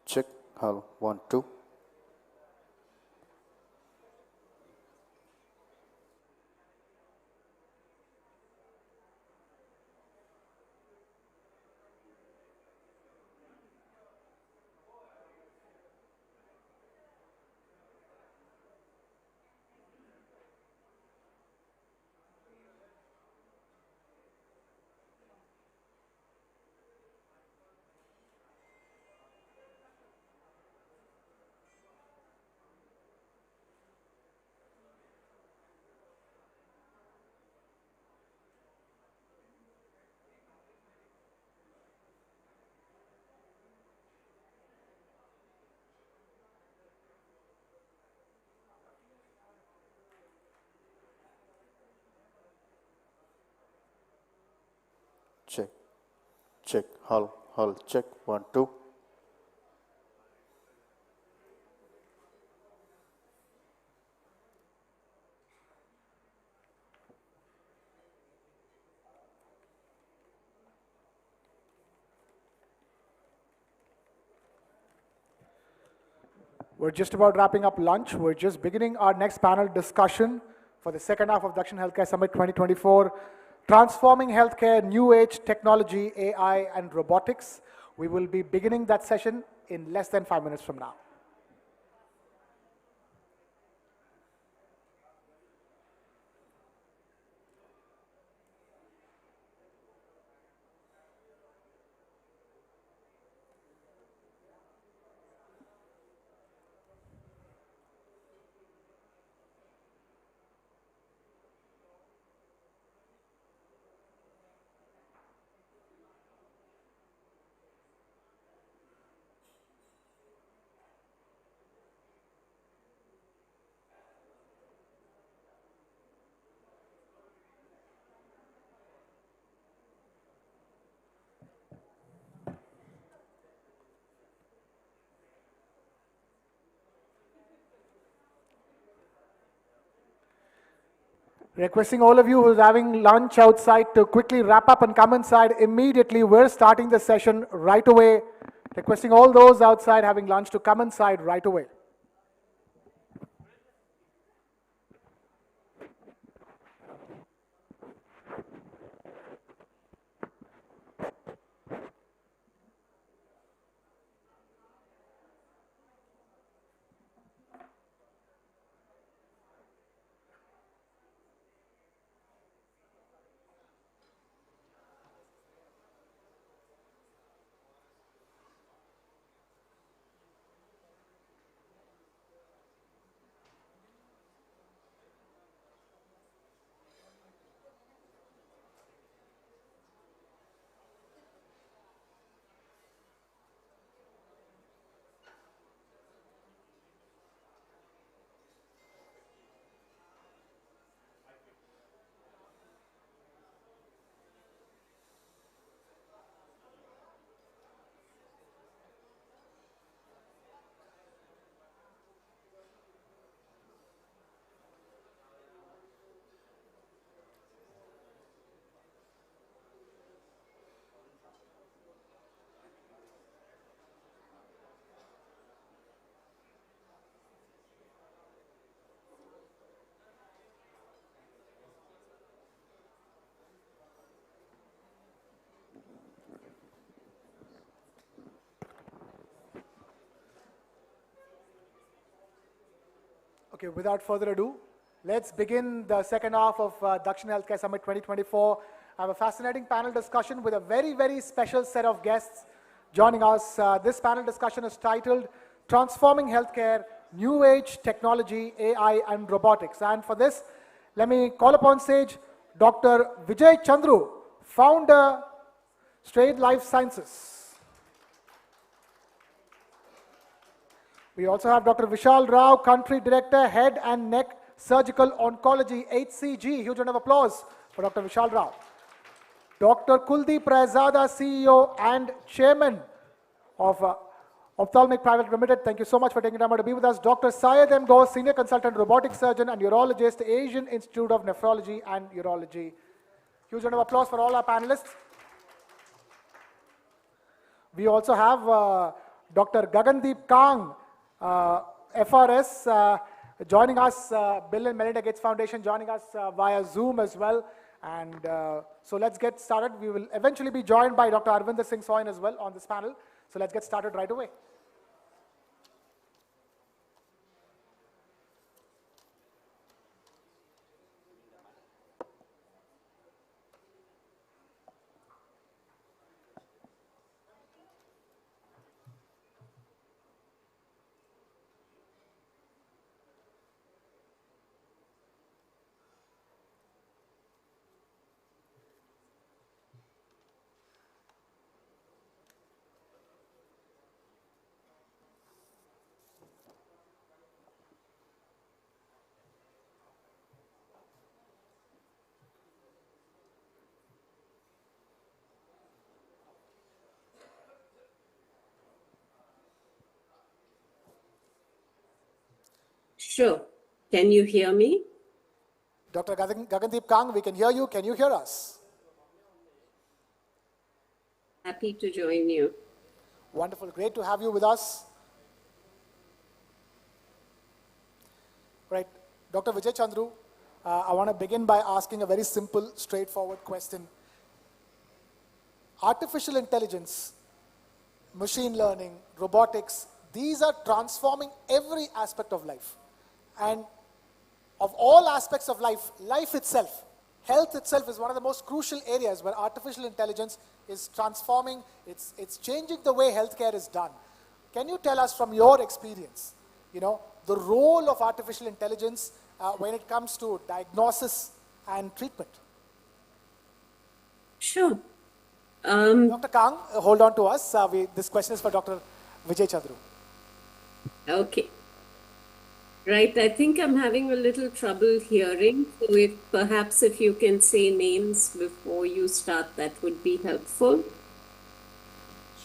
Check. Hello. 1, 2. Check. Check. Hello. Hello. Check. 1, 2. We're just about wrapping up lunch. We're just beginning our next panel discussion for the second half of Dakshin Healthcare Summit 2024, Transforming Healthcare, New Age Technology, AI, and Robotics. We will be beginning that session in less than 5 minutes from now. Requesting all of you who's having lunch outside to quickly wrap up and come inside immediately. We're starting the session right away. Requesting all those outside having lunch to come inside right away. Okay, without further ado, let's begin the second half of Dakshin Healthcare Summit 2024. I have a fascinating panel discussion with a very, very special set of guests joining us. This panel discussion is titled Transforming Healthcare, New Age Technology, AI and Robotics. And for this, let me call upon stage Dr. Vijay Chandru, founder, Straight Life Sciences. We also have Dr. Vishal Rao, Country Director, Head and Neck Surgical Oncology, HCG. Huge round of applause for Dr. Vishal Rao. Dr. Kuldeep Raizada, CEO and Chairman of Ophthalmic Private Limited. Thank you so much for taking time out to be with us. Dr. Syed M. Ghosh, Senior Consultant, Robotic Surgeon and Urologist, Asian Institute of Nephrology and Urology. Huge round of applause for all our panelists. We also have Dr. Gagandeep Kang, FRS, joining us, Bill and Melinda Gates Foundation, joining us via Zoom as well. And so let's get started. We will eventually be joined by Dr. Arvinder Singh Soin as well on this panel. So let's get started right away. Sure. Can you hear me? Dr. Gagandeep Kang, we can hear you. Can you hear us? Happy to join you. Wonderful. Great to have you with us. Right. Dr. Vijay Chandru, I want to begin by asking a very simple, straightforward question. Artificial intelligence, machine learning, robotics, these are transforming every aspect of life. And of all aspects of life, life itself, health itself is one of the most crucial areas where artificial intelligence is transforming, it's changing the way healthcare is done. Can you tell us from your experience, the role of artificial intelligence when it comes to diagnosis and treatment? Sure. Dr. Kang, hold on to us. This question is for Dr. Vijay Chandru. Okay. Right, I think I'm having a little trouble hearing, so perhaps if you can say names before you start, that would be helpful.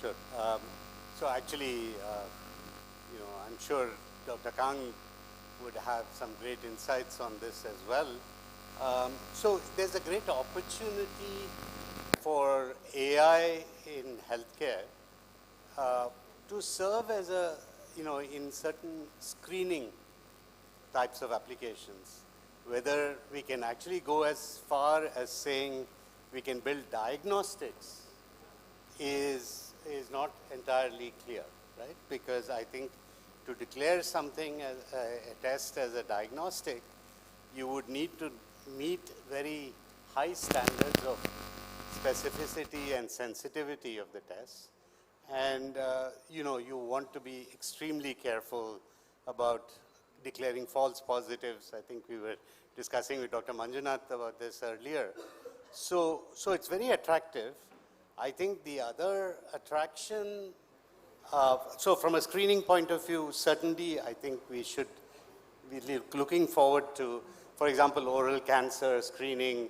Sure. So actually, I'm sure Dr. Kang would have some great insights on this as well. So there's a great opportunity for AI in healthcare to serve as a, in certain screening types of applications. Whether we can actually go as far as saying we can build diagnostics is not entirely clear, right? Because I think to declare something as a test as a diagnostic, you would need to meet very high standards of specificity and sensitivity of the test. And you want to be extremely careful about declaring false positives. I think we were discussing with Dr. Manjunath about this earlier. So it's very attractive. I think the other attraction, so from a screening point of view, certainly I think we should be looking forward to, for example, oral cancer screening,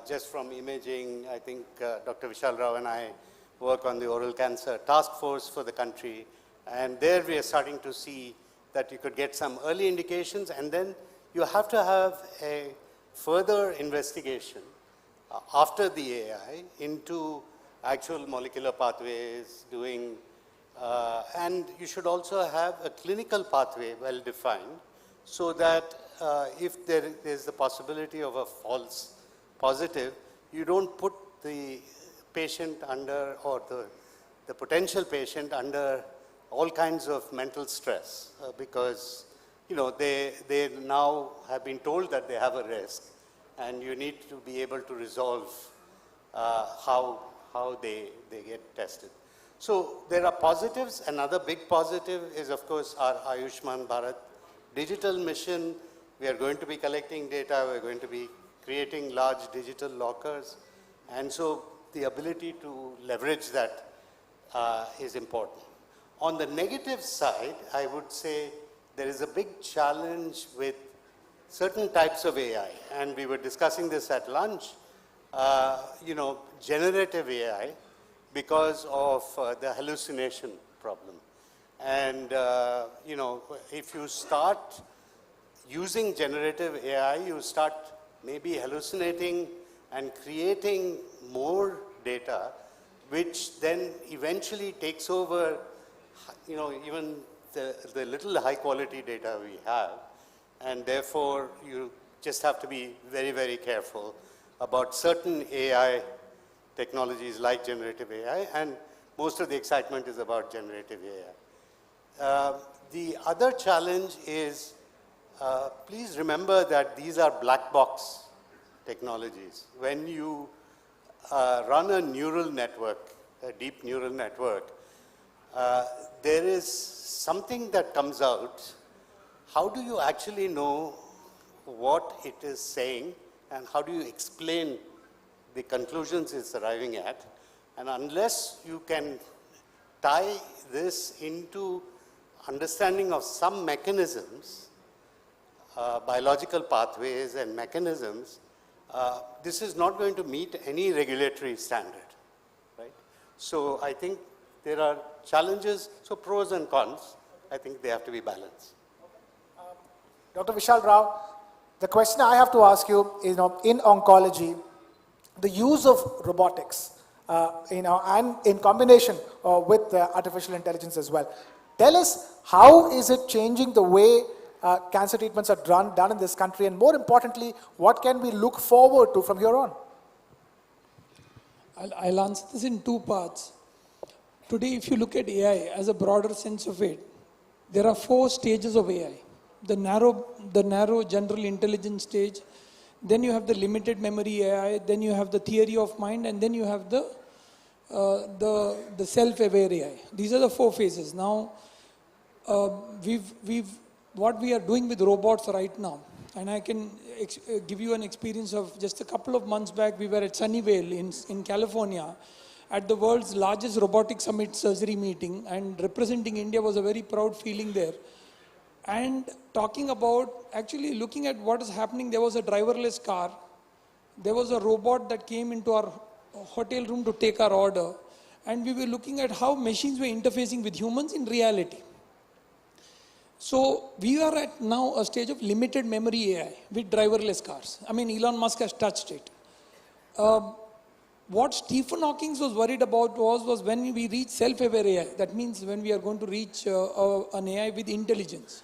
just from imaging. I think Dr. Vishal Rao and I work on the oral cancer task force for the country. And there we are starting to see that you could get some early indications, and then you have to have a further investigation after the AI into actual molecular pathways, and you should also have a clinical pathway well defined, so that if there is the possibility of a false positive, you don't put the patient under, or the potential patient under all kinds of mental stress, because they now have been told that they have a risk, and you need to be able to resolve how they get tested. So there are positives. Another big positive is, of course, our Ayushman Bharat digital mission. We are going to be collecting data. We're going to be creating large digital lockers, and so the ability to leverage that is important. On the negative side, I would say there is a big challenge with certain types of AI, and we were discussing this at lunch, generative AI, because of the hallucination problem. And, if you start using generative AI, you start maybe hallucinating and creating more data, which then eventually takes over, even the little high quality data we have, and therefore you just have to be very, very careful about certain AI technologies like generative AI, and most of the excitement is about generative AI. The other challenge is, please remember that these are black box technologies. When you run a neural network, a deep neural network, there is something that comes out. How do you actually know what it is saying, and how do you explain the conclusions it's arriving at? And unless you can tie this into understanding of some mechanisms, biological pathways and mechanisms, this is not going to meet any regulatory standard, right? So I think there are challenges, so pros and cons, I think they have to be balanced. Dr. Vishal Rao, the question I have to ask you is, in oncology, the use of robotics, and in combination with artificial intelligence as well. Tell us, how is it changing the way cancer treatments are done in this country, and more importantly, what can we look forward to from here on? I'll answer this in two parts. Today, if you look at AI as a broader sense of it, there are 4 stages of AI. The narrow general intelligence stage, then you have the limited memory AI, then you have the theory of mind, and then you have the self-aware AI. These are the 4 phases. Now, what we are doing with robots right now, and I can give you an experience of just a couple of months back. We were at Sunnyvale in California at the world's largest robotic summit surgery meeting, and representing India was a very proud feeling there. And talking about, actually looking at what is happening, there was a driverless car, there was a robot that came into our hotel room to take our order, and we were looking at how machines were interfacing with humans in reality. So we are at now a stage of limited memory AI with driverless cars. I mean, Elon Musk has touched it. What Stephen Hawking was worried about was when we reach self-aware AI. That means when we are going to reach an AI with intelligence,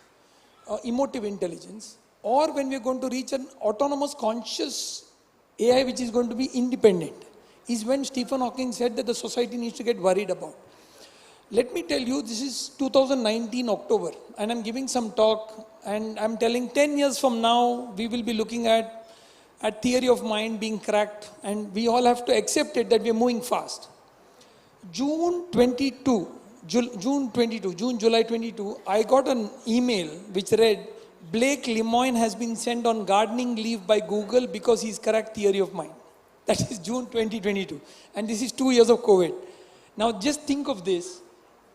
emotive intelligence, or when we are going to reach an autonomous conscious AI which is going to be independent, is when Stephen Hawking said that the society needs to get worried about. Let me tell you, this is 2019 October, and I'm giving some talk, and I'm telling 10 years from now, we will be looking at theory of mind being cracked, and we all have to accept it that we are moving fast. June, July 22, I got an email which read, Blake Lemoine has been sent on gardening leave by Google because he's cracked theory of mind. That is June 2022. And this is 2 years of COVID. Now just think of this.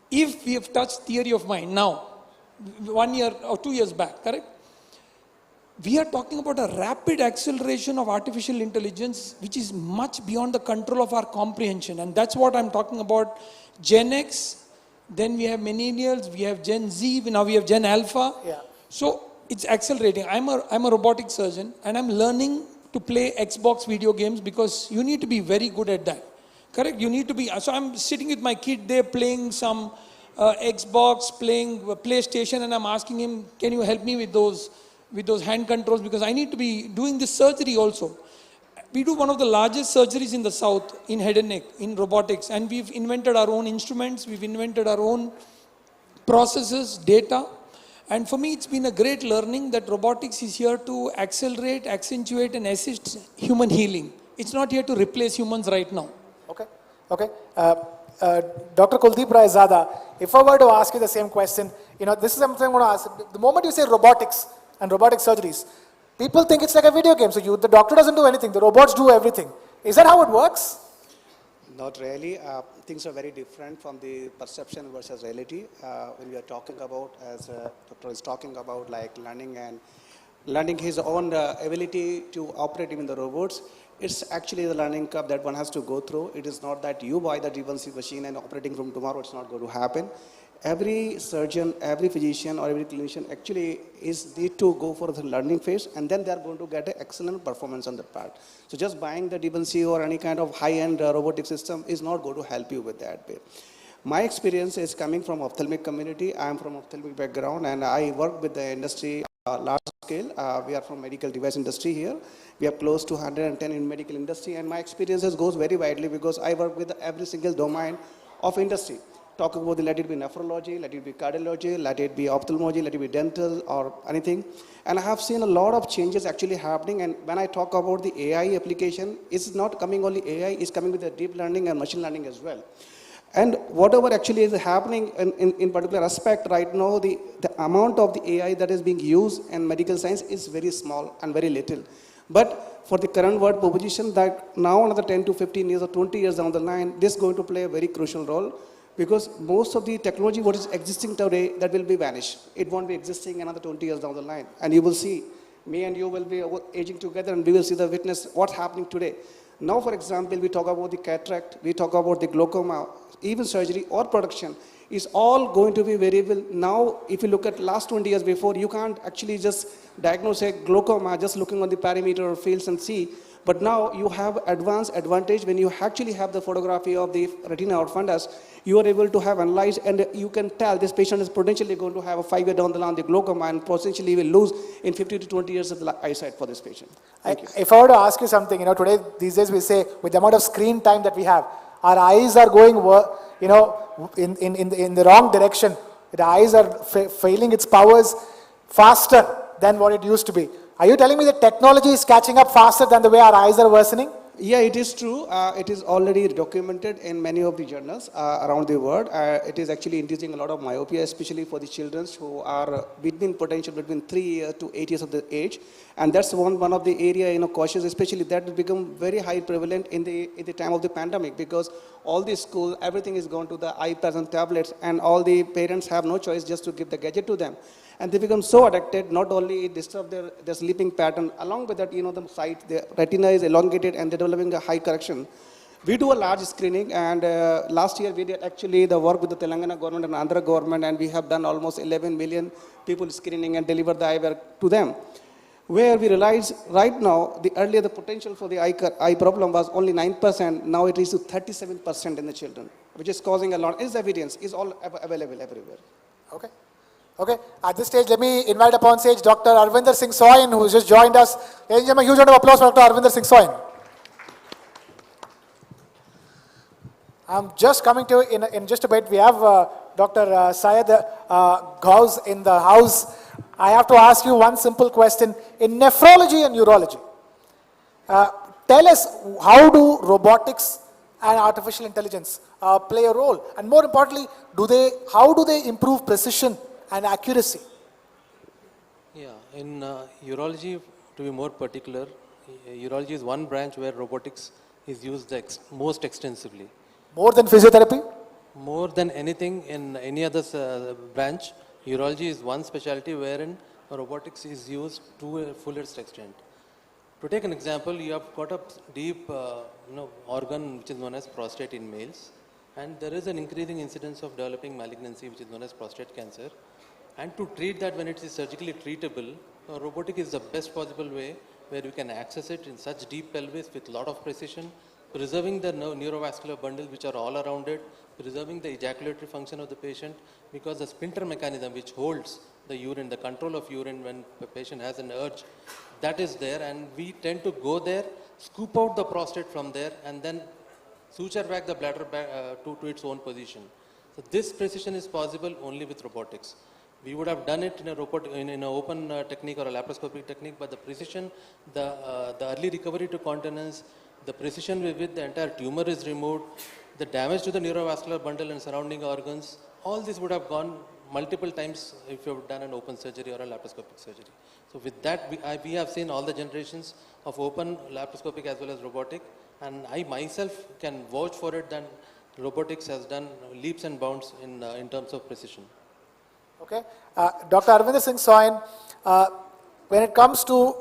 If we have touched theory of mind now, 1 year or 2 years back, correct? We are talking about a rapid acceleration of artificial intelligence, which is much beyond the control of our comprehension. And that's what I'm talking about. Gen X, then we have millennials, we have Gen Z, now we have Gen Alpha. Yeah. So it's accelerating. I'm a robotic surgeon, and I'm learning to play Xbox video games because you need to be very good at that. Correct? You need to be. So I'm sitting with my kid there playing some Xbox, playing PlayStation, and I'm asking him, can you help me with those hand controls, because I need to be doing this surgery also. We do one of the largest surgeries in the south in head and neck, in robotics, and we've invented our own instruments, we've invented our own processes, data, and for me it's been a great learning that robotics is here to accelerate, accentuate and assist human healing. It's not here to replace humans right now. Okay. Dr. Kuldeep Rai Zada, if I were to ask you the same question, this is something I'm going to ask. The moment you say robotics and robotic surgeries, people think it's like a video game. So the doctor doesn't do anything, the robots do everything. Is that how it works? Not really. Things are very different from the perception versus reality. When we are talking about, as doctor is talking about, like learning his own ability to operate even the robots, it's actually the learning curve that one has to go through. It is not that you buy the D1C machine and operating room tomorrow, it's not going to happen. every surgeon, every physician, or every clinician actually need to go for the learning phase, and then they are going to get an excellent performance on that part. So just buying the DBNC or any kind of high-end robotic system is not going to help you with that way. My experience is coming from ophthalmic community. I am from ophthalmic background, and I work with the industry large scale. We are from medical device industry here. We are close to 110 in medical industry, and my experiences goes very widely because I work with every single domain of industry. Talk about let it be nephrology, let it be cardiology, let it be ophthalmology, let it be dental or anything. And I have seen a lot of changes actually happening. And when I talk about the AI application, it's not coming only AI, it's coming with the deep learning and machine learning as well. And whatever actually is happening in particular aspect right now, the amount of the AI that is being used in medical science is very small and very little. But for the current world proposition that now another 10 to 15 years or 20 years down the line, this is going to play a very crucial role. Because most of the technology what is existing today, that will be vanished. It won't be existing another 20 years down the line. And you will see, me and you will be aging together and we will see the witness what's happening today. Now, for example, we talk about the cataract, we talk about the glaucoma, even surgery or production is all going to be variable. Now, if you look at last 20 years before, you can't actually just diagnose a glaucoma just looking on the parameter or fields and see. But now you have advanced advantage when you actually have the photography of the retina or fundus. You are able to have analyzed and you can tell this patient is potentially going to have a 5 year down the line the glaucoma and potentially will lose in 50 to 20 years of the eyesight for this patient. Thank you. If I were to ask you something, today, these days we say with the amount of screen time that we have, our eyes are going, in the wrong direction. The eyes are failing its powers faster than what it used to be. Are you telling me that technology is catching up faster than the way our eyes are worsening? Yeah, it is true. It is already documented in many of the journals around the world. It is actually inducing a lot of myopia, especially for the children who are between 3 to 8 years of the age. And that's one of the area, cautious, especially that will become very high prevalent in the time of the pandemic because all the school, everything is gone to the iPads and tablets, and all the parents have no choice just to give the gadget to them. And they become so addicted, not only it disturbs their sleeping pattern, along with that, the sight, the retina is elongated and they're developing a high correction. We do a large screening, and last year we did actually the work with the Telangana government and Andhra government, and we have done almost 11 million people screening and delivered the eyewear to them. Where we realize right now, earlier the potential for the eye problem was only 9%, now it is to 37% in the children, which is causing a lot. Is evidence, is all available everywhere. Okay, at this stage, let me invite upon stage Dr. Arvinder Singh Soin, who has just joined us. Ladies and gentlemen, a huge round of applause for Dr. Arvinder Singh Soin. I'm just coming to in just a bit. We have Dr. Syed Ghaus in the house. I have to ask you one simple question. In nephrology and urology, tell us, how do robotics and artificial intelligence play a role? And more importantly, how do they improve precision and accuracy? Yeah, in urology, to be more particular, urology is one branch where robotics is used most extensively. More than physiotherapy? More than anything in any other branch, urology is one specialty wherein robotics is used to a fullest extent. To take an example, you have got a deep organ which is known as prostate in males, and there is an increasing incidence of developing malignancy which is known as prostate cancer. And to treat that when it is surgically treatable, robotic is the best possible way where you can access it in such deep pelvis with a lot of precision, preserving the neurovascular bundles which are all around it, preserving the ejaculatory function of the patient, because the sphincter mechanism which holds the urine, the control of urine when the patient has an urge, that is there, and we tend to go there, scoop out the prostate from there, and then suture back the bladder back, to its own position. So this precision is possible only with robotics. We would have done it in an open technique or a laparoscopic technique, but the precision, the early recovery to continence, the precision with which the entire tumor is removed, the damage to the neurovascular bundle and surrounding organs, all this would have gone multiple times if you have done an open surgery or a laparoscopic surgery. So with that, we have seen all the generations of open, laparoscopic as well as robotic, and I myself can vouch for it that robotics has done leaps and bounds in terms of precision. Okay, Dr. Arvinder Singh Soin, when it comes to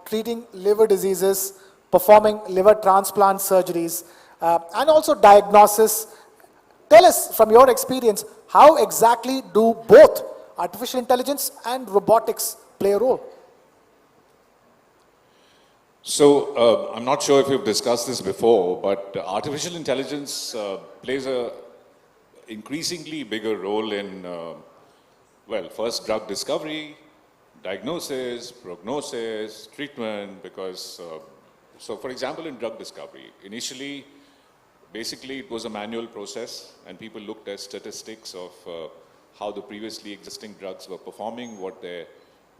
treating liver diseases, performing liver transplant surgeries, and also diagnosis, tell us from your experience, how exactly do both artificial intelligence and robotics play a role? So I'm not sure if you've discussed this before, but artificial intelligence plays a increasingly bigger role in, well, first drug discovery, diagnosis, prognosis, treatment, because, so for example, in drug discovery, initially, basically it was a manual process and people looked at statistics of how the previously existing drugs were performing, what their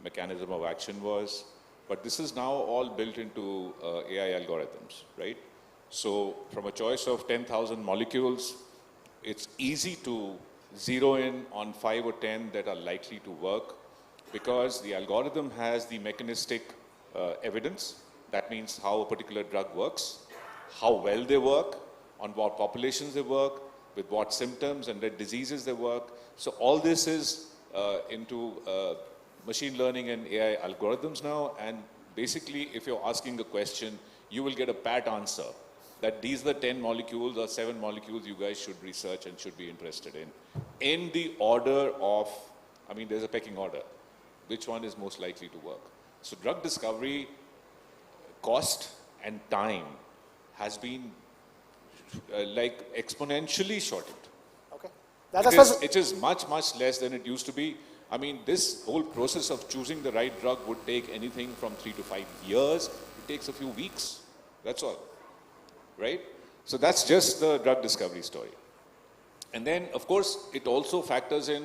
mechanism of action was. But this is now all built into AI algorithms, right? So from a choice of 10,000 molecules, it's easy to zero in on 5 or 10 that are likely to work because the algorithm has the mechanistic evidence. That means how a particular drug works, how well they work, on what populations they work, with what symptoms and what diseases they work. So all this is into machine learning and AI algorithms now, and basically if you're asking a question, you will get a pat answer that these are the 10 molecules or 7 molecules you guys should research and should be interested in the order of, I mean, there's a pecking order, which one is most likely to work. So drug discovery cost and time has been like exponentially shortened. Okay. It is much, much less than it used to be. I mean, this whole process of choosing the right drug would take anything from 3 to 5 years. It takes a few weeks. That's all, right? So that's just the drug discovery story. And then, of course, it also factors in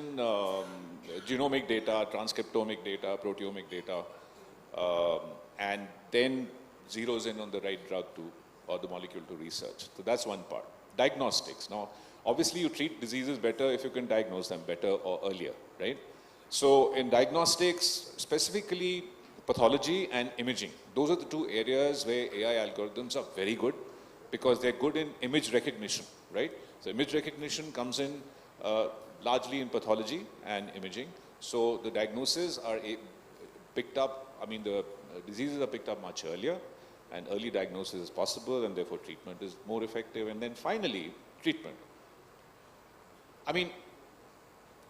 genomic data, transcriptomic data, proteomic data, and then zeroes in on the right drug to, or the molecule to research. So that's one part. Diagnostics. Now, obviously, you treat diseases better if you can diagnose them better or earlier, right? So in diagnostics, specifically pathology and imaging, those are the two areas where AI algorithms are very good because they're good in image recognition, right? So image recognition comes in largely in pathology and imaging. So the diagnoses are picked up, I mean the diseases are picked up much earlier and early diagnosis is possible and therefore treatment is more effective. And then finally, treatment. I mean,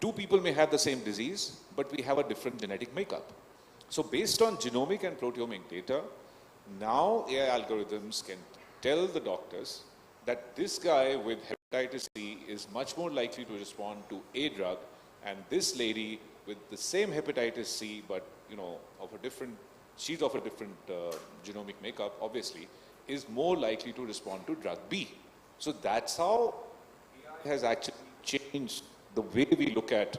two people may have the same disease, but we have a different genetic makeup. So based on genomic and proteomic data, now AI algorithms can tell the doctors that this guy with hepatitis C is much more likely to respond to a drug, and this lady with the same hepatitis C, but you know, of a different, she's of a different genomic makeup, obviously, is more likely to respond to drug B. So that's how AI has actually changed the way we look at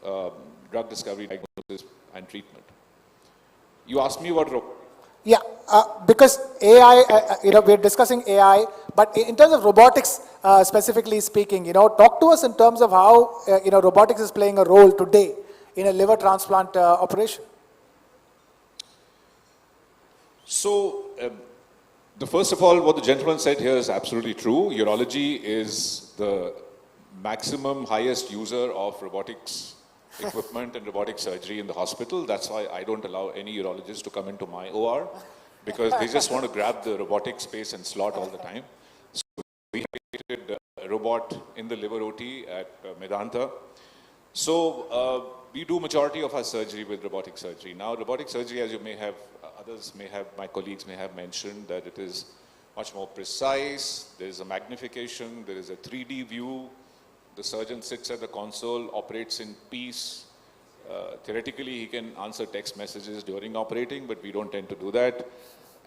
drug discovery, diagnosis, and treatment. You asked me about robotics. Yeah, because AI, you know, we're discussing AI, but in terms of robotics, specifically speaking, you know, talk to us in terms of how, you know, robotics is playing a role today in a liver transplant operation. So, the first of all, what the gentleman said here is absolutely true. Urology is the maximum highest user of robotics equipment and robotic surgery in the hospital. That's why I don't allow any urologist to come into my OR, because they just want to grab the robotic space and slot all the time. So we created a robot in the liver OT at Medanta. So we do majority of our surgery with robotic surgery. Now robotic surgery, as you may have, others may have, my colleagues may have mentioned, that it is much more precise. There is a magnification, there is a 3D view. The surgeon sits at the console, operates in peace. Theoretically, he can answer text messages during operating, but we don't tend to do that.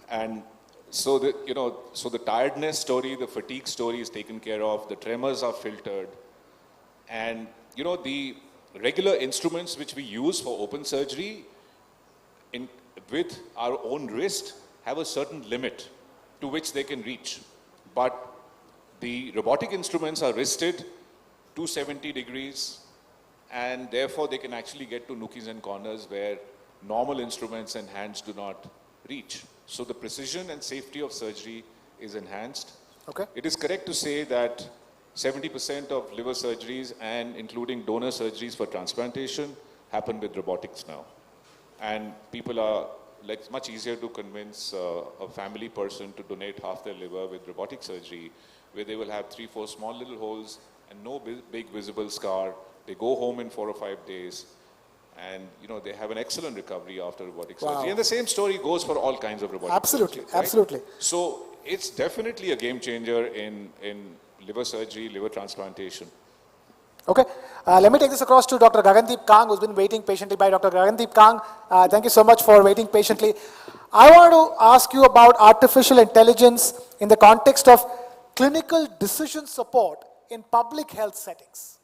And so the, you know, so the tiredness story, the fatigue story is taken care of. The tremors are filtered. And, you know, the regular instruments which we use for open surgery with our own wrist have a certain limit to which they can reach. But the robotic instruments are wristed 270 degrees, and therefore they can actually get to nookies and corners where normal instruments and hands do not reach. So the precision and safety of surgery is enhanced. Okay. It is correct to say that 70% of liver surgeries and including donor surgeries for transplantation happen with robotics now. And people are, like, it's much easier to convince a family person to donate half their liver with robotic surgery, where they will have 3-4 small little holes and no big visible scar. They go home in 4 or 5 days, and they have an excellent recovery after robotic surgery. And the same story goes for all kinds of robotic Absolutely, surgery. Right? absolutely. So it's definitely a game changer in liver surgery, liver transplantation. Okay, let me take this across to Dr. Gagandeep Kang, who's been waiting patiently. By Dr. Gagandeep Kang, thank you so much for waiting patiently. I want to ask you about artificial intelligence in the context of clinical decision support in public health settings.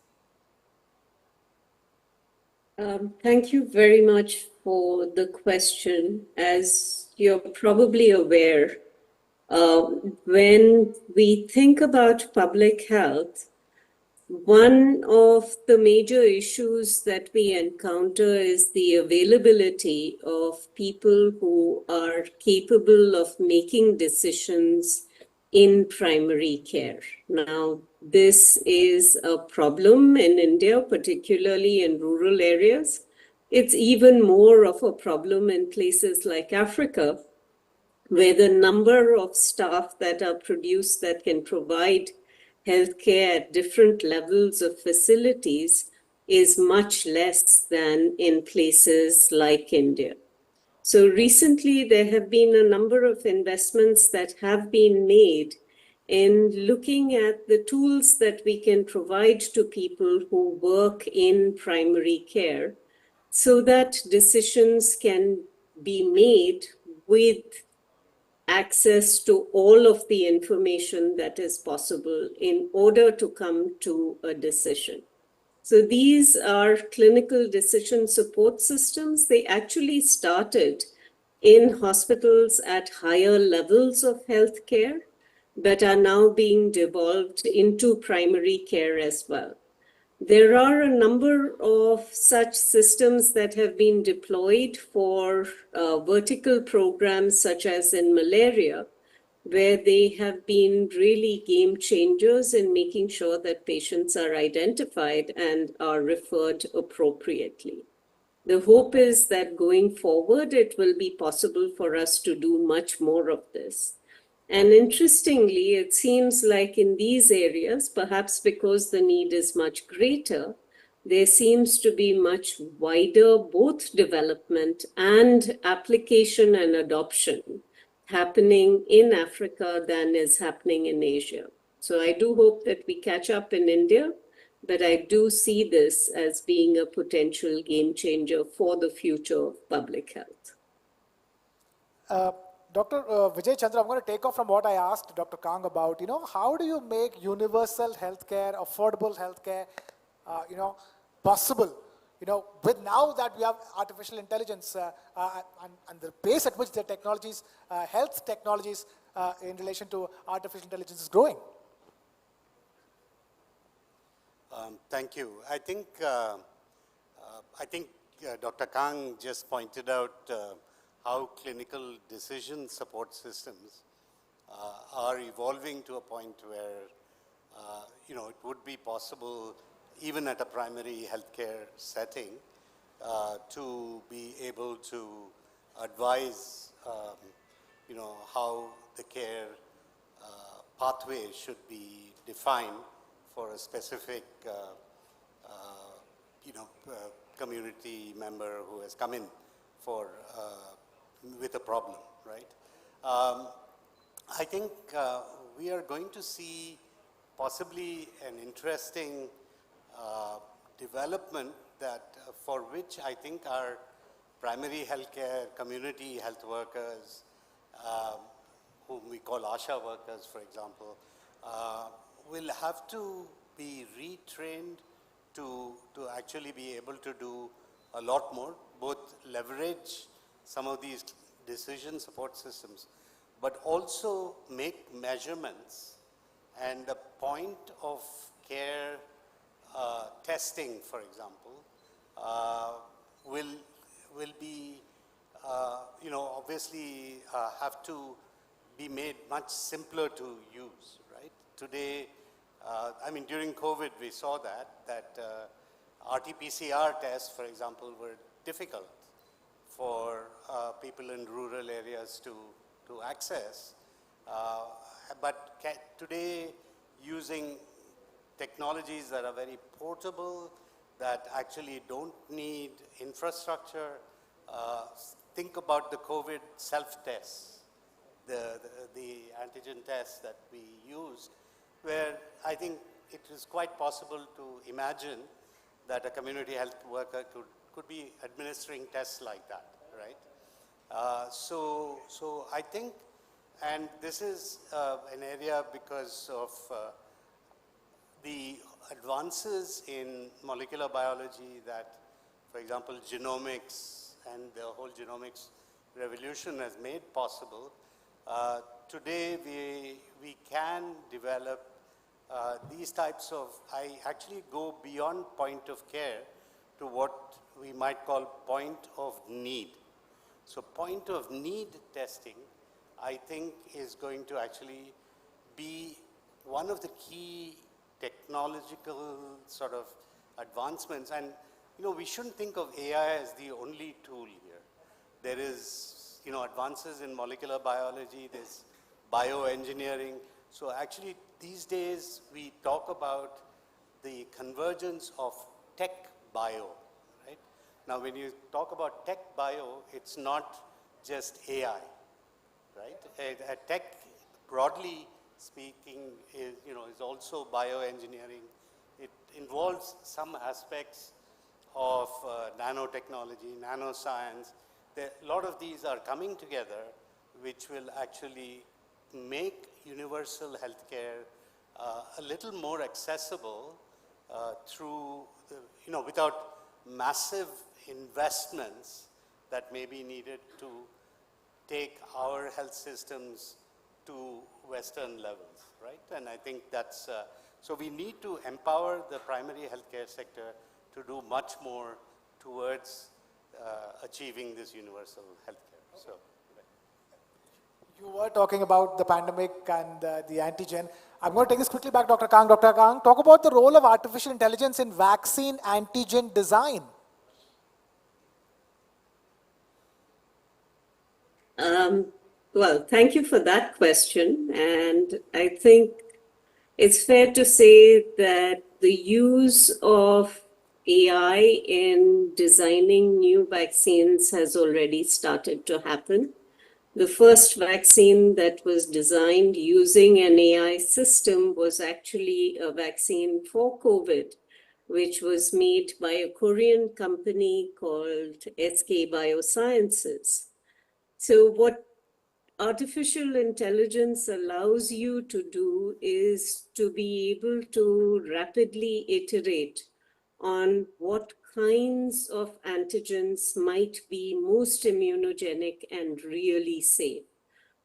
Thank you very much for the question. As you're probably aware, when we think about public health, one of the major issues that we encounter is the availability of people who are capable of making decisions in primary care. Now, this is a problem in India, particularly in rural areas. It's even more of a problem in places like Africa, where the number of staff that are produced that can provide healthcare at different levels of facilities is much less than in places like India. So recently, there have been a number of investments that have been made in looking at the tools that we can provide to people who work in primary care so that decisions can be made with access to all of the information that is possible in order to come to a decision. So these are clinical decision support systems. They actually started in hospitals at higher levels of healthcare, but are now being devolved into primary care as well. There are a number of such systems that have been deployed for vertical programs such as in malaria, where they have been really game changers in making sure that patients are identified and are referred appropriately. The hope is that going forward, it will be possible for us to do much more of this. And interestingly, it seems like in these areas, perhaps because the need is much greater, there seems to be much wider both development and application and adoption happening in Africa than is happening in Asia. So I do hope that we catch up in India, but I do see this as being a potential game changer for the future of public health. Dr. Vijay Chandra, I'm going to take off from what I asked Dr. Kang about, how do you make universal healthcare, affordable healthcare, possible? With now that we have artificial intelligence and the pace at which the technologies, health technologies in relation to artificial intelligence is growing. Thank you. I think Dr. Kang just pointed out how clinical decision support systems are evolving to a point where it would be possible, even at a primary healthcare setting, to be able to advise how the care pathway should be defined for a specific community member who has come in for with a problem, right? I think we are going to see possibly an interesting development that for which I think our primary healthcare community health workers, whom we call ASHA workers, for example, will have to be retrained to actually be able to do a lot more, both leverage some of these decision support systems, but also make measurements, and the point of care testing, for example, will be, obviously have to be made much simpler to use, right? Today, during COVID, we saw that RT-PCR tests, for example, were difficult for people in rural areas to access. But today, using technologies that are very portable, that actually don't need infrastructure. Think about the COVID self-tests, the antigen tests that we used, where I think it is quite possible to imagine that a community health worker could be administering tests like that, right? So I think, and this is an area because of the advances in molecular biology that, for example, genomics and the whole genomics revolution has made possible. Today, we can develop these types of, I actually go beyond point of care to what we might call point of need. So point of need testing, I think, is going to actually be one of the key technological sort of advancements. And, you know, we shouldn't think of AI as the only tool here. There is, you know, advances in molecular biology, there's bioengineering. So actually, these days, we talk about the convergence of tech bio, right? Now, when you talk about tech bio, it's not just AI, right? A tech, broadly speaking, is, you know, is also bioengineering. It involves some aspects of nanotechnology, nanoscience. A lot of these are coming together, which will actually make universal healthcare a little more accessible through, you know, without massive investments that may be needed to take our health systems to Western levels, right? And I think that's, so we need to empower the primary healthcare sector to do much more towards achieving this universal healthcare. So. You were talking about the pandemic and the antigen. I'm going to take this quickly back, Dr. Kang. Dr. Kang, talk about the role of artificial intelligence in vaccine antigen design. Well, thank you for that question. And I think it's fair to say that the use of AI in designing new vaccines has already started to happen. The first vaccine that was designed using an AI system was actually a vaccine for COVID, which was made by a Korean company called SK Biosciences. So what artificial intelligence allows you to do is to be able to rapidly iterate on what kinds of antigens might be most immunogenic and really safe.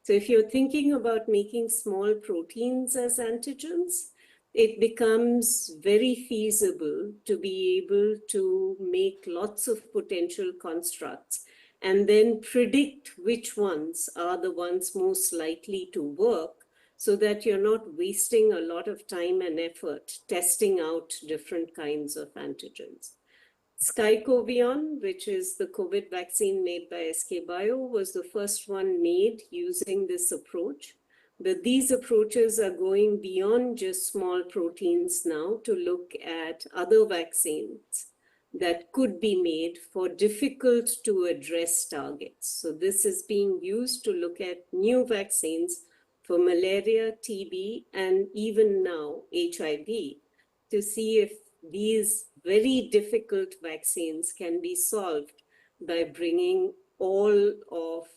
So if you're thinking about making small proteins as antigens, it becomes very feasible to be able to make lots of potential constructs and then predict which ones are the ones most likely to work, so that you're not wasting a lot of time and effort testing out different kinds of antigens. SkyCovion, which is the COVID vaccine made by SK Bio, was the first one made using this approach. But these approaches are going beyond just small proteins now to look at other vaccines that could be made for difficult to address targets. So this is being used to look at new vaccines for malaria, TB, and even now HIV, to see if these very difficult vaccines can be solved by bringing all of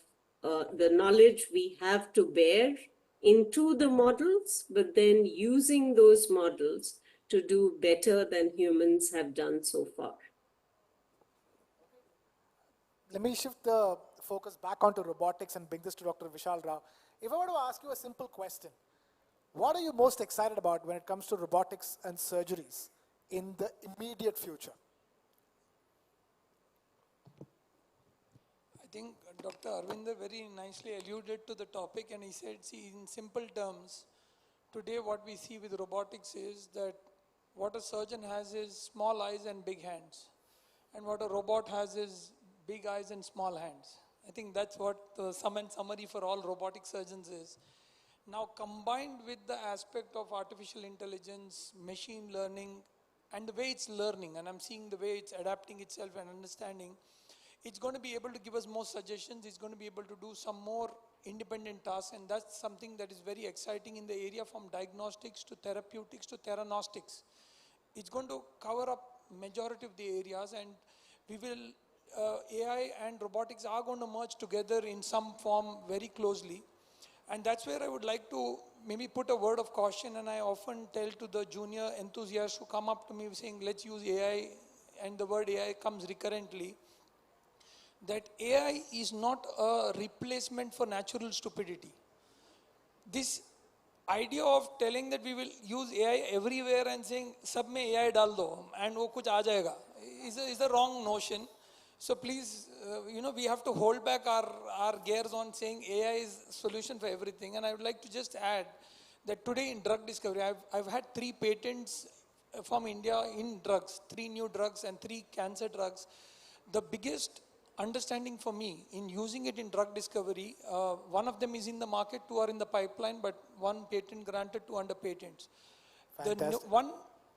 the knowledge we have to bear into the models, but then using those models to do better than humans have done so far. Let me shift the focus back onto robotics and bring this to Dr. Vishal Rao. If I were to ask you a simple question, what are you most excited about when it comes to robotics and surgeries in the immediate future? I think Dr. Arvinder very nicely alluded to the topic, and he said, see, in simple terms, today what we see with robotics is that what a surgeon has is small eyes and big hands, and what a robot has is big eyes and small hands. I think that's what the sum and summary for all robotic surgeons is. Now combined with the aspect of artificial intelligence, machine learning, and the way it's learning, and I'm seeing the way it's adapting itself and understanding, it's going to be able to give us more suggestions, it's going to be able to do some more independent tasks, and that's something that is very exciting in the area from diagnostics to therapeutics to theranostics. It's going to cover up majority of the areas, and we will, AI and robotics are going to merge together in some form very closely. And that's where I would like to maybe put a word of caution, and I often tell to the junior enthusiasts who come up to me saying, let's use AI, and the word AI comes recurrently, that AI is not a replacement for natural stupidity. This idea of telling that we will use AI everywhere and saying, sab mein AI dal do, and wo kuch aa jayega, is a wrong notion. So please, we have to hold back our gears on saying AI is solution for everything. And I would like to just add that today in drug discovery, I've had 3 patents from India in drugs, 3 new drugs and 3 cancer drugs. The biggest understanding for me in using it in drug discovery, one of them is in the market, 2 are in the pipeline, but 1 patent granted, 2 under patents. Fantastic. The one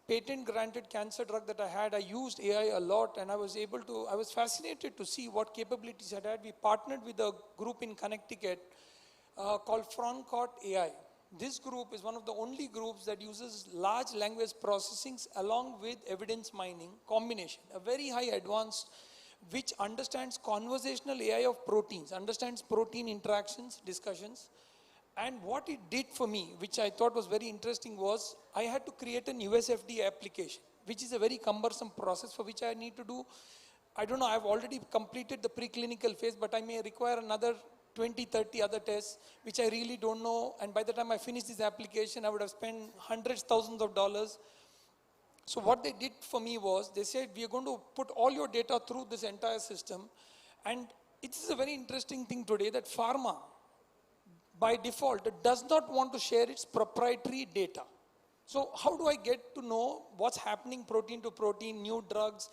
patent granted cancer drug that I had, I used AI a lot, and I was fascinated to see what capabilities it had. We partnered with a group in Connecticut called Frontcourt AI. This group is one of the only groups that uses large language processing along with evidence mining combination, a very high advanced, which understands conversational AI of proteins, understands protein interactions, discussions. And what it did for me, which I thought was very interesting, was I had to create an USFDA application, which is a very cumbersome process for which I need to do, I don't know, I've already completed the preclinical phase, but I may require another 20, 30 other tests, which I really don't know. And by the time I finish this application, I would have spent hundreds, thousands of dollars. So what they did for me was, they said, we are going to put all your data through this entire system. And it is a very interesting thing today that pharma, by default, does not want to share its proprietary data. So how do I get to know what's happening protein to protein, new drugs?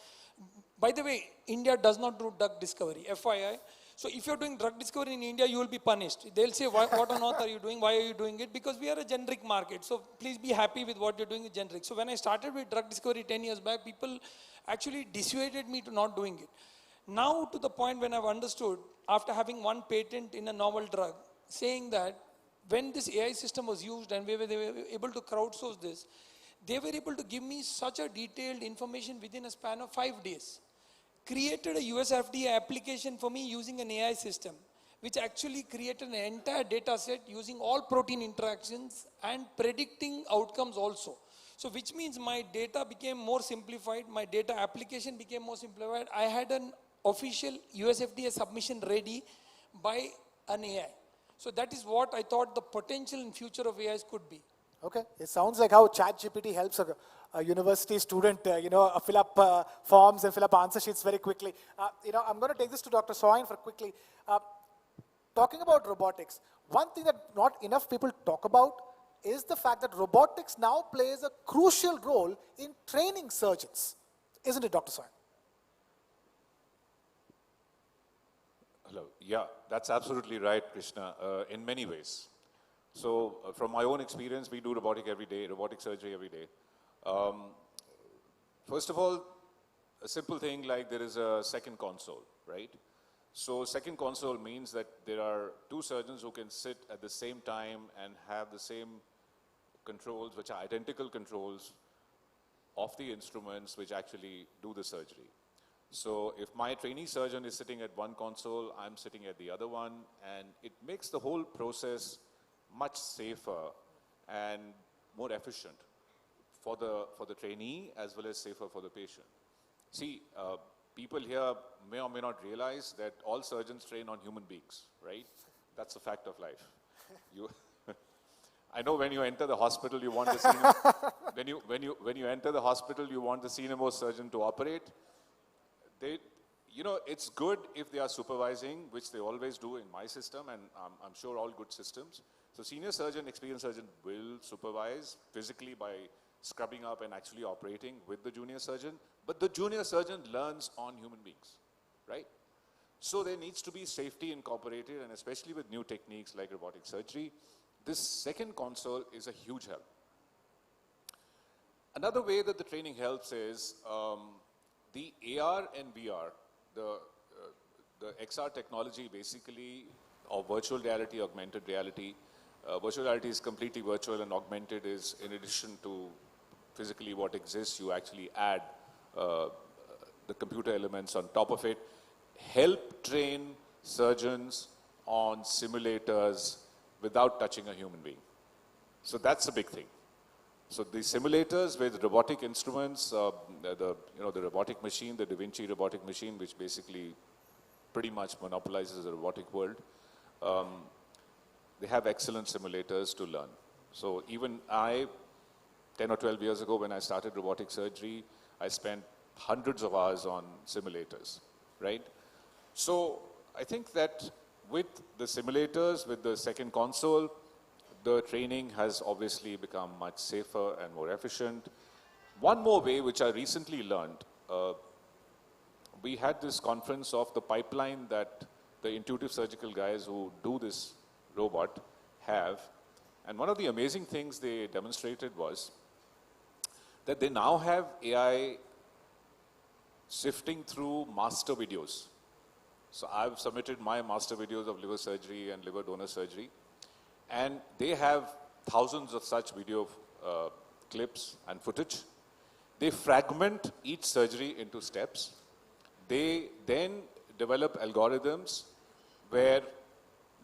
By the way, India does not do drug discovery, FYI. So if you're doing drug discovery in India, you will be punished. They'll say, what on earth are you doing? Why are you doing it? Because we are a generic market. So please be happy with what you're doing with generic. So when I started with drug discovery 10 years back, people actually dissuaded me to not doing it. Now to the point when I've understood, after having 1 patent in a novel drug, saying that when this AI system was used and they were able to crowdsource this, they were able to give me such a detailed information within a span of 5 days. Created a USFDA application for me using an AI system, which actually created an entire data set using all protein interactions and predicting outcomes also. So which means my data became more simplified, my data application became more simplified. I had an official USFDA submission ready by an AI. So that is what I thought the potential in future of AIs could be. Okay, it sounds like how ChatGPT helps a university student, fill up forms and fill up answer sheets very quickly. I'm going to take this to Dr. Soin for quickly. Talking about robotics, one thing that not enough people talk about is the fact that robotics now plays a crucial role in training surgeons. Isn't it, Dr. Soin? Hello. Yeah, that's absolutely right, Krishna, in many ways. So from my own experience, we do robotic surgery every day. First of all, a simple thing like there is a second console, right? So second console means that there are 2 surgeons who can sit at the same time and have the same controls, which are identical controls of the instruments which actually do the surgery. So if my trainee surgeon is sitting at one console, I'm sitting at the other one, and it makes the whole process much safer and more efficient for the trainee as well as safer for the patient. See, people here may or may not realize that all surgeons train on human beings, right? That's a fact of life. I know when you enter the hospital, you want the when you enter the hospital, you want the senior-most surgeon to operate. It's good if they are supervising, which they always do in my system, and I'm sure all good systems. So senior surgeon, experienced surgeon will supervise physically by scrubbing up and actually operating with the junior surgeon. But the junior surgeon learns on human beings, right? So there needs to be safety incorporated, and especially with new techniques like robotic surgery, this second console is a huge help. Another way that the training helps is the AR and VR, the XR technology basically, or virtual reality, augmented reality. Virtual reality is completely virtual, and augmented is, in addition to physically what exists, you actually add the computer elements on top of it. Help train surgeons on simulators without touching a human being. So that's a big thing. So the simulators with robotic instruments, the robotic machine, the Da Vinci robotic machine, which basically pretty much monopolizes the robotic world, they have excellent simulators to learn. So even I, 10 or 12 years ago when I started robotic surgery, I spent hundreds of hours on simulators, right? So I think that with the simulators, with the second console, the training has obviously become much safer and more efficient. One more way, which I recently learned, we had this conference of the pipeline that the intuitive surgical guys who do this robot have. And one of the amazing things they demonstrated was that they now have AI sifting through master videos. So I've submitted my master videos of liver surgery and liver donor surgery. And they have thousands of such video clips and footage. They fragment each surgery into steps. They then develop algorithms where,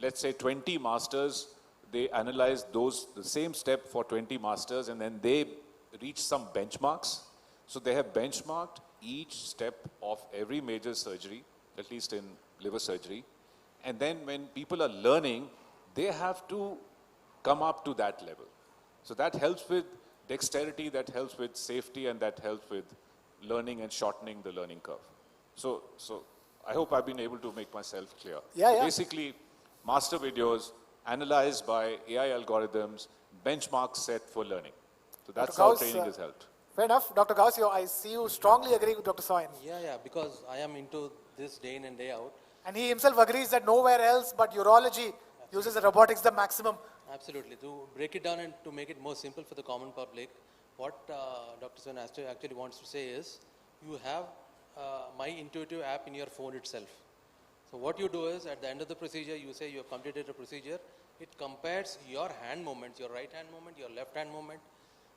let's say 20 masters, they analyze the same step for 20 masters, and then they reach some benchmarks. So they have benchmarked each step of every major surgery, at least in liver surgery. And then when people are learning, they have to come up to that level. So that helps with dexterity, that helps with safety, and that helps with learning and shortening the learning curve. So I hope I've been able to make myself clear. Yeah, so yeah. Basically, master videos analyzed by AI algorithms, benchmarks set for learning. So that's how training has helped. Fair enough. Dr. Gauss, I see you strongly agree with Dr. Soin. Yeah, because I am into this day in and day out. And he himself agrees that nowhere else but urology uses the robotics the maximum. Absolutely. To break it down and to make it more simple for the common public, what Dr. Soin actually wants to say is, you have My Intuitive app in your phone itself. So what you do is, at the end of the procedure, you say you have completed a procedure. It compares your hand movements, your right hand movement, your left hand movement,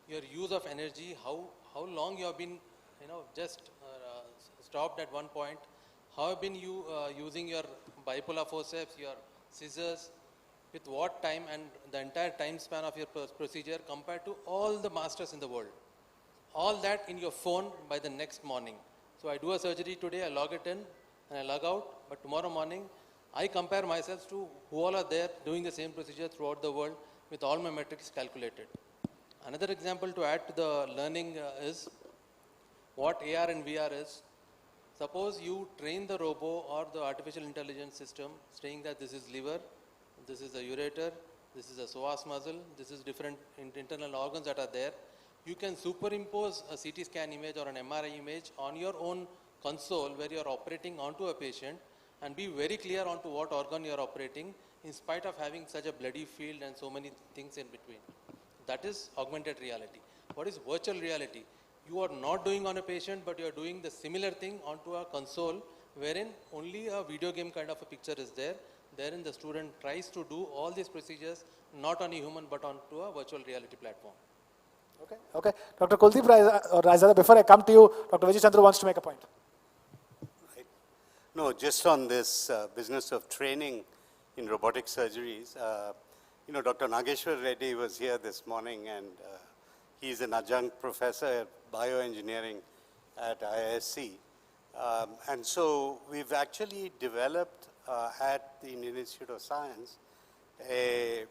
your use of energy, how long you have been, just stopped at one point, how have been you using your bipolar forceps, your scissors, with what time, and the entire time span of your procedure compared to all the masters in the world. All that in your phone by the next morning. So I do a surgery today, I log it in and I log out, but tomorrow morning I compare myself to who all are there doing the same procedure throughout the world with all my metrics calculated. Another example to add to the learning is what AR and VR is. Suppose you train the robo or the artificial intelligence system saying that this is liver, this is the ureter, this is the psoas muscle, this is different internal organs that are there. You can superimpose a CT scan image or an MRI image on your own console where you are operating onto a patient and be very clear onto what organ you are operating in spite of having such a bloody field and so many things in between. That is augmented reality. What is virtual reality? You are not doing on a patient, but you are doing the similar thing onto a console wherein only a video game kind of a picture is there. Therein the student tries to do all these procedures not on a human but onto a virtual reality platform. Okay. Dr. Kuldeep Raizada, before I come to you, Dr. Vijay Chandru wants to make a point. Right. No, just on this business of training in robotic surgeries, Dr. Nageshwar Reddy was here this morning, and he's an adjunct professor at bioengineering at IISc. And so we've actually developed at the Indian Institute of Science a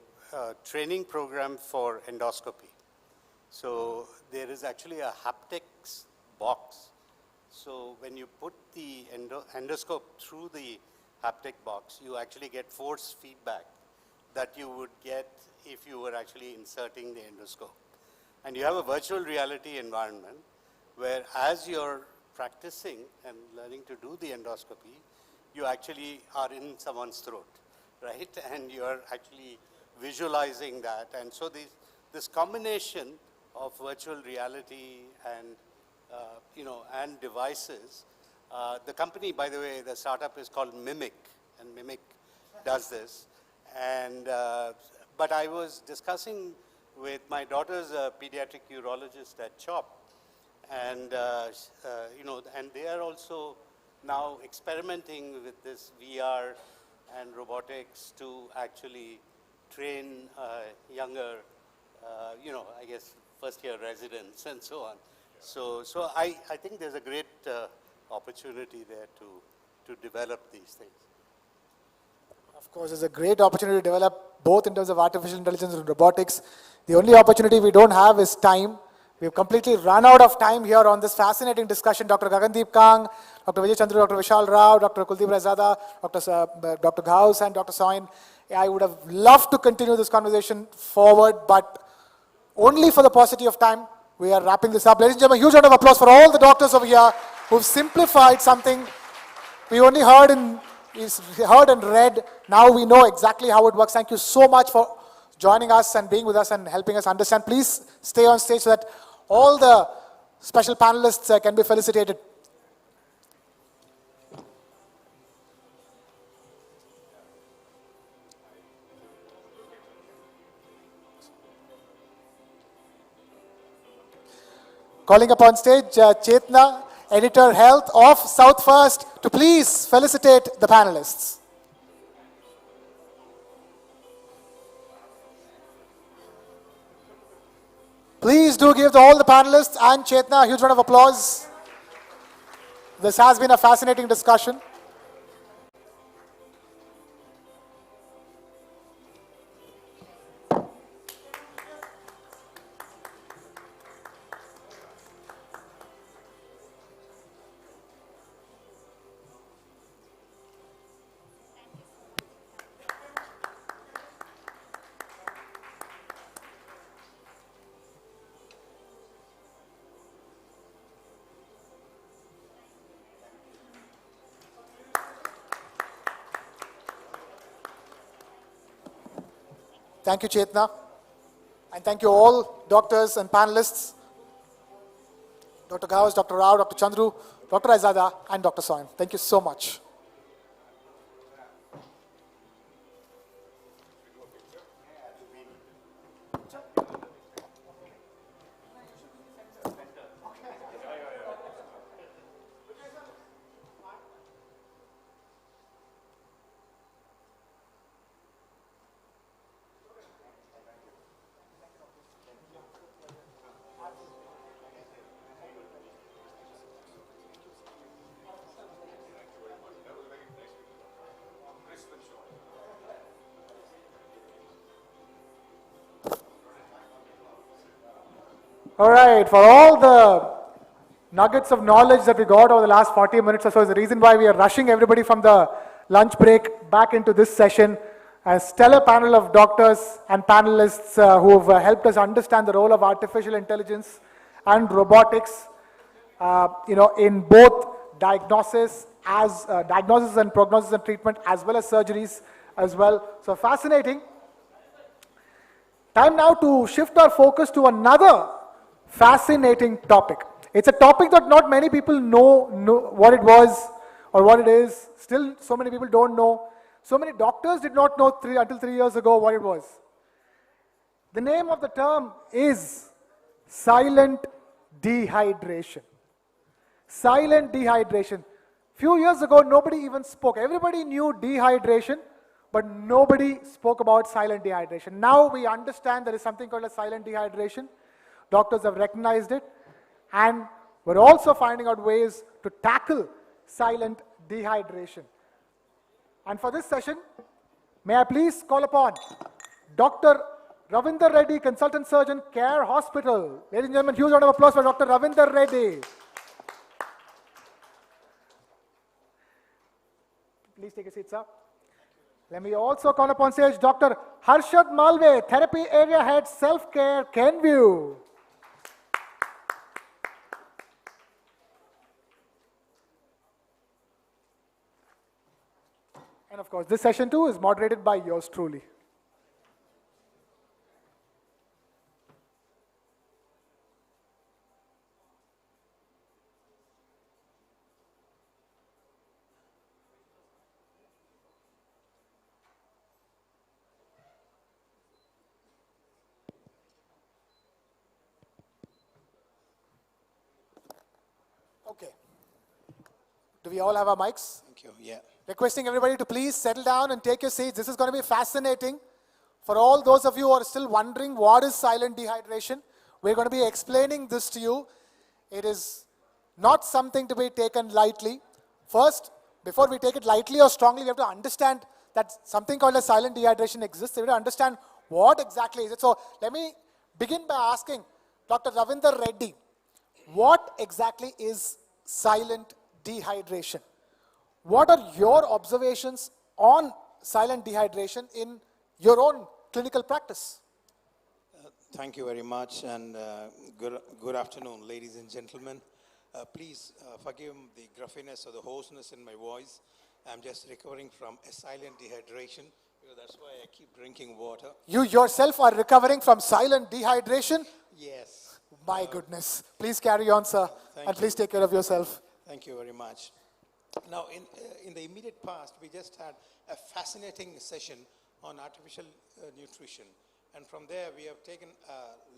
training program for endoscopy. So there is actually a haptics box. So when you put the endoscope through the haptic box, you actually get force feedback that you would get if you were actually inserting the endoscope. And you have a virtual reality environment where, as you're practicing and learning to do the endoscopy, you actually are in someone's throat, right? And you're actually visualizing that. And so this combination of virtual reality and, and devices, the company, by the way, the startup is called Mimic, and Mimic does this. And, but I was discussing with my daughter's a pediatric urologist at CHOP, and, and they are also now experimenting with this VR and robotics to actually train younger, I guess, first-year residents and so on. So I think there's a great opportunity there to develop these things. Of course, there's a great opportunity to develop both in terms of artificial intelligence and robotics. The only opportunity we don't have is time. We've completely run out of time here on this fascinating discussion. Dr. Gagandeep Kang, Dr. Vijay Chandru, Dr. Vishal Rao, Dr. Kuldeep Raizada, Dr. Ghaus, and Dr. Soin. I would have loved to continue this conversation forward, but only for the paucity of time, we are wrapping this up. Ladies and gentlemen, a huge round of applause for all the doctors over here who've simplified something we only heard and read. Now we know exactly how it works. Thank you so much for joining us and being with us and helping us understand. Please stay on stage so that all the special panelists can be felicitated. Calling upon stage Chetna, Editor Health of South First, to please felicitate the panelists. Please do give all the panelists and Chetna a huge round of applause. This has been a fascinating discussion. Thank you, Chetna. And thank you all doctors and panelists, Dr. Ghaus, Dr. Rao, Dr. Chandru, Dr. Raizada, and Dr. Soin. Thank you so much. All right, for all the nuggets of knowledge that we got over the last 40 minutes or so is the reason why we are rushing everybody from the lunch break back into this session. A stellar panel of doctors and panelists who have helped us understand the role of artificial intelligence and robotics, in both diagnosis and prognosis and treatment, as well as surgeries as well. So fascinating. Time now to shift our focus to another fascinating topic. It's a topic that not many people know what it was or what it is. Still, so many people don't know. So many doctors did not know until 3 years ago what it was. The name of the term is silent dehydration. Silent dehydration. Few years ago, nobody even spoke. Everybody knew dehydration, but nobody spoke about silent dehydration. Now we understand there is something called a silent dehydration. Doctors have recognized it, and we're also finding out ways to tackle silent dehydration. And for this session, may I please call upon Dr. Ravinder Reddy, Consultant Surgeon, Care Hospital. Ladies and gentlemen, huge round of applause for Dr. Ravinder Reddy. Please take a seat, sir. Let me also call upon stage Dr. Harshad Malve, Therapy Area Head, Self-Care, Kenview. And of course, this session too is moderated by yours truly. Okay. Do we all have our mics? Thank you. Yeah. Requesting everybody to please settle down and take your seats. This is going to be fascinating. For all those of you who are still wondering what is silent dehydration, we're going to be explaining this to you. It is not something to be taken lightly. First, before we take it lightly or strongly, we have to understand that something called as silent dehydration exists. We have to understand what exactly is it. So let me begin by asking Dr. Ravinder Reddy, what exactly is silent dehydration? What are your observations on silent dehydration in your own clinical practice? Thank you very much, and good afternoon, ladies and gentlemen. Please forgive the gruffiness or the hoarseness in my voice. I'm just recovering from a silent dehydration, because that's why I keep drinking water. You yourself are recovering from silent dehydration? Yes. My goodness. Please carry on, sir, and please take care of yourself. Thank you very much. Now, in the immediate past, we just had a fascinating session on artificial nutrition. And from there, we have taken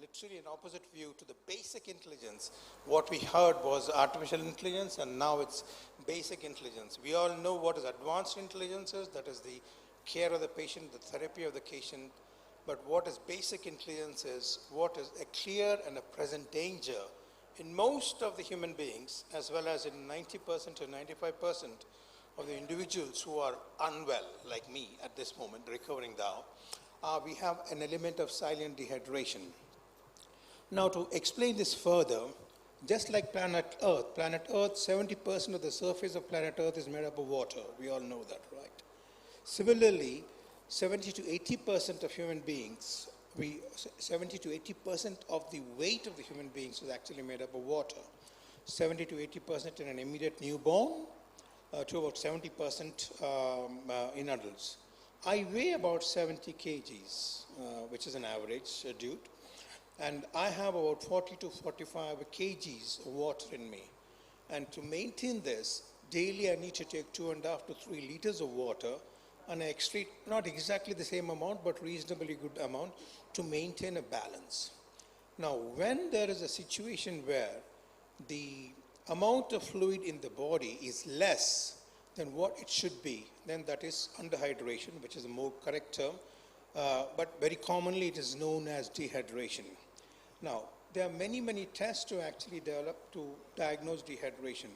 literally an opposite view to the basic intelligence. What we heard was artificial intelligence, and now it's basic intelligence. We all know what is advanced intelligence is, that is the care of the patient, the therapy of the patient. But what is basic intelligence is what is a clear and a present danger in most of the human beings, as well as in 90% to 95% of the individuals who are unwell, like me at this moment, recovering now. We have an element of silent dehydration. Now, to explain this further, just like planet Earth, 70% of the surface of planet Earth is made up of water. We all know that, right? Similarly, 70 to 80% of human beings, 70 to 80% of the weight of the human beings is actually made up of water. 70 to 80% in an immediate newborn, to about 70% in adults. I weigh about 70 kgs, which is an average dude, and I have about 40 to 45 kgs of water in me. And to maintain this, daily I need to take 2.5 to 3 liters of water, and I excrete not exactly the same amount, but reasonably good amount to maintain a balance. Now, when there is a situation where the amount of fluid in the body is less than what it should be, then that is underhydration, which is a more correct term, but very commonly it is known as dehydration. Now, there are many tests to actually develop to diagnose dehydration,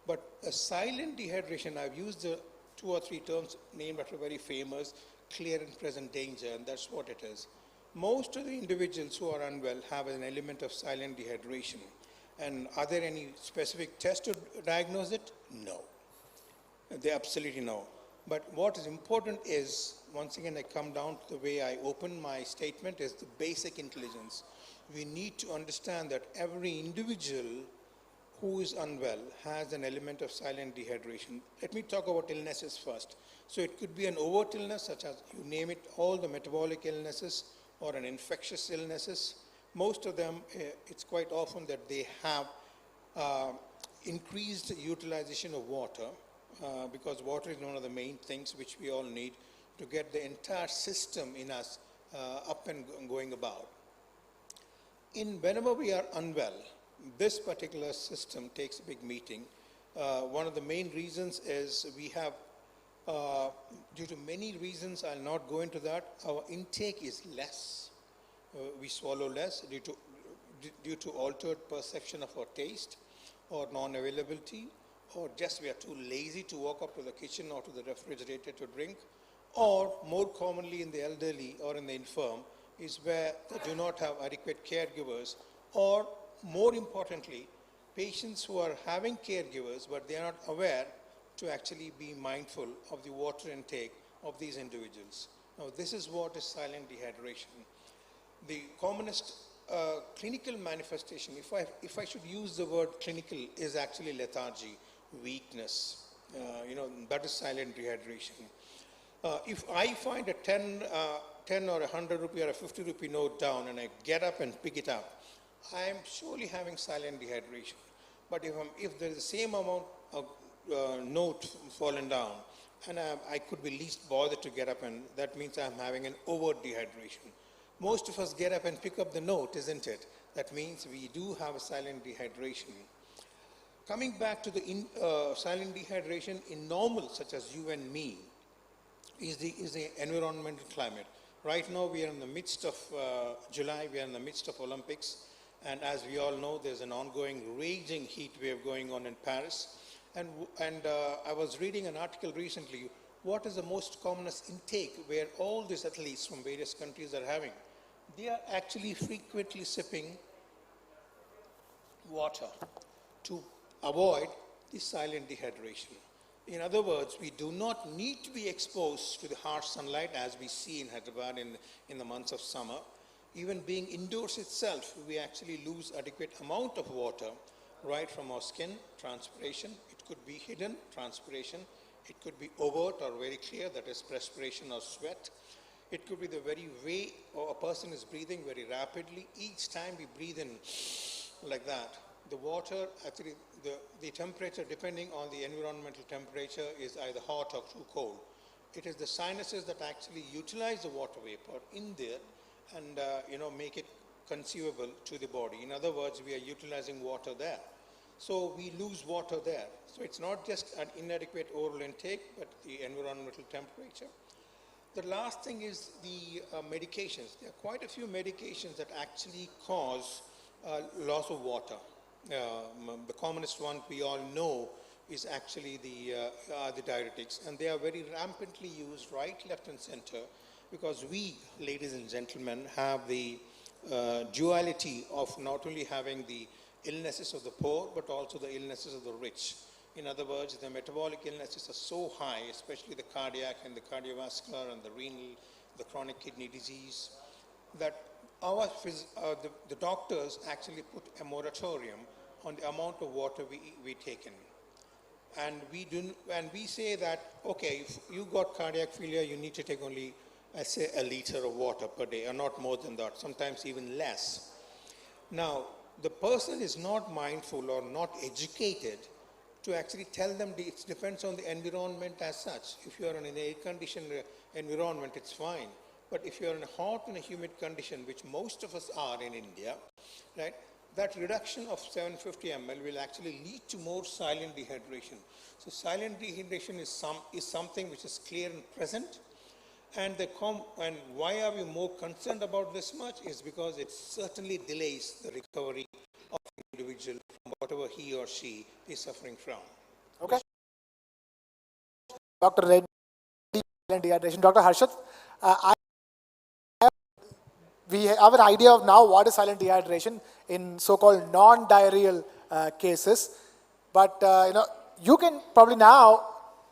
but a silent dehydration, I've used the 2 or 3 terms named after very famous, clear and present danger, and that's what it is. Most of the individuals who are unwell have an element of silent dehydration. And are there any specific tests to diagnose it? No. They absolutely no. But what is important is, once again, I come down to the way I open my statement, is the basic intelligence. We need to understand that every individual who is unwell has an element of silent dehydration. Let me talk about illnesses first. So it could be an overt illness, such as, you name it, all the metabolic illnesses or an infectious illnesses. Most of them, it's quite often that they have increased utilization of water, because water is one of the main things which we all need to get the entire system in us up and going about. Whenever we are unwell, this particular system takes a big meeting. One of the main reasons is we have, due to many reasons, I'll not go into that, our intake is less. We swallow less due to altered perception of our taste, or non-availability, or just we are too lazy to walk up to the kitchen or to the refrigerator to drink, or more commonly in the elderly or in the infirm is where they do not have adequate caregivers, or more importantly, patients who are having caregivers but they are not aware to actually be mindful of the water intake of these individuals. Now, this is what is silent dehydration. The commonest clinical manifestation, if I should use the word clinical, is actually lethargy, weakness. That is silent dehydration. If I find a 10 or 100 rupee or a 50 rupee note down and I get up and pick it up, I am surely having silent dehydration. But if there is the same amount of note fallen down, and I could be least bothered to get up, and that means I'm having an overt dehydration. Most of us get up and pick up the note, isn't it? That means we do have a silent dehydration. Coming back to the silent dehydration in normal, such as you and me, is the environmental climate. Right now, we are in the midst of July, we are in the midst of Olympics, and as we all know, there's an ongoing raging heat wave going on in Paris. And I was reading an article recently, what is the most commonest intake where all these athletes from various countries are having? They are actually frequently sipping water to avoid the silent dehydration. In other words, we do not need to be exposed to the harsh sunlight as we see in Hyderabad in the months of summer. Even being indoors itself, we actually lose adequate amount of water right from our skin, transpiration. It could be hidden, transpiration. It could be overt or very clear, that is perspiration or sweat. It could be the very way a person is breathing very rapidly. Each time we breathe in like that, the water, actually the temperature, depending on the environmental temperature, is either hot or too cold. It is the sinuses that actually utilize the water vapor in there and make it consumable to the body. In other words, we are utilizing water there. So we lose water there. So it's not just an inadequate oral intake, but the environmental temperature. The last thing is the medications. There are quite a few medications that actually cause loss of water. The commonest one we all know is actually the diuretics, and they are very rampantly used right, left, and center because we, ladies and gentlemen, have the duality of not only having the illnesses of the poor, but also the illnesses of the rich. In other words, the metabolic illnesses are so high, especially the cardiac and the cardiovascular and the renal, the chronic kidney disease, that the doctors actually put a moratorium on the amount of water we take in. And we say that, okay, if you got cardiac failure, you need to take only, I say, a liter of water per day, or not more than that, sometimes even less. Now, the person is not mindful or not educated to actually tell them it depends on the environment as such. If you are in an air-conditioned environment, it's fine. But if you're in a hot and a humid condition, which most of us are in India, right, that reduction of 750 ml will actually lead to more silent dehydration. So silent dehydration is something which is clear and present. And why are we more concerned about this much is because it certainly delays the recovery of the individual from whatever he or she is suffering from. Okay. Dr. Reddy, silent dehydration. Dr. Harshad, we have an idea of now what is silent dehydration in so-called non-diarrheal cases. But you can probably now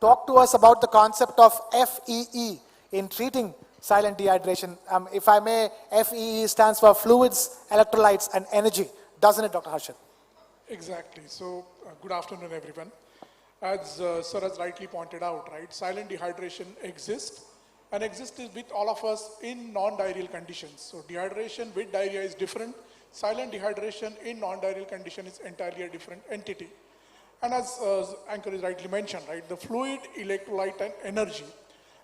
talk to us about the concept of FEE in treating silent dehydration. If I may, FEE stands for fluids, electrolytes, and energy, doesn't it, Dr. Harshad? Exactly. So, good afternoon, everyone. As Sir has rightly pointed out, right, silent dehydration exists and exists with all of us in non-diarrheal conditions. So, dehydration with diarrhea is different. Silent dehydration in non-diarrheal condition is entirely a different entity. And as Anchor is rightly mentioned, right, the fluid, electrolyte, and energy.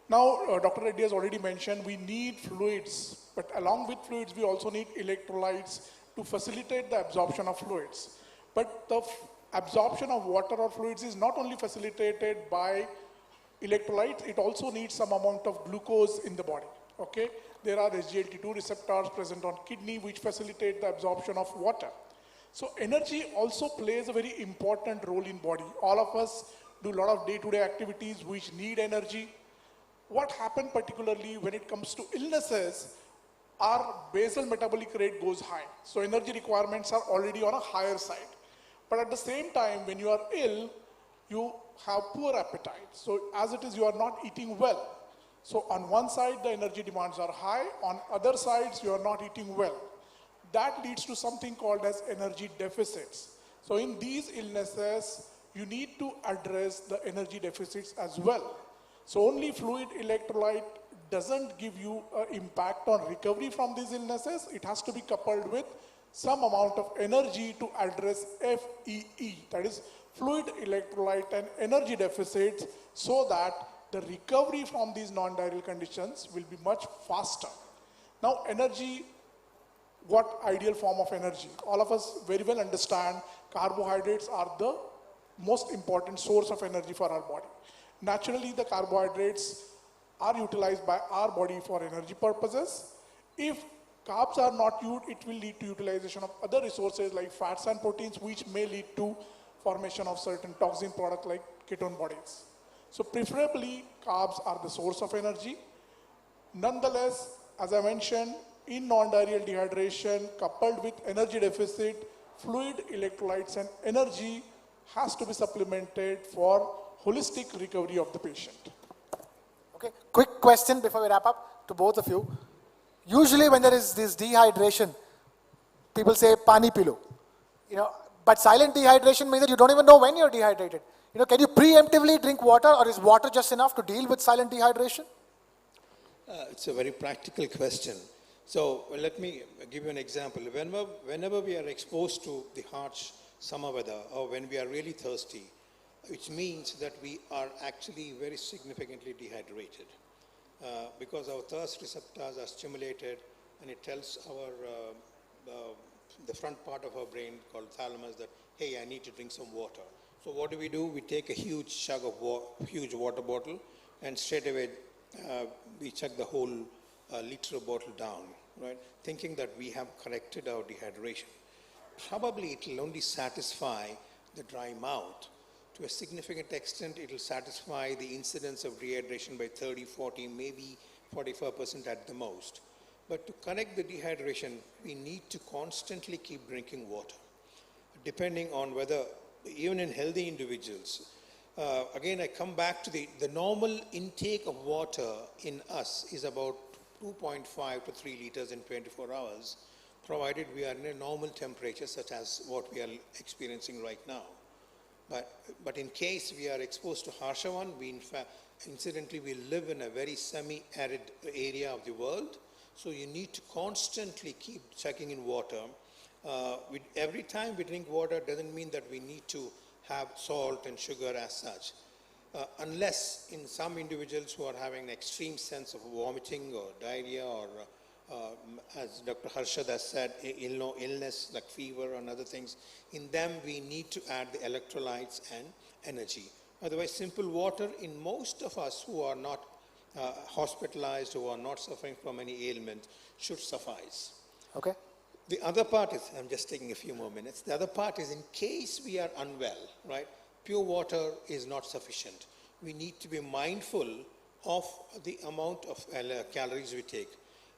Now, Dr. Reddy has already mentioned we need fluids, but along with fluids, we also need electrolytes to facilitate the absorption of fluids. But the absorption of water or fluids is not only facilitated by electrolytes, it also needs some amount of glucose in the body, okay? There are SGLT2 receptors present on kidney which facilitate the absorption of water. So energy also plays a very important role in body. All of us do a lot of day-to-day activities which need energy. What happened particularly when it comes to illnesses, our basal metabolic rate goes high. So energy requirements are already on a higher side. But at the same time, when you are ill, you have poor appetite. So as it is, you are not eating well. So on one side, the energy demands are high. On other sides, you are not eating well. That leads to something called as energy deficits. So in these illnesses, you need to address the energy deficits as well. So only fluid electrolyte doesn't give you an impact on recovery from these illnesses. It has to be coupled with some amount of energy to address FEE, that is fluid electrolyte and energy deficits, so that the recovery from these non-diarrheal conditions will be much faster. Now energy, what ideal form of energy? All of us very well understand carbohydrates are the most important source of energy for our body. Naturally, the carbohydrates are utilized by our body for energy purposes. If carbs are not used, it will lead to utilization of other resources like fats and proteins, which may lead to formation of certain toxin products like ketone bodies. So preferably, carbs are the source of energy. Nonetheless, as I mentioned, in non-diarrheal dehydration coupled with energy deficit, fluid, electrolytes and energy has to be supplemented for holistic recovery of the patient. Okay, quick question before we wrap up to both of you. Usually when there is this dehydration, people say pani pilo. But silent dehydration means that you don't even know when you're dehydrated. Can you preemptively drink water, or is water just enough to deal with silent dehydration? It's a very practical question. So let me give you an example. Whenever we are exposed to the harsh summer weather, or when we are really thirsty, which means that we are actually very significantly dehydrated. Because our thirst receptors are stimulated, and it tells the front part of our brain called thalamus that, hey, I need to drink some water. So what do? We take a huge chug of huge water bottle, and straight away we chug the whole liter of bottle down, right? Thinking that we have corrected our dehydration. Probably it will only satisfy the dry mouth. To a significant extent, it will satisfy the incidence of dehydration by 30, 40, maybe 45% at the most. But to correct the dehydration, we need to constantly keep drinking water, depending on whether, even in healthy individuals, again, I come back to the normal intake of water in us is about 2.5 to 3 liters in 24 hours, provided we are in a normal temperature such as what we are experiencing right now. But in case we are exposed to harsher one, incidentally, we live in a very semi-arid area of the world, so you need to constantly keep checking in water. Every time we drink water doesn't mean that we need to have salt and sugar as such. Unless in some individuals who are having an extreme sense of vomiting or diarrhea or as Dr. Harshad has said, illness like fever and other things, in them we need to add the electrolytes and energy. Otherwise, simple water in most of us who are not hospitalized, who are not suffering from any ailment, should suffice. Okay. The other part is, I'm just taking a few more minutes, the other part is in case we are unwell, right? Pure water is not sufficient. We need to be mindful of the amount of calories we take.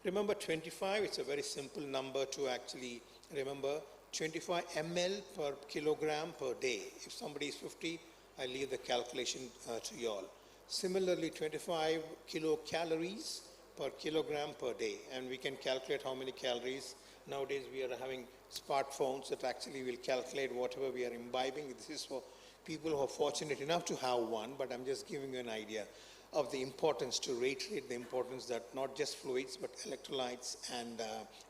Remember 25, it's a very simple number to actually remember. 25 ml per kilogram per day. If somebody is 50, I leave the calculation to you all. Similarly, 25 kilocalories per kilogram per day. And we can calculate how many calories. Nowadays, we are having smartphones that actually will calculate whatever we are imbibing. This is for people who are fortunate enough to have one, but I'm just giving you an idea of the importance, to reiterate the importance that not just fluids, but electrolytes and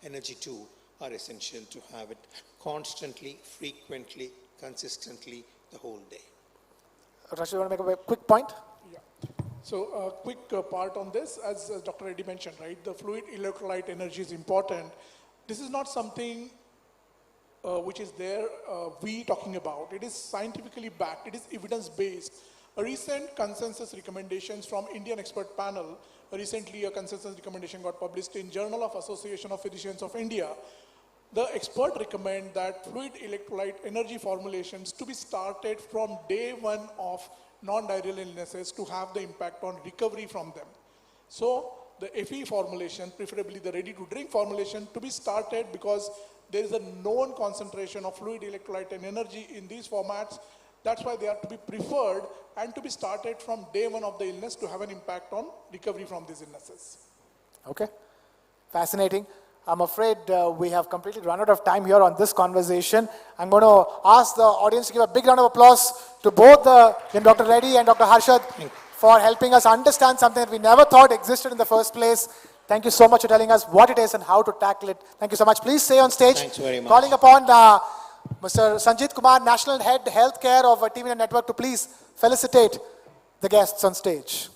energy too are essential to have it constantly, frequently, consistently, the whole day. Rashid, you want to make a quick point? Yeah. So a quick part on this, as Dr. Reddy mentioned, right? The fluid electrolyte energy is important. This is not something which is there we talking about. It is scientifically backed. It is evidence-based. A recent consensus recommendations from Indian expert panel, recently a consensus recommendation got published in Journal of Association of Physicians of India. The expert recommend that fluid electrolyte energy formulations to be started from day one of non-diarrheal illnesses to have the impact on recovery from them. So the FE formulation, preferably the ready-to-drink formulation, to be started because there is a known concentration of fluid electrolyte and energy in these formats. That's why they are to be preferred and to be started from day one of the illness to have an impact on recovery from these illnesses. Okay, fascinating. I'm afraid we have completely run out of time here on this conversation. I'm going to ask the audience to give a big round of applause to both Dr. Reddy and Dr. Harshad for helping us understand something that we never thought existed in the first place. Thank you so much for telling us what it is and how to tackle it. Thank you so much. Please stay on stage. Thanks very much. Calling upon Mr. Sanjit Kumar, National Head Healthcare of TV9 Network, to please felicitate the guests on stage.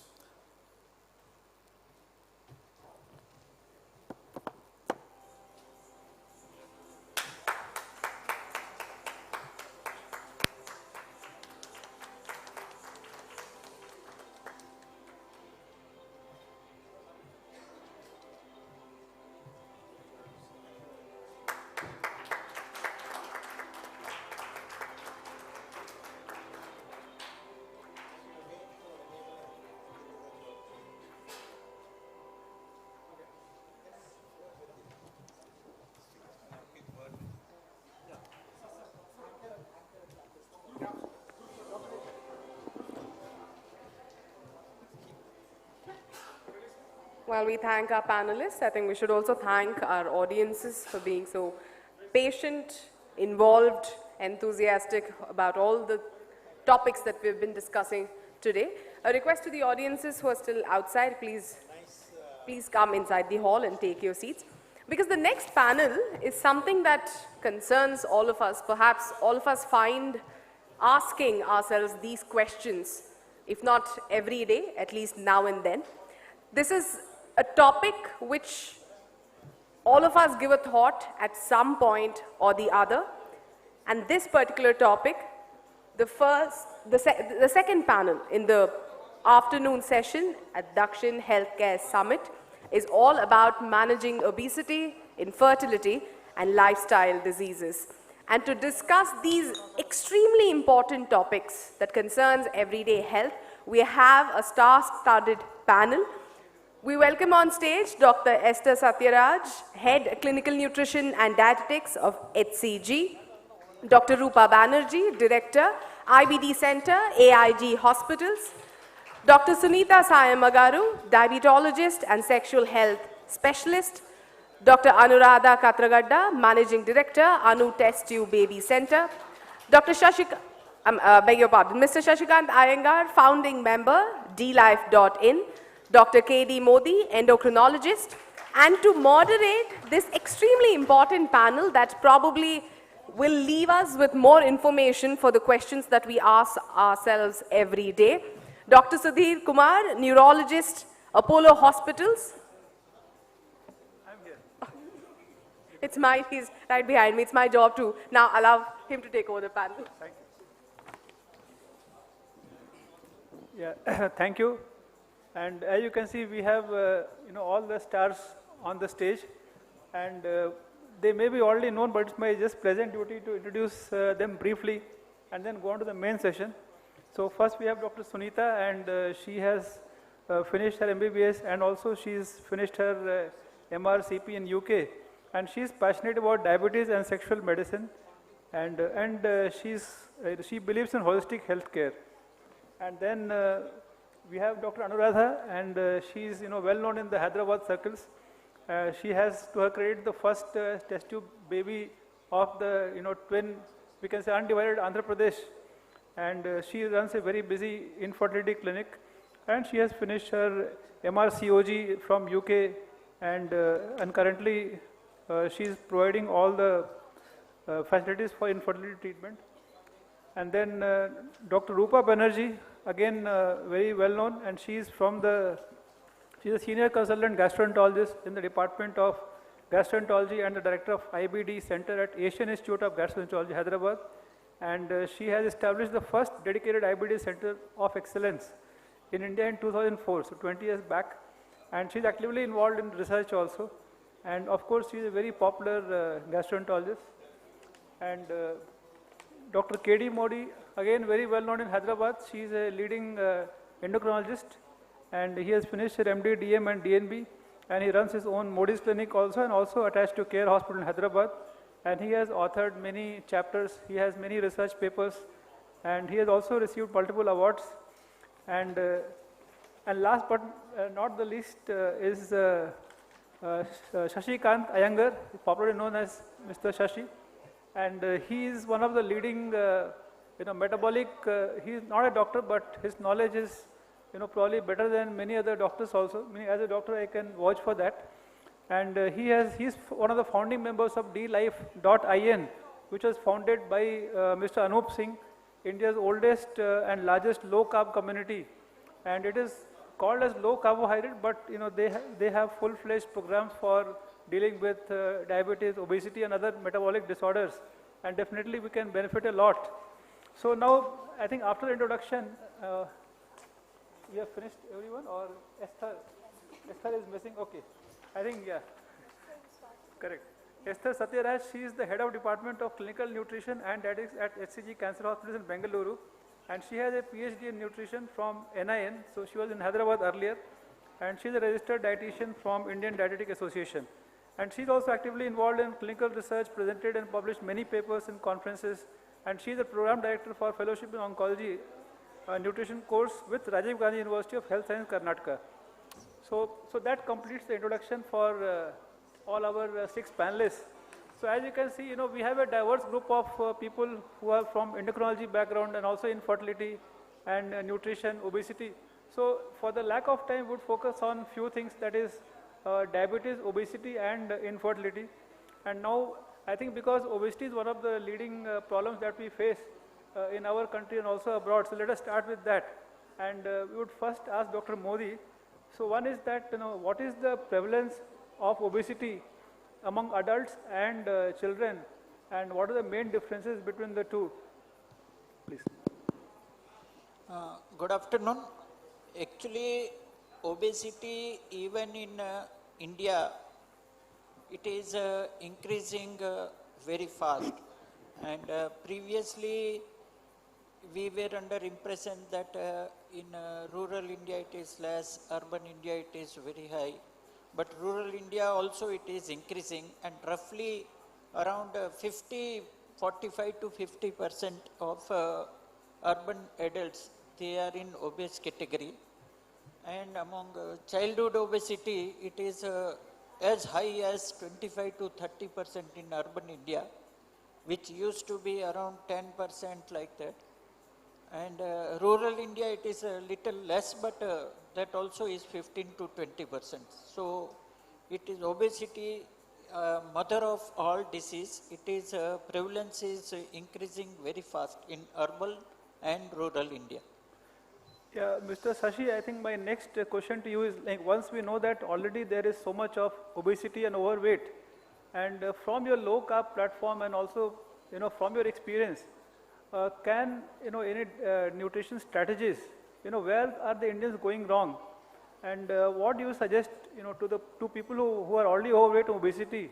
While we thank our panelists, I think we should also thank our audiences for being so patient, involved, enthusiastic about all the topics that we've been discussing today. A request to the audiences who are still outside, please come inside the hall and take your seats. Because the next panel is something that concerns all of us. Perhaps all of us find asking ourselves these questions, if not every day, at least now and then. This is a topic which all of us give a thought at some point or the other. And this particular topic, the second panel in the afternoon session at Dakshin Healthcare Summit is all about managing obesity, infertility, and lifestyle diseases. And to discuss these extremely important topics that concerns everyday health, we have a star-studded panel. We welcome on stage Dr. Esther Satyaraj, Head Clinical Nutrition and Dietetics of HCG, Dr. Rupa Banerjee, Director, IBD Center, AIG Hospitals, Dr. Sunita Sayamagaru, Diabetologist and Sexual Health Specialist, Dr. Anuradha Katragadda, Managing Director, Anu Test Tube Baby Center, Dr. Mr. Shashikant Iyengar, Founding Member, DLife.in, Dr. K.D. Modi, Endocrinologist, and to moderate this extremely important panel that probably will leave us with more information for the questions that we ask ourselves every day. Dr. Sudhir Kumar, Neurologist, Apollo Hospitals. It's mine, he's right behind me. It's my job to now allow him to take over the panel. Thank you. Yeah, thank you. And as you can see, we have all the stars on the stage, and they may be already known, but it's my just pleasant duty to introduce them briefly and then go on to the main session. So first we have Dr. Sunita, and she has finished her MBBS, and also she's finished her MRCP in UK, and she's passionate about diabetes and sexual medicine, and she believes in holistic healthcare. And then we have Dr. Anuradha, and she's well known in the Hyderabad circles. She has to her credit the first test tube baby of the twin, we can say undivided Andhra Pradesh, and she runs a very busy infertility clinic, and she has finished her MRCOG from UK, and currently she is providing all the facilities for infertility treatment. And then Dr. Rupa Banerjee, again very well known, and she's a senior consultant gastroenterologist in the Department of Gastroenterology and the director of IBD Center at Asian Institute of Gastroenterology, Hyderabad. And she has established the first dedicated IBD Center of Excellence in India in 2004, so 20 years back. And she's actively involved in research also. And of course, she's a very popular gastroenterologist. And Dr. K.D. Modi, again very well known in Hyderabad. She's a leading endocrinologist, and he has finished her MD, DM and DNB, and he runs his own Modi's clinic also, and also attached to Care Hospital in Hyderabad. And he has authored many chapters, he has many research papers, and he has also received multiple awards. And last but not the least is Shashikant Iyengar, popularly known as Mr. Shashi. And he is one of the leading, metabolic, he is not a doctor, but his knowledge is, probably better than many other doctors also. As a doctor, I can vouch for that. And he's one of the founding members of DLife.in, which was founded by Mr. Anup Singh, India's oldest and largest low-carb community. And it is called as low carbohydrate, but they have full-fledged programs for dealing with diabetes, obesity, and other metabolic disorders. And definitely we can benefit a lot. So now, I think after the introduction, we have finished everyone, or Esther? Esther is missing, okay. I think, yeah, correct. Esther Satyaraj, she is the head of Department of Clinical Nutrition and Dietetics at HCG Cancer Hospital in Bengaluru. And she has a PhD in nutrition from NIN, so she was in Hyderabad earlier. And she is a registered dietitian from Indian Dietetic Association. And she is also actively involved in clinical research, presented and published many papers in conferences. And she is a program director for Fellowship in Oncology Nutrition course with Rajiv Gandhi University of Health Science, Karnataka. So that completes the introduction for all our 6 panelists. So as you can see, we have a diverse group of people who are from endocrinology background and also infertility and nutrition, obesity. So for the lack of time, would focus on few things, that is diabetes, obesity and infertility. And now I think because obesity is one of the leading problems that we face in our country and also abroad. So let us start with that. And we would first ask Dr. Modi. So one is that, what is the prevalence of obesity among adults and children, and what are the main differences between the two? Please. Good afternoon. Actually, obesity even in India, it is increasing very fast. And previously, we were under impression that in rural India it is less, urban India it is very high. But rural India also it is increasing, and roughly around 45 to 50% of urban adults, they are in obese category. And among childhood obesity, it is as high as 25 to 30% in urban India, which used to be around 10% like that. And rural India, it is a little less, but that also is 15 to 20%. So it is obesity, mother of all disease. It is prevalence is increasing very fast in urban and rural India. Yeah, Mr. Sashi, I think my next question to you is, like, once we know that already there is so much of obesity and overweight, and from your low carb platform and also, from your experience, can, any nutrition strategies, where are the Indians going wrong? And what do you suggest, to people who are already overweight or obesity,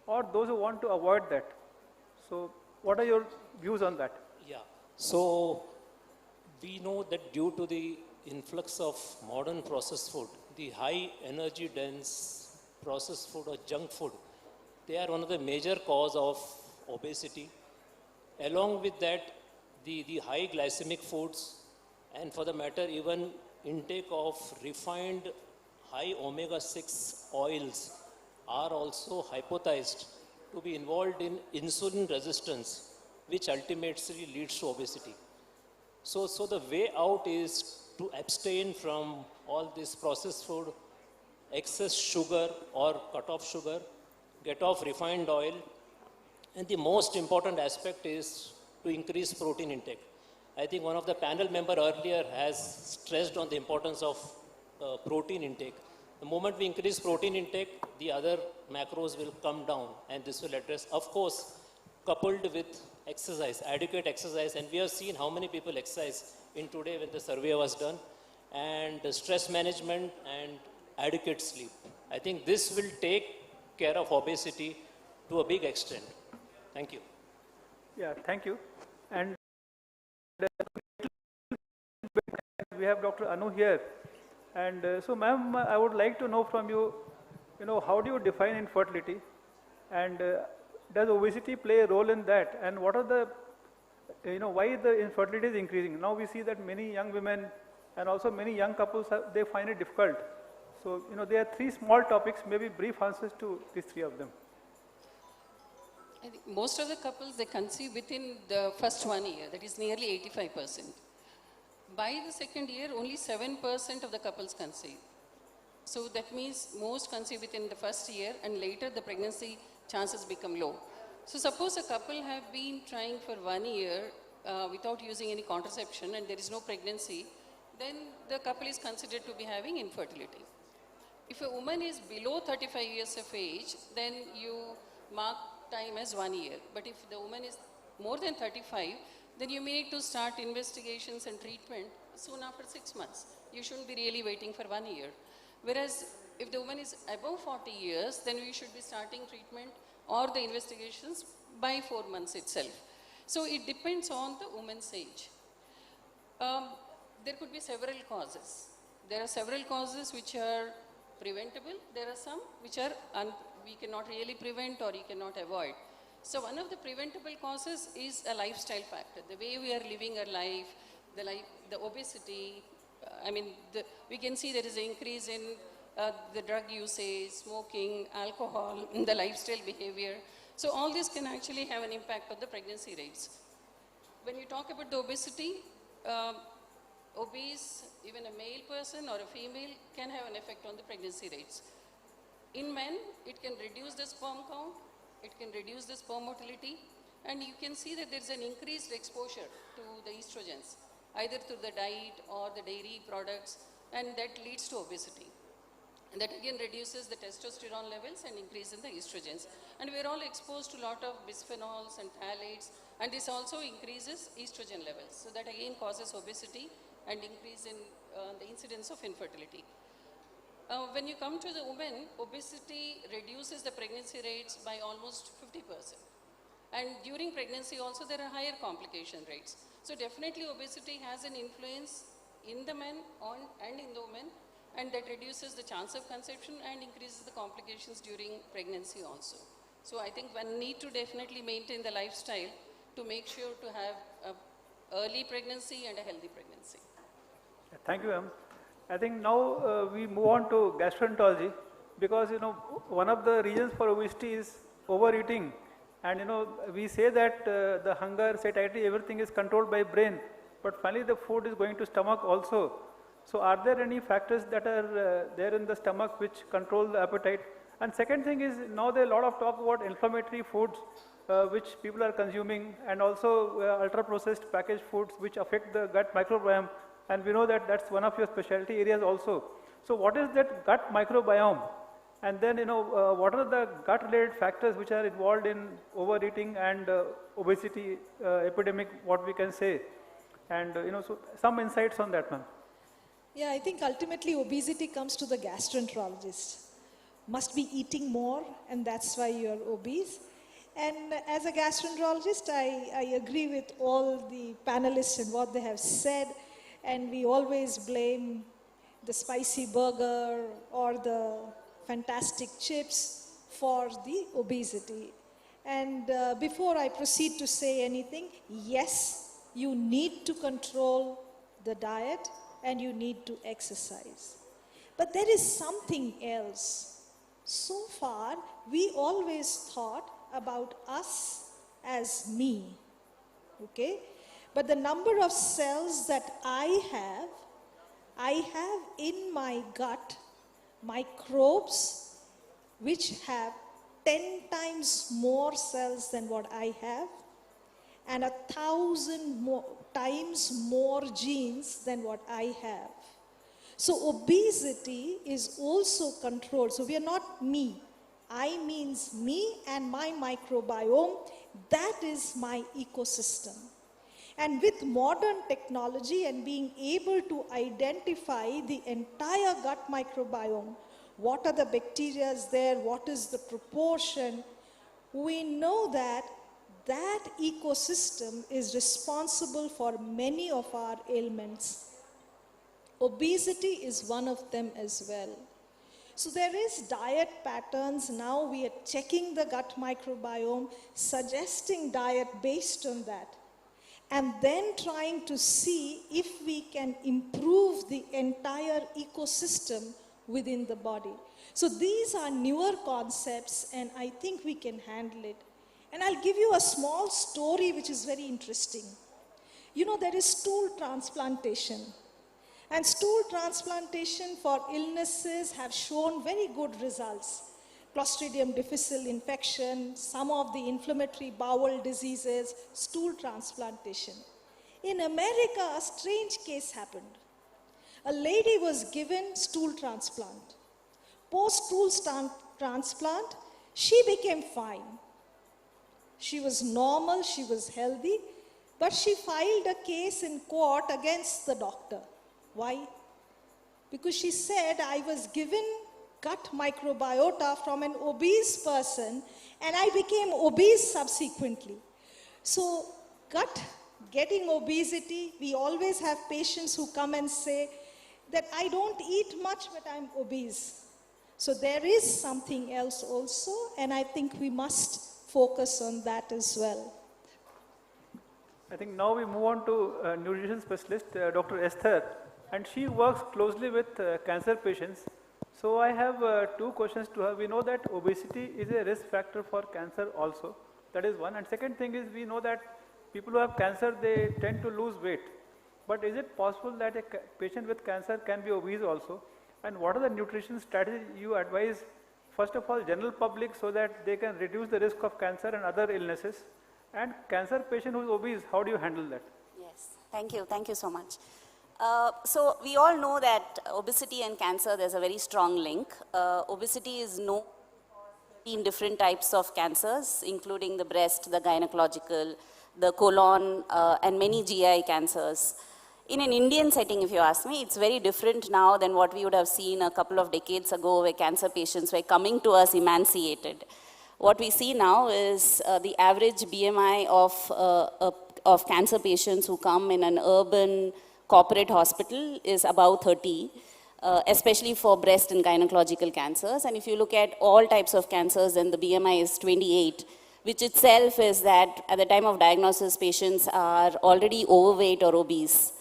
or those who want to avoid that? So what are your views on that? Yeah. So we know that due to the influx of modern processed food, the high energy dense processed food or junk food, they are one of the major cause of obesity. Along with that, the high glycemic foods, and for the matter even intake of refined high omega-6 oils are also hypothesized to be involved in insulin resistance, which ultimately leads to obesity. So the way out is to abstain from all this processed food, excess sugar or cut off sugar, get off refined oil, and the most important aspect is to increase protein intake. I think one of the panel member earlier has stressed on the importance of protein intake. The moment we increase protein intake, the other macros will come down, and this will address, of course, coupled with exercise, adequate exercise, and we have seen how many people exercise in today when the survey was done, and stress management and adequate sleep. I think this will take care of obesity to a big extent. Thank you. Yeah, thank you. And we have Dr. Anu here. And so, ma'am, I would like to know from you, how do you define infertility? And does obesity play a role in that? And what are the, why the infertility is increasing? Now we see that many young women and also many young couples, they find it difficult. So, there are 3 small topics, maybe brief answers to these 3 of them. I think most of the couples, they conceive within the first 1 year, that is nearly 85%. By the second year, only 7% of the couples conceive. So that means most conceive within the first year, and later the pregnancy chances become low. So suppose a couple have been trying for 1 year without using any contraception and there is no pregnancy, then the couple is considered to be having infertility. If a woman is below 35 years of age, then you mark time as 1 year. But if the woman is more than 35, then you may need to start investigations and treatment soon after 6 months. You shouldn't be really waiting for 1 year. Whereas if the woman is above 40 years, then we should be starting treatment or the investigations by 4 months itself. So it depends on the woman's age. There could be several causes. There are several causes which are preventable. There are some which are we cannot really prevent or you cannot avoid. So one of the preventable causes is a lifestyle factor. The way we are living our life, the obesity, we can see there is an increase in the drug usage, smoking, alcohol, the lifestyle behavior. So all this can actually have an impact on the pregnancy rates. When you talk about the obesity, obese, even a male person or a female can have an effect on the pregnancy rates. In men, it can reduce the sperm count, it can reduce the sperm motility, and you can see that there's an increased exposure to the estrogens, either through the diet or the dairy products, and that leads to obesity. And that again reduces the testosterone levels and increase in the estrogens. And we're all exposed to a lot of bisphenols and phthalates, and this also increases estrogen levels. So that again causes obesity and increase in the incidence of infertility. When you come to the women, obesity reduces the pregnancy rates by almost 50%. And during pregnancy also there are higher complication rates. So definitely obesity has an influence in the men and in the women, and that reduces the chance of conception and increases the complications during pregnancy also. So I think one need to definitely maintain the lifestyle to make sure to have an early pregnancy and a healthy pregnancy. Thank you, ma'am. I think now we move on to gastroenterology, because one of the reasons for obesity is overeating, and we say that the hunger, satiety, everything is controlled by brain, but finally the food is going to stomach also. So are there any factors that are there in the stomach which control the appetite? And second thing is, now there is a lot of talk about inflammatory foods which people are consuming, and also ultra processed packaged foods which affect the gut microbiome. And we know that that's one of your specialty areas also. So what is that gut microbiome? And then, what are the gut-related factors which are involved in overeating and obesity epidemic, what we can say? And, so some insights on that, ma'am. Yeah, I think ultimately obesity comes to the gastroenterologist. Must be eating more, and that's why you're obese. And as a gastroenterologist, I agree with all the panelists and what they have said. And we always blame the spicy burger or the fantastic chips for the obesity. And before I proceed to say anything, yes, you need to control the diet and you need to exercise. But there is something else. So far, we always thought about us as me, okay? But the number of cells that I have in my gut microbes which have 10 times more cells than what I have, and 1,000 times more genes than what I have. So obesity is also controlled. So we are not me. I means me and my microbiome. That is my ecosystem. And with modern technology and being able to identify the entire gut microbiome, what are the bacteria there, what is the proportion, we know that that ecosystem is responsible for many of our ailments. Obesity is one of them as well. So there is diet patterns. Now we are checking the gut microbiome, suggesting diet based on that, and then trying to see if we can improve the entire ecosystem within the body. So these are newer concepts, and I think we can handle it. And I'll give you a small story which is very interesting. There is stool transplantation. And stool transplantation for illnesses have shown very good results. Clostridium difficile infection, some of the inflammatory bowel diseases, stool transplantation. In America, a strange case happened. A lady was given stool transplant. Post-stool transplant, she became fine. She was normal, she was healthy, but she filed a case in court against the doctor. Why? Because she said, I was given gut microbiota from an obese person and I became obese subsequently. So getting obesity, we always have patients who come and say that I don't eat much but I'm obese. So there is something else also, and I think we must focus on that as well. I think now we move on to nutrition specialist, Dr. Esther, and she works closely with cancer patients. So I have two questions to her. We know that obesity is a risk factor for cancer also. That is one. And second thing is we know that people who have cancer, they tend to lose weight. But is it possible that a patient with cancer can be obese also? And what are the nutrition strategies you advise, first of all, general public so that they can reduce the risk of cancer and other illnesses? And cancer patient who is obese, how do you handle that? Yes, thank you so much. So we all know that obesity and cancer, there's a very strong link. Obesity is known in different types of cancers, including the breast, the gynecological, the colon, and many GI cancers. In an Indian setting, if you ask me, it's very different now than what we would have seen a couple of decades ago where cancer patients were coming to us emaciated. What we see now is the average BMI of cancer patients who come in an urban corporate hospital is about 30, especially for breast and gynecological cancers. And if you look at all types of cancers, then the BMI is 28, which itself is that at the time of diagnosis, patients are already overweight or obese.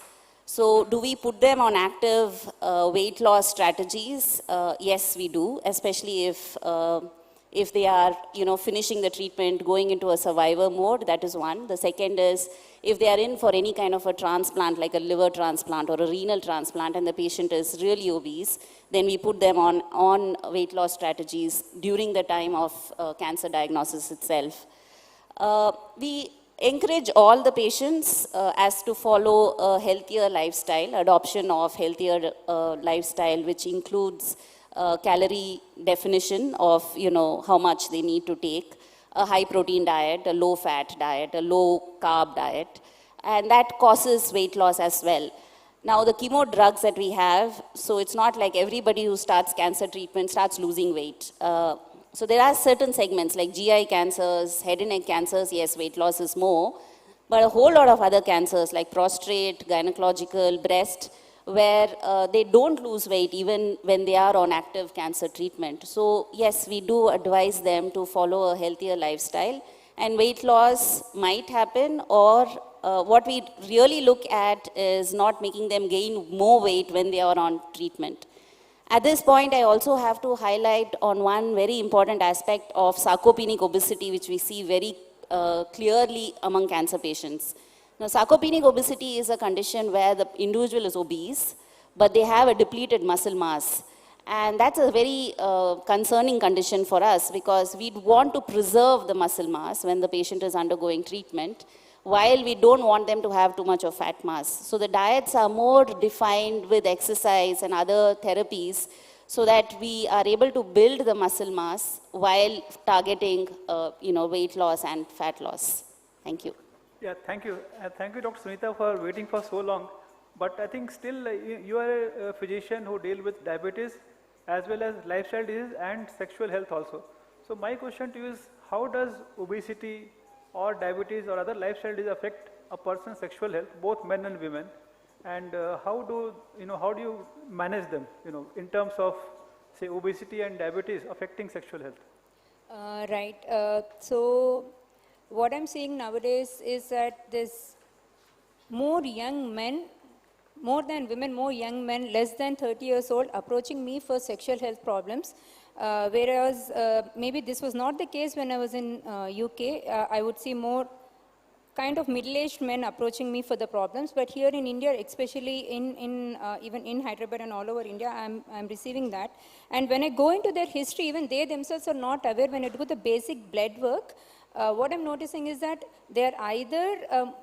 So do we put them on active weight loss strategies? Yes, we do, especially if they are, finishing the treatment, going into a survivor mode. That is one. The second is if they are in for any kind of a transplant, like a liver transplant or a renal transplant, and the patient is really obese, then we put them on weight loss strategies during the time of cancer diagnosis itself. We encourage all the patients as to follow a healthier lifestyle, adoption of healthier lifestyle, which includes calorie definition of, how much they need to take, a high protein diet, a low fat diet, a low carb diet, and that causes weight loss as well. Now the chemo drugs that we have, so it's not like everybody who starts cancer treatment starts losing weight. So there are certain segments like GI cancers, head and neck cancers, yes, weight loss is more, but a whole lot of other cancers like prostate, gynecological, breast, where they don't lose weight even when they are on active cancer treatment. So yes, we do advise them to follow a healthier lifestyle, and weight loss might happen, or what we really look at is not making them gain more weight when they are on treatment. At this point, I also have to highlight on one very important aspect of sarcopenic obesity, which we see very clearly among cancer patients. Now, sarcopenic obesity is a condition where the individual is obese, but they have a depleted muscle mass. And that's a very concerning condition for us because we want to preserve the muscle mass when the patient is undergoing treatment, while we don't want them to have too much of fat mass. So the diets are more defined with exercise and other therapies so that we are able to build the muscle mass while targeting weight loss and fat loss. Thank you. Yeah, thank you. Thank you, Dr. Sunita, for waiting for so long. But I think still you are a physician who deals with diabetes as well as lifestyle disease and sexual health also. So my question to you is, how does obesity or diabetes or other lifestyle disease affect a person's sexual health, both men and women? And how do you manage them, in terms of, say, obesity and diabetes affecting sexual health? Right. So what I'm seeing nowadays is that there's more young men, more than women, more young men, less than 30 years old, approaching me for sexual health problems. Whereas maybe this was not the case when I was in UK. I would see more kind of middle-aged men approaching me for the problems. But here in India, especially even in Hyderabad and all over India, I'm receiving that. And when I go into their history, even they themselves are not aware. When I do the basic blood work, what I'm noticing is that they're either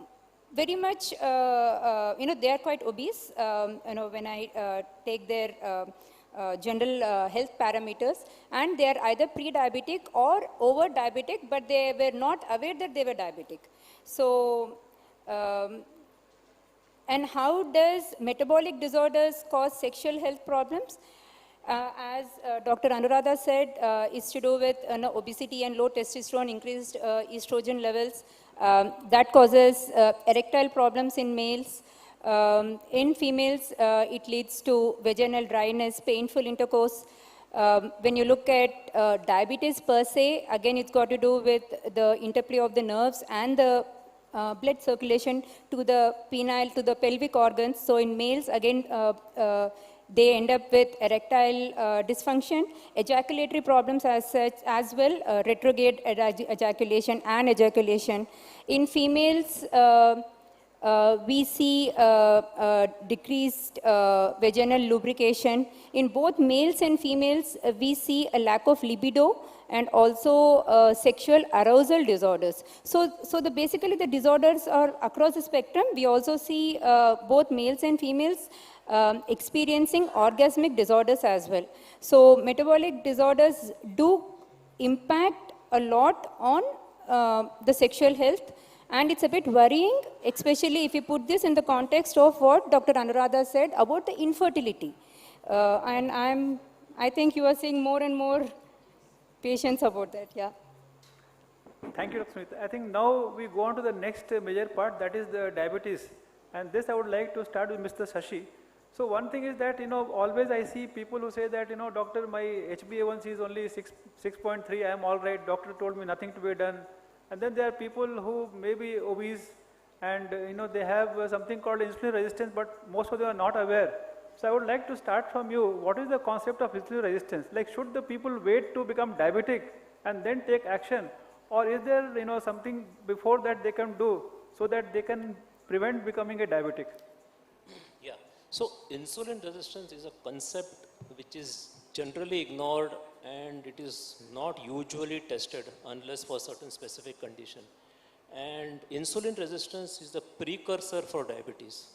very much, they are quite obese. When I take their general health parameters, and they are either pre-diabetic or over-diabetic, but they were not aware that they were diabetic. So, and how does metabolic disorders cause sexual health problems? As Dr. Anuradha said, it's to do with obesity and low testosterone, increased estrogen levels. That causes erectile problems in males. In females, it leads to vaginal dryness, painful intercourse. When you look at diabetes per se, again, it's got to do with the interplay of the nerves and the blood circulation to the penile, to the pelvic organs. So in males, again, they end up with erectile dysfunction, ejaculatory problems as such as well, retrograde ejaculation and ejaculation. In females, we see decreased vaginal lubrication. In both males and females, we see a lack of libido and also sexual arousal disorders. So basically the disorders are across the spectrum. We also see both males and females experiencing orgasmic disorders as well. So metabolic disorders do impact a lot on the sexual health, and it's a bit worrying, especially if you put this in the context of what Dr. Anuradha said about the infertility. And I think you are seeing more and more patients about that, yeah. Thank you, Dr. Smith. I think now we go on to the next major part, that is the diabetes. And this I would like to start with Mr. Shashi. So one thing is that, always I see people who say that, doctor, my HbA1c is only 6.3, I am all right, doctor told me nothing to be done. And then there are people who may be obese and, they have something called insulin resistance, but most of them are not aware. So I would like to start from you. What is the concept of insulin resistance? Like, should the people wait to become diabetic and then take action? Or is there, something before that they can do so that they can prevent becoming a diabetic? Yeah. So insulin resistance is a concept which is generally ignored, and it is not usually tested unless for certain specific condition. And insulin resistance is the precursor for diabetes.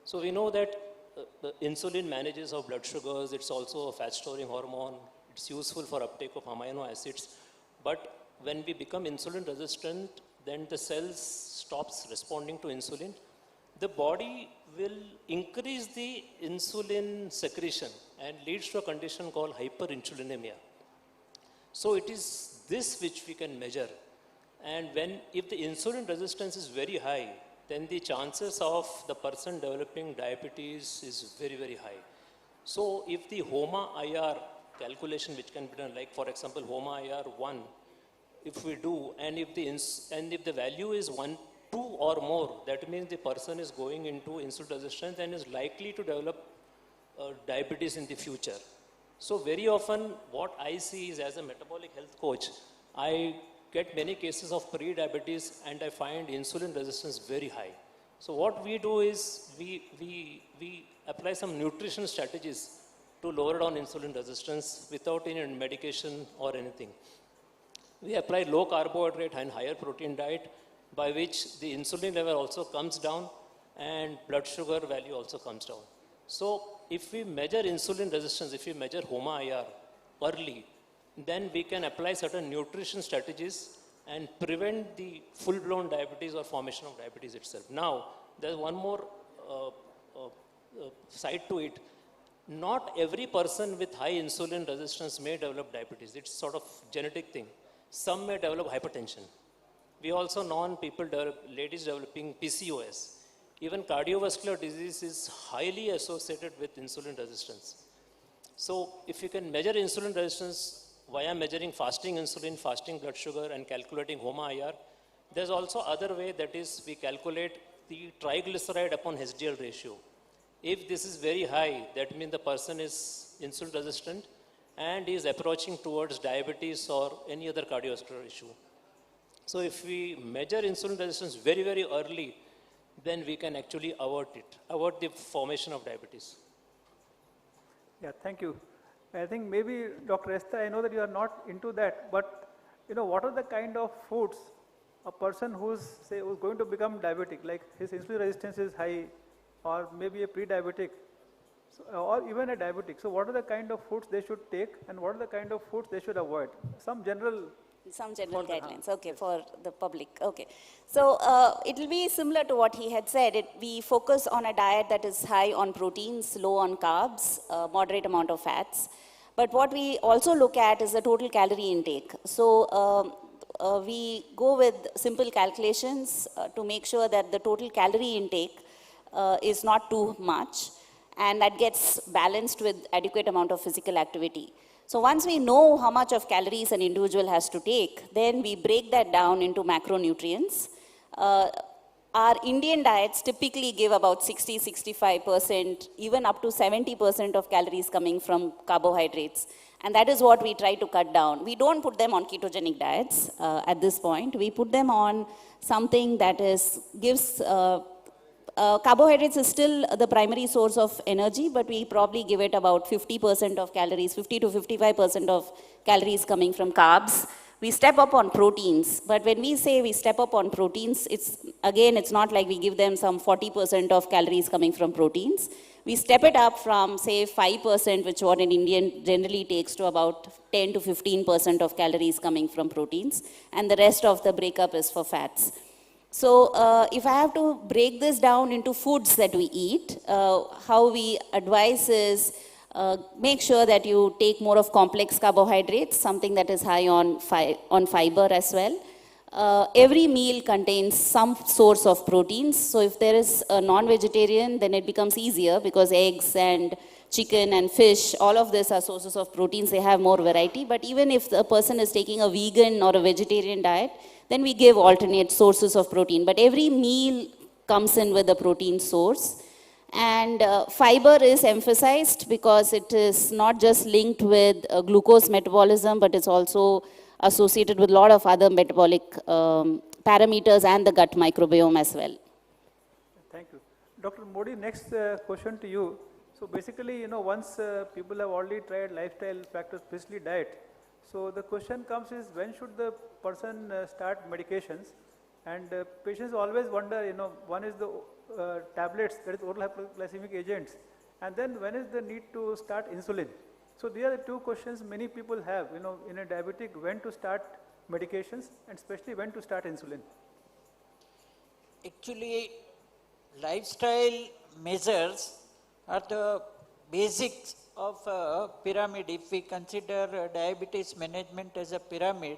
So we know that insulin manages our blood sugars. It's also a fat storing hormone. It's useful for uptake of amino acids. But when we become insulin resistant, then the cells stops responding to insulin. The body will increase the insulin secretion and leads to a condition called hyperinsulinemia. So it is this which we can measure. And if the insulin resistance is very high, then the chances of the person developing diabetes is very, very high. So if the HOMA-IR calculation, which can be done, like for example, HOMA-IR 1, if we do, and if the value is 1, 2 or more, that means the person is going into insulin resistance and is likely to develop diabetes in the future. So very often what I see is, as a metabolic health coach, I get many cases of pre-diabetes and I find insulin resistance very high. So what we do is we apply some nutrition strategies to lower down insulin resistance without any medication or anything. We apply low carbohydrate and higher protein diet, by which the insulin level also comes down and blood sugar value also comes down. So if we measure insulin resistance, if we measure HOMA-IR early, then we can apply certain nutrition strategies and prevent the full-blown diabetes or formation of diabetes itself. Now, there's one more side to it. Not every person with high insulin resistance may develop diabetes. It's sort of genetic thing. Some may develop hypertension. We also know ladies developing PCOS. Even cardiovascular disease is highly associated with insulin resistance. So if you can measure insulin resistance via measuring fasting insulin, fasting blood sugar, and calculating HOMA-IR, there's also other way, that is we calculate the triglyceride upon HDL ratio. If this is very high, that means the person is insulin resistant and is approaching towards diabetes or any other cardiovascular issue. So if we measure insulin resistance very, very early, then we can actually avert the formation of diabetes. Yeah, thank you. I think maybe Dr. Esther, I know that you are not into that, but what are the kind of foods a person who's going to become diabetic, like his insulin resistance is high, or maybe a pre-diabetic, or even a diabetic. So what are the kind of foods they should take, and what are the kind of foods they should avoid? Some general guidelines, okay, for the public. Okay, so it will be similar to what he had said. We focus on a diet that is high on proteins, low on carbs, moderate amount of fats. But what we also look at is the total calorie intake. So we go with simple calculations to make sure that the total calorie intake is not too much, and that gets balanced with adequate amount of physical activity. So once we know how much of calories an individual has to take, then we break that down into macronutrients. our Indian diets typically give about 60-65%, even up to 70% of calories coming from carbohydrates. And that is what we try to cut down. We don't put them on ketogenic diets at this point. We put them on something that gives carbohydrates is still the primary source of energy, but we probably give it about 50% of calories, 50 to 55% of calories coming from carbs. We step up on proteins, but when we say we step up on proteins, it's not like we give them some 40% of calories coming from proteins. We step it up from, say, 5%, which what an Indian generally takes, to about 10 to 15% of calories coming from proteins, and the rest of the breakup is for fats. So if I have to break this down into foods that we eat, how we advise is make sure that you take more of complex carbohydrates, something that is high on fiber as well. Every meal contains some source of proteins. So if there is a non-vegetarian, then it becomes easier because eggs and chicken and fish, all of these are sources of proteins. They have more variety. But even if the person is taking a vegan or a vegetarian diet, then we give alternate sources of protein. But every meal comes in with a protein source. And fiber is emphasized because it is not just linked with glucose metabolism, but it's also associated with a lot of other metabolic parameters and the gut microbiome as well. Thank you. Dr. Modi, next question to you. So basically, once people have already tried lifestyle factors, especially diet, so the question comes is, when should the person start medications? And patients always wonder, one is the tablets, that is oral hypoglycemic agents, and then when is the need to start insulin? So these are the two questions many people have, in a diabetic, when to start medications and especially when to start insulin. Actually, lifestyle measures are the basics of a pyramid. If we consider diabetes management as a pyramid,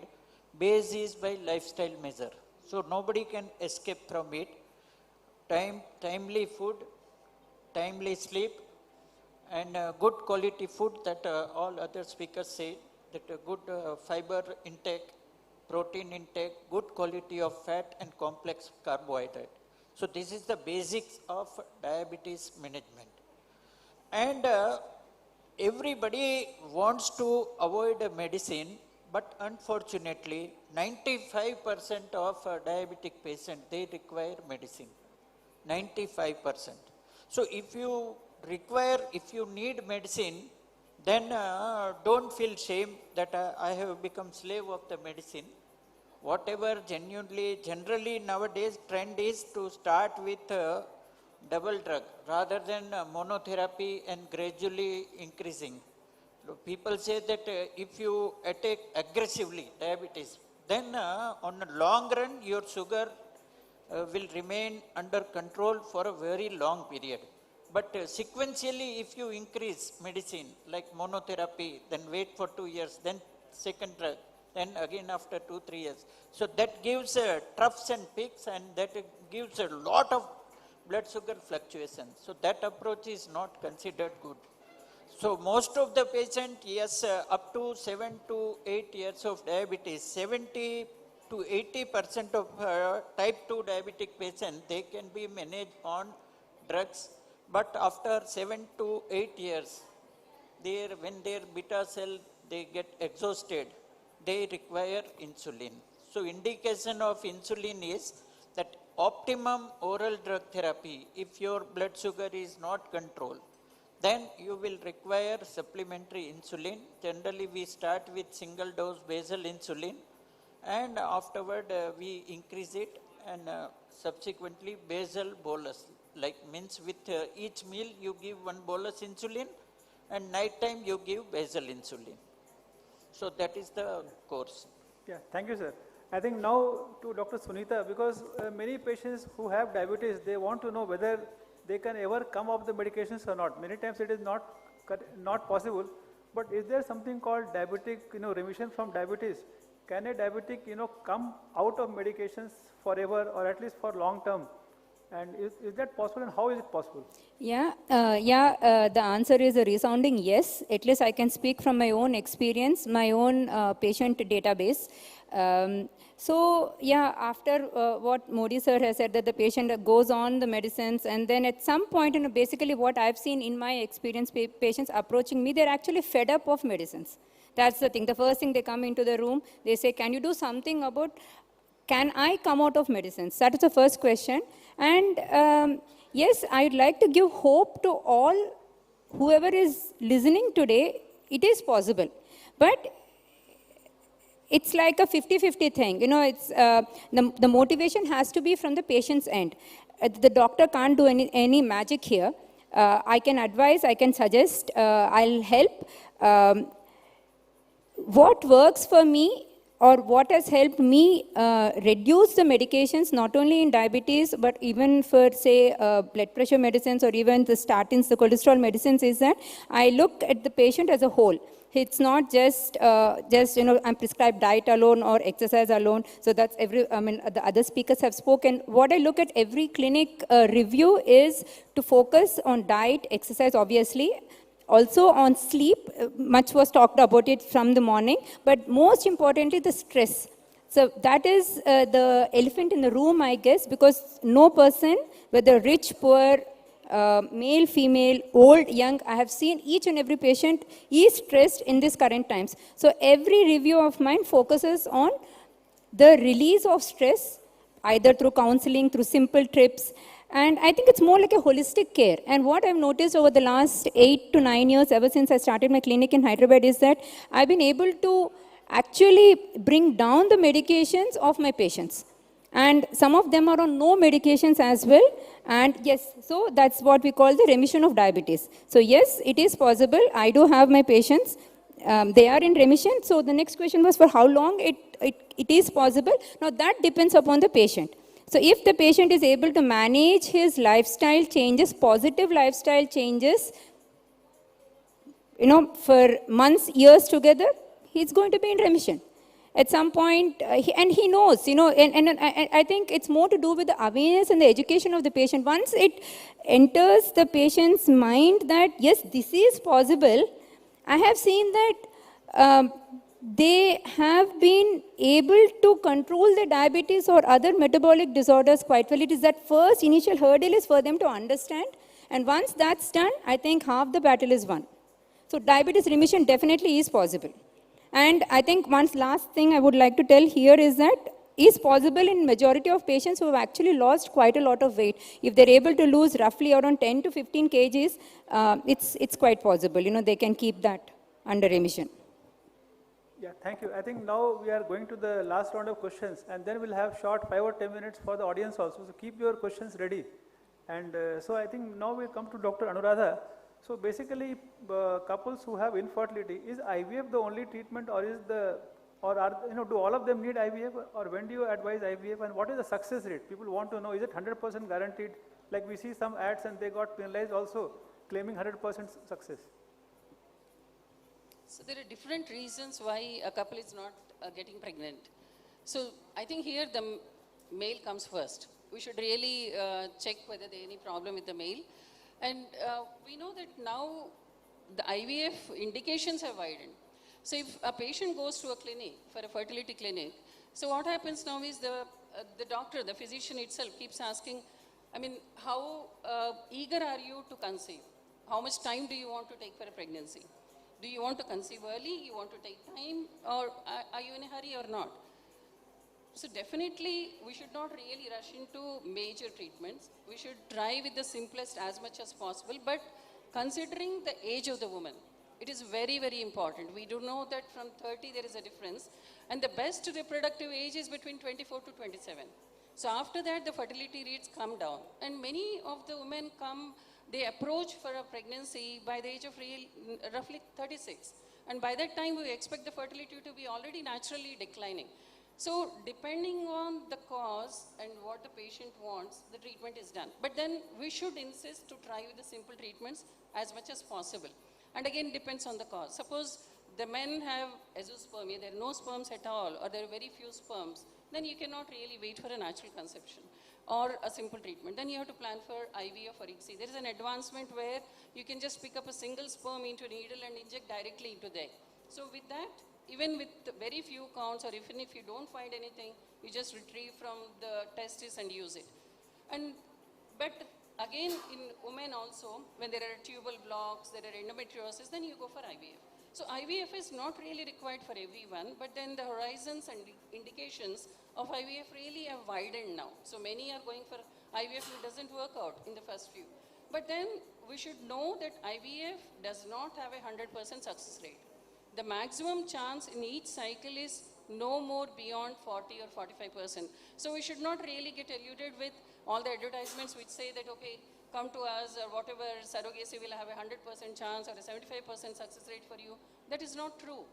base is by lifestyle measure. So nobody can escape from it. Timely food, timely sleep, and good quality food that all other speakers say, that good fiber intake, protein intake, good quality of fat and complex carbohydrate. So this is the basics of diabetes management. And everybody wants to avoid a medicine, but unfortunately 95% of diabetic patients, they require medicine. 95%. So if you need medicine, then don't feel shame that I have become slave of the medicine. Whatever generally nowadays trend is to start with double drug rather than monotherapy and gradually increasing. People say that if you attack aggressively diabetes, then on the long run your sugar will remain under control for a very long period. But sequentially, if you increase medicine like monotherapy, then wait for 2 years, then second drug, then again after 2-3 years. So that gives troughs and peaks, and that gives a lot of blood sugar fluctuations. So that approach is not considered good. So most of the patient, yes, up to 7 to 8 years of diabetes, 70 to 80% of type 2 diabetic patients, they can be managed on drugs. But after 7 to 8 years, when their beta cell, they get exhausted, they require insulin. So indication of insulin is that optimum oral drug therapy, if your blood sugar is not controlled, then you will require supplementary insulin. Generally, we start with single dose basal insulin, and afterward we increase it, and subsequently basal bolus, like means with each meal you give one bolus insulin, and night time you give basal insulin. So that is the course. Yeah, thank you, sir. I think now to Dr. Sunita, because many patients who have diabetes, they want to know whether they can ever come off the medications or not. Many times it is not possible, but is there something called diabetic, remission from diabetes? Can a diabetic, come out of medications forever or at least for long term? And is that possible, and how is it possible? The answer is a resounding yes. At least I can speak from my own experience, my own patient database. After what Modi sir has said, that the patient goes on the medicines, and then at some point, basically what I've seen in my experience, patients approaching me, they're actually fed up of medicines. That's the thing. The first thing they come into the room, they say, can you do something about, can I come out of medicines? That is the first question. And yes, I'd like to give hope to all, whoever is listening today, it is possible. But it's like a 50-50 thing. It's, the motivation has to be from the patient's end. The doctor can't do any magic here. I can advise, I can suggest, I'll help. What works for me, or what has helped me reduce the medications, not only in diabetes, but even for, say, blood pressure medicines or even the statins, the cholesterol medicines, is that I look at the patient as a whole. It's not just, I'm prescribed diet alone or exercise alone. So that's the other speakers have spoken. What I look at every clinic review is to focus on diet, exercise, obviously. Also on sleep, much was talked about it from the morning, but most importantly, the stress. So that is the elephant in the room, I guess, because no person, whether rich, poor, male, female, old, young, I have seen each and every patient is stressed in these current times. So every review of mine focuses on the release of stress, either through counseling, through simple trips. And I think it's more like a holistic care. And what I've noticed over the last 8 to 9 years, ever since I started my clinic in Hyderabad, is that I've been able to actually bring down the medications of my patients. And some of them are on no medications as well. And yes, so that's what we call the remission of diabetes. So yes, it is possible. I do have my patients. They are in remission. So the next question was for how long it is possible. Now that depends upon the patient. So if the patient is able to manage his lifestyle changes, positive lifestyle changes, for months, years together, he's going to be in remission. At some point, he knows, and I think it's more to do with the awareness and the education of the patient. Once it enters the patient's mind that, yes, this is possible, I have seen that they have been able to control the diabetes or other metabolic disorders quite well. It is that first initial hurdle is for them to understand. And once that's done, I think half the battle is won. So diabetes remission definitely is possible. And I think one last thing I would like to tell here is that is possible in majority of patients who have actually lost quite a lot of weight. If they're able to lose roughly around 10 to 15 kgs, it's quite possible. They can keep that under remission. Yeah, thank you. I think now we are going to the last round of questions, and then we'll have short 5 or 10 minutes for the audience also. So keep your questions ready. And so I think now we'll come to Dr. Anuradha. So basically, couples who have infertility, is IVF the only treatment, or do all of them need IVF, or when do you advise IVF, and what is the success rate? People want to know, is it 100% guaranteed? Like we see some ads and they got penalized also, claiming 100% success. So there are different reasons why a couple is not getting pregnant. So I think here the male comes first. We should really check whether there is any problem with the male. And we know that now the IVF indications have widened. So if a patient goes to a clinic, for a fertility clinic, so what happens now is the doctor, the physician itself keeps asking, how eager are you to conceive? How much time do you want to take for a pregnancy? Do you want to conceive early? You want to take time? Or are you in a hurry or not? So definitely, we should not really rush into major treatments. We should try with the simplest as much as possible, but considering the age of the woman, it is very, very important. We do know that from 30 there is a difference, and the best reproductive age is between 24 to 27. So after that, the fertility rates come down, and many of the women they approach for a pregnancy by the age of roughly 36. And by that time, we expect the fertility to be already naturally declining. So depending on the cause and what the patient wants, the treatment is done. But then we should insist to try with the simple treatments as much as possible. And again, depends on the cause. Suppose the men have azoospermia, there are no sperms at all, or there are very few sperms, then you cannot really wait for a natural conception. or a simple treatment. Then you have to plan for IVF or ICSI. There is an advancement where you can just pick up a single sperm into a needle and inject directly into there. So with that, even with very few counts, or even if you don't find anything, you just retrieve from the testis and use it. But again, in women also, when there are tubal blocks, there are endometriosis, then you go for IVF. So IVF is not really required for everyone, but then the horizons and indications of IVF really have widened now. So many are going for IVF, it doesn't work out in the first few. But then we should know that IVF does not have a 100% success rate. The maximum chance in each cycle is no more beyond 40 or 45%. So we should not really get eluded with all the advertisements which say that, okay, come to us or whatever, surrogacy will have a 100% chance or a 75% success rate for you. That is not true.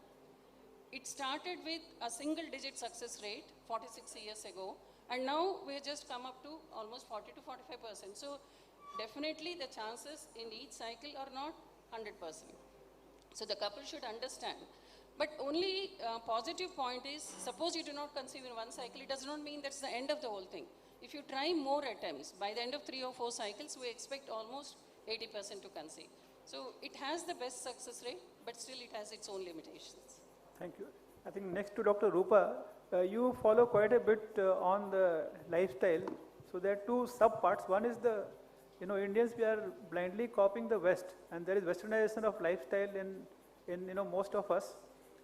It started with a single digit success rate 46 years ago, and now we have just come up to almost 40 to 45%. So definitely the chances in each cycle are not 100%. So the couple should understand. But only positive point is, suppose you do not conceive in one cycle, it does not mean that's the end of the whole thing. If you try more attempts, by the end of 3 or 4 cycles, we expect almost 80% to conceive. So it has the best success rate, but still it has its own limitations. Thank you. I think next to Dr. Rupa, you follow quite a bit on the lifestyle. So there are two sub-parts. One is the, Indians, we are blindly copying the West, and there is westernization of lifestyle in most of us.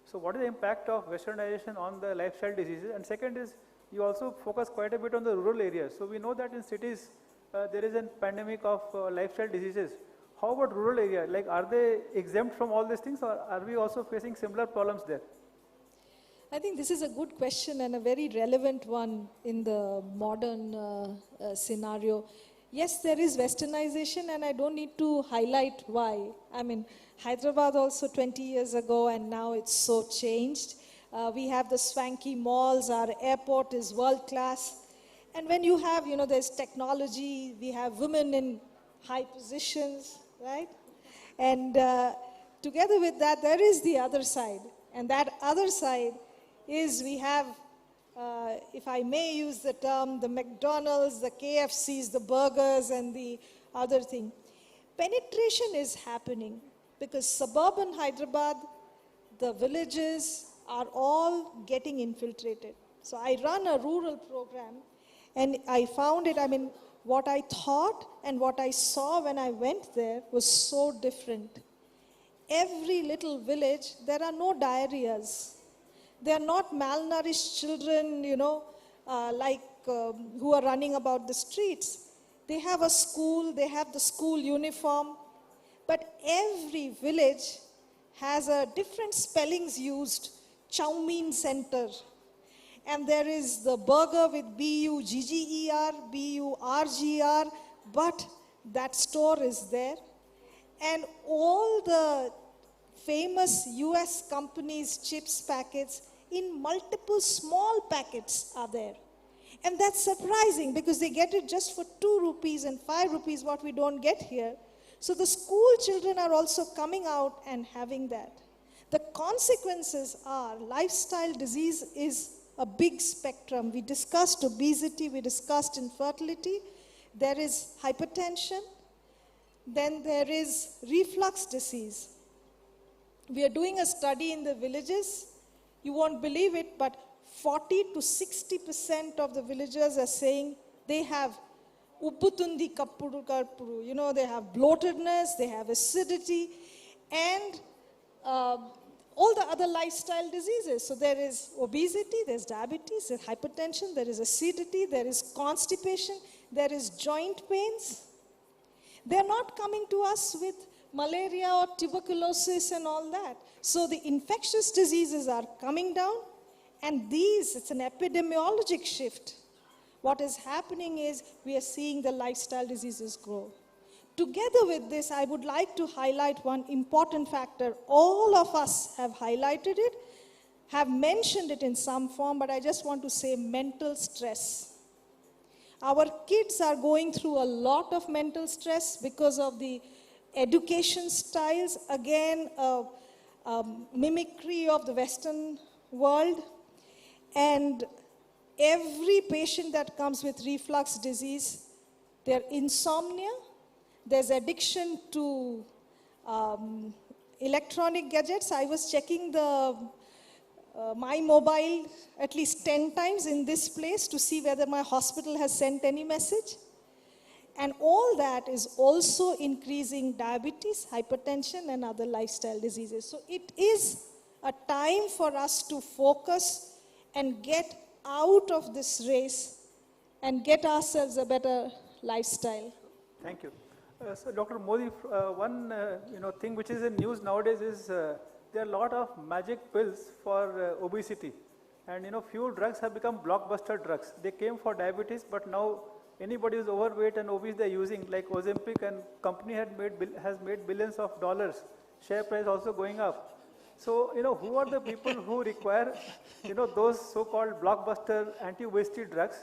So what is the impact of westernization on the lifestyle diseases? And second is, you also focus quite a bit on the rural areas. So we know that in cities, there is a pandemic of lifestyle diseases. How about rural area? Like, are they exempt from all these things, or are we also facing similar problems there? I think this is a good question and a very relevant one in the modern scenario. Yes, there is westernization, and I don't need to highlight why. I mean, Hyderabad also 20 years ago, and now it's so changed. We have the swanky malls, our airport is world class. And when you have, there's technology, we have women in high positions, right? And together with that, there is the other side. And that other side is we have, if I may use the term, the McDonald's, the KFCs, the burgers, and the other thing. Penetration is happening because suburban Hyderabad, the villages are all getting infiltrated. So I run a rural program, and I found it, what I thought and what I saw when I went there was so different. Every little village, there are no diarrheas. They are not malnourished children, who are running about the streets. They have a school, they have the school uniform, but every village has a different spellings used. Chow mein center. And there is the burger with B-U-G-G-E-R, B-U-R-G-R, but that store is there. And all the famous US companies' chips packets in multiple small packets are there. And that's surprising because they get it just for 2 rupees and 5 rupees, what we don't get here. So the school children are also coming out and having that. The consequences are lifestyle disease is a big spectrum. We discussed obesity, we discussed infertility. There is hypertension. Then there is reflux disease. We are doing a study in the villages. You won't believe it, but 40 to 60% of the villagers are saying they have upputundi kappuru karpuru. They have bloatedness, they have acidity, and all the other lifestyle diseases. So there is obesity, there's diabetes, there's hypertension, there is acidity, there is constipation, there is joint pains. They're not coming to us with malaria or tuberculosis and all that. So the infectious diseases are coming down, and it's an epidemiologic shift. What is happening is we are seeing the lifestyle diseases grow. Together with this, I would like to highlight one important factor. All of us have highlighted it, have mentioned it in some form, but I just want to say mental stress. Our kids are going through a lot of mental stress because of the education styles, again, mimicry of the Western world. And every patient that comes with reflux disease, their insomnia, there's addiction to electronic gadgets. I was checking my mobile at least 10 times in this place to see whether my hospital has sent any message. And all that is also increasing diabetes, hypertension, and other lifestyle diseases. So it is a time for us to focus and get out of this race and get ourselves a better lifestyle. Thank you. So Dr. Modi, one thing which is in news nowadays is there are a lot of magic pills for obesity. And few drugs have become blockbuster drugs. They came for diabetes, but now anybody who's overweight and obese they're using, like Ozempic, and company has made billions of dollars. Share price also going up. So, who are the people who require, those so-called blockbuster anti-obesity drugs?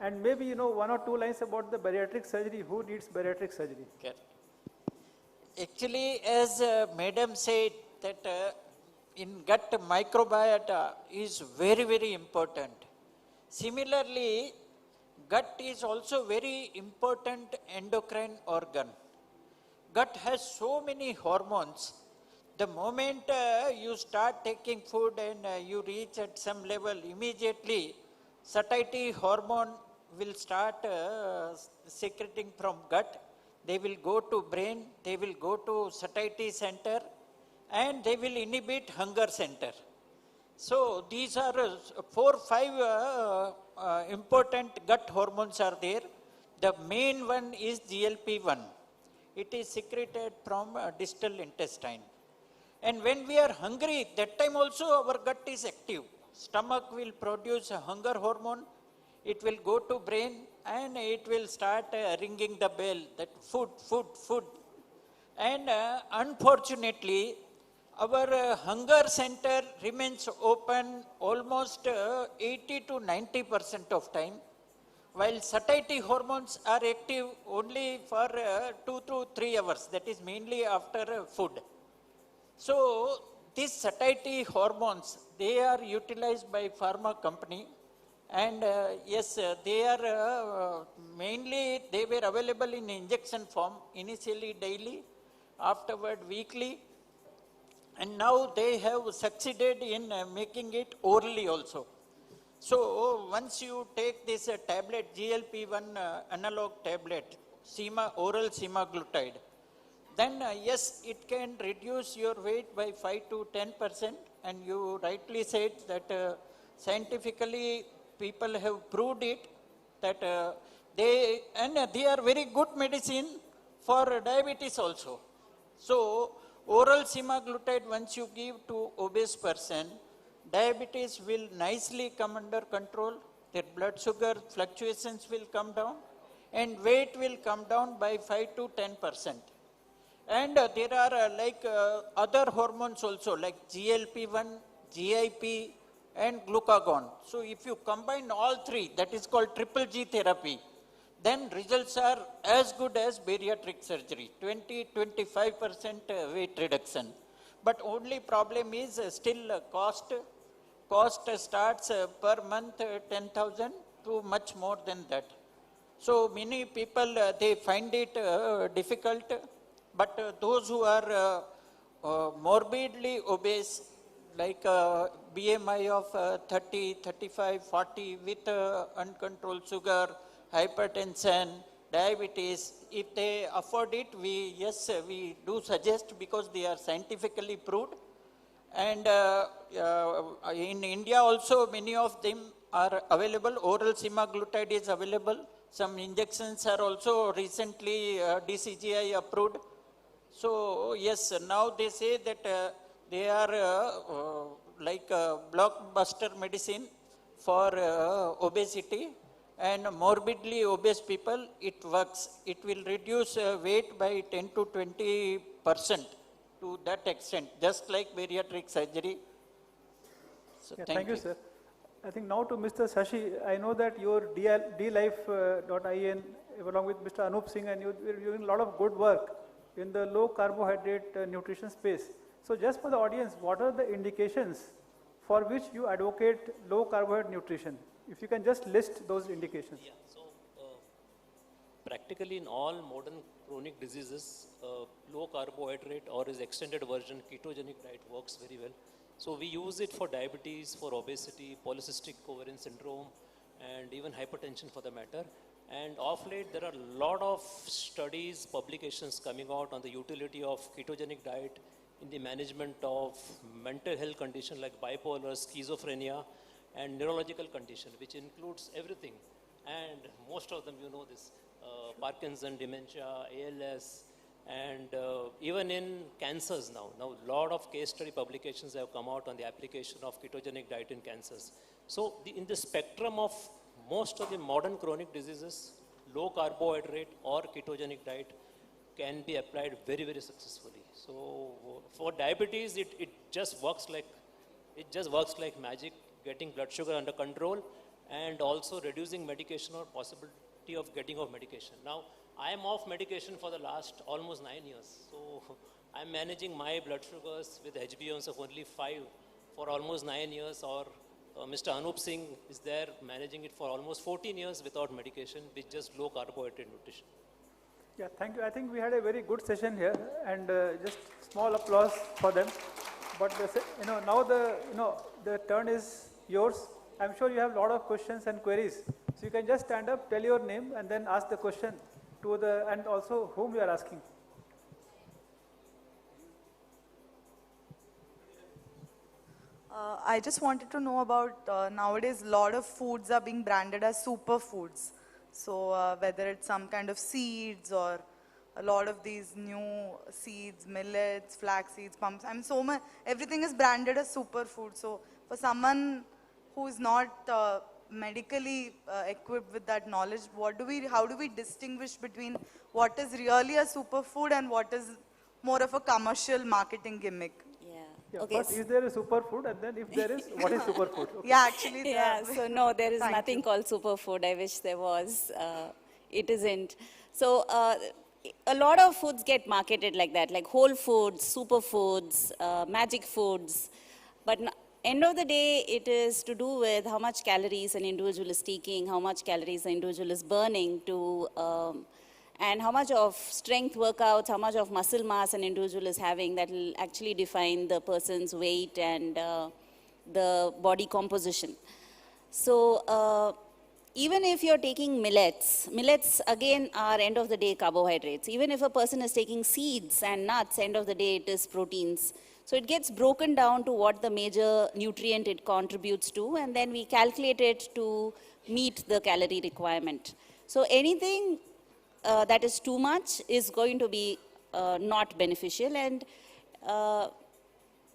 And maybe, one or two lines about the bariatric surgery. Who needs bariatric surgery? Okay. Actually, as Madam said, that in gut microbiota is very, very important. Similarly, gut is also very important endocrine organ. Gut has so many hormones. The moment you start taking food and you reach at some level, immediately satiety hormone will start secreting from gut. They will go to brain, they will go to satiety center, and they will inhibit hunger center. So these are 4 or 5 important gut hormones are there. The main one is GLP-1. It is secreted from distal intestine. And when we are hungry, that time also our gut is active. Stomach will produce a hunger hormone. It will go to brain and it will start ringing the bell that food, food, food. And unfortunately, our hunger center remains open almost 80 to 90% of time, while satiety hormones are active only for 2 to 3 hours. That is mainly after food. So these satiety hormones, they are utilized by pharma company, and yes, they are mainly, they were available in injection form, initially daily, afterward weekly, and now they have succeeded in making it orally also. So once you take this tablet, GLP-1 analog tablet, oral semaglutide, then yes, it can reduce your weight by 5 to 10%. And you rightly said that scientifically people have proved it, that they are very good medicine for diabetes also. So oral semaglutide, once you give to obese person, diabetes will nicely come under control, their blood sugar fluctuations will come down, and weight will come down by 5 to 10%. And there are other hormones also, like GLP-1, GIP, and glucagon. So if you combine all three, that is called triple G therapy, then results are as good as bariatric surgery, 20-25% weight reduction. But only problem is still cost. Cost starts per month 10,000 to much more than that. So many people, they find it difficult. But those who are morbidly obese, like BMI of 30, 35, 40 with uncontrolled sugar, hypertension, diabetes, if they afford it, we do suggest, because they are scientifically proved. And in India also many of them are available. Oral semaglutide is available. Some injections are also recently DCGI approved. So yes, now they say that they are like blockbuster medicine for obesity, and morbidly obese people, it works. It will reduce weight by 10 to 20% to that extent, just like bariatric surgery. So yeah, thank you, sir. I think now to Mr. Sashi, I know that your dlife.in along with Mr. Anup Singh, and you're doing a lot of good work in the low carbohydrate nutrition space. So just for the audience, what are the indications for which you advocate low carbohydrate nutrition? If you can just list those indications. Yeah, so practically in all modern chronic diseases, low carbohydrate or his extended version, ketogenic diet works very well. So we use it for diabetes, for obesity, polycystic ovarian syndrome, and even hypertension for the matter. And of late, there are a lot of studies, publications coming out on the utility of ketogenic diet in the management of mental health conditions like bipolar, schizophrenia, and neurological condition, which includes everything. And most of them, you know this, Parkinson, dementia, ALS, and even in cancers now. Now, a lot of case study publications have come out on the application of ketogenic diet in cancers. So, in the spectrum of most of the modern chronic diseases, low carbohydrate or ketogenic diet can be applied very, very successfully. So, for diabetes, it just works like magic, getting blood sugar under control and also reducing medication or possibility of getting off medication. Now, I am off medication for the last almost 9 years. So, I'm managing my blood sugars with HbA1c of only 5 for almost 9 years, or Mr. Anup Singh is there managing it for almost 14 years without medication with just low carbohydrate nutrition. Yeah, thank you. I think we had a very good session here, and just small applause for them. But now the turn is yours. I'm sure you have a lot of questions and queries. So you can just stand up, tell your name, and then ask the question and also whom you are asking. I just wanted to know about nowadays a lot of foods are being branded as superfoods. So whether it's some kind of seeds or a lot of these new seeds, millets, flax seeds, pumps, everything is branded as superfood. So for someone who is not medically equipped with that knowledge, how do we distinguish between what is really a superfood and what is more of a commercial marketing gimmick? Yeah, okay. First, is there a superfood, and then if there is, what is superfood? Okay. Yeah, actually. Yeah, so no, there is nothing called superfood. I wish there was. It isn't. So a lot of foods get marketed like that, like whole foods, superfoods, magic foods. But end of the day, it is to do with how much calories an individual is taking, how much calories an individual is burning to and how much of strength workouts, how much of muscle mass an individual is having, that will actually define the person's weight and the body composition. So even if you're taking millets again are end of the day carbohydrates. Even if a person is taking seeds and nuts, end of the day it is proteins. So it gets broken down to what the major nutrient it contributes to, and then we calculate it to meet the calorie requirement. So anything that is too much is going to be not beneficial, and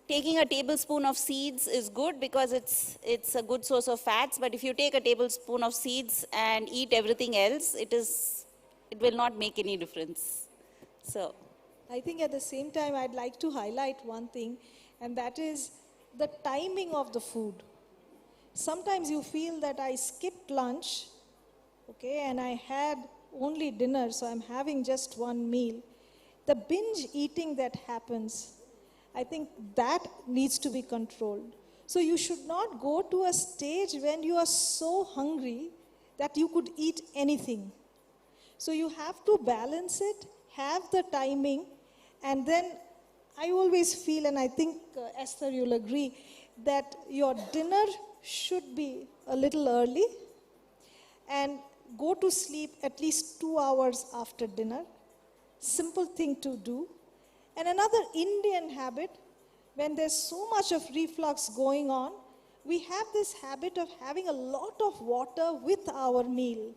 taking a tablespoon of seeds is good because it's a good source of fats, but if you take a tablespoon of seeds and eat everything else, it will not make any difference. So I think at the same time I'd like to highlight one thing, and that is the timing of the food. Sometimes you feel that I skipped lunch, okay, and I had only dinner, so I'm having just one meal. The binge eating that happens, I think that needs to be controlled. So you should not go to a stage when you are so hungry that you could eat anything. So you have to balance it, have the timing, and then I always feel, and I think Esther, you'll agree, that your dinner should be a little early, and go to sleep at least 2 hours after dinner. Simple thing to do. And another Indian habit, when there's so much of reflux going on, we have this habit of having a lot of water with our meal.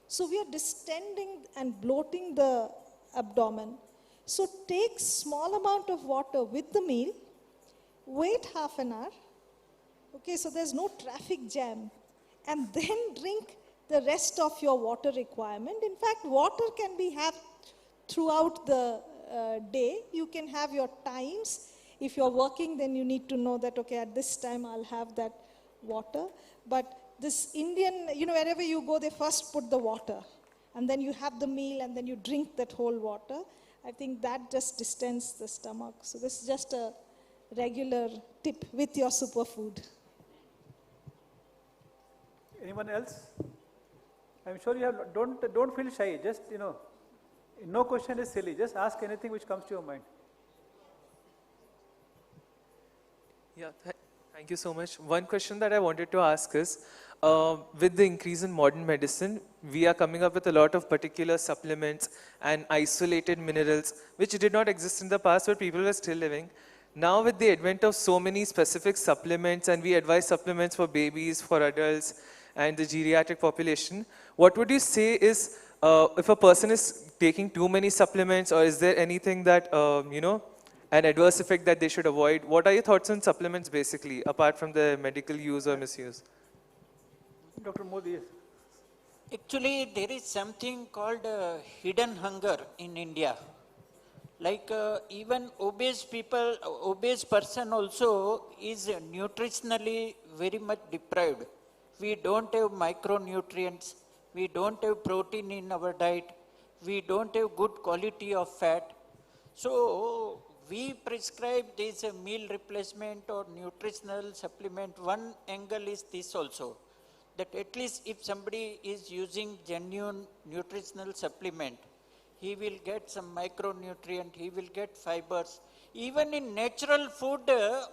So we are distending and bloating the abdomen. So take small amount of water with the meal, wait half an hour, okay, so there's no traffic jam, and then drink the rest of your water requirement. In fact, water can be had throughout the day. You can have your times. If you're working, then you need to know that, okay, at this time I'll have that water. But this Indian, wherever you go, they first put the water, and then you have the meal, and then you drink that whole water. I think that just distends the stomach. So this is just a regular tip with your superfood. Anyone else? I'm sure you have, don't feel shy, just, no question is silly, just ask anything which comes to your mind. Yeah, thank you so much. One question that I wanted to ask is, with the increase in modern medicine, we are coming up with a lot of particular supplements and isolated minerals, which did not exist in the past, but people were still living. Now with the advent of so many specific supplements, and we advise supplements for babies, for adults, and the geriatric population, what would you say is, if a person is taking too many supplements, or is there anything that, an adverse effect that they should avoid? What are your thoughts on supplements basically, apart from the medical use or misuse? Dr. Modi, yes. Actually, there is something called hidden hunger in India. Like even obese people, obese person also is nutritionally very much deprived. We don't have micronutrients, we don't have protein in our diet, we don't have good quality of fat. So we prescribe this meal replacement or nutritional supplement. One angle is this also, that at least if somebody is using genuine nutritional supplement, he will get some micronutrient, he will get fibers. Even in natural food,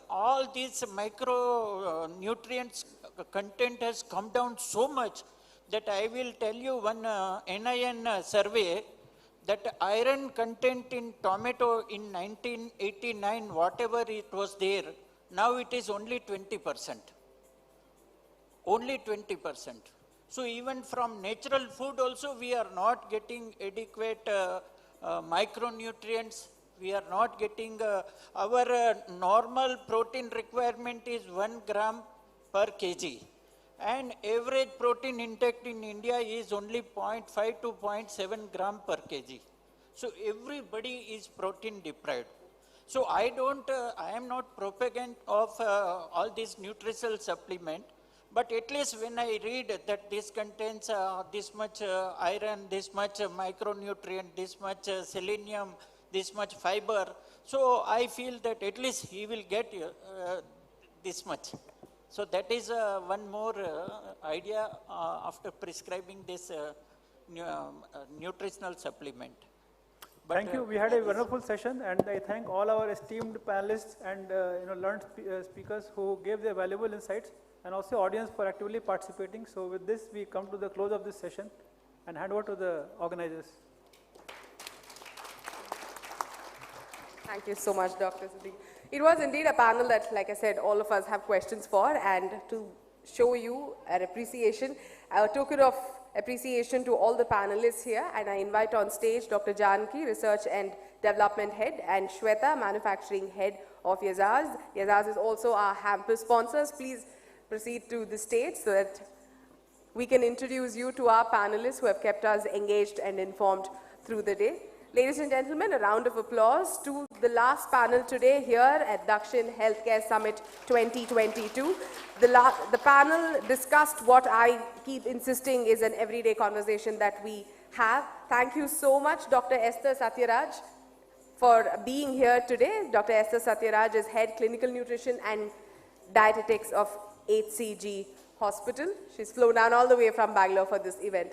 all these micronutrients content has come down so much that I will tell you one NIN survey that iron content in tomato in 1989, whatever it was there, now it is only 20%. Only 20%. So even from natural food also we are not getting adequate micronutrients. We are not getting, our normal protein requirement is 1 gram per kg. And average protein intake in India is only 0.5 to 0.7 gram per kg. So everybody is protein deprived. So I am not propagand of all these nutritional supplement. But at least when I read that this contains this much iron, this much micronutrient, this much selenium, this much fiber, so I feel that at least he will get this much. So that is one more idea after prescribing this nutritional supplement. But, thank you. We had a wonderful session, and I thank all our esteemed panelists and learned speakers who gave their valuable insights, and also audience for actively participating. So with this, we come to the close of this session and hand over to the organizers. Thank you so much, Dr. Siddiq. It was indeed a panel that, like I said, all of us have questions for, and to show you an appreciation, a token of appreciation to all the panelists here, and I invite on stage Dr. Janki, Research and Development Head, and Shweta, Manufacturing Head of Yazaz. Yazaz is also our hamper sponsors. Please proceed to the stage so that we can introduce you to our panelists who have kept us engaged and informed through the day. Ladies and gentlemen, a round of applause to the last panel today here at Dakshin Healthcare Summit 2022. The panel discussed what I keep insisting is an everyday conversation that we have. Thank you so much, Dr. Esther Satyaraj, for being here today. Dr. Esther Satyaraj is Head Clinical Nutrition and Dietetics of HCG Hospital. She's flown down all the way from Bangalore for this event.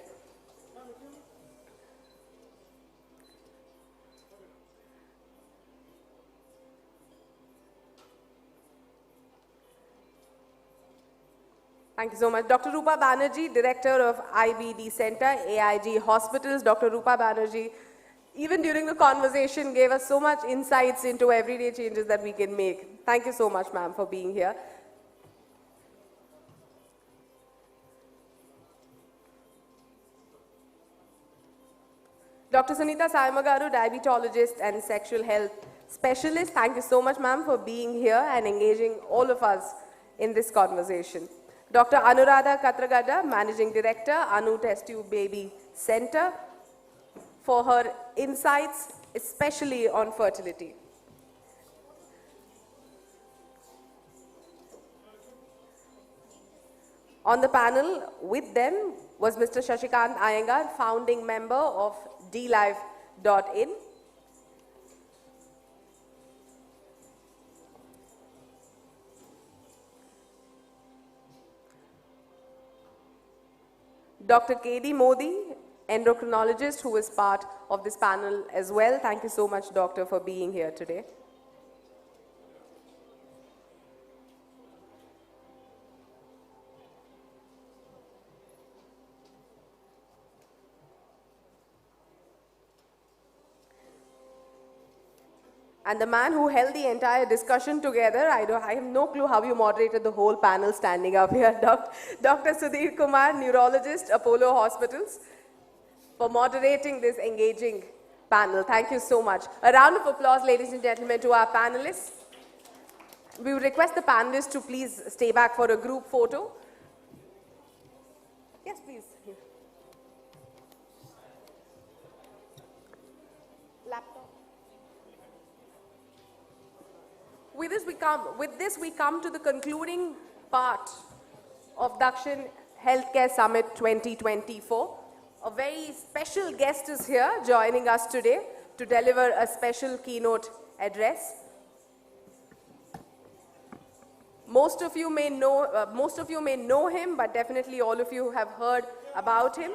Thank you so much. Dr. Rupa Banerjee, Director of IBD Center, AIG Hospitals. Dr. Rupa Banerjee, even during the conversation, gave us so much insights into everyday changes that we can make. Thank you so much, ma'am, for being here. Dr. Sunita Saimagaru, diabetologist and sexual health specialist. Thank you so much, ma'am, for being here and engaging all of us in this conversation. Dr. Anuradha Katragada, Managing Director, Anu Test Tube Baby Center, for her insights, especially on fertility. On the panel with them was Mr. Shashikant Iyengar, founding member of DLive.in. Dr. K.D. Modi, endocrinologist, who is part of this panel as well. Thank you so much, Doctor, for being here today. And the man who held the entire discussion together, I have no clue how you moderated the whole panel standing up here, Dr. Sudhir Kumar, neurologist, Apollo Hospitals, for moderating this engaging panel. Thank you so much. A round of applause, ladies and gentlemen, to our panelists. We would request the panelists to please stay back for a group photo. Yes, please. Laptop. With this we come to the concluding part of Dakshin Healthcare Summit 2024. A very special guest is here joining us today to deliver a special keynote address. Most of you may know him, but definitely all of you have heard about him.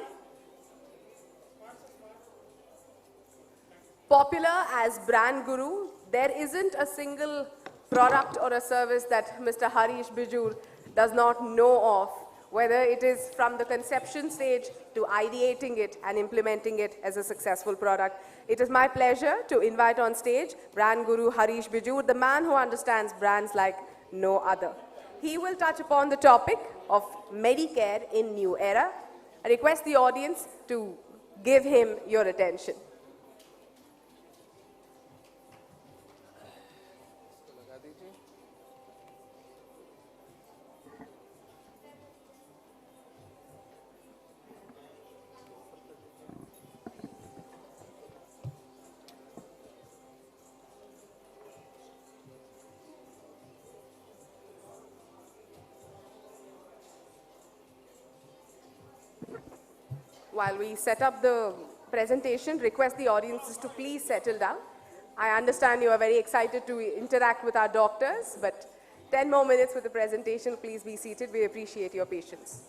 Popular as brand guru, there isn't a single product or a service that Mr. Harish Bijur does not know of, whether it is from the conception stage to ideating it and implementing it as a successful product. It is my pleasure to invite on stage brand guru Harish Bijur, the man who understands brands like no other. He will touch upon the topic of Medicare in New Era. I request the audience to give him your attention. While we set up the presentation, request the audiences to please settle down. I understand you are very excited to interact with our doctors, but 10 more minutes with the presentation. Please be seated. We appreciate your patience.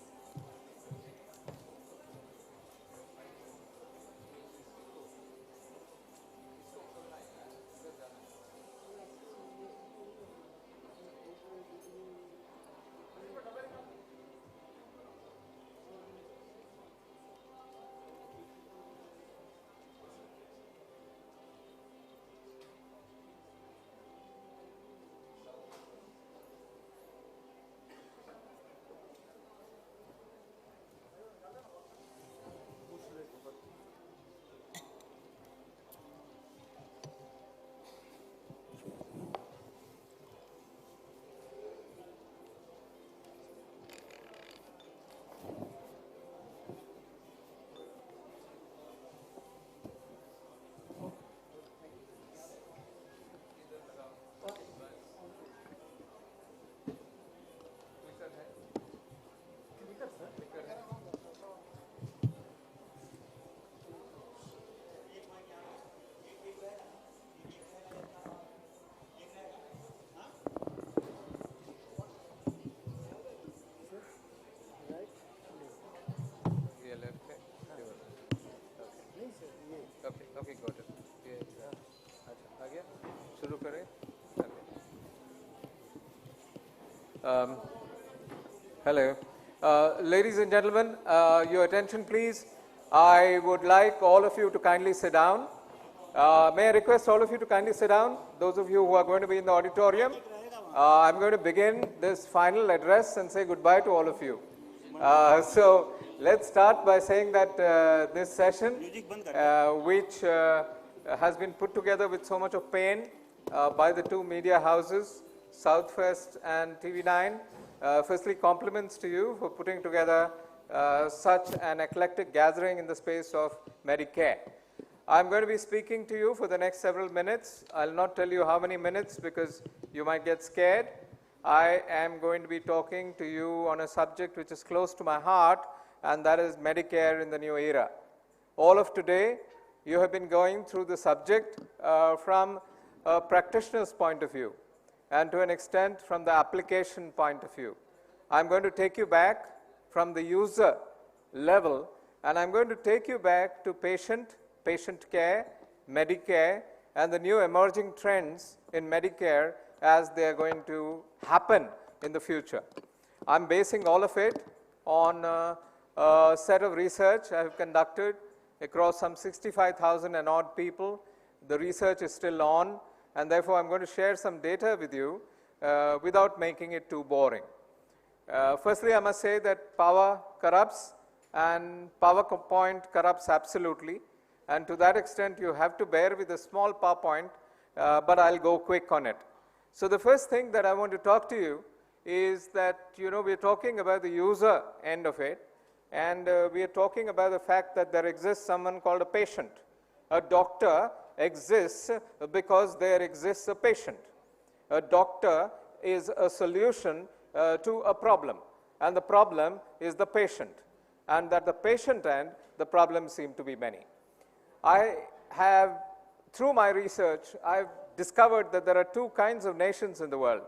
Okay, got it. अच्छा, आ गया? शुरू करें? Hello. Ladies and gentlemen, your attention please. I would like all of you to kindly sit down. May I request all of you to kindly sit down? Those of you who are going to be in the auditorium. I'm going to begin this final address and say goodbye to all of you. So let's start by saying that this session, which has been put together with so much of pain by the two media houses, Southwest and TV9, firstly compliments to you for putting together such an eclectic gathering in the space of Medicare. I'm going to be speaking to you for the next several minutes. I'll not tell you how many minutes because you might get scared. I am going to be talking to you on a subject which is close to my heart, and that is Medicare in the new era. All of today, you have been going through the subject from a practitioner's point of view, and to an extent from the application point of view. I'm going to take you back from the user level, and I'm going to take you back to patient care, Medicare, and the new emerging trends in Medicare as they are going to happen in the future. I'm basing all of it on a set of research I have conducted across some 65,000 and odd people. The research is still on, and therefore I'm going to share some data with you without making it too boring. Firstly, I must say that power corrupts, and PowerPoint corrupts absolutely. And to that extent, you have to bear with a small PowerPoint, but I'll go quick on it. So the first thing that I want to talk to you is that, we're talking about the user end of it, and we are talking about the fact that there exists someone called a patient. A doctor exists because there exists a patient. A doctor is a solution to a problem, and the problem is the patient. And at the patient end, the problems seem to be many. I have, through my research, I've discovered that there are two kinds of nations in the world.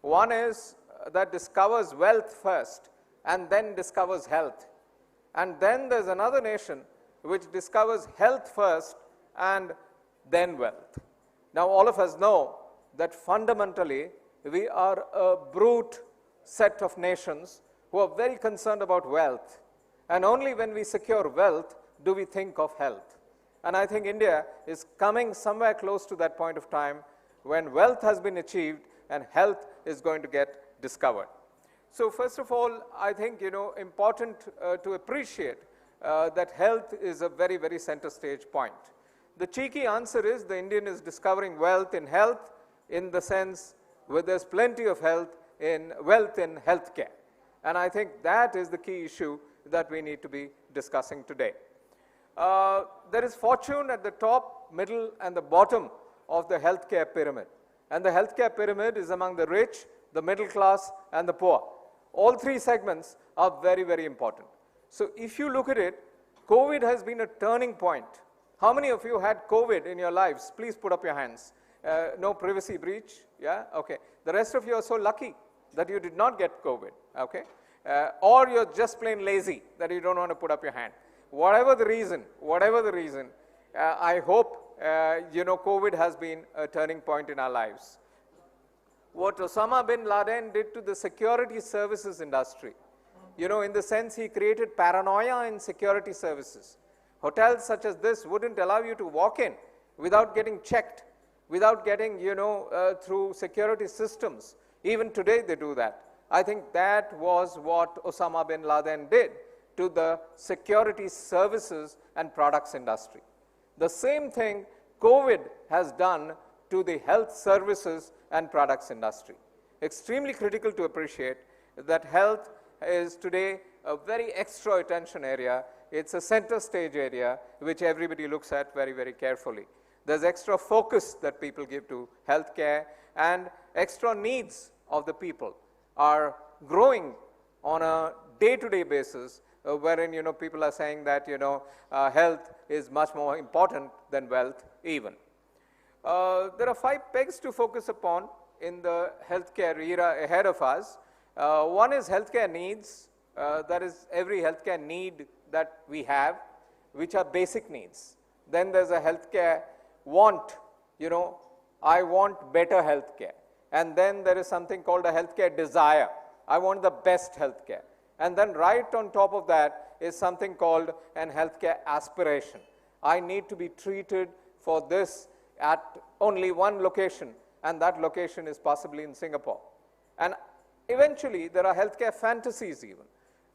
One is that discovers wealth first and then discovers health. And then there's another nation which discovers health first and then wealth. Now, all of us know that fundamentally we are a brute set of nations who are very concerned about wealth. And only when we secure wealth do we think of health. And I think India is coming somewhere close to that point of time when wealth has been achieved and health is going to get discovered. So first of all, I think, important to appreciate that health is a very, very center stage point. The cheeky answer is the Indian is discovering wealth in health in the sense where there's plenty of wealth in healthcare. And I think that is the key issue that we need to be discussing today. There is fortune at the top, middle, and the bottom of the healthcare pyramid. And the healthcare pyramid is among the rich, the middle class, and the poor. All three segments are very, very important. So if you look at it, COVID has been a turning point. How many of you had COVID in your lives? Please put up your hands. No privacy breach? Yeah? Okay. The rest of you are so lucky that you did not get COVID. Okay? Or you're just plain lazy that you don't want to put up your hand. Whatever the reason, I hope, COVID has been a turning point in our lives. What Osama bin Laden did to the security services industry, in the sense he created paranoia in security services. Hotels such as this wouldn't allow you to walk in without getting checked, without getting, through security systems. Even today they do that. I think that was what Osama bin Laden did to the security services and products industry. The same thing COVID has done to the health services and products industry. Extremely critical to appreciate that health is today a very extra attention area. It's a center stage area which everybody looks at very, very carefully. There's extra focus that people give to healthcare, and extra needs of the people are growing on a day-to-day basis, wherein people are saying that health is much more important than wealth even. There are 5 pegs to focus upon in the healthcare era ahead of us. One is healthcare needs. That is every healthcare need that we have, which are basic needs. Then there's a healthcare want. I want better healthcare. And then there is something called a healthcare desire. I want the best healthcare. And then right on top of that is something called an healthcare aspiration. I need to be treated for this at only one location, and that location is possibly in Singapore. And eventually there are healthcare fantasies even,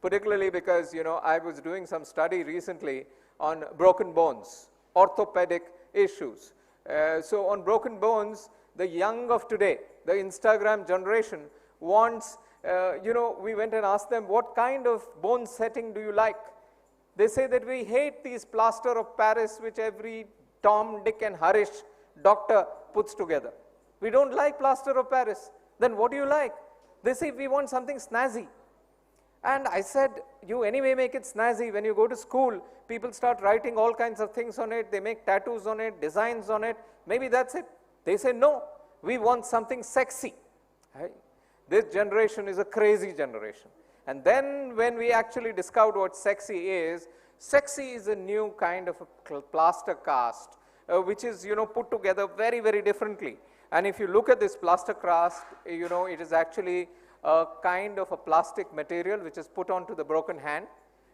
particularly because I was doing some study recently on broken bones, orthopedic issues. So on broken bones, the young of today, the Instagram generation wants, we went and asked them, what kind of bone setting do you like? They say that we hate these plaster of Paris which every Tom, Dick and Harish doctor puts together. We don't like plaster of Paris. Then what do you like? They say we want something snazzy. And I said, you anyway make it snazzy. When you go to school, people start writing all kinds of things on it. They make tattoos on it, designs on it. Maybe that's it. They say, no, we want something sexy. Right? This generation is a crazy generation. And then when we actually discovered what sexy is a new kind of a plaster cast, which is, put together very, very differently. And if you look at this plaster cast, it is actually a kind of a plastic material which is put onto the broken hand,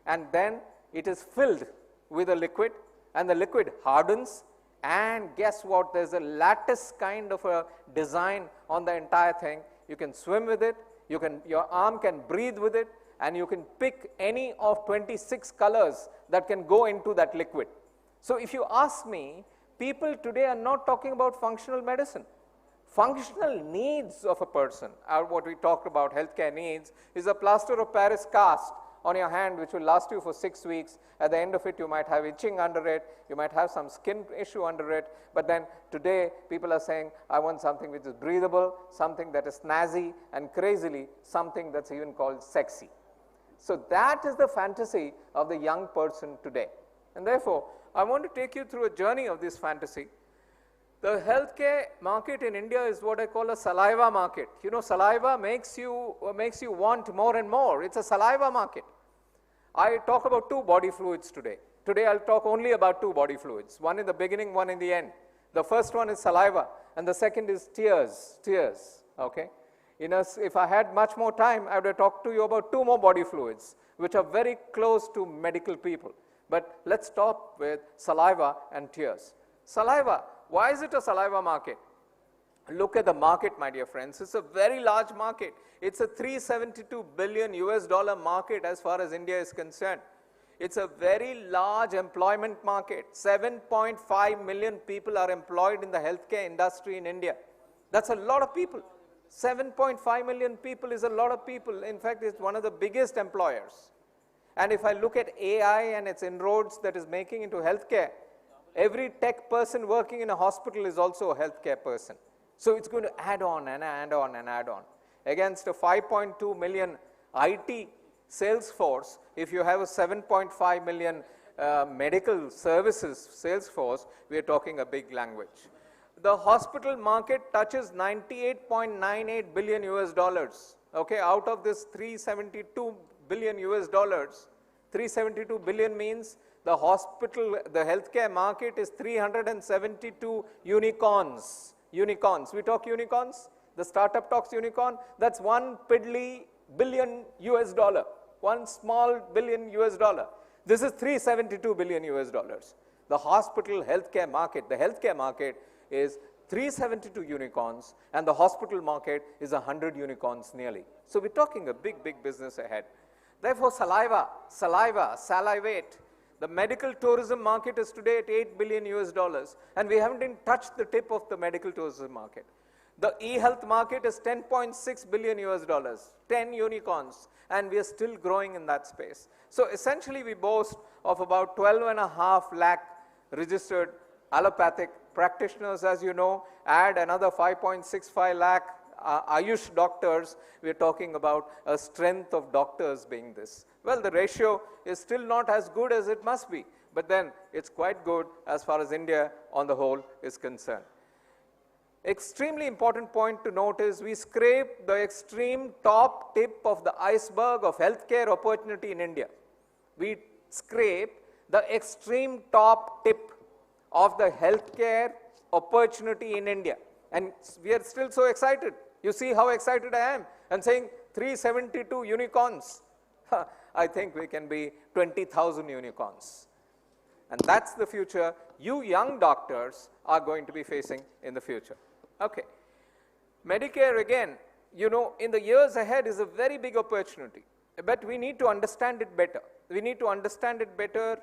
and then it is filled with a liquid, and the liquid hardens, and guess what? There's a lattice kind of a design on the entire thing. You can swim with it, your arm can breathe with it, and you can pick any of 26 colors that can go into that liquid. So if you ask me, people today are not talking about functional medicine. Functional needs of a person, or what we talked about, healthcare needs, is a plaster of Paris cast on your hand which will last you for 6 weeks. At the end of it, you might have itching under it, you might have some skin issue under it, but then today people are saying, I want something which is breathable, something that is snazzy, and crazily, something that's even called sexy. So that is the fantasy of the young person today. And therefore, I want to take you through a journey of this fantasy. The healthcare market in India is what I call a saliva market. Saliva makes you want more and more. It's a saliva market. I talk about 2 body fluids today. Today I'll talk only about 2 body fluids, one in the beginning, one in the end. The first one is saliva, and the second is tears, okay? If I had much more time, I would have talked to you about 2 more body fluids, which are very close to medical people. But let's stop with saliva and tears. Saliva, why is it a saliva market? Look at the market, my dear friends. It's a very large market. It's a $372 billion market as far as India is concerned. It's a very large employment market. 7.5 million people are employed in the healthcare industry in India. That's a lot of people. 7.5 million people is a lot of people. In fact, it's one of the biggest employers. And if I look at AI and its inroads that is making into healthcare, every tech person working in a hospital is also a healthcare person. So it's going to add on and add on and add on. Against a 5.2 million IT sales force, if you have a 7.5 million medical services sales force, we are talking a big language. The hospital market touches $98.98 billion okay, out of this $372 billion 372 billion means the healthcare market is 372 unicorns. Unicorns. We talk unicorns. The startup talks unicorn. That's $1 billion. One small billion US dollar. This is 372 billion US dollars. The hospital healthcare market, the healthcare market is 372 unicorns, and the hospital market is 100 unicorns nearly. So we're talking a big, big business ahead. Therefore, salivate. The medical tourism market is today at $8 billion US dollars, and we haven't even touched the tip of the medical tourism market. The e-health market is $10.6 billion US dollars, 10 unicorns, and we are still growing in that space. So essentially, we boast of about 12.5 lakh registered allopathic practitioners, as you know, add another 5.65 lakh Ayush doctors, we're talking about a strength of doctors being this. Well, the ratio is still not as good as it must be, but then it's quite good as far as India on the whole is concerned. Extremely important point to note is we scrape the extreme top tip of the iceberg of healthcare opportunity in India. We scrape the extreme top tip of the healthcare opportunity in India. And we are still so excited. You see how excited I am, and saying 372 unicorns. I think we can be 20,000 unicorns. And that's the future you young doctors are going to be facing in the future. Okay. Medicare, again, you know, in the years ahead is a very big opportunity, but we need to understand it better. We need to understand it better,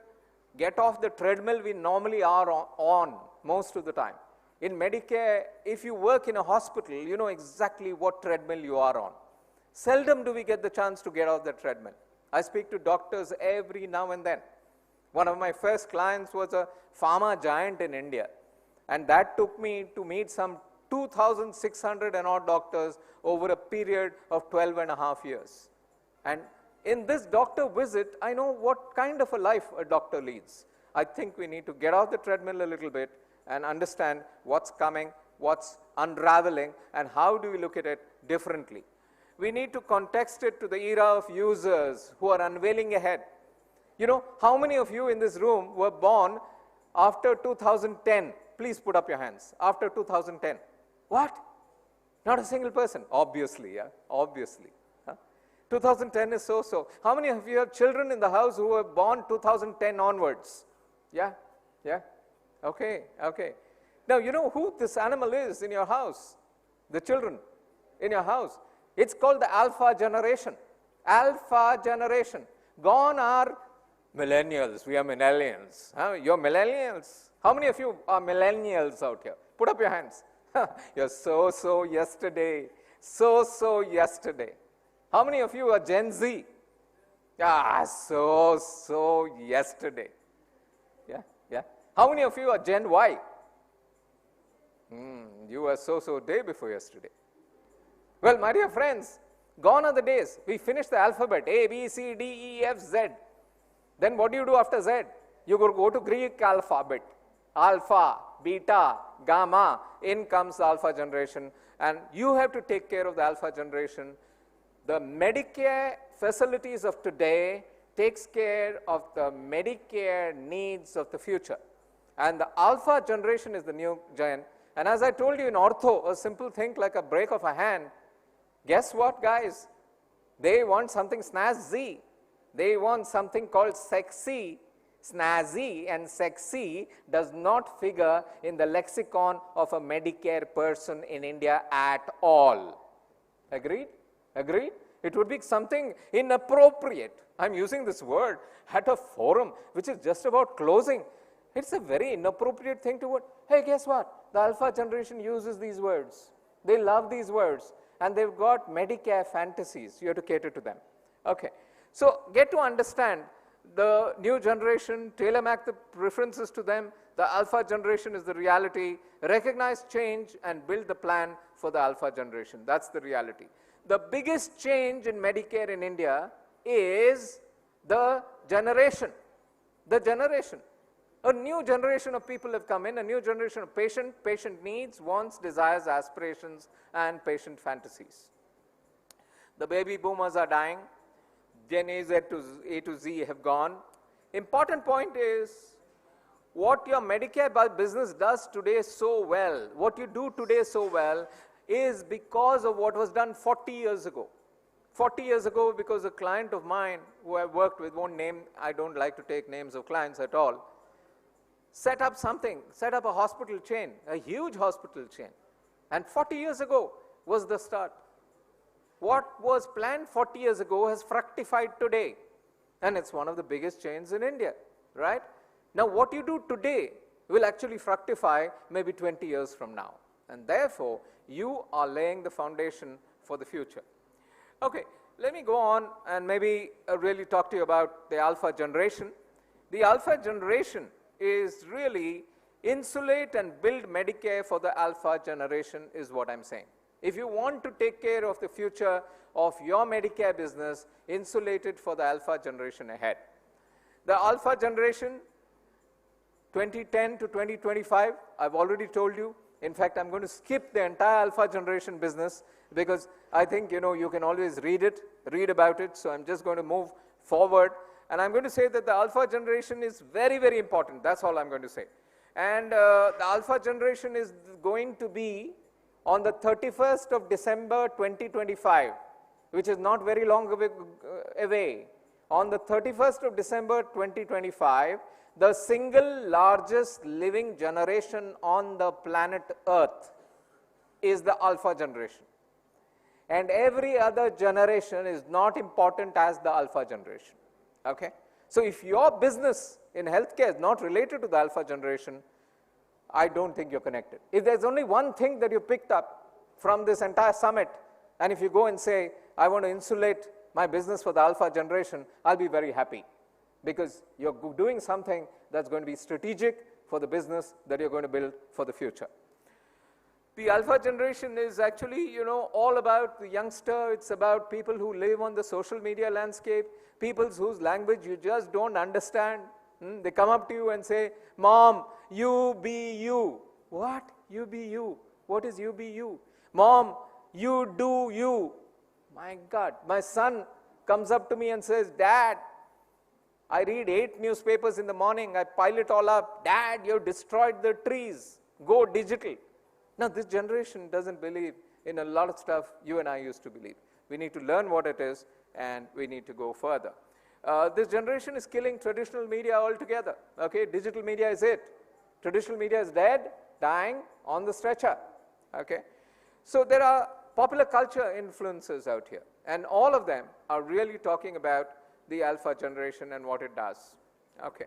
get off the treadmill we normally are on most of the time. In Medicare, if you work in a hospital, you know exactly what treadmill you are on. Seldom do we get the chance to get off the treadmill. I speak to doctors every now and then. One of my first clients was a pharma giant in India, and that took me to meet some 2,600 and odd doctors over a period of 12.5 years. And in this doctor visit, I know what kind of a life a doctor leads. I think we need to get off the treadmill a little bit and understand what's coming, what's unraveling, and how do we look at it differently. we need to context it to the era of users who are unveiling ahead. You know, how many of you in this room were born after 2010? Please put up your hands. After 2010. What? Not a single person. Obviously, yeah, obviously. 2010 is so-so. How many of you have children in the house who were born 2010 onwards? Yeah, yeah, okay, okay. Now, you know who this animal is in your house? The children in your house. It's called the alpha generation. Alpha generation. Gone are millennials. We are millennials. You're millennials. How many of you are millennials out here? Put up your hands. You're so yesterday. So yesterday. How many of you are Gen Z? Ah, so yesterday. Yeah, yeah. How many of you are Gen Y? You were so day before yesterday. Well, my dear friends, gone are the days. We finished the alphabet, A, B, C, D, E, F, Z. Then what do you do after Z? You go to Greek alphabet. Alpha, beta, gamma. In comes the alpha generation. And you have to take care of the alpha generation. The Medicare facilities of today takes care of the Medicare needs of the future. And the alpha generation is the new giant. And as I told you in ortho, a simple thing like a break of a hand, guess what, guys? They want something snazzy. They want something called sexy. Snazzy and sexy does not figure in the lexicon of a Medicare person in India at all. Agreed? Agreed? It would be something inappropriate. I'm using this word at a forum which is just about closing. It's a very inappropriate thing to. Hey, guess what? The alpha generation uses these words. They love these words. And they've got Medicare fantasies. You have to cater to them. Okay. So get to understand the new generation, tailor-make the preferences to them. The alpha generation is the reality. Recognize change and build the plan for the alpha generation. That's the reality. The biggest change in Medicare in India is the generation. The generation. A new generation of people have come in, a new generation of patient needs, wants, desires, aspirations, and patient fantasies. The baby boomers are dying. Gen A to Z have gone. Important point is, what your Medicare business does today so well, what you do today so well, is because of what was done 40 years ago. 40 years ago, because a client of mine who I worked with, won't name, I don't like to take names of clients at all, set up something, set up a hospital chain, a huge hospital chain. And 40 years ago was the start. What was planned 40 years ago has fructified today. And it's one of the biggest chains in India, right? Now what you do today will actually fructify maybe 20 years from now. And therefore, you are laying the foundation for the future. Okay, let me go on and maybe really talk to you about the alpha generation. The alpha generation is really insulate and build Medicare for the alpha generation is what I'm saying. If you want to take care of the future of your Medicare business, insulate it for the alpha generation ahead. The alpha generation, 2010 to 2025, I've already told you. In fact, I'm going to skip the entire alpha generation business because I think, you know, you can always read about it. So I'm just going to move forward. And I'm going to say that the alpha generation is very, very important. That's all I'm going to say. And the alpha generation is going to be on the 31st of December 2025, which is not very long away. On the 31st of December 2025, the single largest living generation on the planet Earth is the alpha generation. And every other generation is not important as the alpha generation. Okay? So if your business in healthcare is not related to the alpha generation, I don't think you're connected. If there's only one thing that you picked up from this entire summit, and if you go and say, I want to insulate my business for the alpha generation, I'll be very happy. Because you're doing something that's going to be strategic for the business that you're going to build for the future. The alpha generation is actually, you know, all about the youngster. It's about people who live on the social media landscape, people whose language you just don't understand. They come up to you and say, Mom, you be you. What? You be you. What is you be you? Mom, you do you. My God, my son comes up to me and says, Dad, I read 8 newspapers in the morning, I pile it all up. Dad, you've destroyed the trees, go digital. Now this generation doesn't believe in a lot of stuff you and I used to believe. We need to learn what it is and we need to go further. This generation is killing traditional media altogether. Okay, digital media is it. Traditional media is dead, dying, on the stretcher. Okay, so there are popular culture influences out here, and all of them are really talking about the alpha generation and what it does. Okay.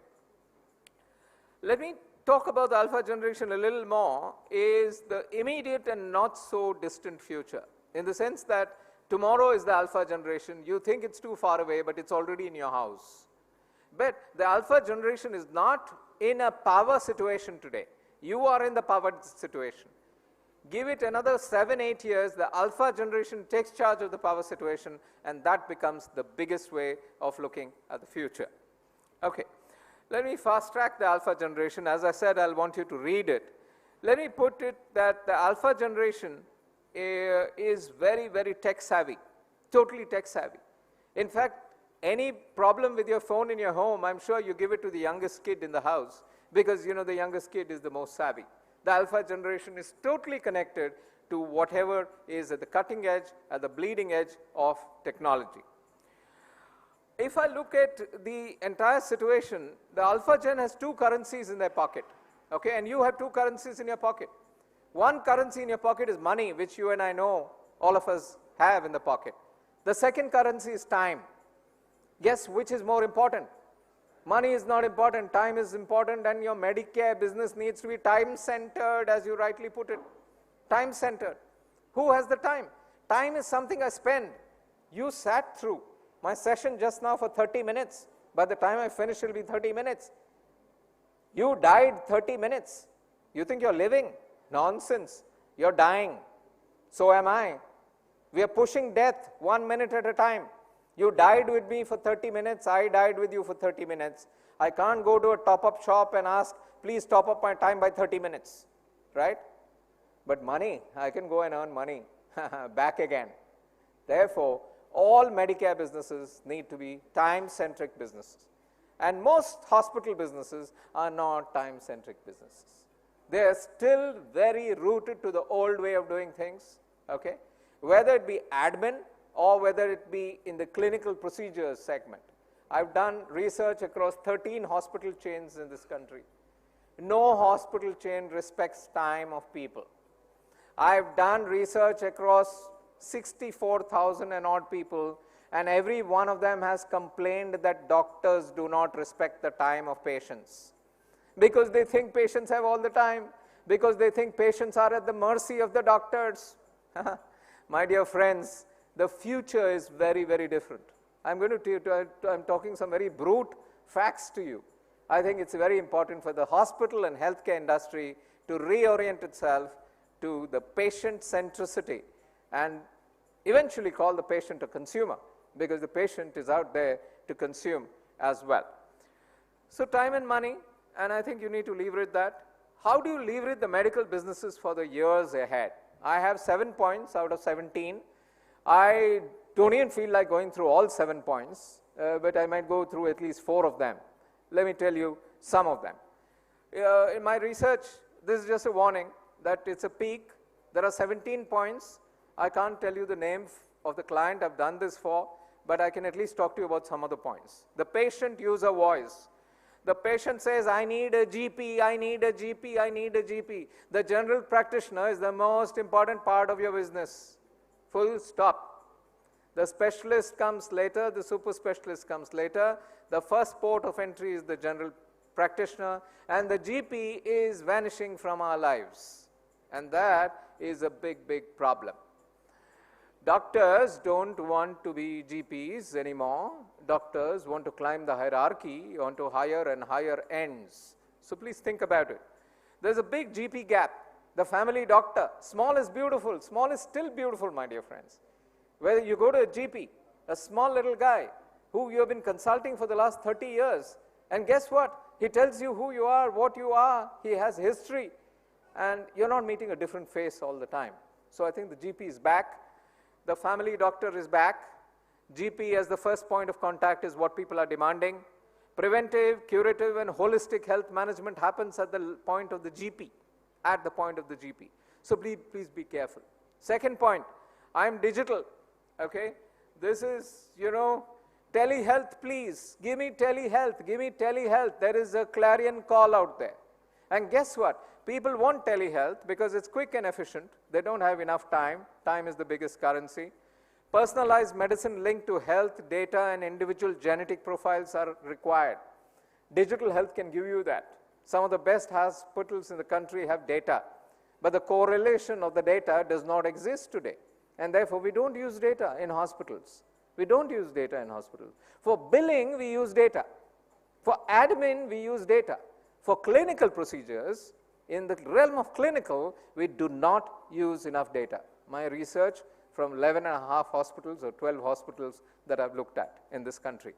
Let me talk about the alpha generation a little more, is the immediate and not so distant future, in the sense that tomorrow is the alpha generation. You think it's too far away, but it's already in your house. But the alpha generation is not in a power situation today. You are in the power situation. Give it another 7-8 years, the alpha generation takes charge of the power situation, and that becomes the biggest way of looking at the future. Okay, let me fast track the alpha generation. As I said, I'll want you to read it. Let me put it that the alpha generation is very, very tech savvy, totally tech savvy. In fact, any problem with your phone in your home, I'm sure you give it to the youngest kid in the house, because you know the youngest kid is the most savvy. The alpha generation is totally connected to whatever is at the cutting edge, at the bleeding edge of technology. If I look at the entire situation, the alpha gen has 2 currencies in their pocket. Okay, and you have 2 currencies in your pocket. One currency in your pocket is money, which you and I know, all of us have in the pocket. The second currency is time. Guess which is more important? Money is not important, time is important, and your Medicare business needs to be time-centered, as you rightly put it. Time-centered. Who has the time? Time is something I spend. You sat through my session just now for 30 minutes. By the time I finish, it will be 30 minutes. You died 30 minutes. You think you're living? Nonsense. You're dying. So am I. We are pushing death 1 minute at a time. You died with me for 30 minutes, I died with you for 30 minutes. I can't go to a top-up shop and ask, please top up my time by 30 minutes, right? But money, I can go and earn money back again. Therefore, all Medicare businesses need to be time-centric businesses. And most hospital businesses are not time-centric businesses. They are still very rooted to the old way of doing things, okay? Whether it be admin, or whether it be in the clinical procedures segment. I've done research across 13 hospital chains in this country. No hospital chain respects time of people. I've done research across 64,000 and odd people, and every one of them has complained that doctors do not respect the time of patients. Because they think patients have all the time, because they think patients are at the mercy of the doctors. My dear friends, the future is very, very different. I'm talking some very brute facts to you. I think it's very important for the hospital and healthcare industry to reorient itself to the patient centricity and eventually call the patient a consumer, because the patient is out there to consume as well. So time and money, and I think you need to leverage that. How do you leverage the medical businesses for the years ahead? I have 7 points out of 17. I don't even feel like going through all 7 points, but I might go through at least 4 of them. Let me tell you some of them. In my research, this is just a warning that it's a peak. There are 17 points. I can't tell you the name of the client I've done this for, but I can at least talk to you about some of the points. The patient user voice. The patient says, I need a GP, I need a GP, I need a GP. The general practitioner is the most important part of your business. Full stop. The specialist comes later, the super specialist comes later. The first port of entry is the general practitioner, and the GP is vanishing from our lives. And that is a big, big problem. Doctors don't want to be GPs anymore. Doctors want to climb the hierarchy, want to higher and higher ends. So please think about it. There's a big GP gap. The family doctor, small is beautiful, small is still beautiful, my dear friends. Whether you go to a GP, a small little guy who you have been consulting for the last 30 years, and guess what? He tells you who you are, what you are, he has history, and you're not meeting a different face all the time. So I think the GP is back. The family doctor is back. GP as the first point of contact is what people are demanding. Preventive, curative, and holistic health management happens at the point of the GP, at the point of the GP. So please be careful. Second point, I am digital, okay? This is, telehealth, please. Give me telehealth, give me telehealth. There is a clarion call out there. And guess what? People want telehealth because it's quick and efficient. They don't have enough time. Time is the biggest currency. Personalized medicine linked to health, data, and individual genetic profiles are required. Digital health can give you that. Some of the best hospitals in the country have data, but the correlation of the data does not exist today. And therefore, we don't use data in hospitals. We don't use data in hospitals. For billing, we use data. For admin, we use data. For clinical procedures, in the realm of clinical, we do not use enough data. My research from 11 and a half hospitals or 12 hospitals that I've looked at in this country.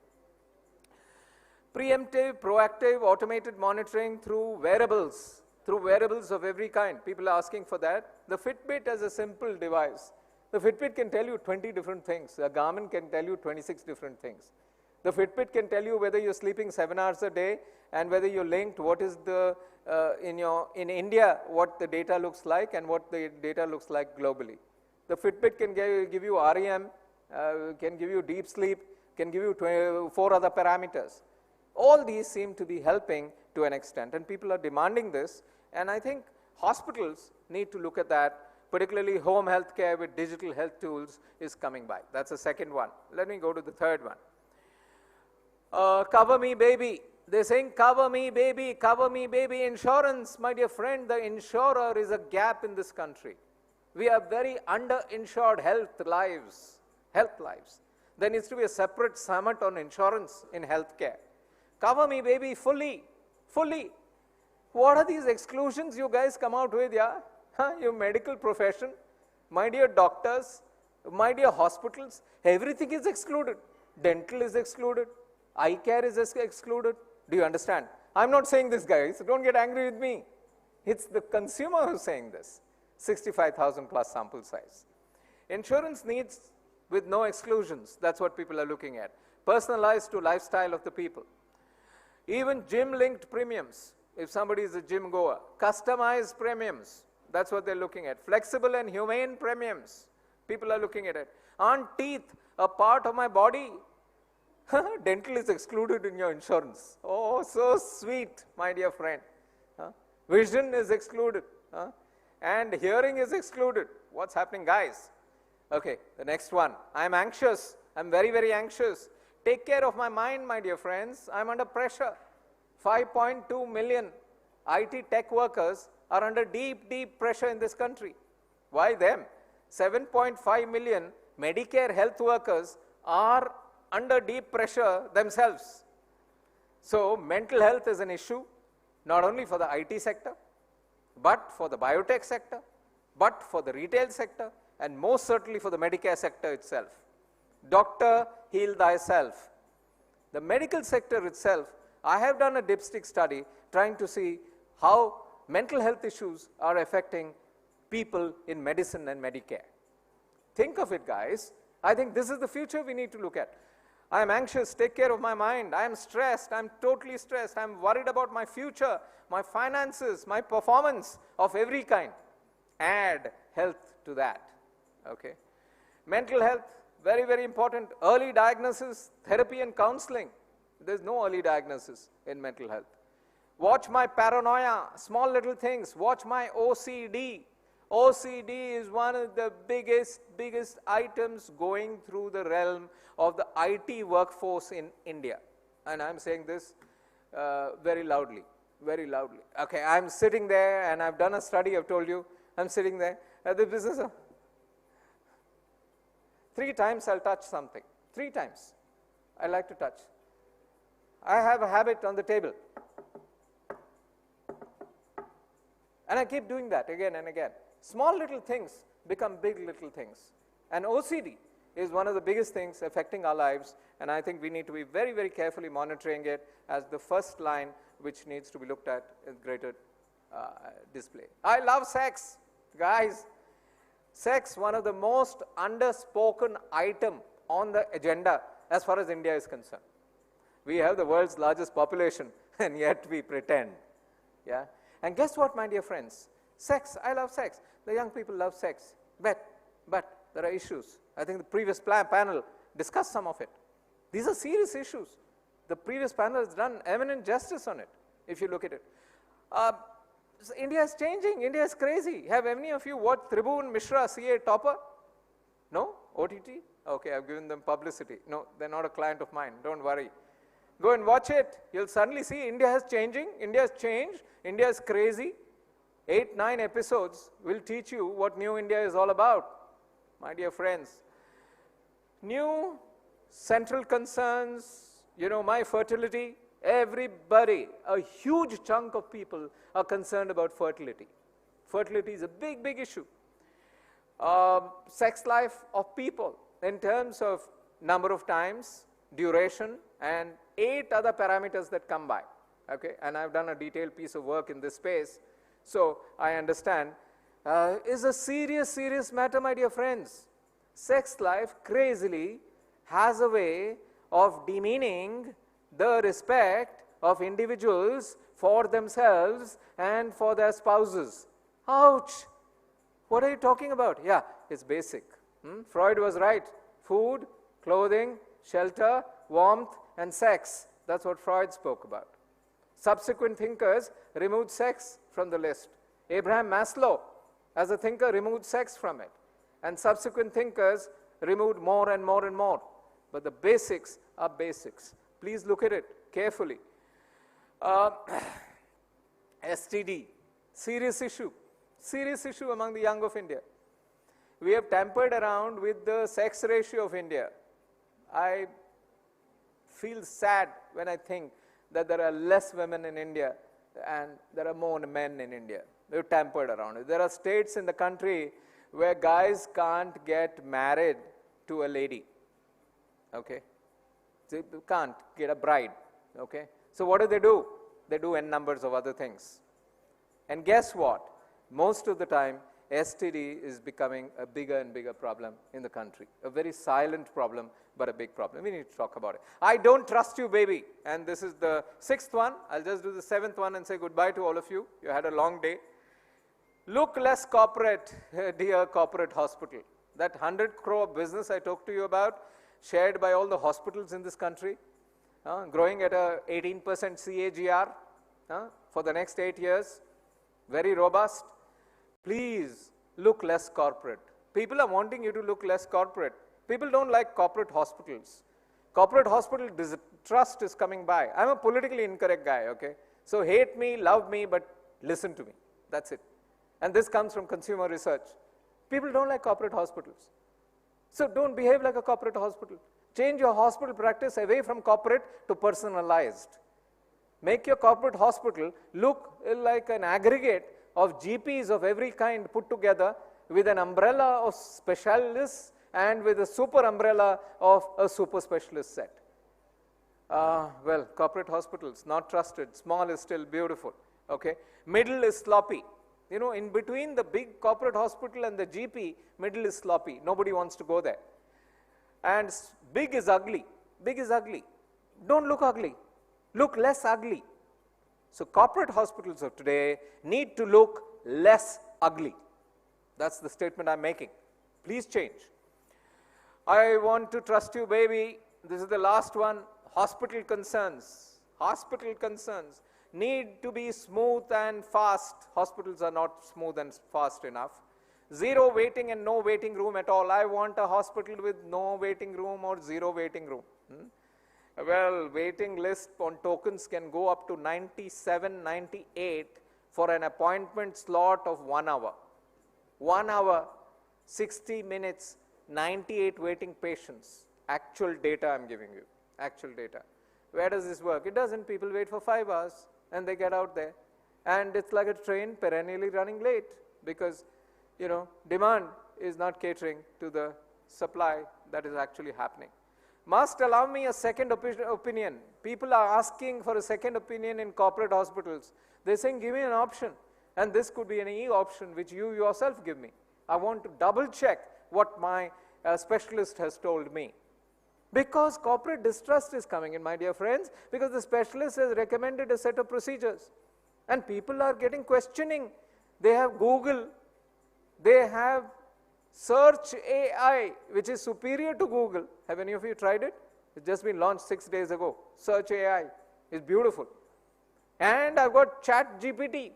Preemptive, proactive, automated monitoring through wearables of every kind. People are asking for that. The Fitbit is a simple device. The Fitbit can tell you 20 different things. A Garmin can tell you 26 different things. The Fitbit can tell you whether you're sleeping 7 hours a day and whether you're linked, what is the, in India, what the data looks like and what the data looks like globally. The Fitbit can give you REM, can give you deep sleep, can give you 4 other parameters. All these seem to be helping to an extent, and people are demanding this, and I think hospitals need to look at that, particularly home health care with digital health tools is coming by. That's the second one. Let me go to the third one. Cover me, baby. They're saying, cover me, baby, cover me, baby. Insurance, my dear friend, the insurer is a gap in this country. We are very underinsured health lives. There needs to be a separate summit on insurance in healthcare. Cover me, baby, fully. What are these exclusions you guys come out with, yeah? Your medical profession, my dear doctors, my dear hospitals, everything is excluded. Dental is excluded. Eye care is excluded. Do you understand? I'm not saying this, guys. Don't get angry with me. It's the consumer who's saying this. 65,000 plus sample size. Insurance needs with no exclusions. That's what people are looking at. Personalized to lifestyle of the people. Even gym-linked premiums, if somebody is a gym goer. Customized premiums, that's what they're looking at. Flexible and humane premiums, people are looking at it. Aren't teeth a part of my body? Dental is excluded in your insurance. Oh, so sweet, my dear friend. Vision is excluded. And hearing is excluded. What's happening, guys? Okay, the next one. I'm anxious. I'm very, very anxious. Take care of my mind, my dear friends. I'm under pressure. 5.2 million IT tech workers are under deep, deep pressure in this country. Why them? 7.5 million Medicare health workers are under deep pressure themselves. So mental health is an issue, not only for the IT sector, but for the biotech sector, but for the retail sector, and most certainly for the Medicare sector itself. Doctor, heal thyself. The medical sector itself, I have done a dipstick study trying to see how mental health issues are affecting people in medicine and Medicare. Think of it, guys. I think this is the future we need to look at. I am anxious, take care of my mind. I am stressed, I am totally stressed. I am worried about my future, my finances, my performance of every kind. Add health to that, okay? Mental health, very, very important. Early diagnosis, therapy and counseling. There's no early diagnosis in mental health. Watch my paranoia, small little things. Watch my OCD. OCD is one of the biggest items going through the realm of the IT workforce in India. And I'm saying this very loudly. Okay, I'm sitting there and I've done a study, I've told you. I'm sitting there at the business of 3 times I'll touch something. 3 times I like to touch. I have a habit on the table. And I keep doing that again and again. Small little things become big little things. And OCD is one of the biggest things affecting our lives, and I think we need to be very, very carefully monitoring it as the first line which needs to be looked at in greater display. I love sex, guys. Sex, one of the most underspoken item on the agenda as far as India is concerned. We have the world's largest population and yet we pretend. Yeah? And guess what, my dear friends? Sex, I love sex. The young people love sex. But there are issues. I think the previous panel discussed some of it. These are serious issues. The previous panel has done eminent justice on it, if you look at it. India is changing. India is crazy. Have any of you watched Tribhuvan Mishra CA Topper? No? OTT? Okay, I've given them publicity. No, they're not a client of mine. Don't worry. Go and watch it. You'll suddenly see India is changing. India has changed. India is crazy. 8, 9 episodes will teach you what New India is all about, my dear friends. New central concerns, my fertility, everybody, a huge chunk of people are concerned about fertility. Fertility is a big, big issue. Sex life of people in terms of number of times, duration, and 8 other parameters that come by. Okay, and I've done a detailed piece of work in this space, so I understand. Is a serious, serious matter, my dear friends. Sex life crazily has a way of demeaning the respect of individuals for themselves and for their spouses. Ouch! What are you talking about? Yeah, it's basic. Freud was right. Food, clothing, shelter, warmth, and sex. That's what Freud spoke about. Subsequent thinkers removed sex from the list. Abraham Maslow, as a thinker, removed sex from it. And subsequent thinkers removed more and more and more. But the basics are basics. Please look at it carefully. STD, serious issue among the young of India. We have tampered around with the sex ratio of India. I feel sad when I think that there are less women in India and there are more men in India. They've tampered around it. There are states in the country where guys can't get married to a lady. Okay? They can't get a bride. Okay? So what do? They do n numbers of other things. And guess what? Most of the time, STD is becoming a bigger and bigger problem in the country. A very silent problem, but a big problem. We need to talk about it. I don't trust you, baby. And this is the 6th one. I'll just do the 7th one and say goodbye to all of you. You had a long day. Look less corporate, dear corporate hospital. That 100 crore business I talked to you about, shared by all the hospitals in this country, growing at a 18% CAGR for the next 8 years, very robust. Please look less corporate. People are wanting you to look less corporate. People don't like corporate hospitals. Corporate hospital distrust is coming by. I'm a politically incorrect guy, okay? So hate me, love me, but listen to me. That's it. And this comes from consumer research. People don't like corporate hospitals. So don't behave like a corporate hospital. Change your hospital practice away from corporate to personalized. Make your corporate hospital look like an aggregate of GPs of every kind put together with an umbrella of specialists and with a super umbrella of a super specialist set. Well, corporate hospitals, not trusted. Small is still beautiful. Okay? Middle is sloppy. In between the big corporate hospital and the GP, middle is sloppy. Nobody wants to go there. And big is ugly. Big is ugly. Don't look ugly. Look less ugly. So corporate hospitals of today need to look less ugly. That's the statement I'm making. Please change. I want to trust you, baby. This is the last one. Hospital concerns. Hospital concerns need to be smooth and fast. Hospitals are not smooth and fast enough. Zero waiting and no waiting room at all. I want a hospital with no waiting room or zero waiting room. Well, waiting list on tokens can go up to 97, 98 for an appointment slot of 1 hour. 1 hour, 60 minutes, 98 waiting patients. Actual data I'm giving you. Actual data. Where does this work? It doesn't. People wait for 5 hours and they get out there. And it's like a train perennially running late because, demand is not catering to the supply that is actually happening. Must allow me a second opinion. People are asking for a second opinion in corporate hospitals. They're saying, give me an option. And this could be an E option which you yourself give me. I want to double check what my specialist has told me. Because corporate distrust is coming in, my dear friends, because the specialist has recommended a set of procedures. And people are getting questioning. They have Google, they have Search AI, which is superior to Google. Have any of you tried it? It's just been launched 6 days ago. Search AI is beautiful. And I've got Chat GPT.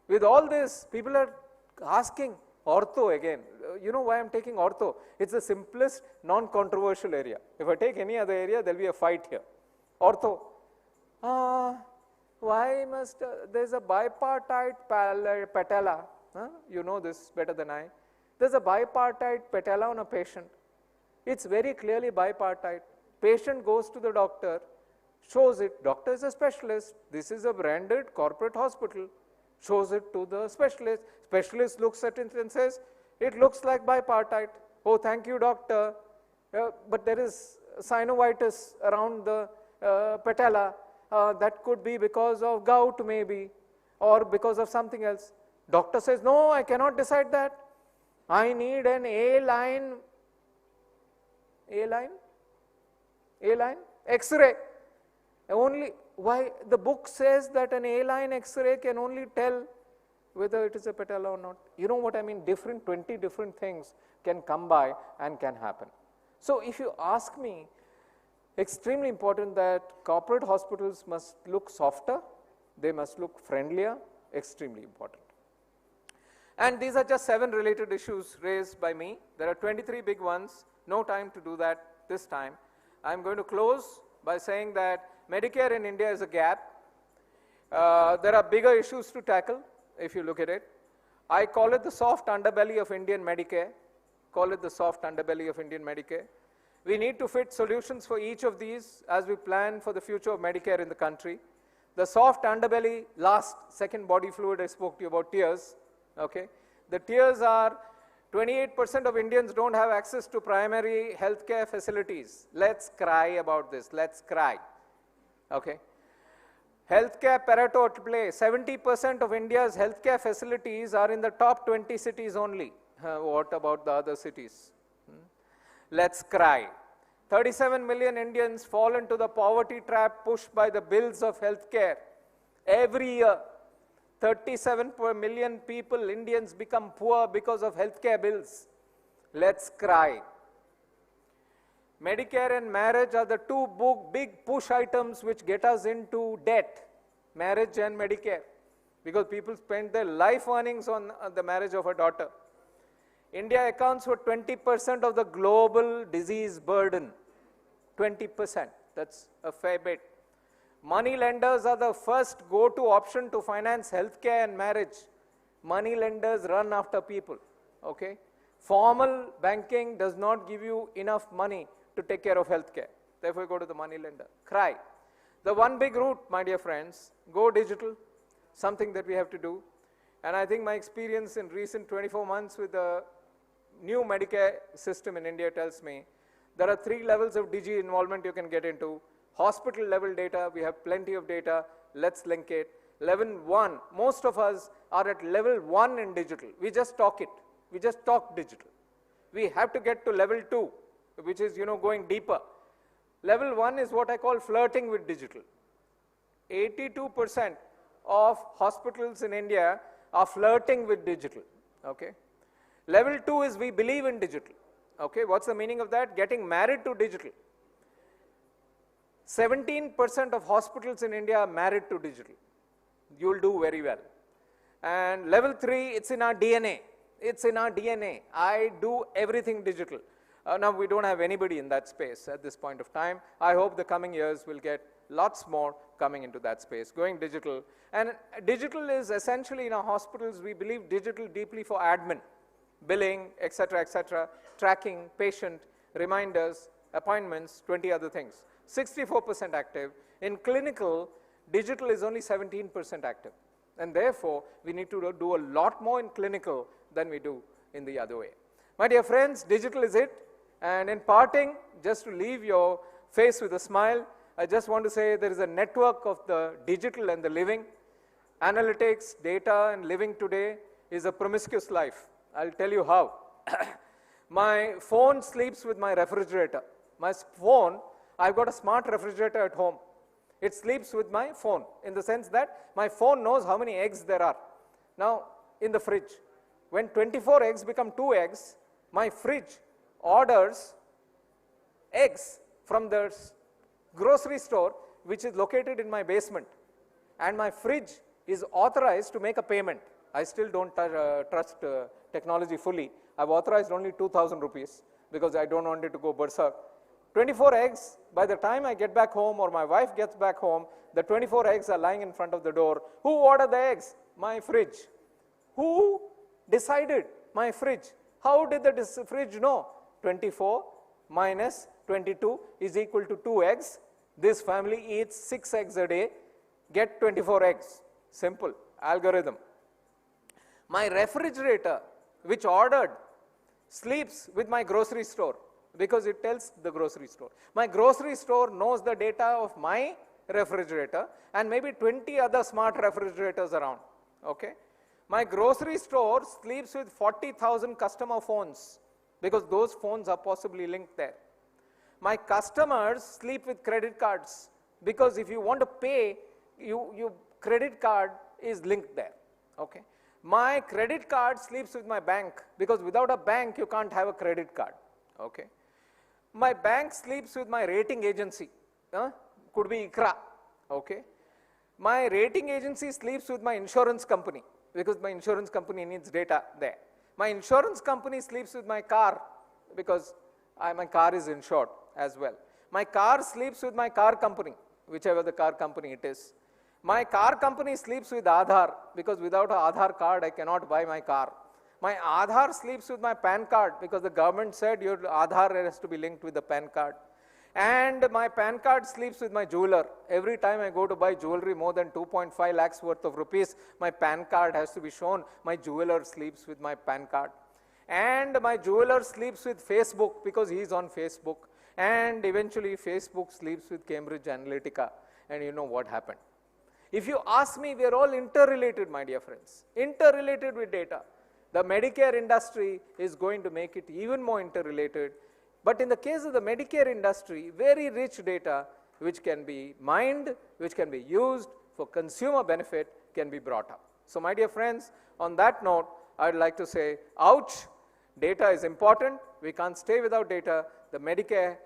With all this, people are asking, ortho again. You know why I'm taking ortho? It's the simplest, non-controversial area. If I take any other area, there'll be a fight here. Ortho. Why must, there's a bipartite patella. You know this better than I. There's a bipartite patella on a patient. It's very clearly bipartite. Patient goes to the doctor, shows it. Doctor is a specialist. This is a branded corporate hospital. Shows it to the specialist. Specialist looks at it and says, it looks like bipartite. Oh, thank you, doctor. But there is synovitis around the patella. That could be because of gout maybe, or because of something else. Doctor says, no, I cannot decide that. I need an A-line X-ray. Only, why the book says that an A-line X-ray can only tell whether it is a patella or not. You know what I mean? 20 different things can come by and can happen. So if you ask me, extremely important that corporate hospitals must look softer, they must look friendlier, extremely important. And these are just 7 related issues raised by me. There are 23 big ones, no time to do that this time. I'm going to close by saying that Medicare in India is a gap. There are bigger issues to tackle if you look at it. I call it the soft underbelly of Indian Medicare. Call it the soft underbelly of Indian Medicare. We need to fit solutions for each of these as we plan for the future of Medicare in the country. The soft underbelly, second body fluid I spoke to you about, tears. Okay. The tears are 28% of Indians don't have access to primary healthcare facilities. Let's cry about this. Let's cry. Okay. Healthcare Pareto play. 70% of India's healthcare facilities are in the top 20 cities only. What about the other cities? Let's cry. 37 million Indians fall into the poverty trap pushed by the bills of healthcare. Every year, 37 million people, Indians, become poor because of healthcare bills. Let's cry. Medicare and marriage are the two big push items which get us into debt. Marriage and Medicare. Because people spend their life earnings on the marriage of a daughter. India accounts for 20% of the global disease burden. 20%. That's a fair bit. Money lenders are the first go-to option to finance healthcare and marriage. Money lenders run after people. Okay? Formal banking does not give you enough money to take care of healthcare. Therefore, go to the money lender. Cry. The one big route, my dear friends, go digital, something that we have to do. And I think my experience in recent 24 months with the new Medicare system in India tells me there are 3 levels of DG involvement you can get into. Hospital level data, we have plenty of data, let's link it. Level 1, most of us are at level 1 in digital. We just talk it. We just talk digital. We have to get to level 2, which is, going deeper. Level 1 is what I call flirting with digital. 82% of hospitals in India are flirting with digital. Okay. Level 2 is we believe in digital. Okay, what's the meaning of that? Getting married to digital. 17% of hospitals in India are married to digital. You'll do very well. And level 3, it's in our DNA. It's in our DNA. I do everything digital. Now we don't have anybody in that space at this point of time. I hope the coming years will get lots more coming into that space, going digital. And digital is essentially in our hospitals, we believe digital deeply for admin, billing, etc., tracking, patient, reminders, appointments, 20 other things. 64% active. In clinical, digital is only 17% active. And therefore, we need to do a lot more in clinical than we do in the other way. My dear friends, digital is it. And in parting, just to leave your face with a smile, I just want to say there is a network of the digital and the living. Analytics, data, and living today is a promiscuous life. I'll tell you how. My phone sleeps with my refrigerator. My phone, I've got a smart refrigerator at home. It sleeps with my phone in the sense that my phone knows how many eggs there are. Now, in the fridge, when 24 eggs become 2 eggs, my fridge orders eggs from the grocery store, which is located in my basement. And my fridge is authorized to make a payment. I still don't trust technology fully. I've authorized only 2,000 rupees because I don't want it to go berserk. 24 eggs, by the time I get back home or my wife gets back home, the 24 eggs are lying in front of the door. Who ordered the eggs? My fridge. Who decided? My fridge. How did the fridge know? 24 minus 22 is equal to 2 eggs. This family eats 6 eggs a day. Get 24 eggs. Simple algorithm. My refrigerator, which ordered, sleeps with my grocery store because it tells the grocery store. My grocery store knows the data of my refrigerator and maybe 20 other smart refrigerators around. Okay? My grocery store sleeps with 40,000 customer phones because those phones are possibly linked there. My customers sleep with credit cards because if you want to pay, your credit card is linked there. Okay? My credit card sleeps with my bank because without a bank you can't have a credit card. Okay? My bank sleeps with my rating agency. Could be ICRA. Okay? My rating agency sleeps with my insurance company because my insurance company needs data there. My insurance company sleeps with my car because my car is insured as well. My car sleeps with my car company, whichever the car company it is. My car company sleeps with Aadhaar because without an Aadhaar card I cannot buy my car. My Aadhaar sleeps with my PAN card because the government said your Aadhaar has to be linked with the PAN card. And my PAN card sleeps with my jeweler. Every time I go to buy jewelry more than 2.5 lakhs worth of rupees, my PAN card has to be shown. My jeweler sleeps with my PAN card. And my jeweler sleeps with Facebook because he is on Facebook. And eventually Facebook sleeps with Cambridge Analytica. And you know what happened. If you ask me, we are all interrelated, my dear friends. Interrelated with data. The Medicare industry is going to make it even more interrelated. But in the case of the Medicare industry, very rich data which can be mined, which can be used for consumer benefit can be brought up. So my dear friends, on that note, I would like to say, ouch, data is important. We can't stay without data. The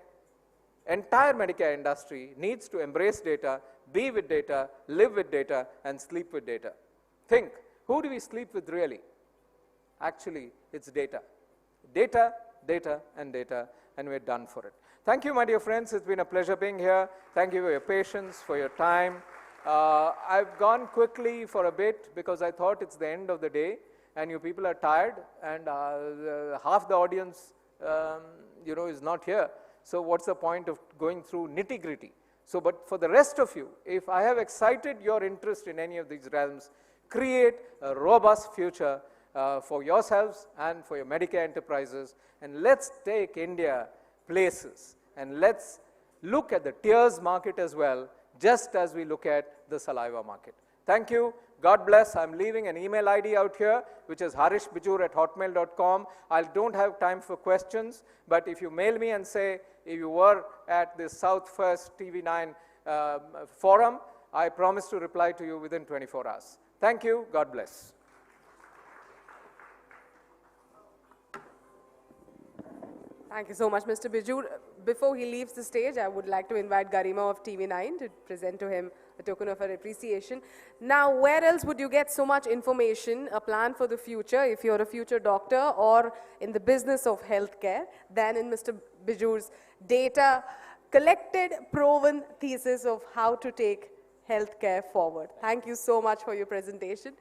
entire Medicare industry needs to embrace data, be with data, live with data, and sleep with data. Think, who do we sleep with really? Actually, it's data. Data, data, and data, and we're done for it. Thank you, my dear friends. It's been a pleasure being here. Thank you for your patience, for your time. I've gone quickly for a bit because I thought it's the end of the day, and you people are tired, and half the audience, is not here. So what's the point of going through nitty-gritty? So, but for the rest of you, if I have excited your interest in any of these realms, create a robust future for yourselves and for your Medicare enterprises, and let's take India places, and let's look at the tears market as well, just as we look at the saliva market. Thank you. God bless. I'm leaving an email ID out here, which is harishbijur@hotmail.com. I don't have time for questions, but if you mail me and say if you were at the South First TV9 forum, I promise to reply to you within 24 hours. Thank you. God bless. Thank you so much, Mr. Bijur. Before he leaves the stage, I would like to invite Garima of TV9 to present to him a token of our appreciation. Now, where else would you get so much information, a plan for the future, if you're a future doctor or in the business of healthcare, than in Mr. Bijur's data collected, proven thesis of how to take healthcare forward. Thank you so much for your presentation.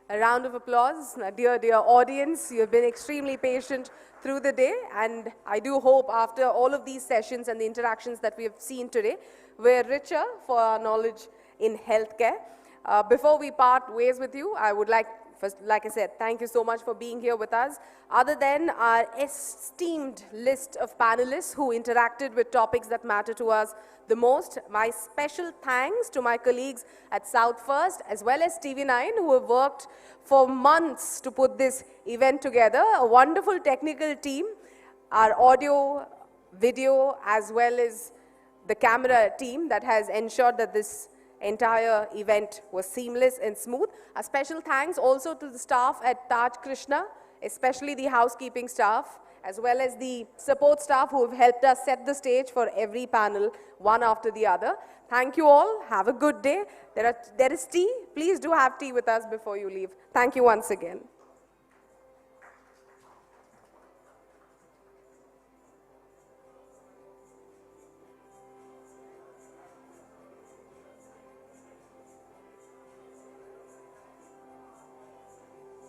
A round of applause. Dear audience, you have been extremely patient through the day, and I do hope after all of these sessions and the interactions that we have seen today, we're richer for our knowledge in healthcare. Before we part ways with you, I would like First, like I said, thank you so much for being here with us. Other than our esteemed list of panelists who interacted with topics that matter to us the most, my special thanks to my colleagues at South First as well as TV9 who have worked for months to put this event together. A wonderful technical team, our audio, video, as well as the camera team that has ensured that this entire event was seamless and smooth. A special thanks also to the staff at Taj Krishna, especially the housekeeping staff, as well as the support staff who have helped us set the stage for every panel, one after the other. Thank you all. Have a good day. There is tea. Please do have tea with us before you leave. Thank you once again.